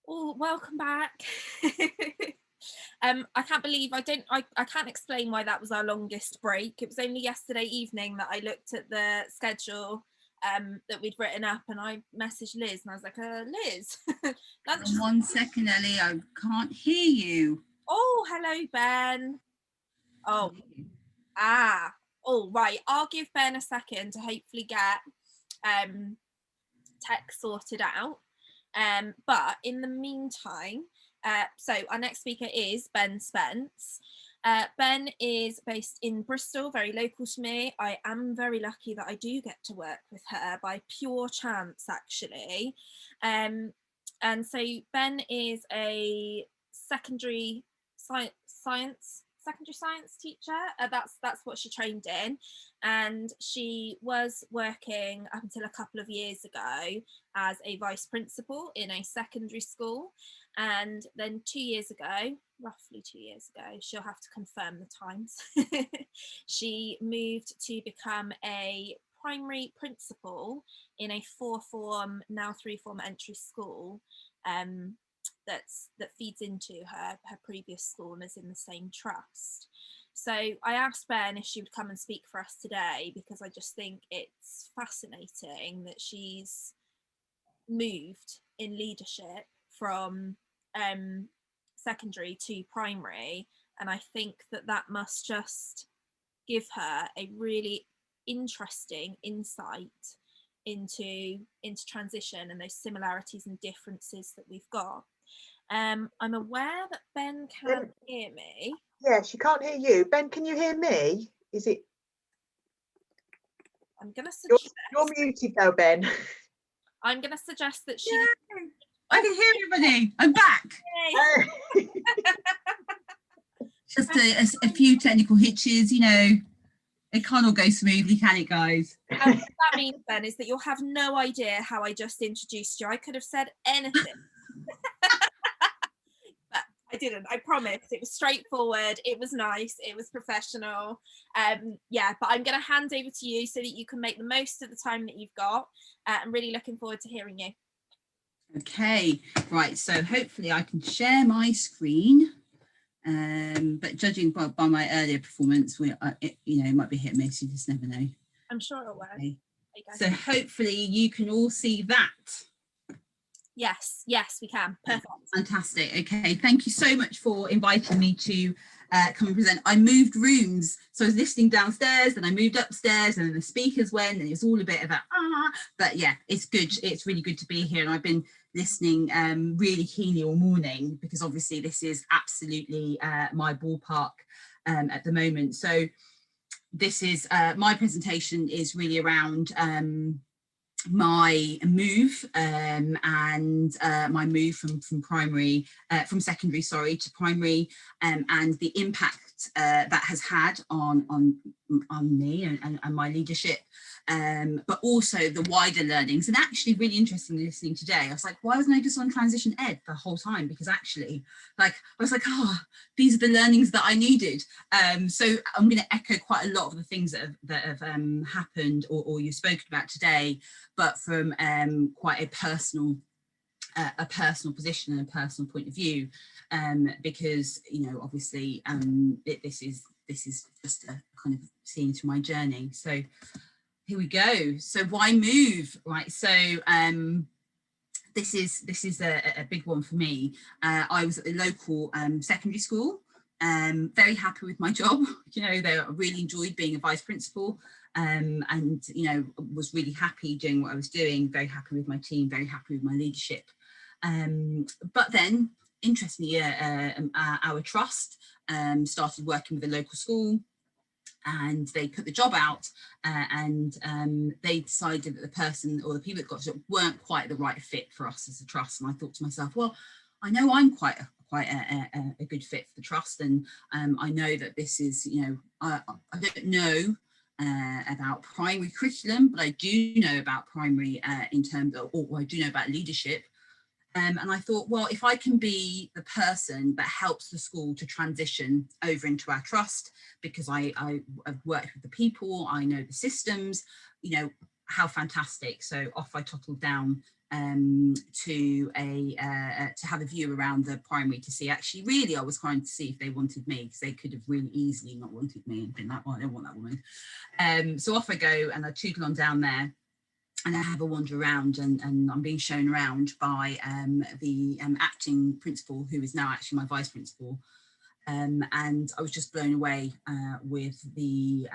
Oh, welcome back. I can't believe I can't explain why that was our longest break. It was only yesterday evening that I looked at the schedule that we'd written up, and I messaged Liz and I was like, Liz, lunch. 1 second, Ellie, I can't hear you. Oh, hello, Ben. Oh, right. I'll give Ben a second to hopefully get tech sorted out. But in the meantime, so our next speaker is Ben Spence. Ben is based in Bristol, very local to me. I am very lucky that I do get to work with her by pure chance, actually. And so Ben is a secondary science teacher. That's what she trained in, and she was working up until a couple of years ago as a vice principal in a secondary school, and then 2 years ago, roughly 2 years ago, she'll have to confirm the times, she moved to become a primary principal in a 4-form, now 3-form entry school that feeds into her previous school and is in the same trust. So I asked Ben if she would come and speak for us today, because I just think it's fascinating that she's moved in leadership from secondary to primary, and I think that must just give her a really interesting insight into transition and those similarities and differences that we've got. I'm aware that Ben can't hear me. Yeah, she can't hear you. Ben, can you hear me? Is it? I'm going to suggest... You're muted though, Ben. I'm going to suggest that she... Yay! I can hear everybody. I'm back. Just a few technical hitches, you know. It can't all go smoothly, can it, guys? And what that means, Ben, is that you'll have no idea how I just introduced you. I could have said anything. But I didn't, I promise. It was straightforward, it was nice, it was professional. Yeah, but I'm going to hand over to you so that you can make the most of the time that you've got. I'm really looking forward to hearing you. Okay, right, so hopefully I can share my screen. But judging by my earlier performance, it might be hit and miss, you just never know. I'm sure it'll work. Okay. So hopefully you can all see that. Yes, we can. Perfect. Fantastic. Okay, thank you so much for inviting me to come and present. I moved rooms, so I was listening downstairs, then I moved upstairs, and then the speakers went, and it was all a bit of but yeah, it's good. It's really good to be here, and I've been listening really keenly all morning, because obviously this is absolutely my ballpark at the moment. So this is my presentation is really around my move and my move from secondary to primary, and the impact that has had on me and my leadership, but also the wider learnings. And actually really interesting listening today, I was like, why wasn't I just on transition ed the whole time? Because actually, like, I was like, these are the learnings that I needed. So I'm going to echo quite a lot of the things that have happened or you've spoken about today, but from quite a personal position and a personal point of view, because obviously this is just a kind of seeing through my journey. So here we go. So why move? Right. So this is a big one for me. I was at the local secondary school. Very happy with my job. I really enjoyed being a vice principal, and was really happy doing what I was doing. Very happy with my team. Very happy with my leadership. But then, interestingly, our trust started working with the local school, and they put the job out, and they decided that the person or the people that got the job weren't quite the right fit for us as a trust. And I thought to myself, well, I know I'm quite a good fit for the trust, and I know that this is, I don't know about primary curriculum, but I do know about primary in terms of, or I do know about leadership. And I thought, well, if I can be the person that helps the school to transition over into our trust, because I've worked with the people, I know the systems, how fantastic. So off I tottled down to have a view around the primary to see, actually, really, I was trying to see if they wanted me, because they could have really easily not wanted me and been like, well, I don't want that woman. So off I go, and I tootle on down there, and I have a wander around, and I'm being shown around by the acting principal, who is now actually my vice principal. And I was just blown away with the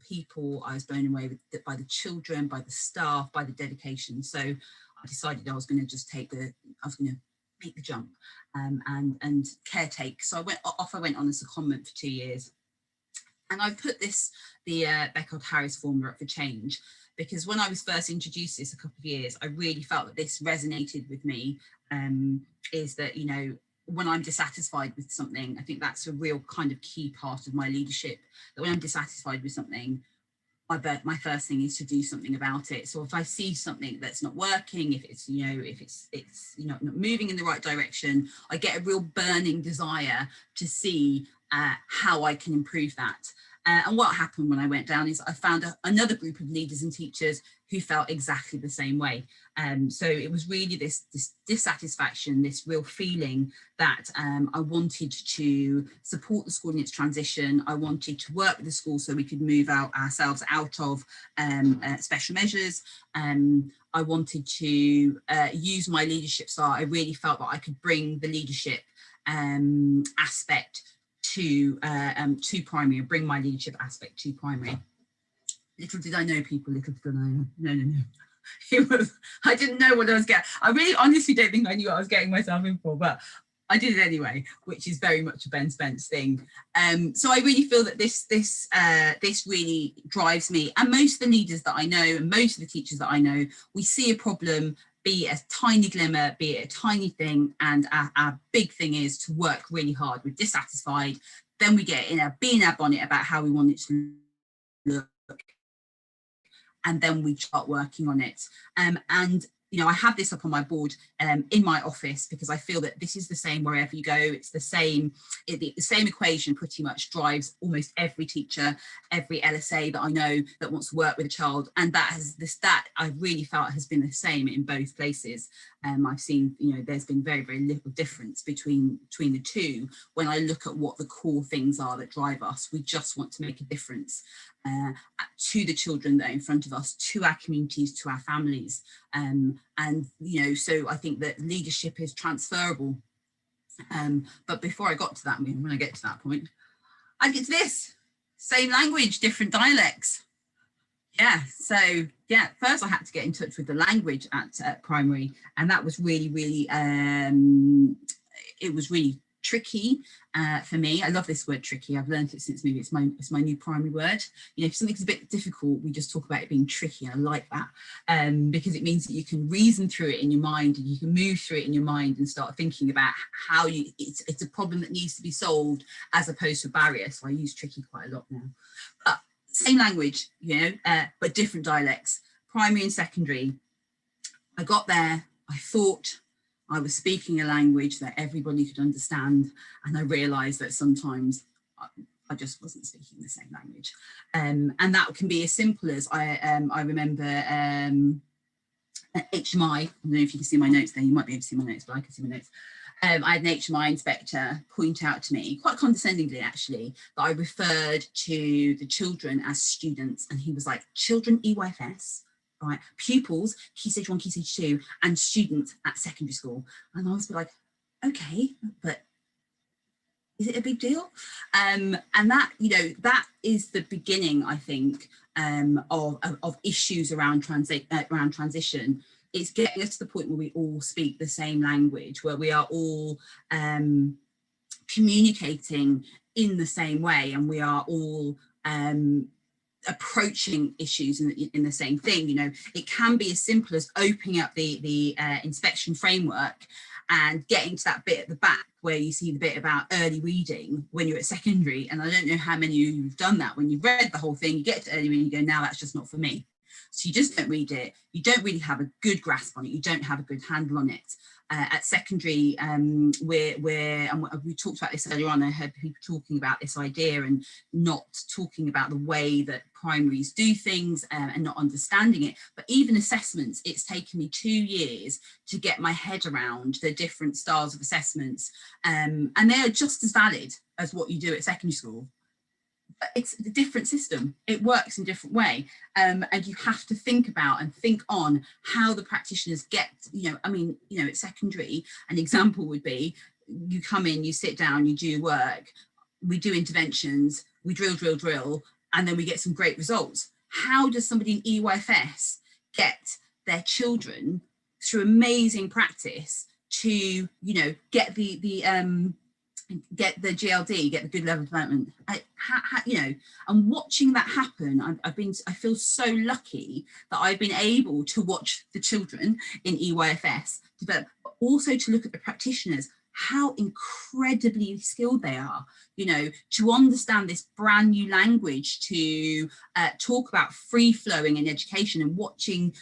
people. I was blown away by the children, by the staff, by the dedication. So I decided I was going to just make the jump and caretake. So I went on a secondment for 2 years. And I put the Beckholt-Harris formula up for change, because when I was first introduced to this a couple of years, I really felt that this resonated with me, is that, you know, when I'm dissatisfied with something, I think that's a real kind of key part of my leadership, that when I'm dissatisfied with something, my first thing is to do something about it. So if I see something that's not working, if it's not moving in the right direction, I get a real burning desire to see how I can improve that. And what happened when I went down is I found another group of leaders and teachers who felt exactly the same way. So it was really this dissatisfaction, this real feeling that I wanted to support the school in its transition. I wanted to work with the school so we could move ourselves out of special measures. I wanted to use my leadership style. I really felt that I could bring the leadership aspect to primary, and bring my leadership aspect to primary. Little did I know, people, little did I know. No. I didn't know what I was getting. I really honestly don't think I knew what I was getting myself in for, but I did it anyway, which is very much a Ben Spence thing. So I really feel that this really drives me, and most of the leaders that I know and most of the teachers that I know, we see a problem, be it a tiny glimmer, be it a tiny thing, and our big thing is to work really hard. We're dissatisfied, then we get in a bonnet about how we want it to look, and then we start working on it. And you know, I have this up on my board in my office, because I feel that this is the same wherever you go. It's the same equation pretty much drives almost every teacher, every LSA that I know that wants to work with a child. And that I really felt has been the same in both places. I've seen, you know, there's been very, very little difference between the two. When I look at what the core things are that drive us, we just want to make a difference to the children that are in front of us, to our communities, to our families. And, you know, so I think that leadership is transferable. But before I got to that, when I get to that point, I get to this: same language, different dialects. Yeah, so yeah, first I had to get in touch with the language at primary, and that was really, really, it was really tricky for me. I love this word tricky. I've learned it since maybe it's my new primary word. You know, if something's a bit difficult, we just talk about it being tricky. I like that because it means that you can reason through it in your mind, and you can move through it in your mind and start thinking about how it's a problem that needs to be solved, as opposed to a barrier. So I use tricky quite a lot now. But same language, you know, but different dialects. Primary and secondary. I got there, I thought I was speaking a language that everybody could understand, and I realised that sometimes I just wasn't speaking the same language. And that can be as simple as I remember HMI. I don't know if you can see my notes there. You might be able to see my notes, but I can see my notes. I had an HMI inspector point out to me, quite condescendingly actually, that I referred to the children as students, and he was like, children EYFS, right, pupils, Key Stage 1, Key Stage 2, and students at secondary school. And I was like, okay, but is it a big deal? And that, you know, that is the beginning, I think, of issues around transition. It's getting us to the point where we all speak the same language, where we are all communicating in the same way, and we are all approaching issues in the same thing. You know, it can be as simple as opening up the inspection framework and getting to that bit at the back where you see the bit about early reading when you're at secondary. And I don't know how many of you have done that. When you've read the whole thing, you get to early reading, you go, now that's just not for me. So you just don't read it. You don't really have a good grasp on it. You don't have a good handle on it. at secondary, we talked about this earlier on. I heard people talking about this idea and not talking about the way that primaries do things and not understanding it. But even assessments, it's taken me 2 years to get my head around the different styles of assessments, and they are just as valid as what you do at secondary school. But it's a different system. It works in a different way, and you have to think about and think on how the practitioners get, at secondary, an example would be, you come in, you sit down, you do work, we do interventions, we drill, and then we get some great results. How does somebody in EYFS get their children through amazing practice to, get the GLD, get the good level of development, and watching that happen, I feel so lucky that I've been able to watch the children in EYFS develop, but also to look at the practitioners, how incredibly skilled they are, to understand this brand new language, to talk about free flowing in education, and watching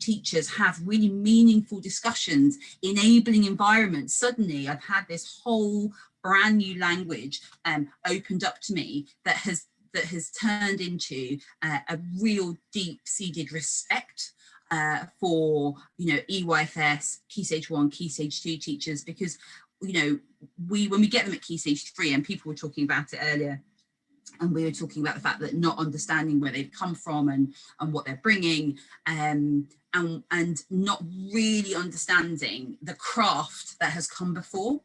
teachers have really meaningful discussions, enabling environments. Suddenly I've had this whole brand new language opened up to me that has turned into a real deep-seated respect for EYFS, Key Stage 1, Key Stage 2 teachers, because when we get them at Key Stage 3, and people were talking about it earlier, and we were talking about the fact that not understanding where they've come from and what they're bringing, and not really understanding the craft that has come before.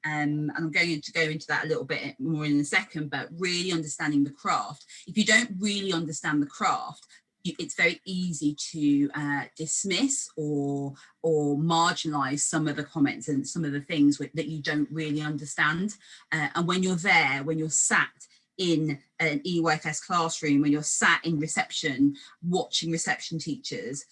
And I'm going to go into that a little bit more in a second, but really understanding the craft. If you don't really understand the craft, it's very easy to dismiss or marginalize some of the comments and some of the things that you don't really understand. And when you're there, when you're sat in an EYFS classroom, when you're sat in reception, watching reception teachers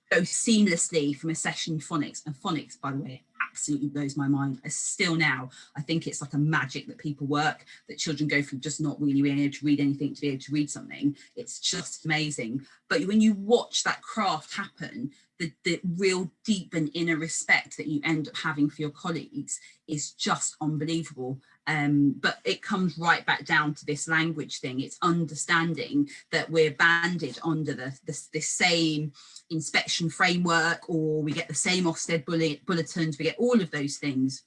go seamlessly from a session phonics, and phonics, by the way, absolutely blows my mind. Still now, I think it's like a magic that people work, that children go from just not really being able to read anything to be able to read something. It's just amazing. But when you watch that craft happen, the real deep and inner respect that you end up having for your colleagues is just unbelievable. But it comes right back down to this language thing. It's understanding that we're banded under the same inspection framework, or we get the same Ofsted bulletins, we get all of those things.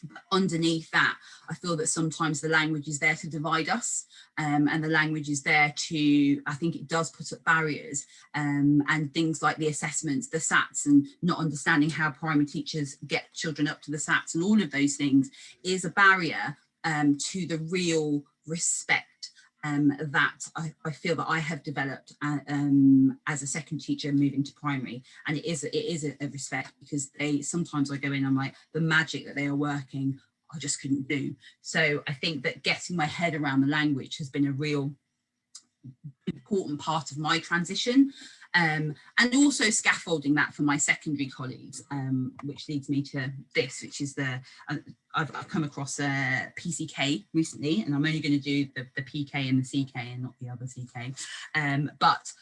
But underneath that, I feel that sometimes the language is there to divide us, and the language is there to, I think it does put up barriers, and things like the assessments, the SATs, and not understanding how primary teachers get children up to the SATs, and all of those things is a barrier to the real respect that I feel that I have developed as a second teacher moving to primary. And it is a respect, because sometimes I go in, I'm like, the magic that they are working, I just couldn't do. So I think that getting my head around the language has been a real important part of my transition, and also scaffolding that for my secondary colleagues, which leads me to this, which is I've come across a PCK recently, and I'm only going to do the PK and the CK and not the other CK, but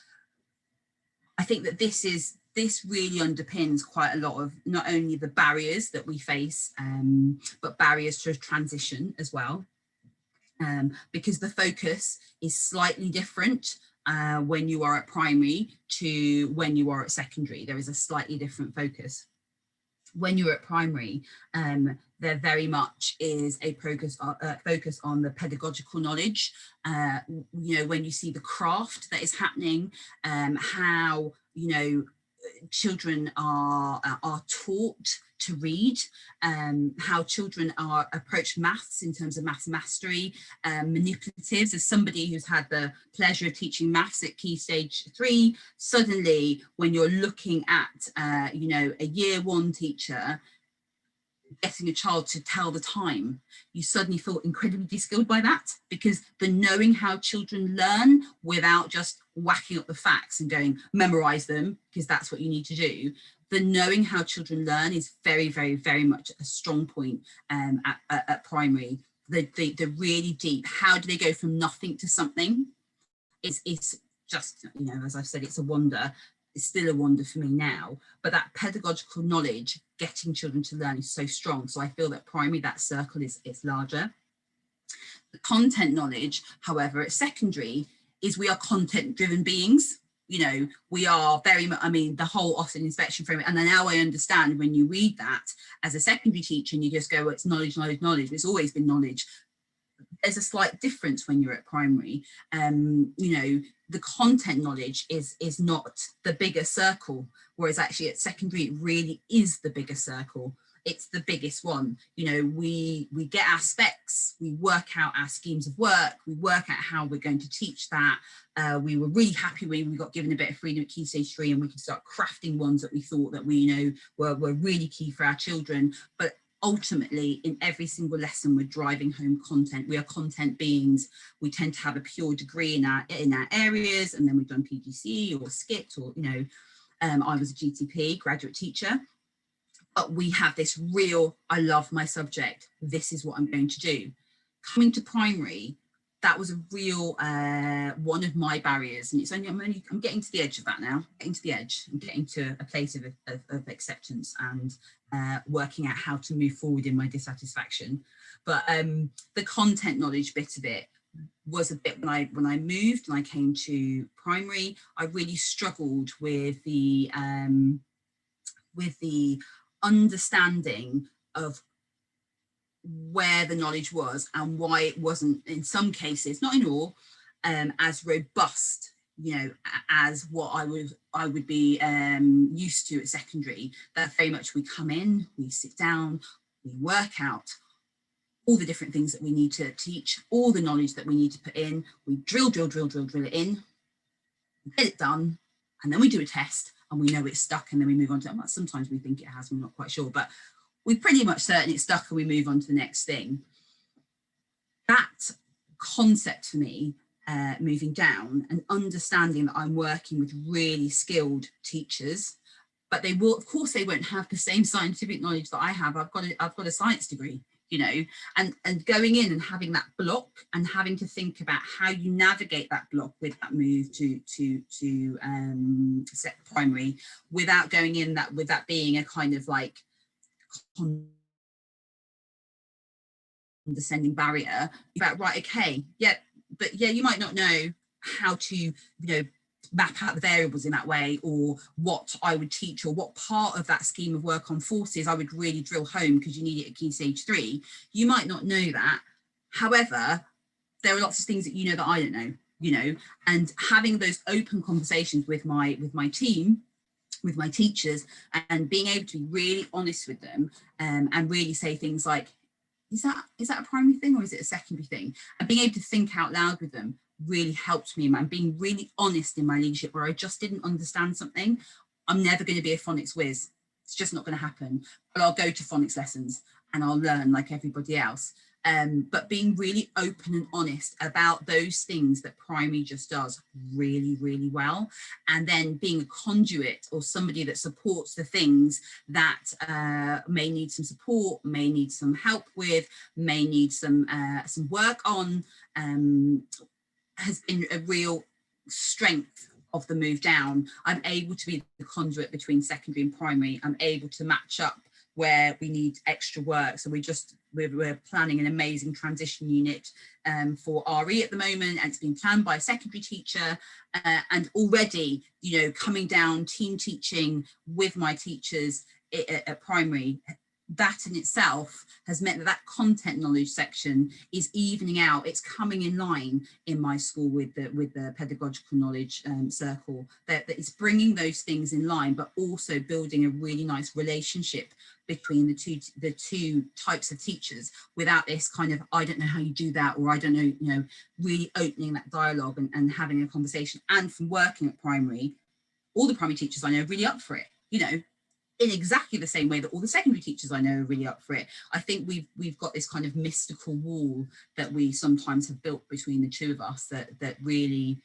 I think that this really underpins quite a lot of not only the barriers that we face, but barriers to transition as well, because the focus is slightly different when you are at primary to when you are at secondary. There is a slightly different focus. When you're at primary, there very much is a focus on the pedagogical knowledge. When you see the craft that is happening, how children are taught to read, how children are approached maths in terms of maths mastery, manipulatives. As somebody who's had the pleasure of teaching maths at Key Stage 3, suddenly when you're looking at a year 1 teacher getting a child to tell the time, you suddenly feel incredibly skilled by that, because the knowing how children learn without just whacking up the facts and going memorize them, because that's what you need to do. The knowing how children learn is very, very, very much a strong point at primary. The really deep, how do they go from nothing to something? It's just, as I've said, it's a wonder. is still a wonder for me now, but that pedagogical knowledge, getting children to learn, is so strong. So I feel that primary, that circle is larger. The content knowledge, however, at secondary, is we are content driven beings. You know, we are very much, I mean, the whole Austin inspection framework, and now I understand when you read that as a secondary teacher and you just go, well, it's knowledge, knowledge, knowledge. It's always been knowledge. There's a slight difference when you're at primary. You know, the content knowledge is not the bigger circle, whereas actually at secondary, it really is the bigger circle. It's the biggest one. You know, we get our specs, we work out our schemes of work, we work out how we're going to teach that. We were really happy when we got given a bit of freedom at Key Stage 3 and we could start crafting ones that we thought that we, you know, were really key for our children. But ultimately, in every single lesson, we're driving home content. We are content beings. We tend to have a pure degree in our areas, and then we've done PGCE or SKIT, or, you know, I was a GTP, graduate teacher. But we have this real, I love my subject, this is what I'm going to do. Coming to primary, that was a real one of my barriers, and it's only I'm getting to the edge of that now. Getting to the edge and getting to a place of acceptance and working out how to move forward in my dissatisfaction. But the content knowledge bit of it was a bit when I moved and I came to primary, I really struggled with the understanding of where the knowledge was and why it wasn't, in some cases, not in all, as robust, you know, as what I would be used to at secondary. That very much we come in, we sit down, we work out all the different things that we need to teach, all the knowledge that we need to put in, we drill it in, get it done, and then we do a test and we know it's stuck, and then we move on to, well, sometimes we think it has, we're not quite sure, but we're pretty much certain it's stuck and we move on to the next thing. That concept for me, moving down and understanding that I'm working with really skilled teachers, but they will, of course, they won't have the same scientific knowledge that I have. I've got a science degree, you know, and going in and having that block and having to think about how you navigate that block with that move to set primary, without going in that with that being a kind of like condescending barrier. About, right, okay, yeah, but yeah, you might not know how to, you know, map out the variables in that way, or what I would teach, or what part of that scheme of work on forces I would really drill home because you need it at Key Stage 3. You might not know that. However, there are lots of things that you know that I don't know, you know, and having those open conversations with my team, with my teachers, and being able to be really honest with them, and really say things like, is that a primary thing or is it a secondary thing? And being able to think out loud with them really helped me, and being really honest in my leadership where I just didn't understand something. I'm never going to be a phonics whiz. It's just not going to happen. But I'll go to phonics lessons and I'll learn like everybody else. But being really open and honest about those things that primary just does really, really well. And then being a conduit or somebody that supports the things that may need some support, may need some help with, may need some work on, has been a real strength of the move down. I'm able to be the conduit between secondary and primary. I'm able to match up where we need extra work. So we're planning an amazing transition unit for RE at the moment, and it's been planned by a secondary teacher, and already, you know, coming down, team teaching with my teachers at primary, that in itself has meant that content knowledge section is evening out. It's coming in line in my school with the pedagogical knowledge circle, that it's bringing those things in line, but also building a really nice relationship between the two types of teachers, without this kind of, I don't know how you do that, or I don't know, you know, really opening that dialogue and having a conversation. And from working at primary, all the primary teachers I know are really up for it, you know, in exactly the same way that all the secondary teachers I know are really up for it. I think we've got this kind of mystical wall that we sometimes have built between the two of us that really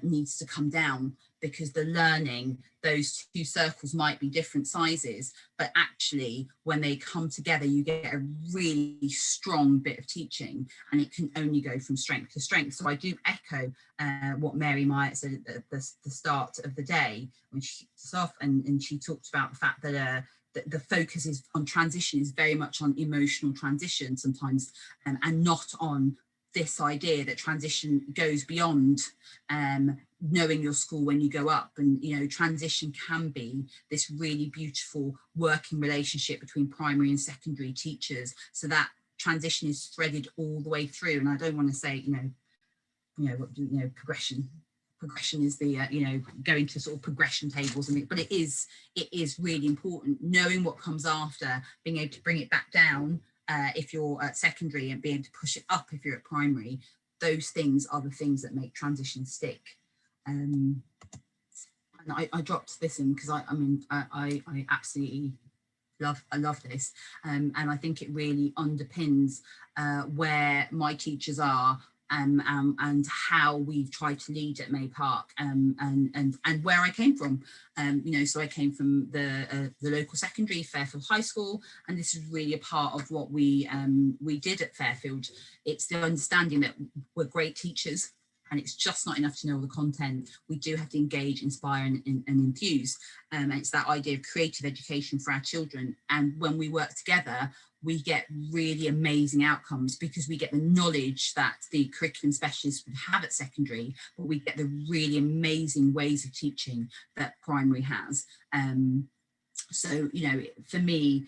needs to come down, because the learning, those two circles might be different sizes, but actually when they come together, you get a really strong bit of teaching, and it can only go from strength to strength. So I do echo what Mary Myatt said at the start of the day when she kicked us off, and she talked about the fact that the focus is on transition, is very much on emotional transition sometimes, and not on this idea that transition goes beyond knowing your school when you go up. And, you know, transition can be this really beautiful working relationship between primary and secondary teachers, so that transition is threaded all the way through. And I don't want to say, progression is the going to sort of progression tables, but it is really important knowing what comes after, being able to bring it back down if you're at secondary, and being able to push it up if you're at primary. Those things are the things that make transition stick. And I dropped this in because I absolutely love this, and I think it really underpins where my teachers are, and how we've tried to lead at May Park, and where I came from. So I came from the local secondary, Fairfield High School, and this is really a part of what we did at Fairfield. It's the understanding that we're great teachers, and it's just not enough to know all the content. We do have to engage, inspire, and enthuse. And it's that idea of creative education for our children. And when we work together, we get really amazing outcomes, because we get the knowledge that the curriculum specialists would have at secondary, but we get the really amazing ways of teaching that primary has. So, for me,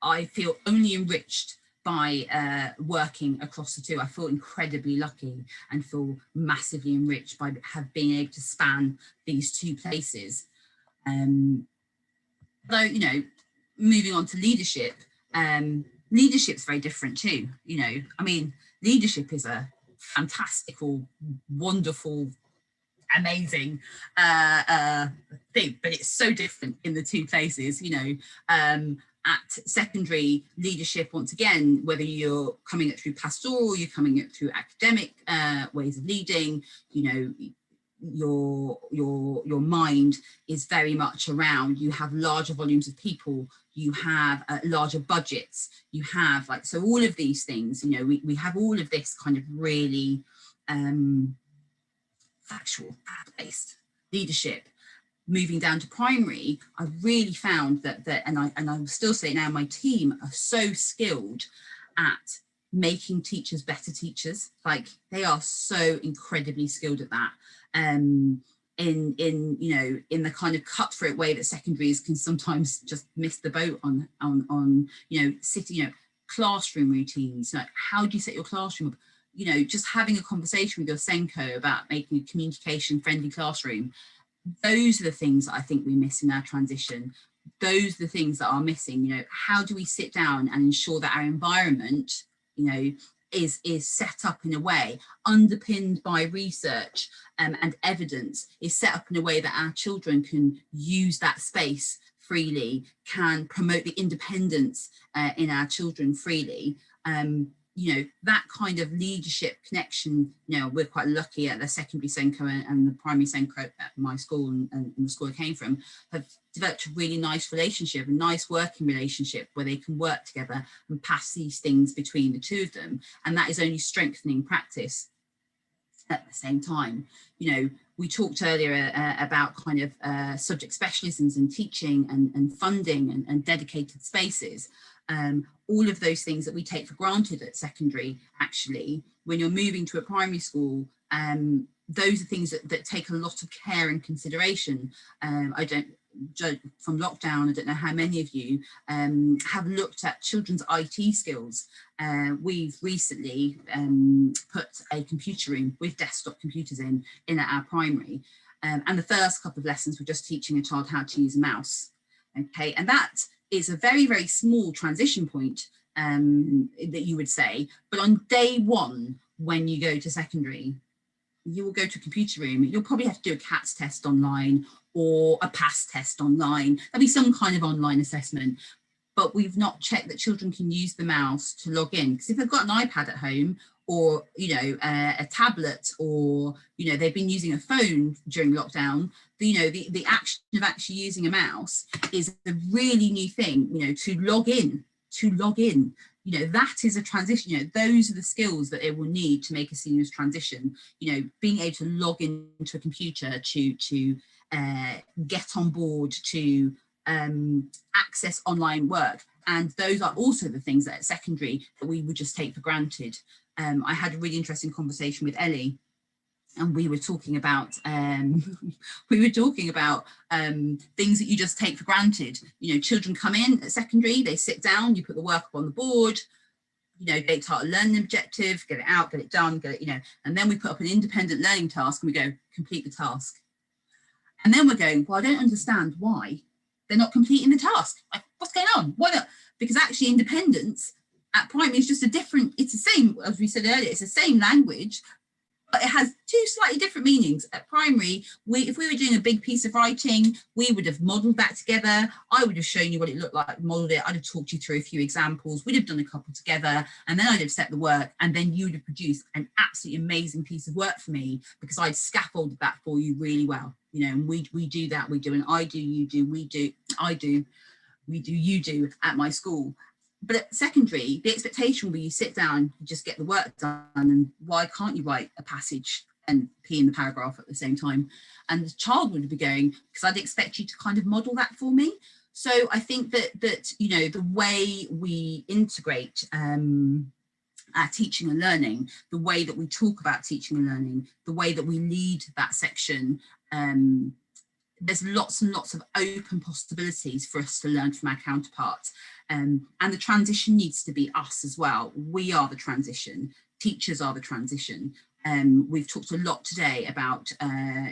I feel only enriched by working across the two. I feel incredibly lucky and feel massively enriched by being able to span these two places. Though, moving on to leadership, leadership's very different too. Leadership is a fantastical, wonderful, amazing thing, but it's so different in the two places. At secondary, leadership, once again, whether you're coming it through pastoral, you're coming it through academic ways of leading, your mind is very much around, you have larger volumes of people, you have larger budgets, you have so all of these things, we have all of this kind of really factual, fact-based leadership. Moving down to primary, I really found that and I will still say now, my team are so skilled at making teachers better teachers. They are so incredibly skilled at that. In the kind of cutthroat way that secondaries can sometimes just miss the boat on classroom routines. How do you set your classroom up? Just having a conversation with your Senko about making a communication friendly classroom. Those are the things that I think we miss in our transition. Those are the things that are missing. How do we sit down and ensure that our environment, is set up in a way underpinned by research and evidence, is set up in a way that our children can use that space freely, can promote the independence in our children freely. That kind of leadership connection, we're quite lucky at the secondary Senko and the primary Senko at my school and the school I came from, have developed a really nice relationship, a nice working relationship where they can work together and pass these things between the two of them. And that is only strengthening practice at the same time. We talked earlier about kind of subject specialisms and teaching and funding and dedicated spaces. All of those things that we take for granted at secondary, actually, when you're moving to a primary school, those are things that take a lot of care and consideration. From lockdown, I don't know how many of you have looked at children's IT skills. We've recently put a computer room with desktop computers in at our primary. And the first couple of lessons were just teaching a child how to use a mouse. Okay, and that is a very, very small transition point that you would say, but on day one, when you go to secondary, you will go to a computer room, you'll probably have to do a CATS test online or a PASS test online. There'll be some kind of online assessment, but we've not checked that children can use the mouse to log in, because if they've got an iPad at home or a tablet, or they've been using a phone during lockdown, the action of actually using a mouse is a really new thing, to log in, that is a transition. Those are the skills that it will need to make a seamless transition, being able to log into a computer, to get on board, to access online work. And those are also the things that at secondary that we would just take for granted. I had a really interesting conversation with Ellie, and we were talking about things that you just take for granted. Children come in at secondary, they sit down, you put the work up on the board, they start a learning objective, get it out, get it done, get it, and then we put up an independent learning task and we go, complete the task. And then we're going, well, I don't understand why they're not completing the task. Like, what's going on? Why not? Because actually independence at primary is just it's the same, as we said earlier, it's the same language, but it has two slightly different meanings. At primary, if we were doing a big piece of writing, we would have modelled that together. I would have shown you what it looked like, modelled it. I'd have talked you through a few examples. We'd have done a couple together, and then I'd have set the work, and then you would have produced an absolutely amazing piece of work for me because I'd scaffolded that for you really well. And we do that. We do an I do, you do, we do, I do, we do, you do at my school. But at secondary, the expectation will be you sit down, you just get the work done, and why can't you write a passage and pee in the paragraph at the same time? And the child would be going, because I'd expect you to kind of model that for me. So I think that the way we integrate our teaching and learning, the way that we talk about teaching and learning, the way that we lead that section, there's lots and lots of open possibilities for us to learn from our counterparts. And the transition needs to be us as well. We are the transition. Teachers are the transition. We've talked a lot today about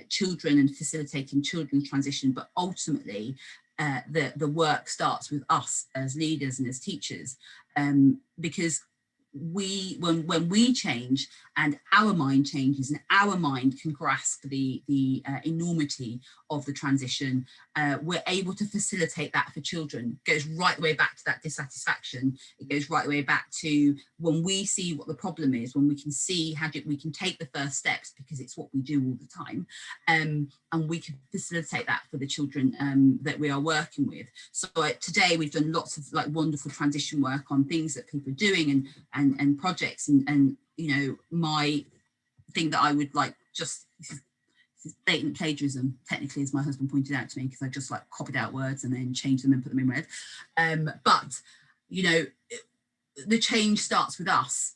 children and facilitating children's transition, but ultimately the work starts with us as leaders and as teachers, because when we change and our mind changes and our mind can grasp the enormity of the transition, we're able to facilitate that for children. It goes right the way back to that dissatisfaction. It goes right the way back to when we see what the problem is, when we can see how we can take the first steps, because it's what we do all the time, and we can facilitate that for the children that we are working with. So today we've done lots of wonderful transition work on things that people are doing and projects, and my thing that I would this is blatant plagiarism technically, as my husband pointed out to me, because I just copied out words and then changed them and put them in red, but the change starts with us.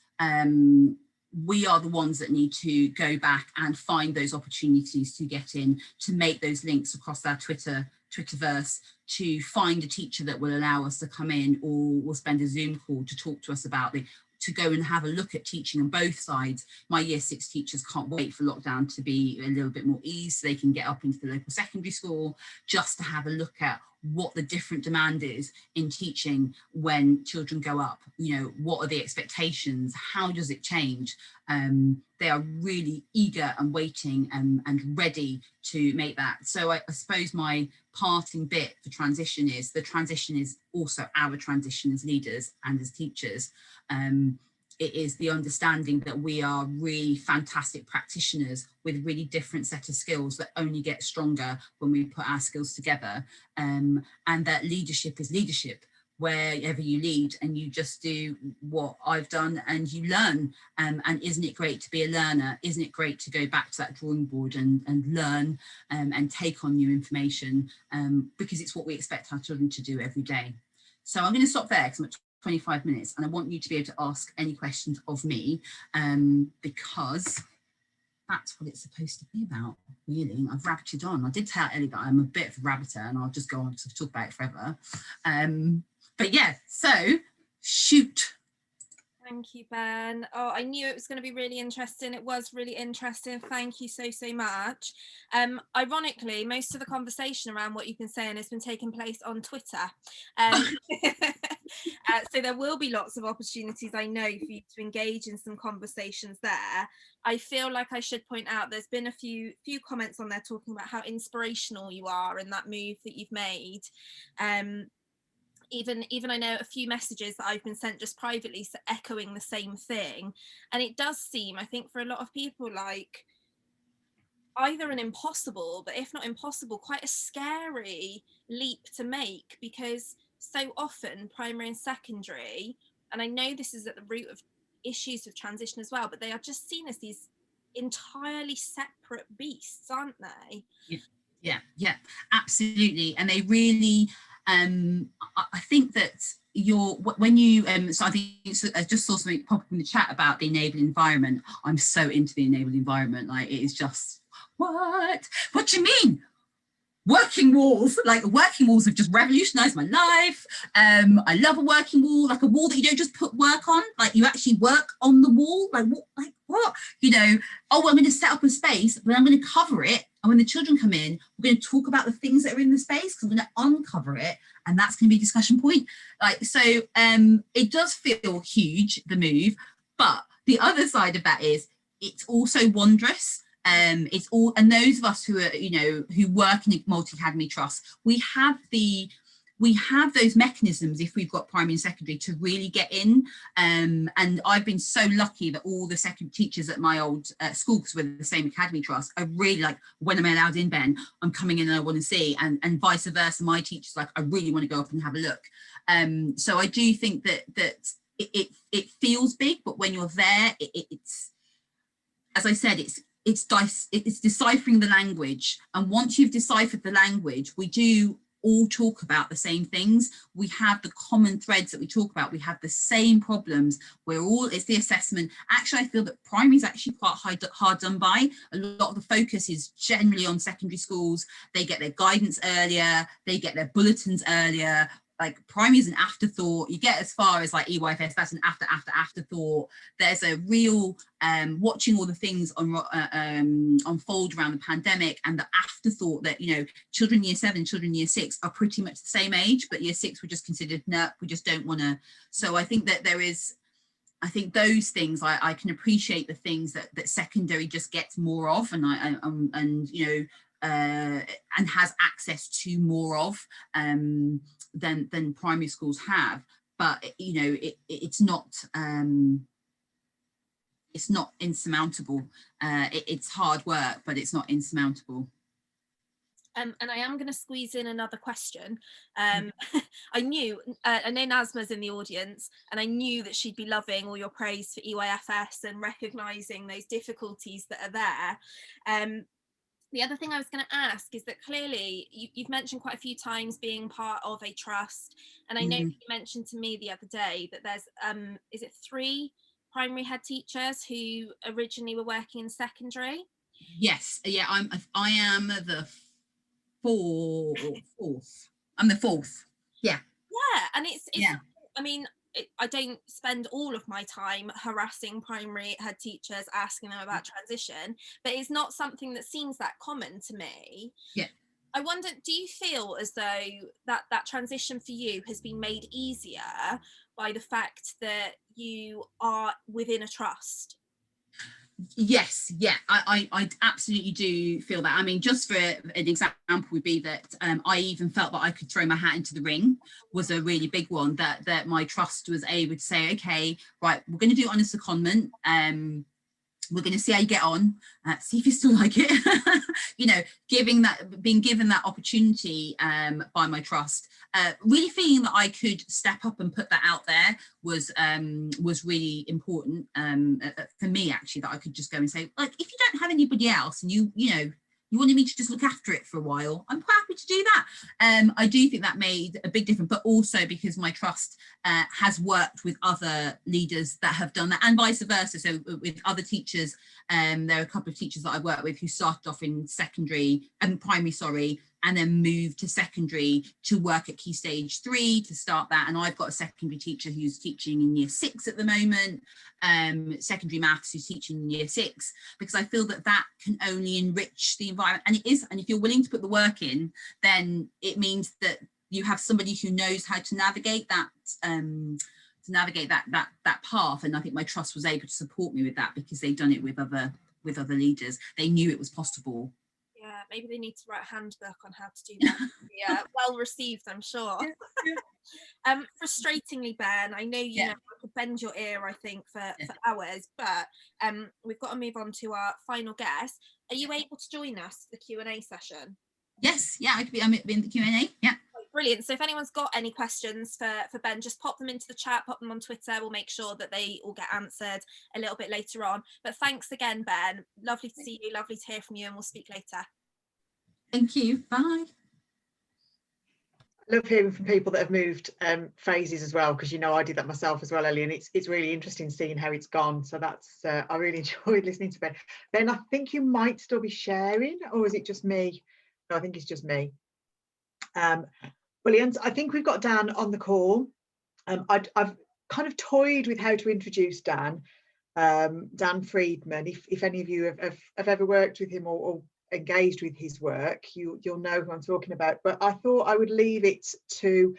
We are the ones that need to go back and find those opportunities to get in, to make those links across our Twitterverse, to find a teacher that will allow us to come in, or we'll spend a Zoom call to talk to us about to go and have a look at teaching on both sides. My year 6 teachers can't wait for lockdown to be a little bit more eased so they can get up into the local secondary school, just to have a look at what the different demand is in teaching when children go up. What are the expectations? How does it change? They are really eager and waiting and ready to make that. So I suppose my parting bit for transition is, the transition is also our transition as leaders and as teachers. It is the understanding that we are really fantastic practitioners with really different set of skills that only get stronger when we put our skills together, and that leadership is leadership wherever you lead, and you just do what I've done and you learn. And isn't it great to be a learner? Isn't it great to go back to that drawing board and learn and take on new information, because it's what we expect our children to do every day. So I'm going to stop there because I'm at 25 minutes, and I want you to be able to ask any questions of me, because that's what it's supposed to be about, really. I've rabbited on. I did tell Ellie that I'm a bit of a rabbiter, and I'll just go on to talk about it forever. But yeah, so shoot. Thank you, Ben. Oh, I knew it was going to be really interesting. It was really interesting. Thank you so much. Ironically, most of the conversation around what you've been saying has been taking place on Twitter. So there will be lots of opportunities, I know, for you to engage in some conversations there. I feel like I should point out there's been a few comments on there talking about how inspirational you are in that move that you've made. Even I know a few messages that I've been sent just privately echoing the same thing, and it does seem, I think, for a lot of people, like either an impossible, but if not impossible, quite a scary leap to make, because so often primary and secondary, and I know this is at the root of issues of transition as well, but they are just seen as these entirely separate beasts, aren't they? Yeah, absolutely. And they really, I think that when you, so I think, so I just saw something pop up in the chat about the enabled environment. I'm so into the enabled environment. Like, it is just, what do you mean? Working walls, like working walls have just revolutionized my life. I love a working wall, like a wall that you don't just put work on, like you actually work on the wall. Like what? You know, oh, I'm going to set up a space, but I'm going to cover it. And when the children come in, we're going to talk about the things that are in the space, because I'm going to uncover it, and that's going to be a discussion point. Like, so it does feel huge, the move, but the other side of that is it's also wondrous. It's all, and those of us who are, you know, who work in a multi-academy trust, we have those mechanisms, if we've got primary and secondary, to really get in. And I've been so lucky that all the secondary teachers at my old school, because we're the same academy trust, are really like, when I'm allowed in, Ben, I'm coming in and I want to see, and vice versa. My teachers, like, I really want to go up and have a look. So I do think that it feels big, but when you're there, it's, as I said, it's deciphering the language. And once you've deciphered the language, we do all talk about the same things. We have the common threads that we talk about. We have the same problems. It's the assessment. Actually, I feel that primary is actually quite hard done by. A lot of the focus is generally on secondary schools. They get their guidance earlier. They get their bulletins earlier. Like, primary is an afterthought. You get as far as like EYFS, that's an afterthought. There's a real watching all the things unfold around the pandemic, and the afterthought that, you know, children in year 7, children in year 6 are pretty much the same age, but year 6 were just considered, no, we just don't want to. So I think that I think those things, I can appreciate the things that secondary just gets more of, and you know, and has access to more of than primary schools have. But, you know, it's not insurmountable. It's hard work, but it's not insurmountable. And I am going to squeeze in another question. I know Nazma's in the audience, and I knew that she'd be loving all your praise for EYFS and recognising those difficulties that are there. The other thing I was going to ask is that clearly you've mentioned quite a few times being part of a trust, and I know that you mentioned to me the other day that there's is it 3 primary head teachers who originally were working in secondary? Yes, yeah, I am the fourth. I'm the 4th. Yeah, and it's I mean, I don't spend all of my time harassing primary head teachers, asking them about transition, but it's not something that seems that common to me. Yeah. I wonder, do you feel as though that transition for you has been made easier by the fact that you are within a trust? Yes, yeah, I absolutely do feel that. I mean, just for an example would be that I even felt that I could throw my hat into the ring was a really big one, that my trust was able to say, okay, right, we're going to do it on a secondment. We're going to see how you get on, see if you still like it. You know, being given that opportunity by my trust, really feeling that I could step up and put that out there was really important for me, actually, that I could just go and say, like, if you don't have anybody else and you know, you wanted me to just look after it for a while, I'm quite happy to do that. I do think that made a big difference, but also because my trust has worked with other leaders that have done that, and vice versa. So with other teachers, there are a couple of teachers that I work with who started off in primary, and then moved to secondary to work at Key Stage 3 to start that. And I've got a secondary teacher who's teaching in year 6 at the moment, secondary maths, who's teaching in year 6, because I feel that can only enrich the environment. And it is, and if you're willing to put the work in, then it means that you have somebody who knows how to navigate that that path. And I think my trust was able to support me with that, because they've done it with other leaders. They knew it was possible. Yeah, maybe they need to write a handbook on how to do that. Yeah, well received, I'm sure. Frustratingly, Ben, I know you know I could bend your ear, I think, for hours, but we've got to move on to our final guest. Are you able to join us for the Q&A session? Yes, yeah, I could be. I'm in the Q&A. Yeah. Brilliant. So if anyone's got any questions for Ben, just pop them into the chat, pop them on Twitter. We'll make sure that they all get answered a little bit later on. But thanks again, Ben. Lovely to see you. Lovely to hear from you, and we'll speak later. Thank you. Bye. I love hearing from people that have moved phases as well, because you know I did that myself as well, Ellie, and it's really interesting seeing how it's gone. So that's I really enjoyed listening to Ben. Ben, I think you might still be sharing, or is it just me? No, I think it's just me. Brilliant. I think we've got Dan on the call. I've kind of toyed with how to introduce Dan. Dan Friedman. If any of you have ever worked with him or engaged with his work, you'll know who I'm talking about. But I thought I would leave it to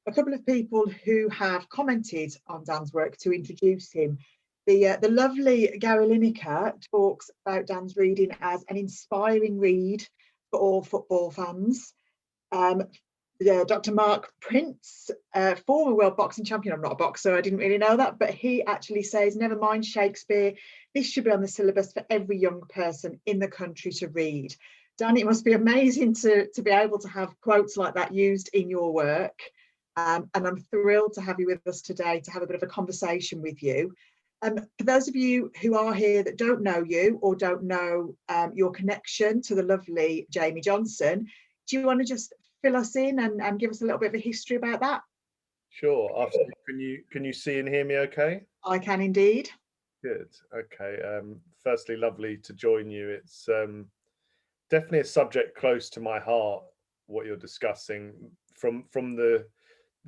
a couple of people who have commented on Dan's work to introduce him. The lovely Gary Lineker talks about Dan's reading as an inspiring read for all football fans. Dr. Mark Prince, former world boxing champion. I'm not a boxer, I didn't really know that, but he actually says, never mind Shakespeare, this should be on the syllabus for every young person in the country to read. Dan, it must be amazing to be able to have quotes like that used in your work, and I'm thrilled to have you with us today to have a bit of a conversation with you. For those of you who are here that don't know you or don't know your connection to the lovely Jamie Johnson, do you want to just fill us in and give us a little bit of a history about that? Sure. Can you see and hear me okay? I can indeed. Good. Okay. Firstly, lovely to join you. It's definitely a subject close to my heart, what you're discussing. From the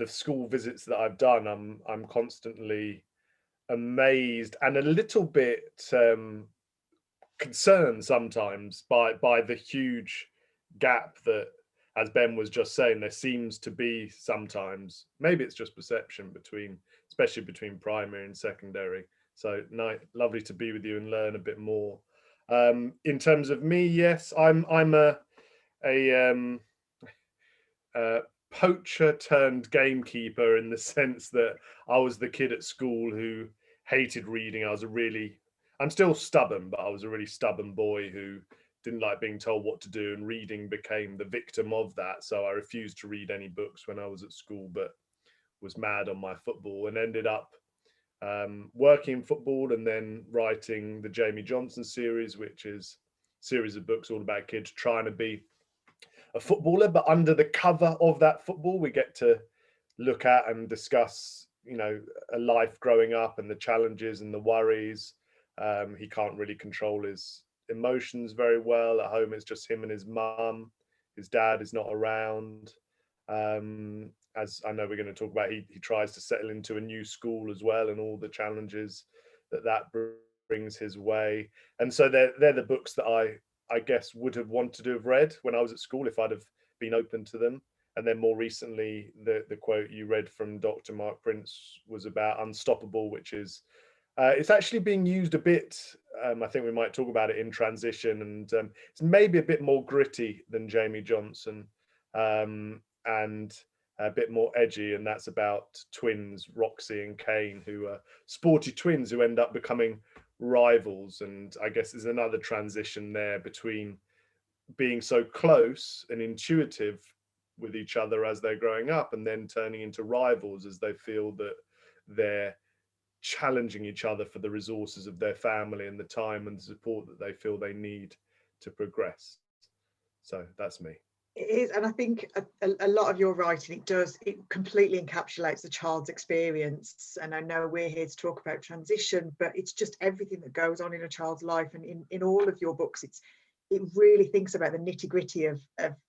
school visits that I've done, I'm constantly amazed and a little bit concerned sometimes by the huge gap that, as Ben was just saying, there seems to be sometimes, maybe it's just perception especially between primary and secondary. So lovely to be with you and learn a bit more. In terms of me, yes, I'm a poacher turned gamekeeper, in the sense that I was the kid at school who hated reading. I'm still stubborn, but I was a really stubborn boy who didn't like being told what to do, and reading became the victim of that. So I refused to read any books when I was at school, but was mad on my football, and ended up working in football and then writing the Jamie Johnson series, which is a series of books all about kids trying to be a footballer, but under the cover of that football we get to look at and discuss, a life growing up and the challenges and the worries. He can't really control his emotions very well. At home it's just him and his mum. His dad is not around. As I know we're going to talk about, he tries to settle into a new school as well, and all the challenges that brings his way. And so they're the books that I guess would have wanted to have read when I was at school if I'd have been open to them. And then more recently, the quote you read from Dr. Mark Prince was about Unstoppable, which is it's actually being used a bit. I think we might talk about it in transition, and it's maybe a bit more gritty than Jamie Johnson, and a bit more edgy. And that's about twins, Roxy and Kane, who are sporty twins who end up becoming rivals. And I guess there's another transition there between being so close and intuitive with each other as they're growing up, and then turning into rivals as they feel that they're challenging each other for the resources of their family and the time and the support that they feel they need to progress. So that's me. It is, and I think a lot of your writing, it completely encapsulates the child's experience. And I know we're here to talk about transition, but it's just everything that goes on in a child's life. And in all of your books, it really thinks about the nitty-gritty of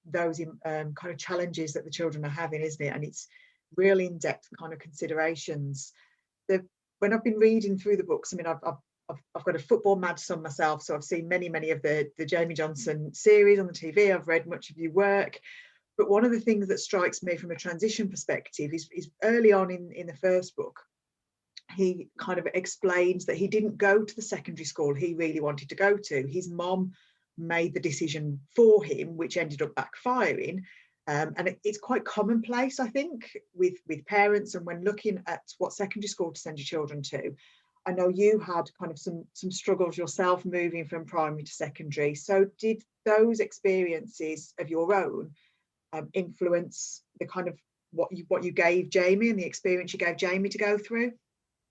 those kind of challenges that the children are having, isn't it? And it's real in-depth kind of considerations. When I've been reading through the books, I mean, I've got a football mad son myself, so I've seen many of the Jamie Johnson series on the TV. I've read much of your work, but one of the things that strikes me from a transition perspective is early on in the first book, he kind of explains that he didn't go to the secondary school he really wanted to go to. His mom made the decision for him, which ended up backfiring. And it's quite commonplace, I think, with parents, and when looking at what secondary school to send your children to. I know you had kind of some struggles yourself moving from primary to secondary. So did those experiences of your own influence the kind of what you gave Jamie and the experience you gave Jamie to go through?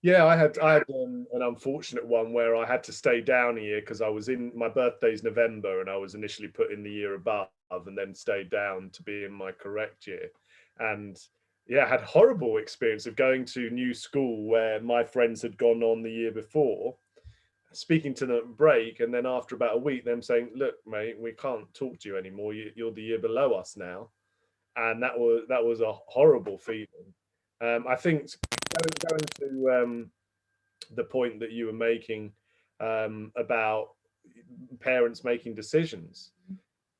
Yeah, I had an unfortunate one where I had to stay down a year because I was in, my birthday's November, and I was initially put in the year above and then stayed down to be in my correct year. And yeah, I had horrible experience of going to new school where my friends had gone on the year before, speaking to them at break, and then after about a week them saying, look mate, we can't talk to you anymore, you're the year below us now. And that was a horrible feeling. I think going to the point that you were making about parents making decisions,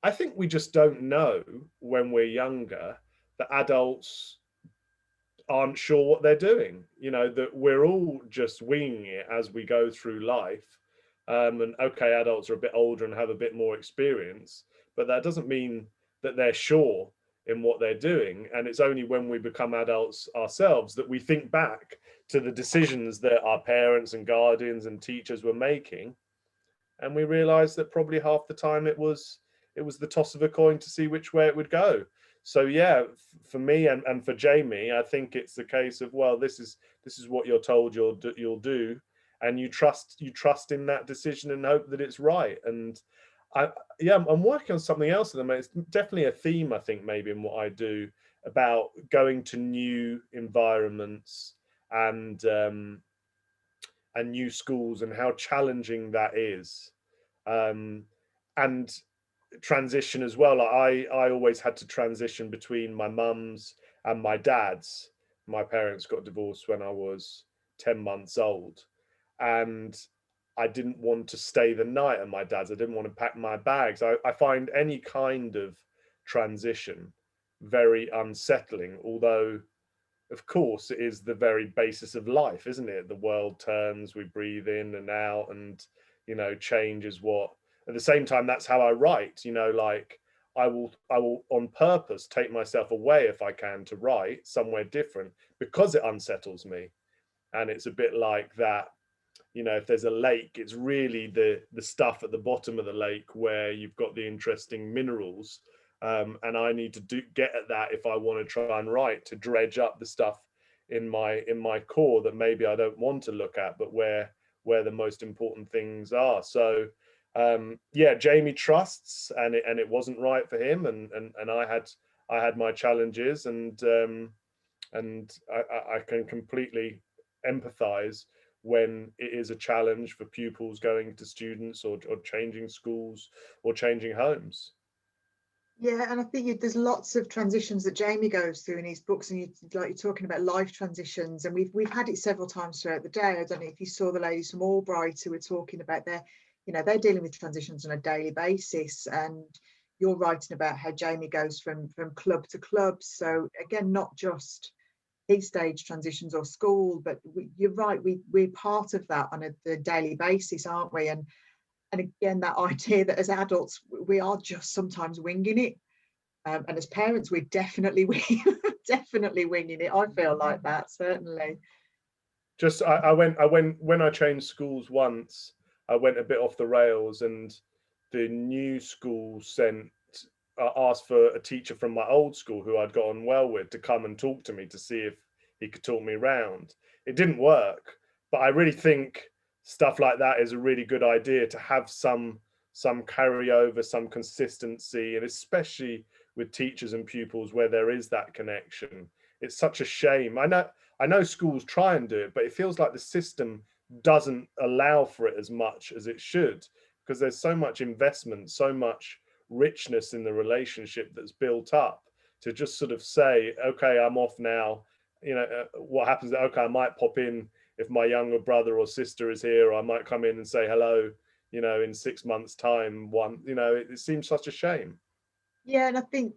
I think we just don't know when we're younger that adults aren't sure what they're doing, you know, that we're all just winging it as we go through life. And okay, adults are a bit older and have a bit more experience, but that doesn't mean that they're sure in what they're doing. And it's only when we become adults ourselves that we think back to the decisions that our parents and guardians and teachers were making, and we realize that probably half the time it was the toss of a coin to see which way it would go. So yeah, for me and for Jamie, I think it's the case of, well, this is what you're told you'll do, and you trust in that decision and hope that it's right. And I'm working on something else at the moment. It's definitely a theme, I think, maybe in what I do, about going to new environments and new schools and how challenging that is, and transition as well. I always had to transition between my mum's and my dad's. My parents got divorced when I was 10 months old, and I didn't want to stay the night at my dad's. I didn't want to pack my bags. I find any kind of transition very unsettling, although of course it is the very basis of life, isn't it? The world turns, we breathe in and out, and you know, change is what, at the same time, that's how I write, you know, like I will on purpose take myself away if I can to write somewhere different because it unsettles me. And it's a bit like that, you know, if there's a lake, it's really the stuff at the bottom of the lake where you've got the interesting minerals, and I need to get at that if I want to try and write, to dredge up the stuff in my core that maybe I don't want to look at, but where the most important things are. So yeah, Jamie trusts, and it wasn't right for him, and I had my challenges, and I can completely empathize when it is a challenge for pupils going to students or changing schools or changing homes. Yeah, and I think there's lots of transitions that Jamie goes through in his books, and you're talking about life transitions, and we've had it several times throughout the day. I don't know if you saw the ladies from Albright who were talking about they're dealing with transitions on a daily basis, and you're writing about how Jamie goes from club to club. So again, not just key stage transitions or school, but you're right, we're part of that on a daily basis, aren't we? And again, that idea that as adults we are just sometimes winging it, and as parents we're definitely winging it. I feel like that, certainly. Just I went when I changed schools once, I went a bit off the rails, and the new school asked for a teacher from my old school who I'd got on well with to come and talk to me to see if he could talk me around. It didn't work, but I really think stuff like that is a really good idea, to have some carryover, some consistency, and especially with teachers and pupils where there is that connection. It's such a shame. I know schools try and do it, but it feels like the system doesn't allow for it as much as it should, because there's so much investment, so much richness in the relationship that's built up, to just sort of say, okay, I'm off now. You know, what happens? Okay, I might pop in if my younger brother or sister is here, or I might come in and say hello, you know, in 6 months' time. It seems such a shame. Yeah, and I think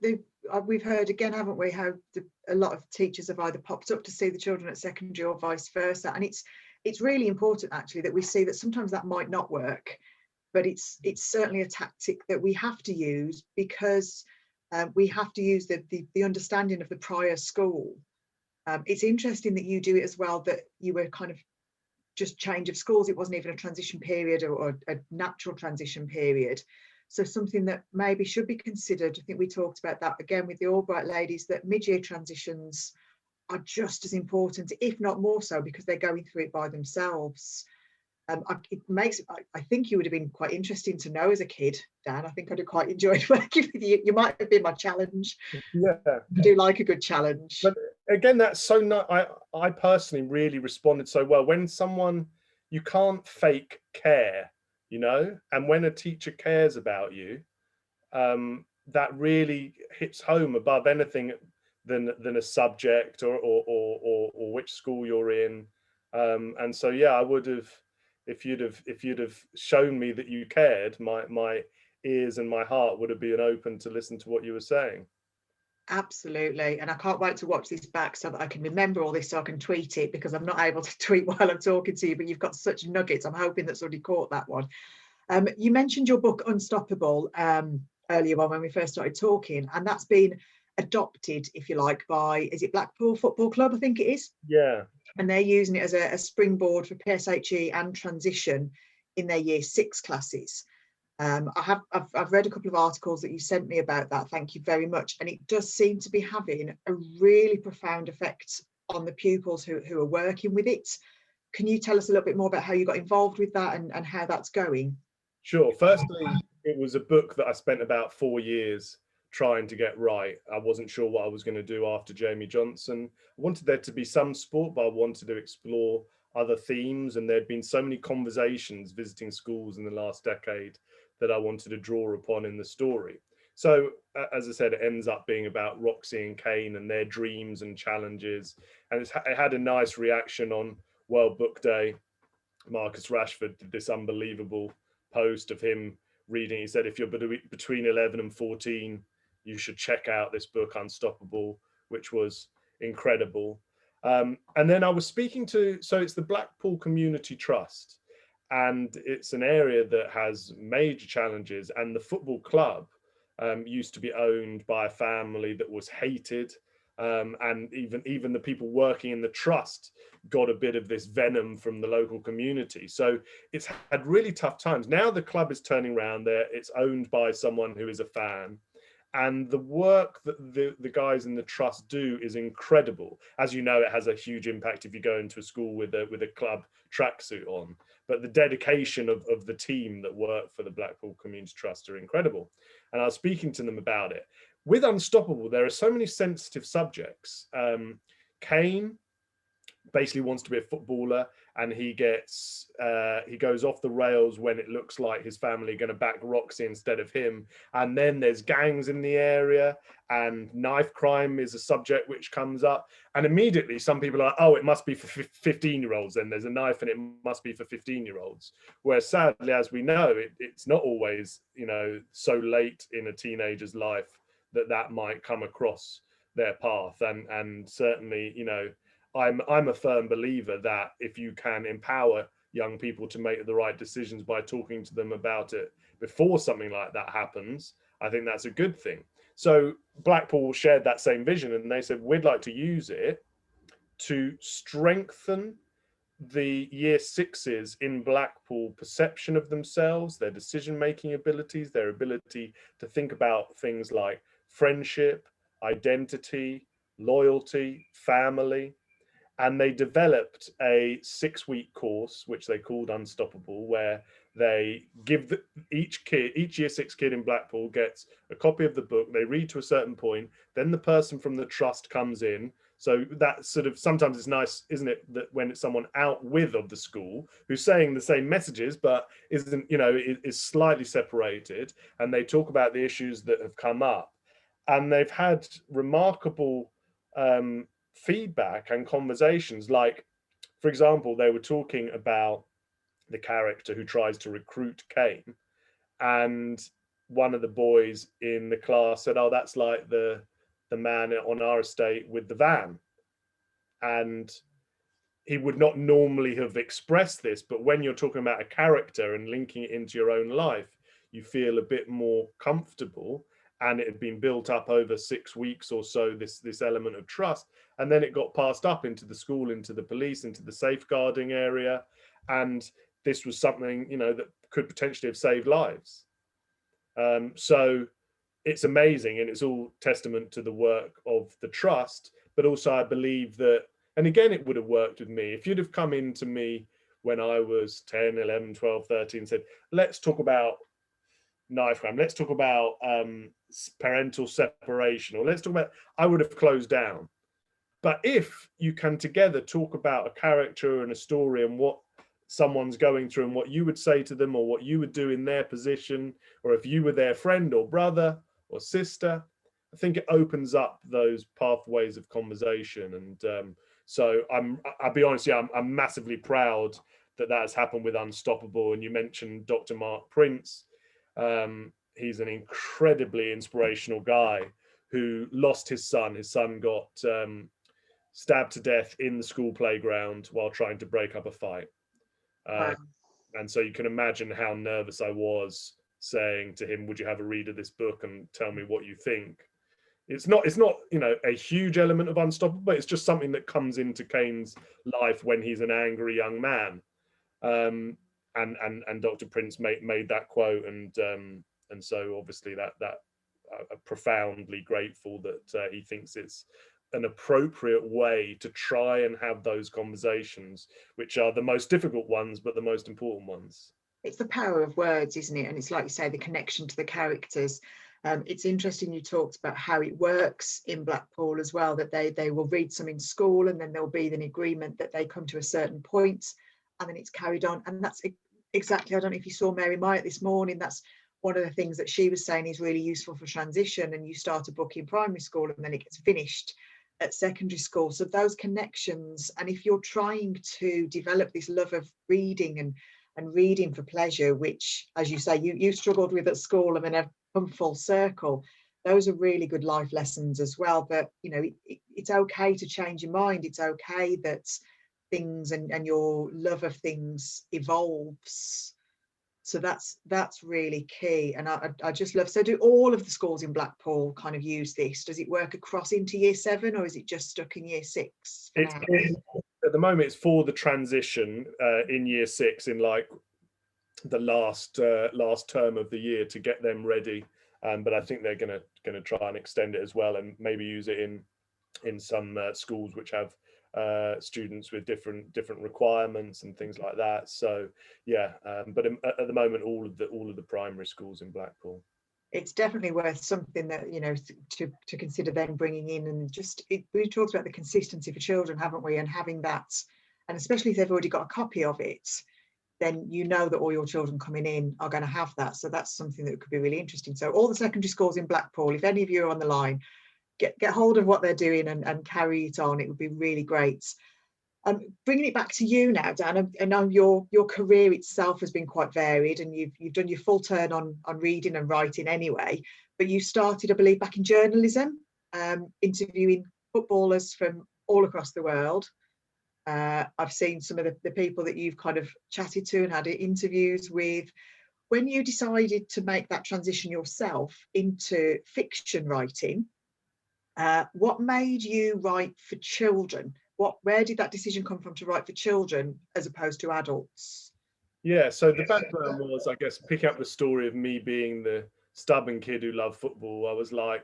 we've heard again, haven't we, how a lot of teachers have either popped up to see the children at secondary or vice versa, and it's really important actually that we see that sometimes that might not work, but it's certainly a tactic that we have to use, because we have to use the understanding of the prior school. It's interesting that you do it as well, that you were kind of just change of schools. It wasn't even a transition period or a natural transition period. So something that maybe should be considered, I think we talked about that again with the Albright ladies, that mid-year transitions are just as important, if not more so, because they're going through it by themselves. I think you would have been quite interesting to know as a kid, Dan. I think I'd have quite enjoyed working with you. You might have been my challenge. Yeah, I do like a good challenge. But again, that's so nice. I personally really responded so well. When someone, you can't fake care, you know, and when a teacher cares about you, that really hits home above anything than a subject or which school you're in. And so yeah, I would have, if you'd have shown me that you cared, my ears and my heart would have been open to listen to what you were saying. Absolutely. And I can't wait to watch this back so that I can remember all this, so I can tweet it, because I'm not able to tweet while I'm talking to you, but you've got such nuggets. I'm hoping that somebody caught that one. You mentioned your book Unstoppable earlier on when we first started talking, and that's been adopted, if you like, by, is it Blackpool Football Club? I think it is. Yeah. And they're using it as a springboard for PSHE and transition in their year 6 classes. I've read a couple of articles that you sent me about that. Thank you very much. And it does seem to be having a really profound effect on the pupils who are working with it. Can you tell us a little bit more about how you got involved with that and how that's going? Sure. Firstly, it was a book that I spent about 4 years trying to get right. I wasn't sure what I was going to do after Jamie Johnson. I wanted there to be some sport, but I wanted to explore other themes. And there'd been so many conversations visiting schools in the last decade that I wanted to draw upon in the story. So as I said, it ends up being about Roxy and Kane and their dreams and challenges. And it had a nice reaction on World Book Day. Marcus Rashford did this unbelievable post of him reading. He said, if you're between 11 and 14, you should check out this book, Unstoppable, which was incredible. And then I was speaking to, so it's the Blackpool Community Trust, and it's an area that has major challenges. And the football club used to be owned by a family that was hated. And even the people working in the trust got a bit of this venom from the local community. So it's had really tough times. Now the club is turning around there. It's owned by someone who is a fan. And the work that the guys in the trust do is incredible. As you know, it has a huge impact if you go into a school with a club tracksuit on. But the dedication of the team that work for the Blackpool Community Trust are incredible. And I was speaking to them about it. With Unstoppable, there are so many sensitive subjects. Kane basically wants to be a footballer, and he goes off the rails when it looks like his family are going to back Roxy instead of him. And then there's gangs in the area, and knife crime is a subject which comes up. And immediately some people are like, oh, it must be for 15-year-olds, then there's a knife and it must be for 15-year-olds. Whereas sadly, as we know, it's not always, you know, so late in a teenager's life that might come across their path. And certainly, you know, I'm a firm believer that if you can empower young people to make the right decisions by talking to them about it before something like that happens, I think that's a good thing. So Blackpool shared that same vision, and they said, we'd like to use it to strengthen the year 6s in Blackpool perception of themselves, their decision-making abilities, their ability to think about things like friendship, identity, loyalty, family. And they developed a 6-week course, which they called Unstoppable, where they give each year 6 kid in Blackpool gets a copy of the book. They read to a certain point. Then the person from the trust comes in. So that sort of, sometimes it's nice, isn't it, that when it's someone out with of the school who's saying the same messages, but isn't, you know, is slightly separated. And they talk about the issues that have come up. And they've had remarkable feedback and conversations. Like, for example, they were talking about the character who tries to recruit Kane, and one of the boys in the class said, oh, that's like the man on our estate with the van. And he would not normally have expressed this, but when you're talking about a character and linking it into your own life, you feel a bit more comfortable. and it had been built up over 6 weeks or so, this element of trust, and then it got passed up into the school, into the police, into the safeguarding area, and this was something, you know, that could potentially have saved lives. So it's amazing, and it's all testament to the work of the trust, but also I believe that, and again, it would have worked with me if you'd have come into me when I was 10, 11, 12, 13 and said, let's talk about knife crime, let's talk about parental separation, or let's talk about, I would have closed down. But if you can together talk about a character and a story and what someone's going through and what you would say to them or what you would do in their position, or if you were their friend or brother or sister, I think it opens up those pathways of conversation. And so I'll be honest, yeah, I'm massively proud that has happened with Unstoppable. And you mentioned Dr. Mark Prince. He's an incredibly inspirational guy who lost his son. His son got stabbed to death in the school playground while trying to break up a fight. Wow. And so you can imagine how nervous I was saying to him, would you have a read of this book and tell me what you think? It's not, you know, a huge element of Unstoppable, but it's just something that comes into Kane's life when he's an angry young man. And Dr. Prince made that quote, and so obviously that profoundly grateful that he thinks it's an appropriate way to try and have those conversations, which are the most difficult ones, but the most important ones. It's the power of words, isn't it? And it's like you say, the connection to the characters. It's interesting you talked about how it works in Blackpool as well, that they will read some in school and then there'll be an agreement that they come to a certain point and then it's carried on. And that's exactly, I don't know if you saw Mary Myatt this morning, that's one of the things that she was saying is really useful for transition. And you start a book in primary school and then it gets finished at secondary school. So those connections, and if you're trying to develop this love of reading and reading for pleasure, which, as you say, you struggled with at school and then have come full circle, those are really good life lessons as well. But, you know, it's okay to change your mind. It's okay that things and your love of things evolves. So that's really key. And I just love, so do all of the schools in Blackpool kind of use this? Does it work across into year 7 or is it just stuck in year 6 for now? At the moment, it's for the transition in year 6, in like the last term of the year, to get them ready. But I think they're gonna try and extend it as well, and maybe use it in some schools which have students with different requirements and things like that. So yeah, but at the moment, all of the primary schools in Blackpool. It's definitely worth something that, you know, to consider then bringing in, and just we talked about the consistency for children, haven't we, and having that, and especially if they've already got a copy of it, then you know that all your children coming in are going to have that. So that's something that could be really interesting. So all the secondary schools in Blackpool, if any of you are on the line, get hold of what they're doing and carry it on. It would be really great. Bringing it back to you now, Dan, I know your career itself has been quite varied, and you've done your full turn on reading and writing anyway, but you started, I believe, back in journalism, interviewing footballers from all across the world. I've seen some of the people that you've kind of chatted to and had interviews with. When you decided to make that transition yourself into fiction writing, what made you write for children? Where did that decision come from to write for children as opposed to adults? Yeah, so the background was, I guess, pick up the story of me being the stubborn kid who loved football. I was like,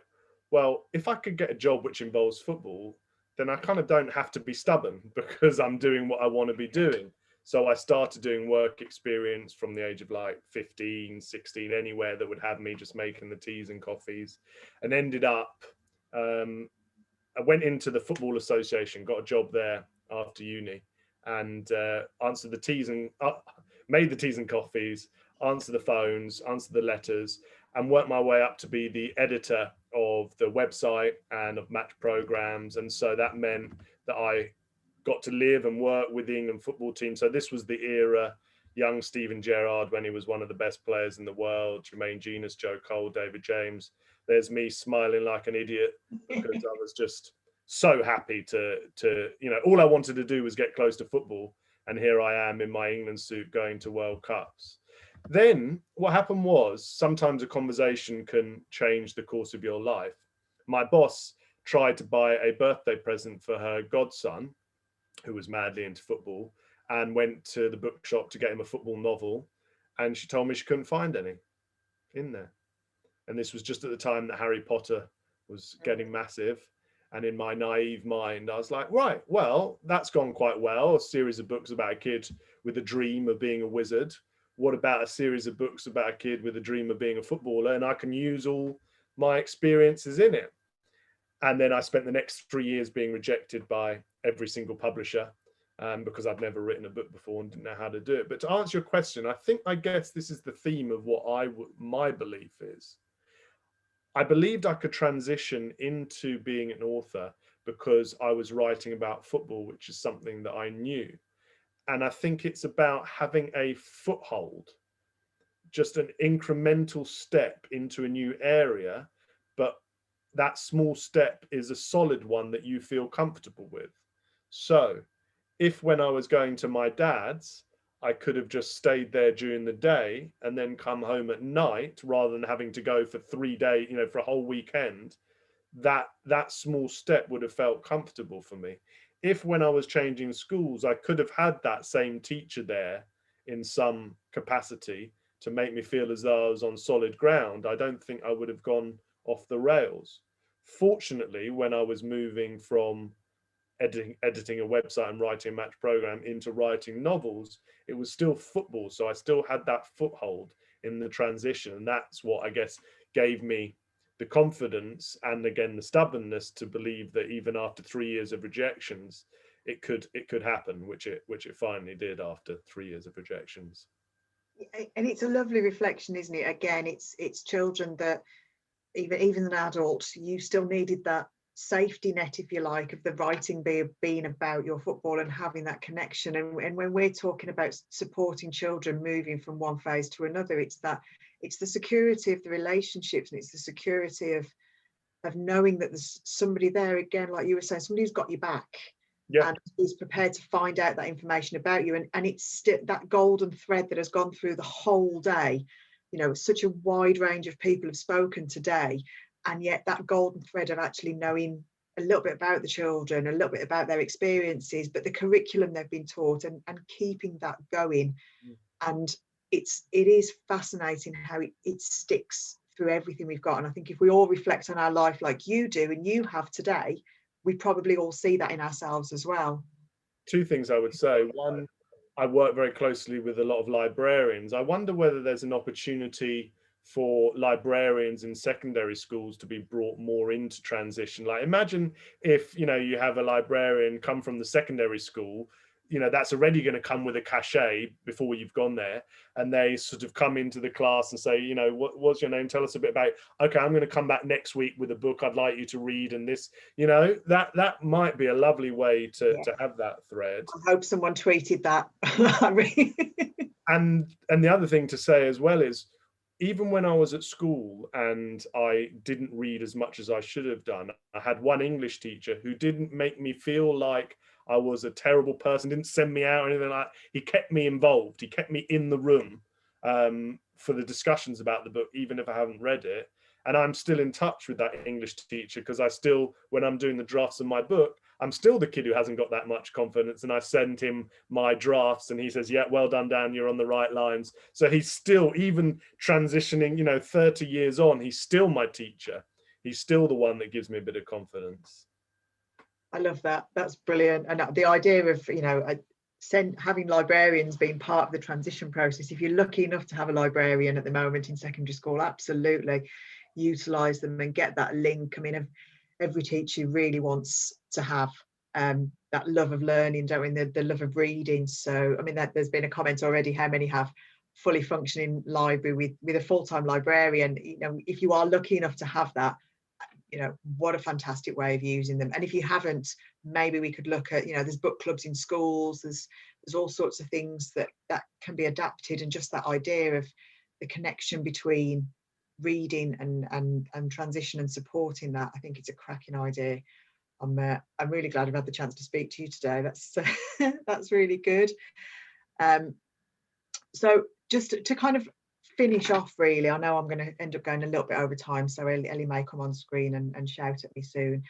well, if I could get a job which involves football, then I kind of don't have to be stubborn because I'm doing what I want to be doing. So I started doing work experience from the age of like 15, 16, anywhere that would have me just making the teas and coffees, and ended up, I went into the Football Association, got a job there after uni, and answered the teas and made the teas and coffees, answered the phones, answered the letters, and worked my way up to be the editor of the website and of match programs. And so that meant that I got to live and work with the England football team. So this was the era, young Steven Gerrard when he was one of the best players in the world, Jermaine Genius, Joe Cole, David James. There's me smiling like an idiot because I was just so happy to, you know, all I wanted to do was get close to football. And here I am in my England suit going to World Cups. Then what happened was, sometimes a conversation can change the course of your life. My boss tried to buy a birthday present for her godson, who was madly into football, and went to the bookshop to get him a football novel. And she told me she couldn't find any in there. And this was just at the time that Harry Potter was getting massive. And in my naive mind, I was like, right, well, that's gone quite well. A series of books about a kid with a dream of being a wizard. What about a series of books about a kid with a dream of being a footballer? And I can use all my experiences in it. And then I spent the next 3 years being rejected by every single publisher because I'd never written a book before and didn't know how to do it. But to answer your question, I guess this is the theme of what my belief is. I believed I could transition into being an author because I was writing about football, which is something that I knew. And I think it's about having a foothold, just an incremental step into a new area, but that small step is a solid one that you feel comfortable with. So if when I was going to my dad's, I could have just stayed there during the day and then come home at night rather than having to go for 3 days, for a whole weekend, that small step would have felt comfortable for me. If when I was changing schools, I could have had that same teacher there in some capacity to make me feel as though I was on solid ground, I don't think I would have gone off the rails. Fortunately, when I was moving from editing a website and writing a match program into writing novels, it was still football. So I still had that foothold in the transition. And that's what I guess gave me the confidence and again the stubbornness to believe that even after 3 years of rejections, it could happen, which it finally did after 3 years of rejections. And it's a lovely reflection, isn't it? Again, it's children that even an adult, you still needed that safety net, if you like, of the writing being about your football and having that connection. And when we're talking about supporting children moving from one phase to another, it's the security of the relationships, and it's the security of knowing that there's somebody there, again, like you were saying, somebody who's got your back. Yeah. And is prepared to find out that information about you, and it's still that golden thread that has gone through the whole day. Such a wide range of people have spoken today, and yet that golden thread of actually knowing a little bit about the children, a little bit about their experiences, but the curriculum they've been taught, and keeping that going. And it is fascinating how it sticks through everything we've got. And I think if we all reflect on our life like you do and you have today, we probably all see that in ourselves as well. Two things I would say. One, I work very closely with a lot of librarians. I wonder whether there's an opportunity for librarians in secondary schools to be brought more into transition. Like, imagine if, you have a librarian come from the secondary school, that's already going to come with a cachet before you've gone there. And they sort of come into the class and say, what's your name? Tell us a bit about it. Okay, I'm going to come back next week with a book I'd like you to read. And this, that might be a lovely way to have that thread. I hope someone tweeted that. And the other thing to say as well is, even when I was at school and I didn't read as much as I should have done, I had one English teacher who didn't make me feel like I was a terrible person, didn't send me out or anything like that. He kept me involved. He kept me in the room for the discussions about the book, even if I haven't read it. And I'm still in touch with that English teacher because I still, when I'm doing the drafts of my book, I'm still the kid who hasn't got that much confidence. And I send him my drafts and he says, yeah, well done, Dan, you're on the right lines. So he's still, even transitioning, 30 years on, he's still my teacher. He's still the one that gives me a bit of confidence. I love that. That's brilliant. And the idea of, having librarians being part of the transition process. If you're lucky enough to have a librarian at the moment in secondary school, absolutely utilise them and get that link. I mean, every teacher really wants to have that love of learning, don't we? The love of reading. So, I mean, there's been a comment already, how many have fully functioning library with a full-time librarian? If you are lucky enough to have that, what a fantastic way of using them. And if you haven't, maybe we could look at, there's book clubs in schools, there's all sorts of things that can be adapted, and just that idea of the connection between reading and transition and supporting that, I think it's a cracking idea. I'm really glad I've had the chance to speak to you today. That's really good. So just to kind of finish off, really, I know I'm going to end up going a little bit over time, so Ellie may come on screen and shout at me soon.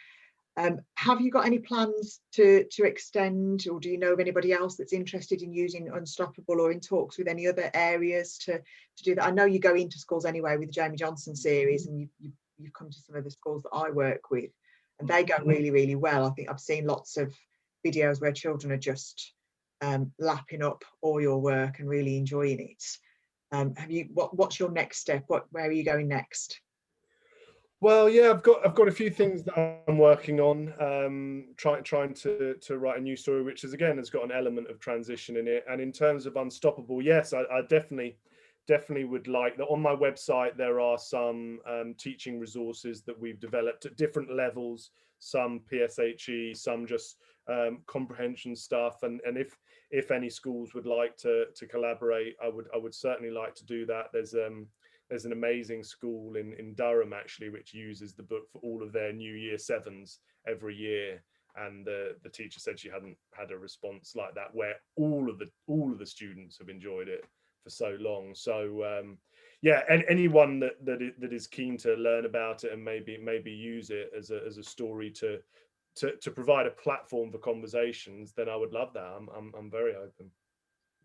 Have you got any plans to extend, or do you know of anybody else that's interested in using Unstoppable, or in talks with any other areas to do that? I know you go into schools anyway with the Jamie Johnson series, and you've come to some of the schools that I work with, and they go really, really well. I think I've seen lots of videos where children are just lapping up all your work and really enjoying it. What's your next step? Where are you going next? Well, yeah, I've got a few things that I'm working on, trying to write a new story, which has got an element of transition in it. And in terms of Unstoppable, yes, I definitely would like that. On my website, there are some teaching resources that we've developed at different levels, some PSHE, some just comprehension stuff. And if any schools would like to collaborate, I would certainly like to do that. There's an amazing school in Durham, actually, which uses the book for all of their new year 7s every year. And the teacher said she hadn't had a response like that, where all of the students have enjoyed it for so long. So yeah, and anyone that is keen to learn about it and maybe use it as a story to provide a platform for conversations, then I would love that. I'm very open.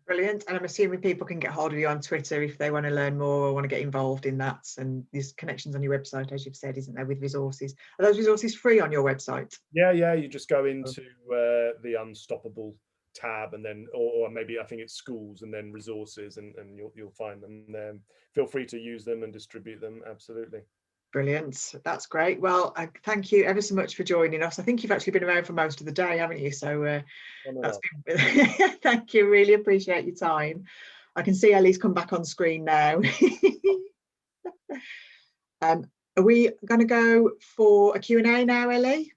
Brilliant. And I'm assuming people can get hold of you on Twitter if they want to learn more or want to get involved in that. And there's connections on your website, as you've said, isn't there, with resources? Are those resources free on your website? Yeah, you just go into the Unstoppable tab, and then or maybe I think it's schools and then resources, and you'll find them there. Feel free to use them and distribute them. Absolutely. Brilliant. That's great. Well, thank you ever so much for joining us. I think you've actually been around for most of the day, haven't you? So that's been thank you. Really appreciate your time. I can see Ellie's come back on screen now. Are we going to go for a Q&A now, Ellie?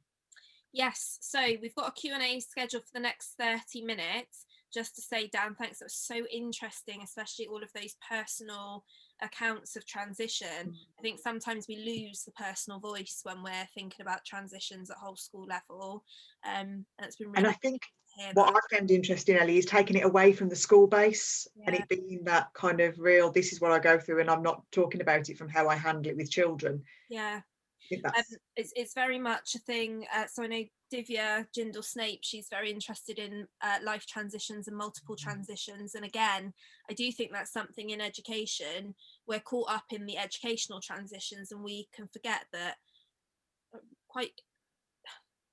Yes, so we've got a Q&A scheduled for the next 30 minutes. Just to say, Dan, thanks, that was so interesting, especially all of those personal accounts of transition. I think sometimes we lose the personal voice when we're thinking about transitions at whole school level. And it's been really, and I think what I found interesting, Ellie, is taking it away from the school base, and it being that kind of real, this is what I go through, and I'm not talking about it from how I handle it with children. Yeah. I think that's it's very much a thing. So I know Divya Jindal Snape, she's very interested in life transitions and multiple transitions, and again, I do think that's something in education. We're caught up in the educational transitions, and we can forget that quite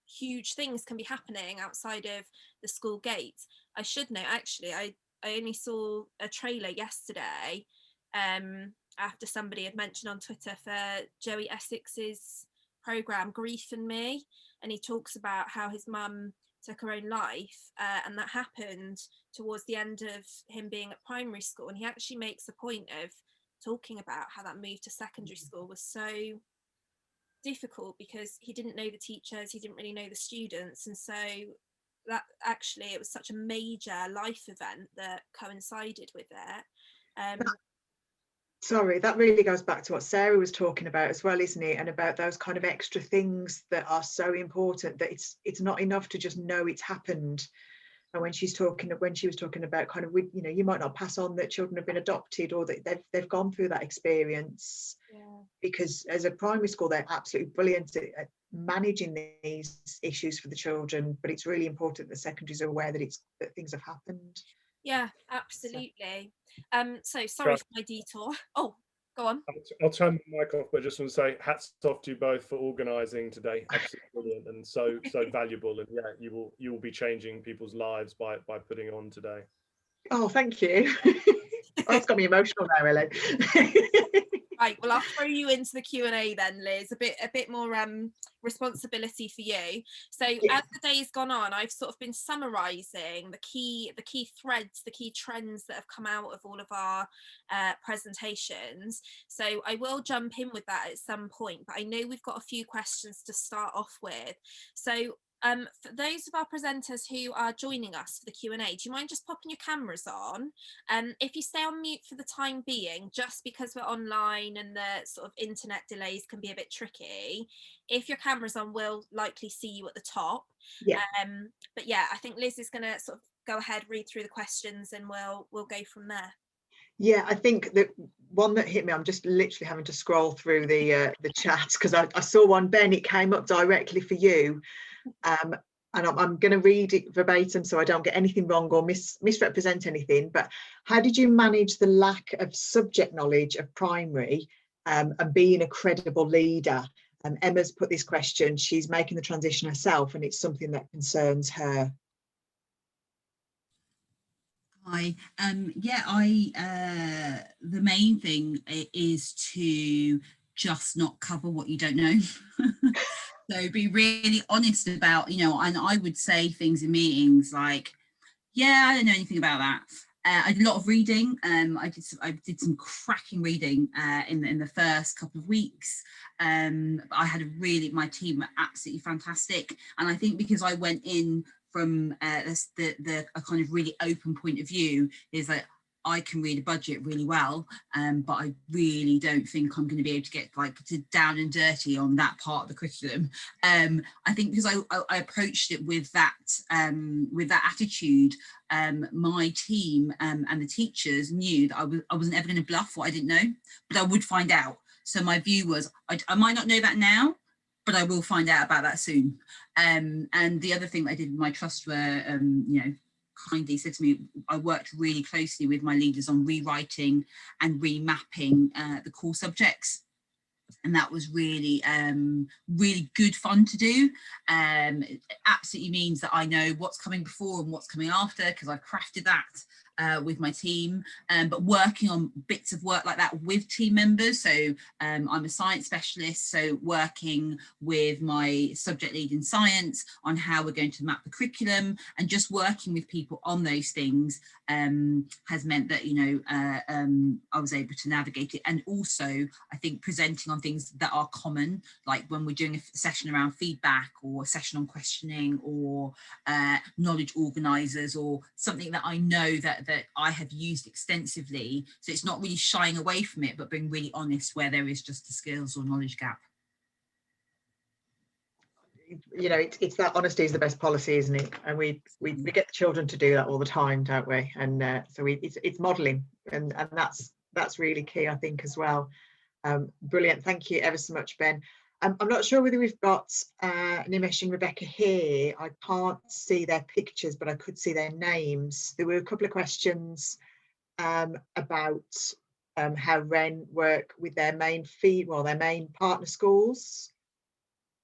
huge things can be happening outside of the school gates. I should note, actually, I only saw a trailer yesterday after somebody had mentioned on Twitter for Joey Essex's programme Grief and Me, and he talks about how his mum took her own life, and that happened towards the end of him being at primary school, and he actually makes a point of talking about how that move to secondary school was so difficult because he didn't know the teachers, he didn't really know the students, and so that actually it was such a major life event that coincided with it. Sorry, that really goes back to what Sarah was talking about as well, isn't it? And about those kind of extra things that are so important, that it's not enough to just know it's happened. And when she was talking about kind of, you know, you might not pass on that children have been adopted or that they've gone through that experience. Yeah. Because as a primary school, they're absolutely brilliant at managing these issues for the children, but it's really important that secondaries are aware that things have happened. Yeah, absolutely. So sorry for my detour. Oh, go on. I'll turn the mic off, but I just want to say hats off to you both for organising today. Absolutely brilliant and so valuable. And yeah, you will be changing people's lives by putting on today. Oh, thank you. That's got me emotional now, Ellie. Right, well, I'll throw you into the Q&A then, Liz. A bit more responsibility for you. So as the day's gone on, I've sort of been summarising the key threads, the key trends that have come out of all of our presentations. So I will jump in with that at some point, but I know we've got a few questions to start off with. So for those of our presenters who are joining us for the Q&A, do you mind just popping your cameras on? If you stay on mute for the time being, just because we're online and the sort of internet delays can be a bit tricky, if your camera's on, we'll likely see you at the top. Yeah. But yeah, I think Liz is going to sort of go ahead, read through the questions, and we'll go from there. Yeah, I think that one that hit me, I'm just literally having to scroll through the chat because I saw one, Ben, it came up directly for you. And I'm going to read it verbatim so I don't get anything wrong or misrepresent anything. But how did you manage the lack of subject knowledge of primary and being a credible leader? Emma's put this question. She's making the transition herself, and it's something that concerns her. Hi. The main thing is to just not cover what you don't know. So be really honest about, and I would say things in meetings like, yeah, I don't know anything about that. I did a lot of reading. I did some cracking reading in the first couple of weeks. I had my team were absolutely fantastic. And I think because I went in from a kind of really open point of view, is that I can read a budget really well, but I really don't think I'm going to be able to get to down and dirty on that part of the curriculum. I think because I approached it with that attitude, my team and the teachers knew that I wasn't ever going to bluff what I didn't know, but I would find out. So my view was, I might not know that now, but I will find out about that soon. And the other thing that I did with my trust were, kindly said to me, I worked really closely with my leaders on rewriting and remapping the core subjects. And that was really, really good fun to do. It absolutely means that I know what's coming before and what's coming after, because I've crafted that with my team, but working on bits of work like that with team members. So I'm a science specialist, so working with my subject lead in science on how we're going to map the curriculum, and just working with people on those things has meant that, I was able to navigate it. And also, I think presenting on things that are common, like when we're doing a session around feedback or a session on questioning or knowledge organisers, or something that I know that I have used extensively. So it's not really shying away from it, but being really honest where there is just a skills or knowledge gap. It's that honesty is the best policy, isn't it? And we get the children to do that all the time, don't we? And so it's modelling, and that's really key, I think, as well. Brilliant, thank you ever so much, Ben. I'm not sure whether we've got Nimish and Rebecca here. I can't see their pictures, but I could see their names. There were a couple of questions about how Wren work with their main their main partner schools.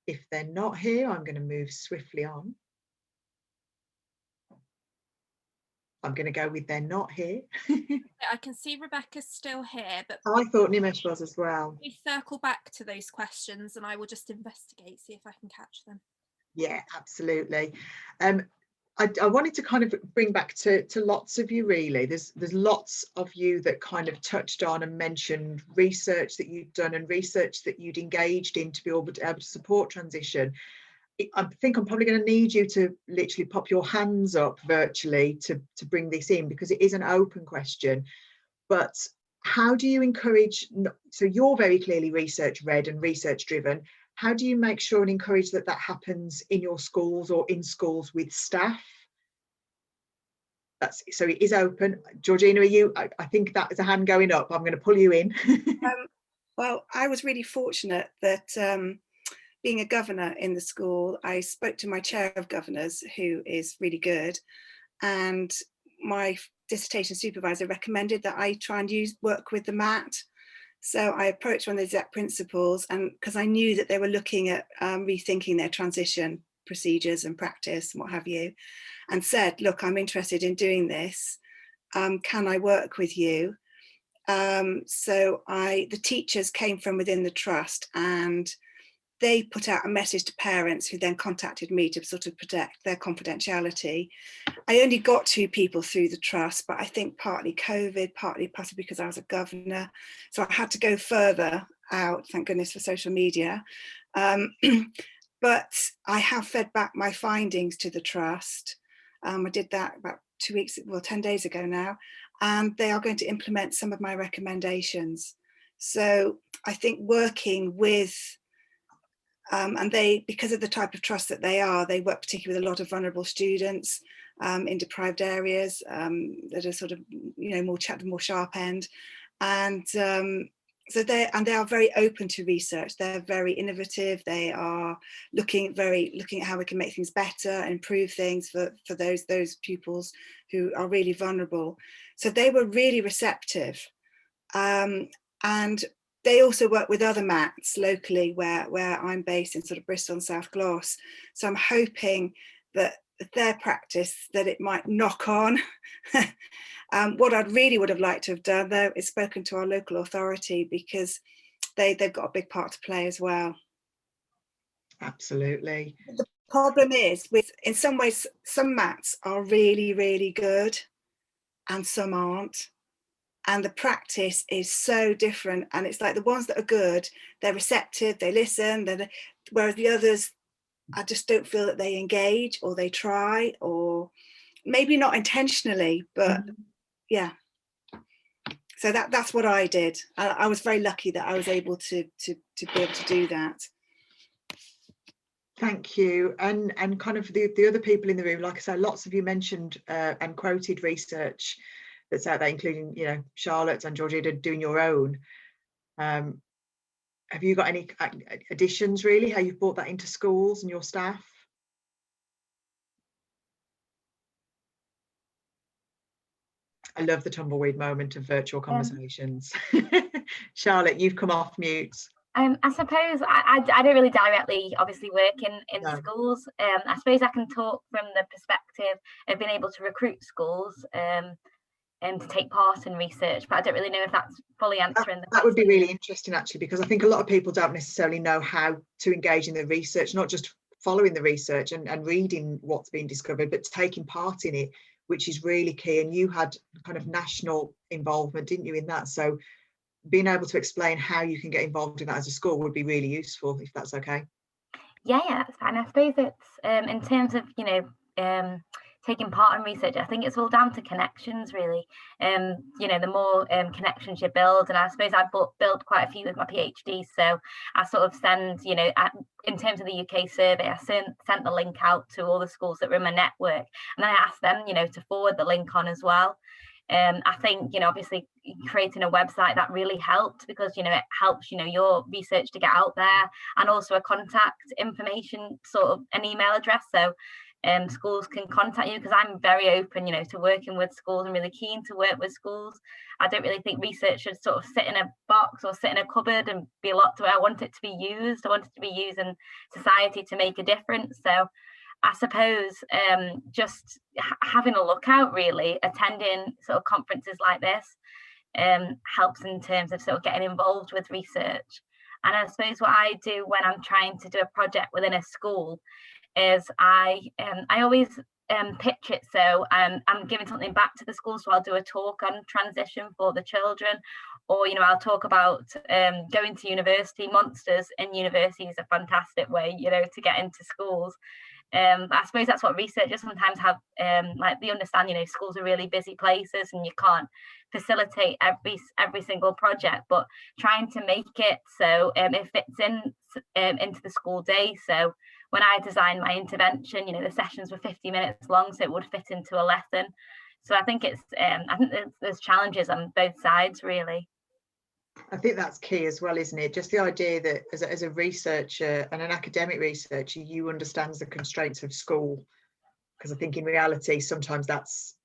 If they're not here, I'm going to move swiftly on. I'm going to go with they're not here. I can see Rebecca's still here, but I thought Nimish was as well. We circle back to those questions and I will just investigate, see if I can catch them. Yeah, absolutely. I wanted to kind of bring back to lots of you, really. There's lots of you that kind of touched on and mentioned research that you've done and research that you'd engaged in to be able to support transition. I think I'm probably going to need you to literally pop your hands up virtually to bring this in, because it is an open question. But how do you encourage, so you're very clearly research read and research driven, how do you make sure and encourage that happens in your schools or in schools with staff? So it is open. Georgina, are you, I think that is a hand going up. I'm going to pull you in. Well, I was really fortunate that being a governor in the school, I spoke to my chair of governors, who is really good, and my dissertation supervisor recommended that I try and work with the MAT. So I approached one of the exec principals, and because I knew that they were looking at rethinking their transition procedures and practice and what have you, and said, look, I'm interested in doing this. Can I work with you? So the teachers came from within the trust, and they put out a message to parents who then contacted me to sort of protect their confidentiality. I only got 2 people through the trust, but I think partly COVID, partly possibly because I was a governor. So I had to go further out, thank goodness for social media. But I have fed back my findings to the trust. I did that about 10 days ago now, and they are going to implement some of my recommendations. So I think working with and they, because of the type of trust that they work particularly with a lot of vulnerable students, in deprived areas that are sort of, more sharp end. And so they are very open to research. They're very innovative. They are looking at how we can make things better, improve things for those pupils who are really vulnerable. So they were really receptive. And they also work with other MATs locally where I'm based in sort of Bristol and South Gloss. So I'm hoping that their practice, that it might knock on. What I really would have liked to have done though is spoken to our local authority, because they've got a big part to play as well. Absolutely. The problem is, in some ways, some MATs are really, really good and some aren't. And the practice is so different. And it's like the ones that are good, they're receptive, they listen, whereas the others, I just don't feel that they engage or they try, or maybe not intentionally, but yeah. So that's what I did. I was very lucky that I was able to be able to do that. Thank you. And kind of the other people in the room, like I say, lots of you mentioned and quoted research that's out there, including, Charlotte and Georgina doing your own. Have you got any additions, really, how you've brought that into schools and your staff? I love the tumbleweed moment of virtual conversations. Charlotte, you've come off mute. I suppose I don't really directly obviously work in schools. I suppose I can talk from the perspective of being able to recruit schools to take part in research, but I don't really know if that's fully answering that would be really interesting, actually, because I think a lot of people don't necessarily know how to engage in the research, not just following the research and reading what's being discovered, but taking part in it, which is really key. And you had kind of national involvement, didn't you, in that? So being able to explain how you can get involved in that as a school would be really useful, if that's okay. Yeah, that's fine. I suppose it's in terms of taking part in research, I think it's all down to connections, really. The more connections you build, and I suppose I built quite a few with my PhD, so I sort of send, in terms of the UK survey, I sent the link out to all the schools that were in my network, and then I asked them, to forward the link on as well. I think, obviously creating a website, that really helped, because, it helps, your research to get out there, and also a contact information, sort of an email address, so schools can contact you, because I'm very open, to working with schools. I'm really keen to work with schools. I don't really think research should sort of sit in a box or sit in a cupboard and be locked away. I want it to be used. I want it to be used in society to make a difference. So I suppose just having a look out, really, attending sort of conferences like this helps in terms of sort of getting involved with research. And I suppose what I do when I'm trying to do a project within a school is I always pitch it, so I'm giving something back to the school. So I'll do a talk on transition for the children, or I'll talk about going to university. Monsters in university is a fantastic way to get into schools. I suppose that's what researchers sometimes have, like they understand, schools are really busy places and you can't facilitate every single project, but trying to make it so it fits into the school day. So when I designed my intervention, the sessions were 50 minutes long, so it would fit into a lesson. So I think there's challenges on both sides, really. I think that's key as well, isn't it? Just the idea that as a researcher and an academic researcher, you understand the constraints of school, because I think in reality sometimes that's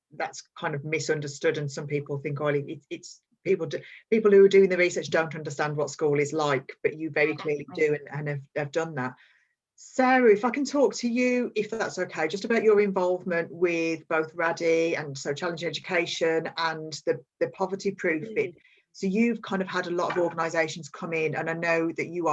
kind of misunderstood, and some people think, oh, it's people who are doing the research don't understand what school is like, but you very clearly do and have done that. Sarah, if I can talk to you, if that's okay, just about your involvement with both RADI and so Challenging Education and the poverty proofing. So you've kind of had a lot of organisations come in, and I know that you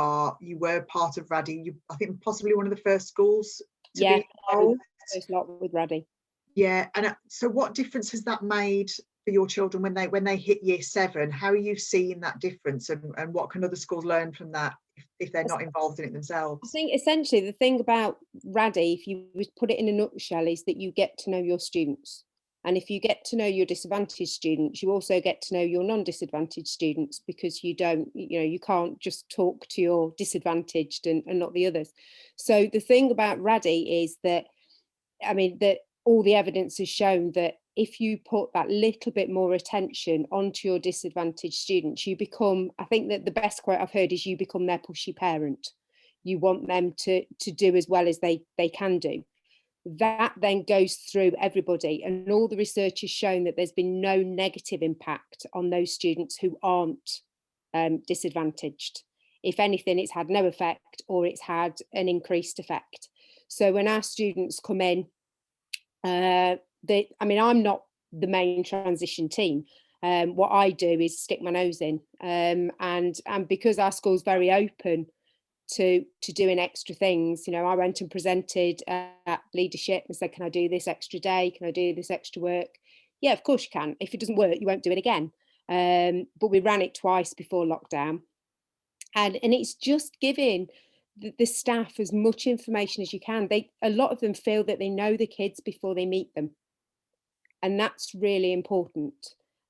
were part of RADI. I think possibly one of the first schools to be involved. First lot with RADI. Yeah, and so what difference has that made for your children when they hit year 7? How are you seeing that difference, and what can other schools learn from that if they're not involved in it themselves? I think essentially the thing about RADI, if you put it in a nutshell, is that you get to know your students. And if you get to know your disadvantaged students, you also get to know your non-disadvantaged students, because you can't just talk to your disadvantaged and not the others. So the thing about RADI is that, that all the evidence has shown that if you put that little bit more attention onto your disadvantaged students, you become, I think that the best quote I've heard is, you become their pushy parent. You want them to do as well as they can do. That then goes through everybody, and all the research has shown that there's been no negative impact on those students who aren't disadvantaged. If anything, it's had no effect, or it's had an increased effect. So when our students come in, I mean, I'm not the main transition team. What I do is stick my nose in, and because our school's very open to doing extra things, you know, I went and presented at leadership and said, can I do this extra day? Can I do this extra work? Yeah, of course you can. If it doesn't work, you won't do it again. But we ran it twice before lockdown. And it's just giving the staff as much information as you can. A lot of them feel that they know the kids before they meet them. And that's really important.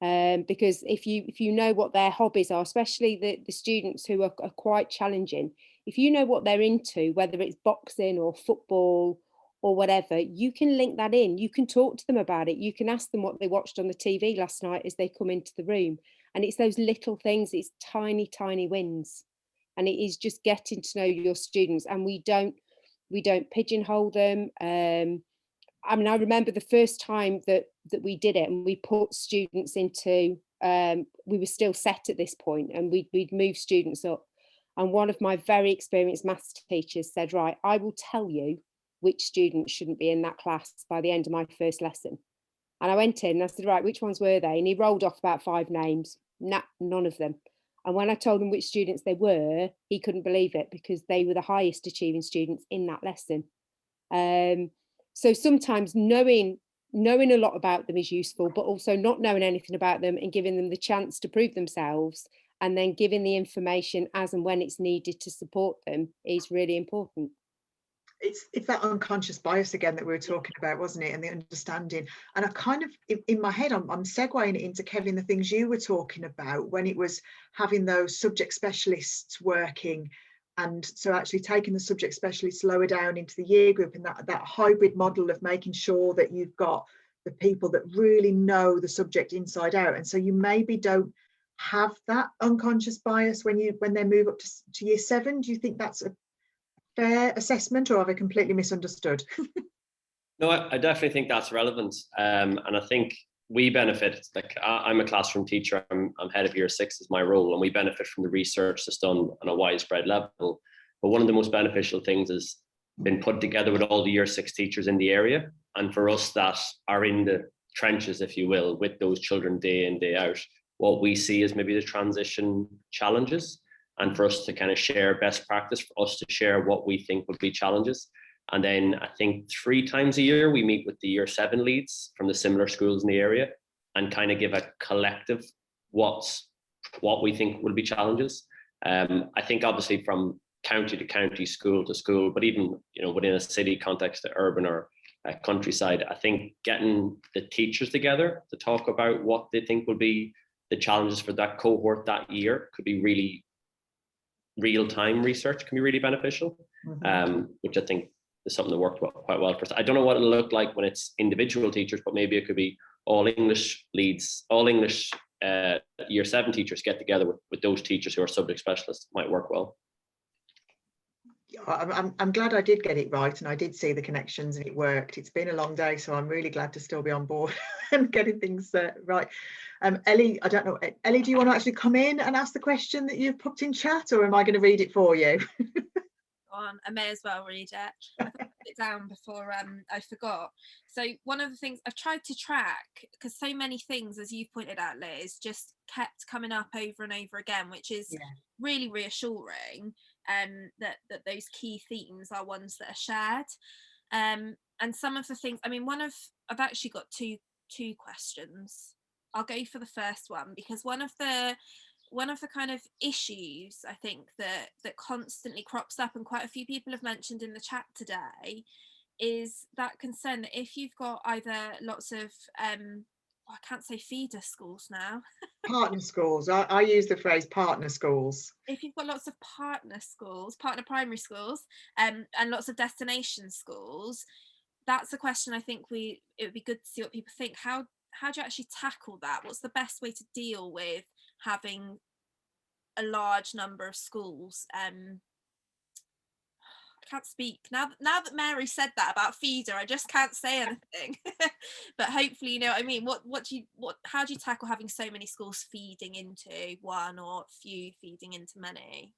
Because if you know what their hobbies are, especially the students who are quite challenging, if you know what they're into, whether it's boxing or football or whatever, you can link that in. You can talk to them about it. You can ask them what they watched on the TV last night as they come into the room. And it's those little things, it's tiny, tiny wins. And it is just getting to know your students. And we don't pigeonhole them. I mean, I remember the first time that we did it, and we put students into, we were still set at this point, and we'd move students up. And one of my very experienced maths teachers said, right, I will tell you which students shouldn't be in that class by the end of my first lesson. And I went in and I said, right, which ones were they? And he rolled off about 5 names. Nah, none of them. And when I told him which students they were, he couldn't believe it, because they were the highest achieving students in that lesson. So sometimes knowing a lot about them is useful, but also not knowing anything about them and giving them the chance to prove themselves, and then giving the information as and when it's needed to support them is really important. It's that unconscious bias again that we were talking about, wasn't it? And the understanding. And I kind of, in my head, I'm segueing it into, Kevin, the things you were talking about when it was having those subject specialists working. And so actually taking the subject specialists lower down into the year group, and that hybrid model of making sure that you've got the people that really know the subject inside out. And so you maybe don't have that unconscious bias when they move up to year 7. Do you think that's a fair assessment, or have I completely misunderstood? No, I definitely think that's relevant. And I think we benefit, like I'm a classroom teacher, I'm head of year 6 is my role, and we benefit from the research that's done on a widespread level. But one of the most beneficial things has been put together with all the year 6 teachers in the area. And for us that are in the trenches, if you will, with those children day in, day out, what we see is maybe the transition challenges, and for us to kind of share best practice, for us to share what we think would be challenges. And then I think 3 times a year, we meet with the year 7 leads from the similar schools in the area and kind of give a collective what we think will be challenges. I think obviously from county to county, school to school, but even, you know, within a city context, to urban or countryside, I think getting the teachers together to talk about what they think will be the challenges for that cohort that year could be really real-time research, can be really beneficial, which I think is something that worked quite well for us. I don't know what it'll look like when it's individual teachers, but maybe it could be all English leads, all English year 7 teachers get together with those teachers who are subject specialists. Might work well. I'm glad I did get it right, and I did see the connections and it worked. It's been a long day, so I'm really glad to still be on board and getting things right. Ellie, I don't know, Ellie, do you want to actually come in and ask the question that you've put in chat, or am I going to read it for you? I may as well read it. I put it down before I forgot. So one of the things I've tried to track, because so many things, as you pointed out, Liz, just kept coming up over and over again, which is really reassuring, that those key themes are ones that are shared. And some of the things, I mean, I've actually got two questions. I'll go for the first one, because one of the kind of issues I think that constantly crops up, and quite a few people have mentioned in the chat today, is that concern that if you've got either lots of I can't say feeder schools now. Partner schools. I use the phrase partner schools. If you've got lots of partner schools, partner primary schools, and lots of destination schools, that's a question I think it would be good to see what people think. How do you actually tackle that? What's the best way to deal with having a large number of schools? I can't speak now that Mary said that about feeder. I just can't say anything. But hopefully, you know what I mean. How do you tackle having so many schools feeding into one, or few feeding into many?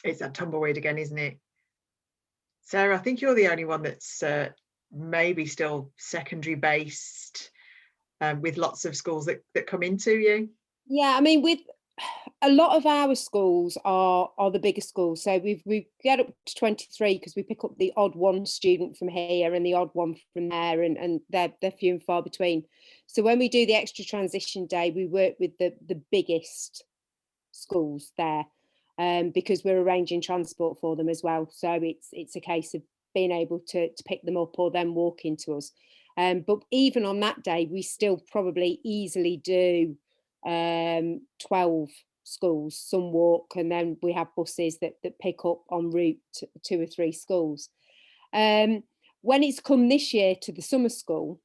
It's that tumbleweed again, isn't it? Sarah, I think you're the only one that's maybe still secondary based, with lots of schools that come into you. Yeah, I mean, with a lot of our schools are the bigger schools. So we get up to 23 because we pick up the odd one student from here and the odd one from there, and they're few and far between. So when we do the extra transition day, we work with the biggest schools there, because we're arranging transport for them as well. So it's a case of being able to pick them up or them walk into us. But even on that day, we still probably easily do 12 schools. Some walk, and then we have buses that pick up en route to 2 or 3 schools. When it's come this year to the summer school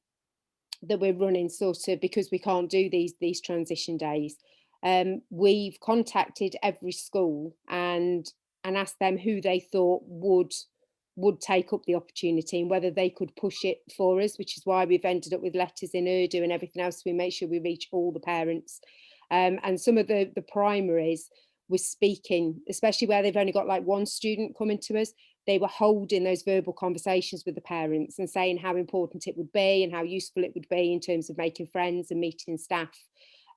that we're running, sort of because we can't do these transition days, we've contacted every school and asked them who they thought would take up the opportunity and whether they could push it for us, which is why we've ended up with letters in Urdu and everything else. We make sure we reach all the parents. And some of the primaries were speaking, especially where they've only got like one student coming to us, they were holding those verbal conversations with the parents and saying how important it would be and how useful it would be in terms of making friends and meeting staff.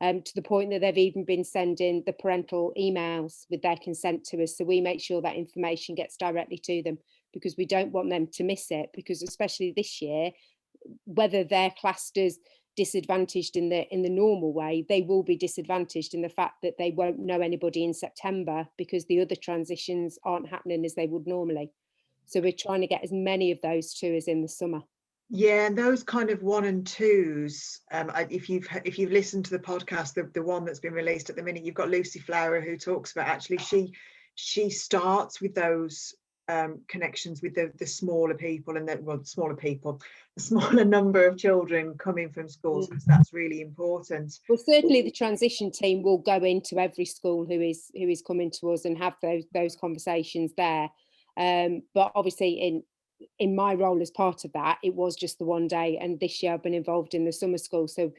To the point that they've even been sending the parental emails with their consent to us. So we make sure that information gets directly to them, because we don't want them to miss it, because especially this year, whether they're classed as disadvantaged in the normal way, they will be disadvantaged in the fact that they won't know anybody in September because the other transitions aren't happening as they would normally. So we're trying to get as many of those to us in the summer. Yeah, and those kind of 1 and 2s, if you've listened to the podcast, the one that's been released at the minute, you've got Lucy Flower, who talks about actually she starts with those connections with the smaller people and the smaller number of children coming from schools, because that's really important. Well, certainly the transition team will go into every school who is coming to us and have those conversations there. But obviously in my role as part of that, it was just the one day, and this year I've been involved in the summer school, so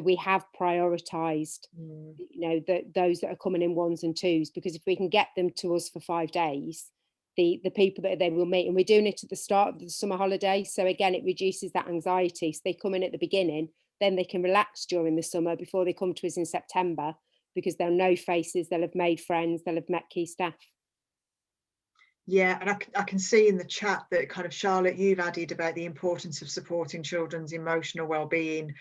we have prioritized those that are coming in 1s and 2s, because if we can get them to us for 5 days, the people that they will meet, and we're doing it at the start of the summer holiday, so again it reduces that anxiety. So they come in at the beginning, then they can relax during the summer before they come to us in September, because they'll know faces, they'll have made friends, they'll have met key staff. Yeah, and I can see in the chat that kind of, Charlotte, you've added about the importance of supporting children's emotional well-being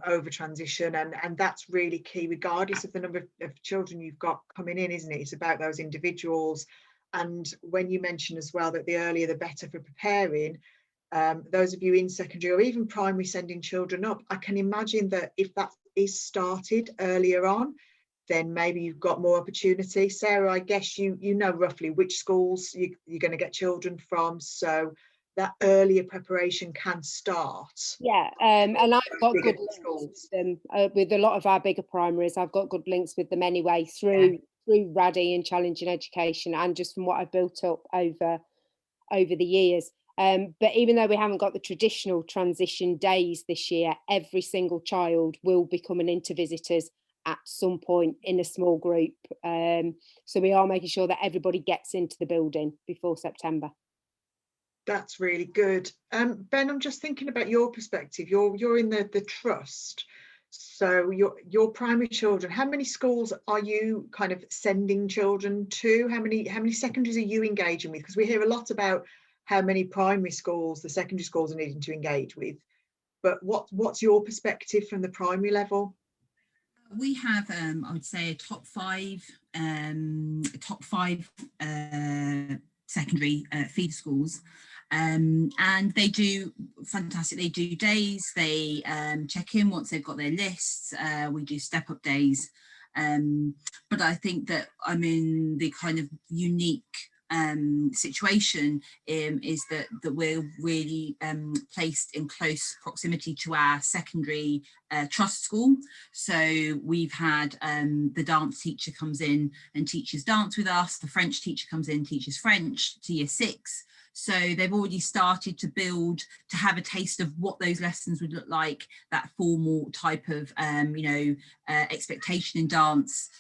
over transition, and that's really key, regardless of the number of children you've got coming in, isn't it? It's about those individuals. And when you mention as well that the earlier the better for preparing, those of you in secondary or even primary sending children up, I can imagine that if that is started earlier on, then maybe you've got more opportunity. Sarah, I guess you know roughly which schools you're going to get children from, so that earlier preparation can start. Yeah, and I've got good links with them, with a lot of our bigger primaries. I've got good links with them anyway through RADI and Challenging Education, and just from what I've built up over the years. But even though we haven't got the traditional transition days this year, every single child will be coming in to visit us at some point in a small group. So we are making sure that everybody gets into the building before September. That's really good. Ben, I'm just thinking about your perspective. You're in the trust. So your primary children, how many schools are you kind of sending children to? How many secondaries are you engaging with? Because we hear a lot about how many primary schools the secondary schools are needing to engage with. But what's your perspective from the primary level? We have, I would say, a top five secondary feeder schools, and they do fantastic. They do days, they check in once they've got their lists. We do step up days, but I think that I'm in the kind of unique situation is that we're really placed in close proximity to our secondary trust school. So we've had the dance teacher comes in and teaches dance with us, the French teacher comes in, teaches French to year 6. So they've already started to build, to have a taste of what those lessons would look like, that formal type of, expectation in dance,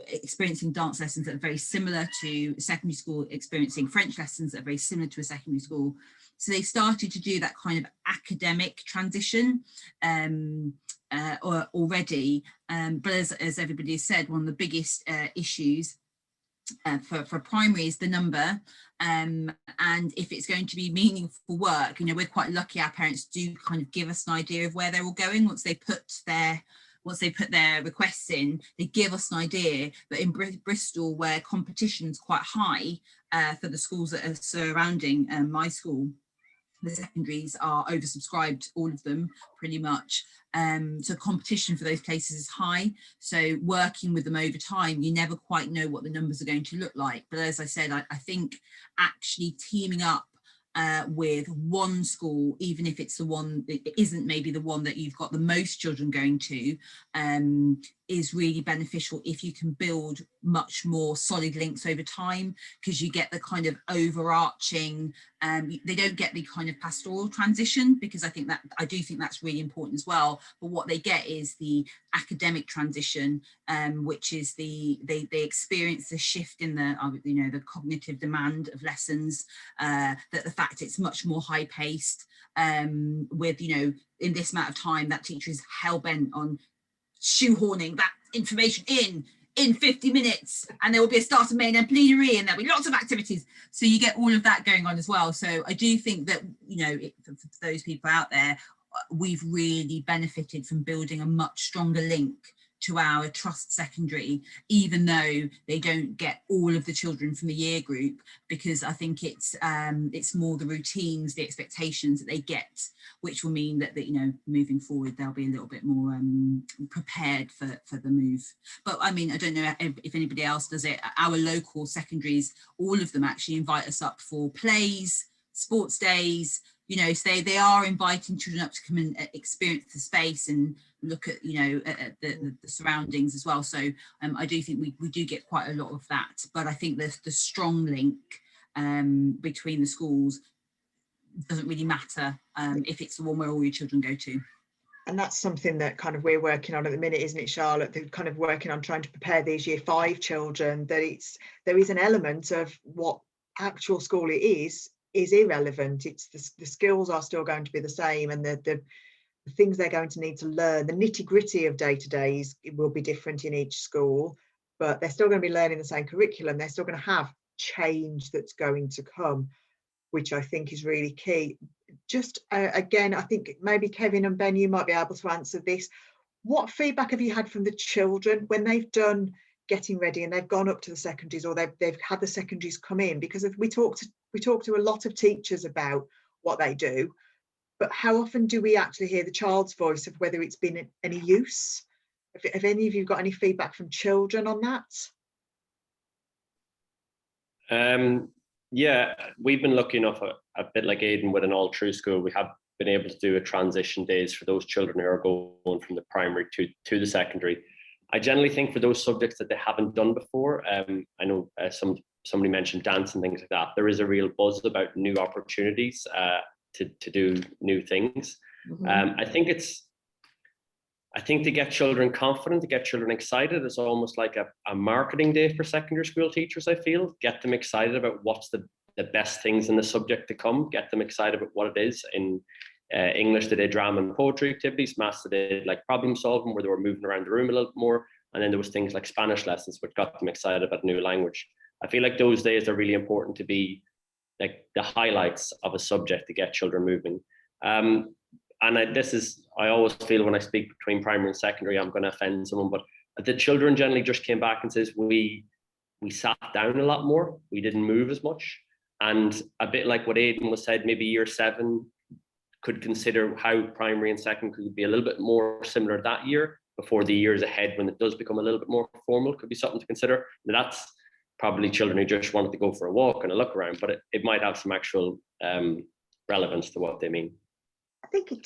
experiencing dance lessons that are very similar to secondary school, experiencing French lessons that are very similar to a secondary school. So they started to do that kind of academic transition already. But as everybody has said, one of the biggest issues for primary is the number, and if it's going to be meaningful work, we're quite lucky our parents do kind of give us an idea of where they're all going once they put their requests in. They give us an idea. But in Bristol, where competition's quite high for the schools that are surrounding my school, the secondaries are oversubscribed, all of them pretty much. So competition for those places is high. So working with them over time, you never quite know what the numbers are going to look like. But as I said, I think actually teaming up with one school, even if it's the one that isn't maybe the one that you've got the most children going to, is really beneficial if you can build much more solid links over time, because you get the kind of overarching, they don't get the kind of pastoral transition, because I do think that's really important as well. But what they get is the academic transition, which is they experience the shift in the cognitive demand of lessons, that the fact it's much more high paced, with in this amount of time that teacher is hell-bent on shoehorning that information in 50 minutes, and there will be a start of main and plenary, and there'll be lots of activities, so you get all of that going on as well. So I do think that for those people out there, we've really benefited from building a much stronger link to our trust secondary, even though they don't get all of the children from the year group, because I think it's more the routines, the expectations that they get, which will mean that moving forward they'll be a little bit more prepared for the move. But I mean, I don't know if anybody else does it. Our local secondaries, all of them actually invite us up for plays, sports days, so they are inviting children up to come and experience the space and look at the surroundings as well. So I do think we do get quite a lot of that, but I think the strong link between the schools doesn't really matter if it's the one where all your children go to. And that's something that kind of we're working on at the minute, isn't it, Charlotte? They're kind of working on trying to prepare these year 5 children, that there is an element of what actual school it is irrelevant. It's the skills are still going to be the same, and the things they're going to need to learn, the nitty-gritty of day-to-days, it will be different in each school, but they're still going to be learning the same curriculum. They're still going to have change that's going to come, which I think is really key. Just again, I think maybe Kevin and Ben, you might be able to answer this. What feedback have you had from the children when they've done getting ready and they've gone up to the secondaries, or they've had the secondaries come in? Because we talk to a lot of teachers about what they do, but how often do we actually hear the child's voice of whether it's been any use? Have any of you got any feedback from children on that? Yeah, we've been lucky enough, a bit like Aidan with an all-through school, we have been able to do a transition days for those children who are going from the primary to the secondary. I generally think for those subjects that they haven't done before, I know somebody mentioned dance and things like that, there is a real buzz about new opportunities to do new things. Mm-hmm. I think to get children confident, to get children excited, it's almost like a marketing day for secondary school teachers, I feel. Get them excited about what's the best things in the subject to come, get them excited about what it is. In English, they did drama and poetry activities. Maths, they did like problem solving, where they were moving around the room a little bit more. And then there was things like Spanish lessons, which got them excited about new language. I feel like those days are really important to be like the highlights of a subject to get children moving. I always feel when I speak between primary and secondary, I'm going to offend someone, but the children generally just came back and says, we sat down a lot more, we didn't move as much. And a bit like what Aidan was said, maybe year 7 could consider how primary and second could be a little bit more similar that year before the years ahead when it does become a little bit more formal, could be something to consider. And probably children who just wanted to go for a walk and a look around, but it might have some actual relevance to what they mean. I think it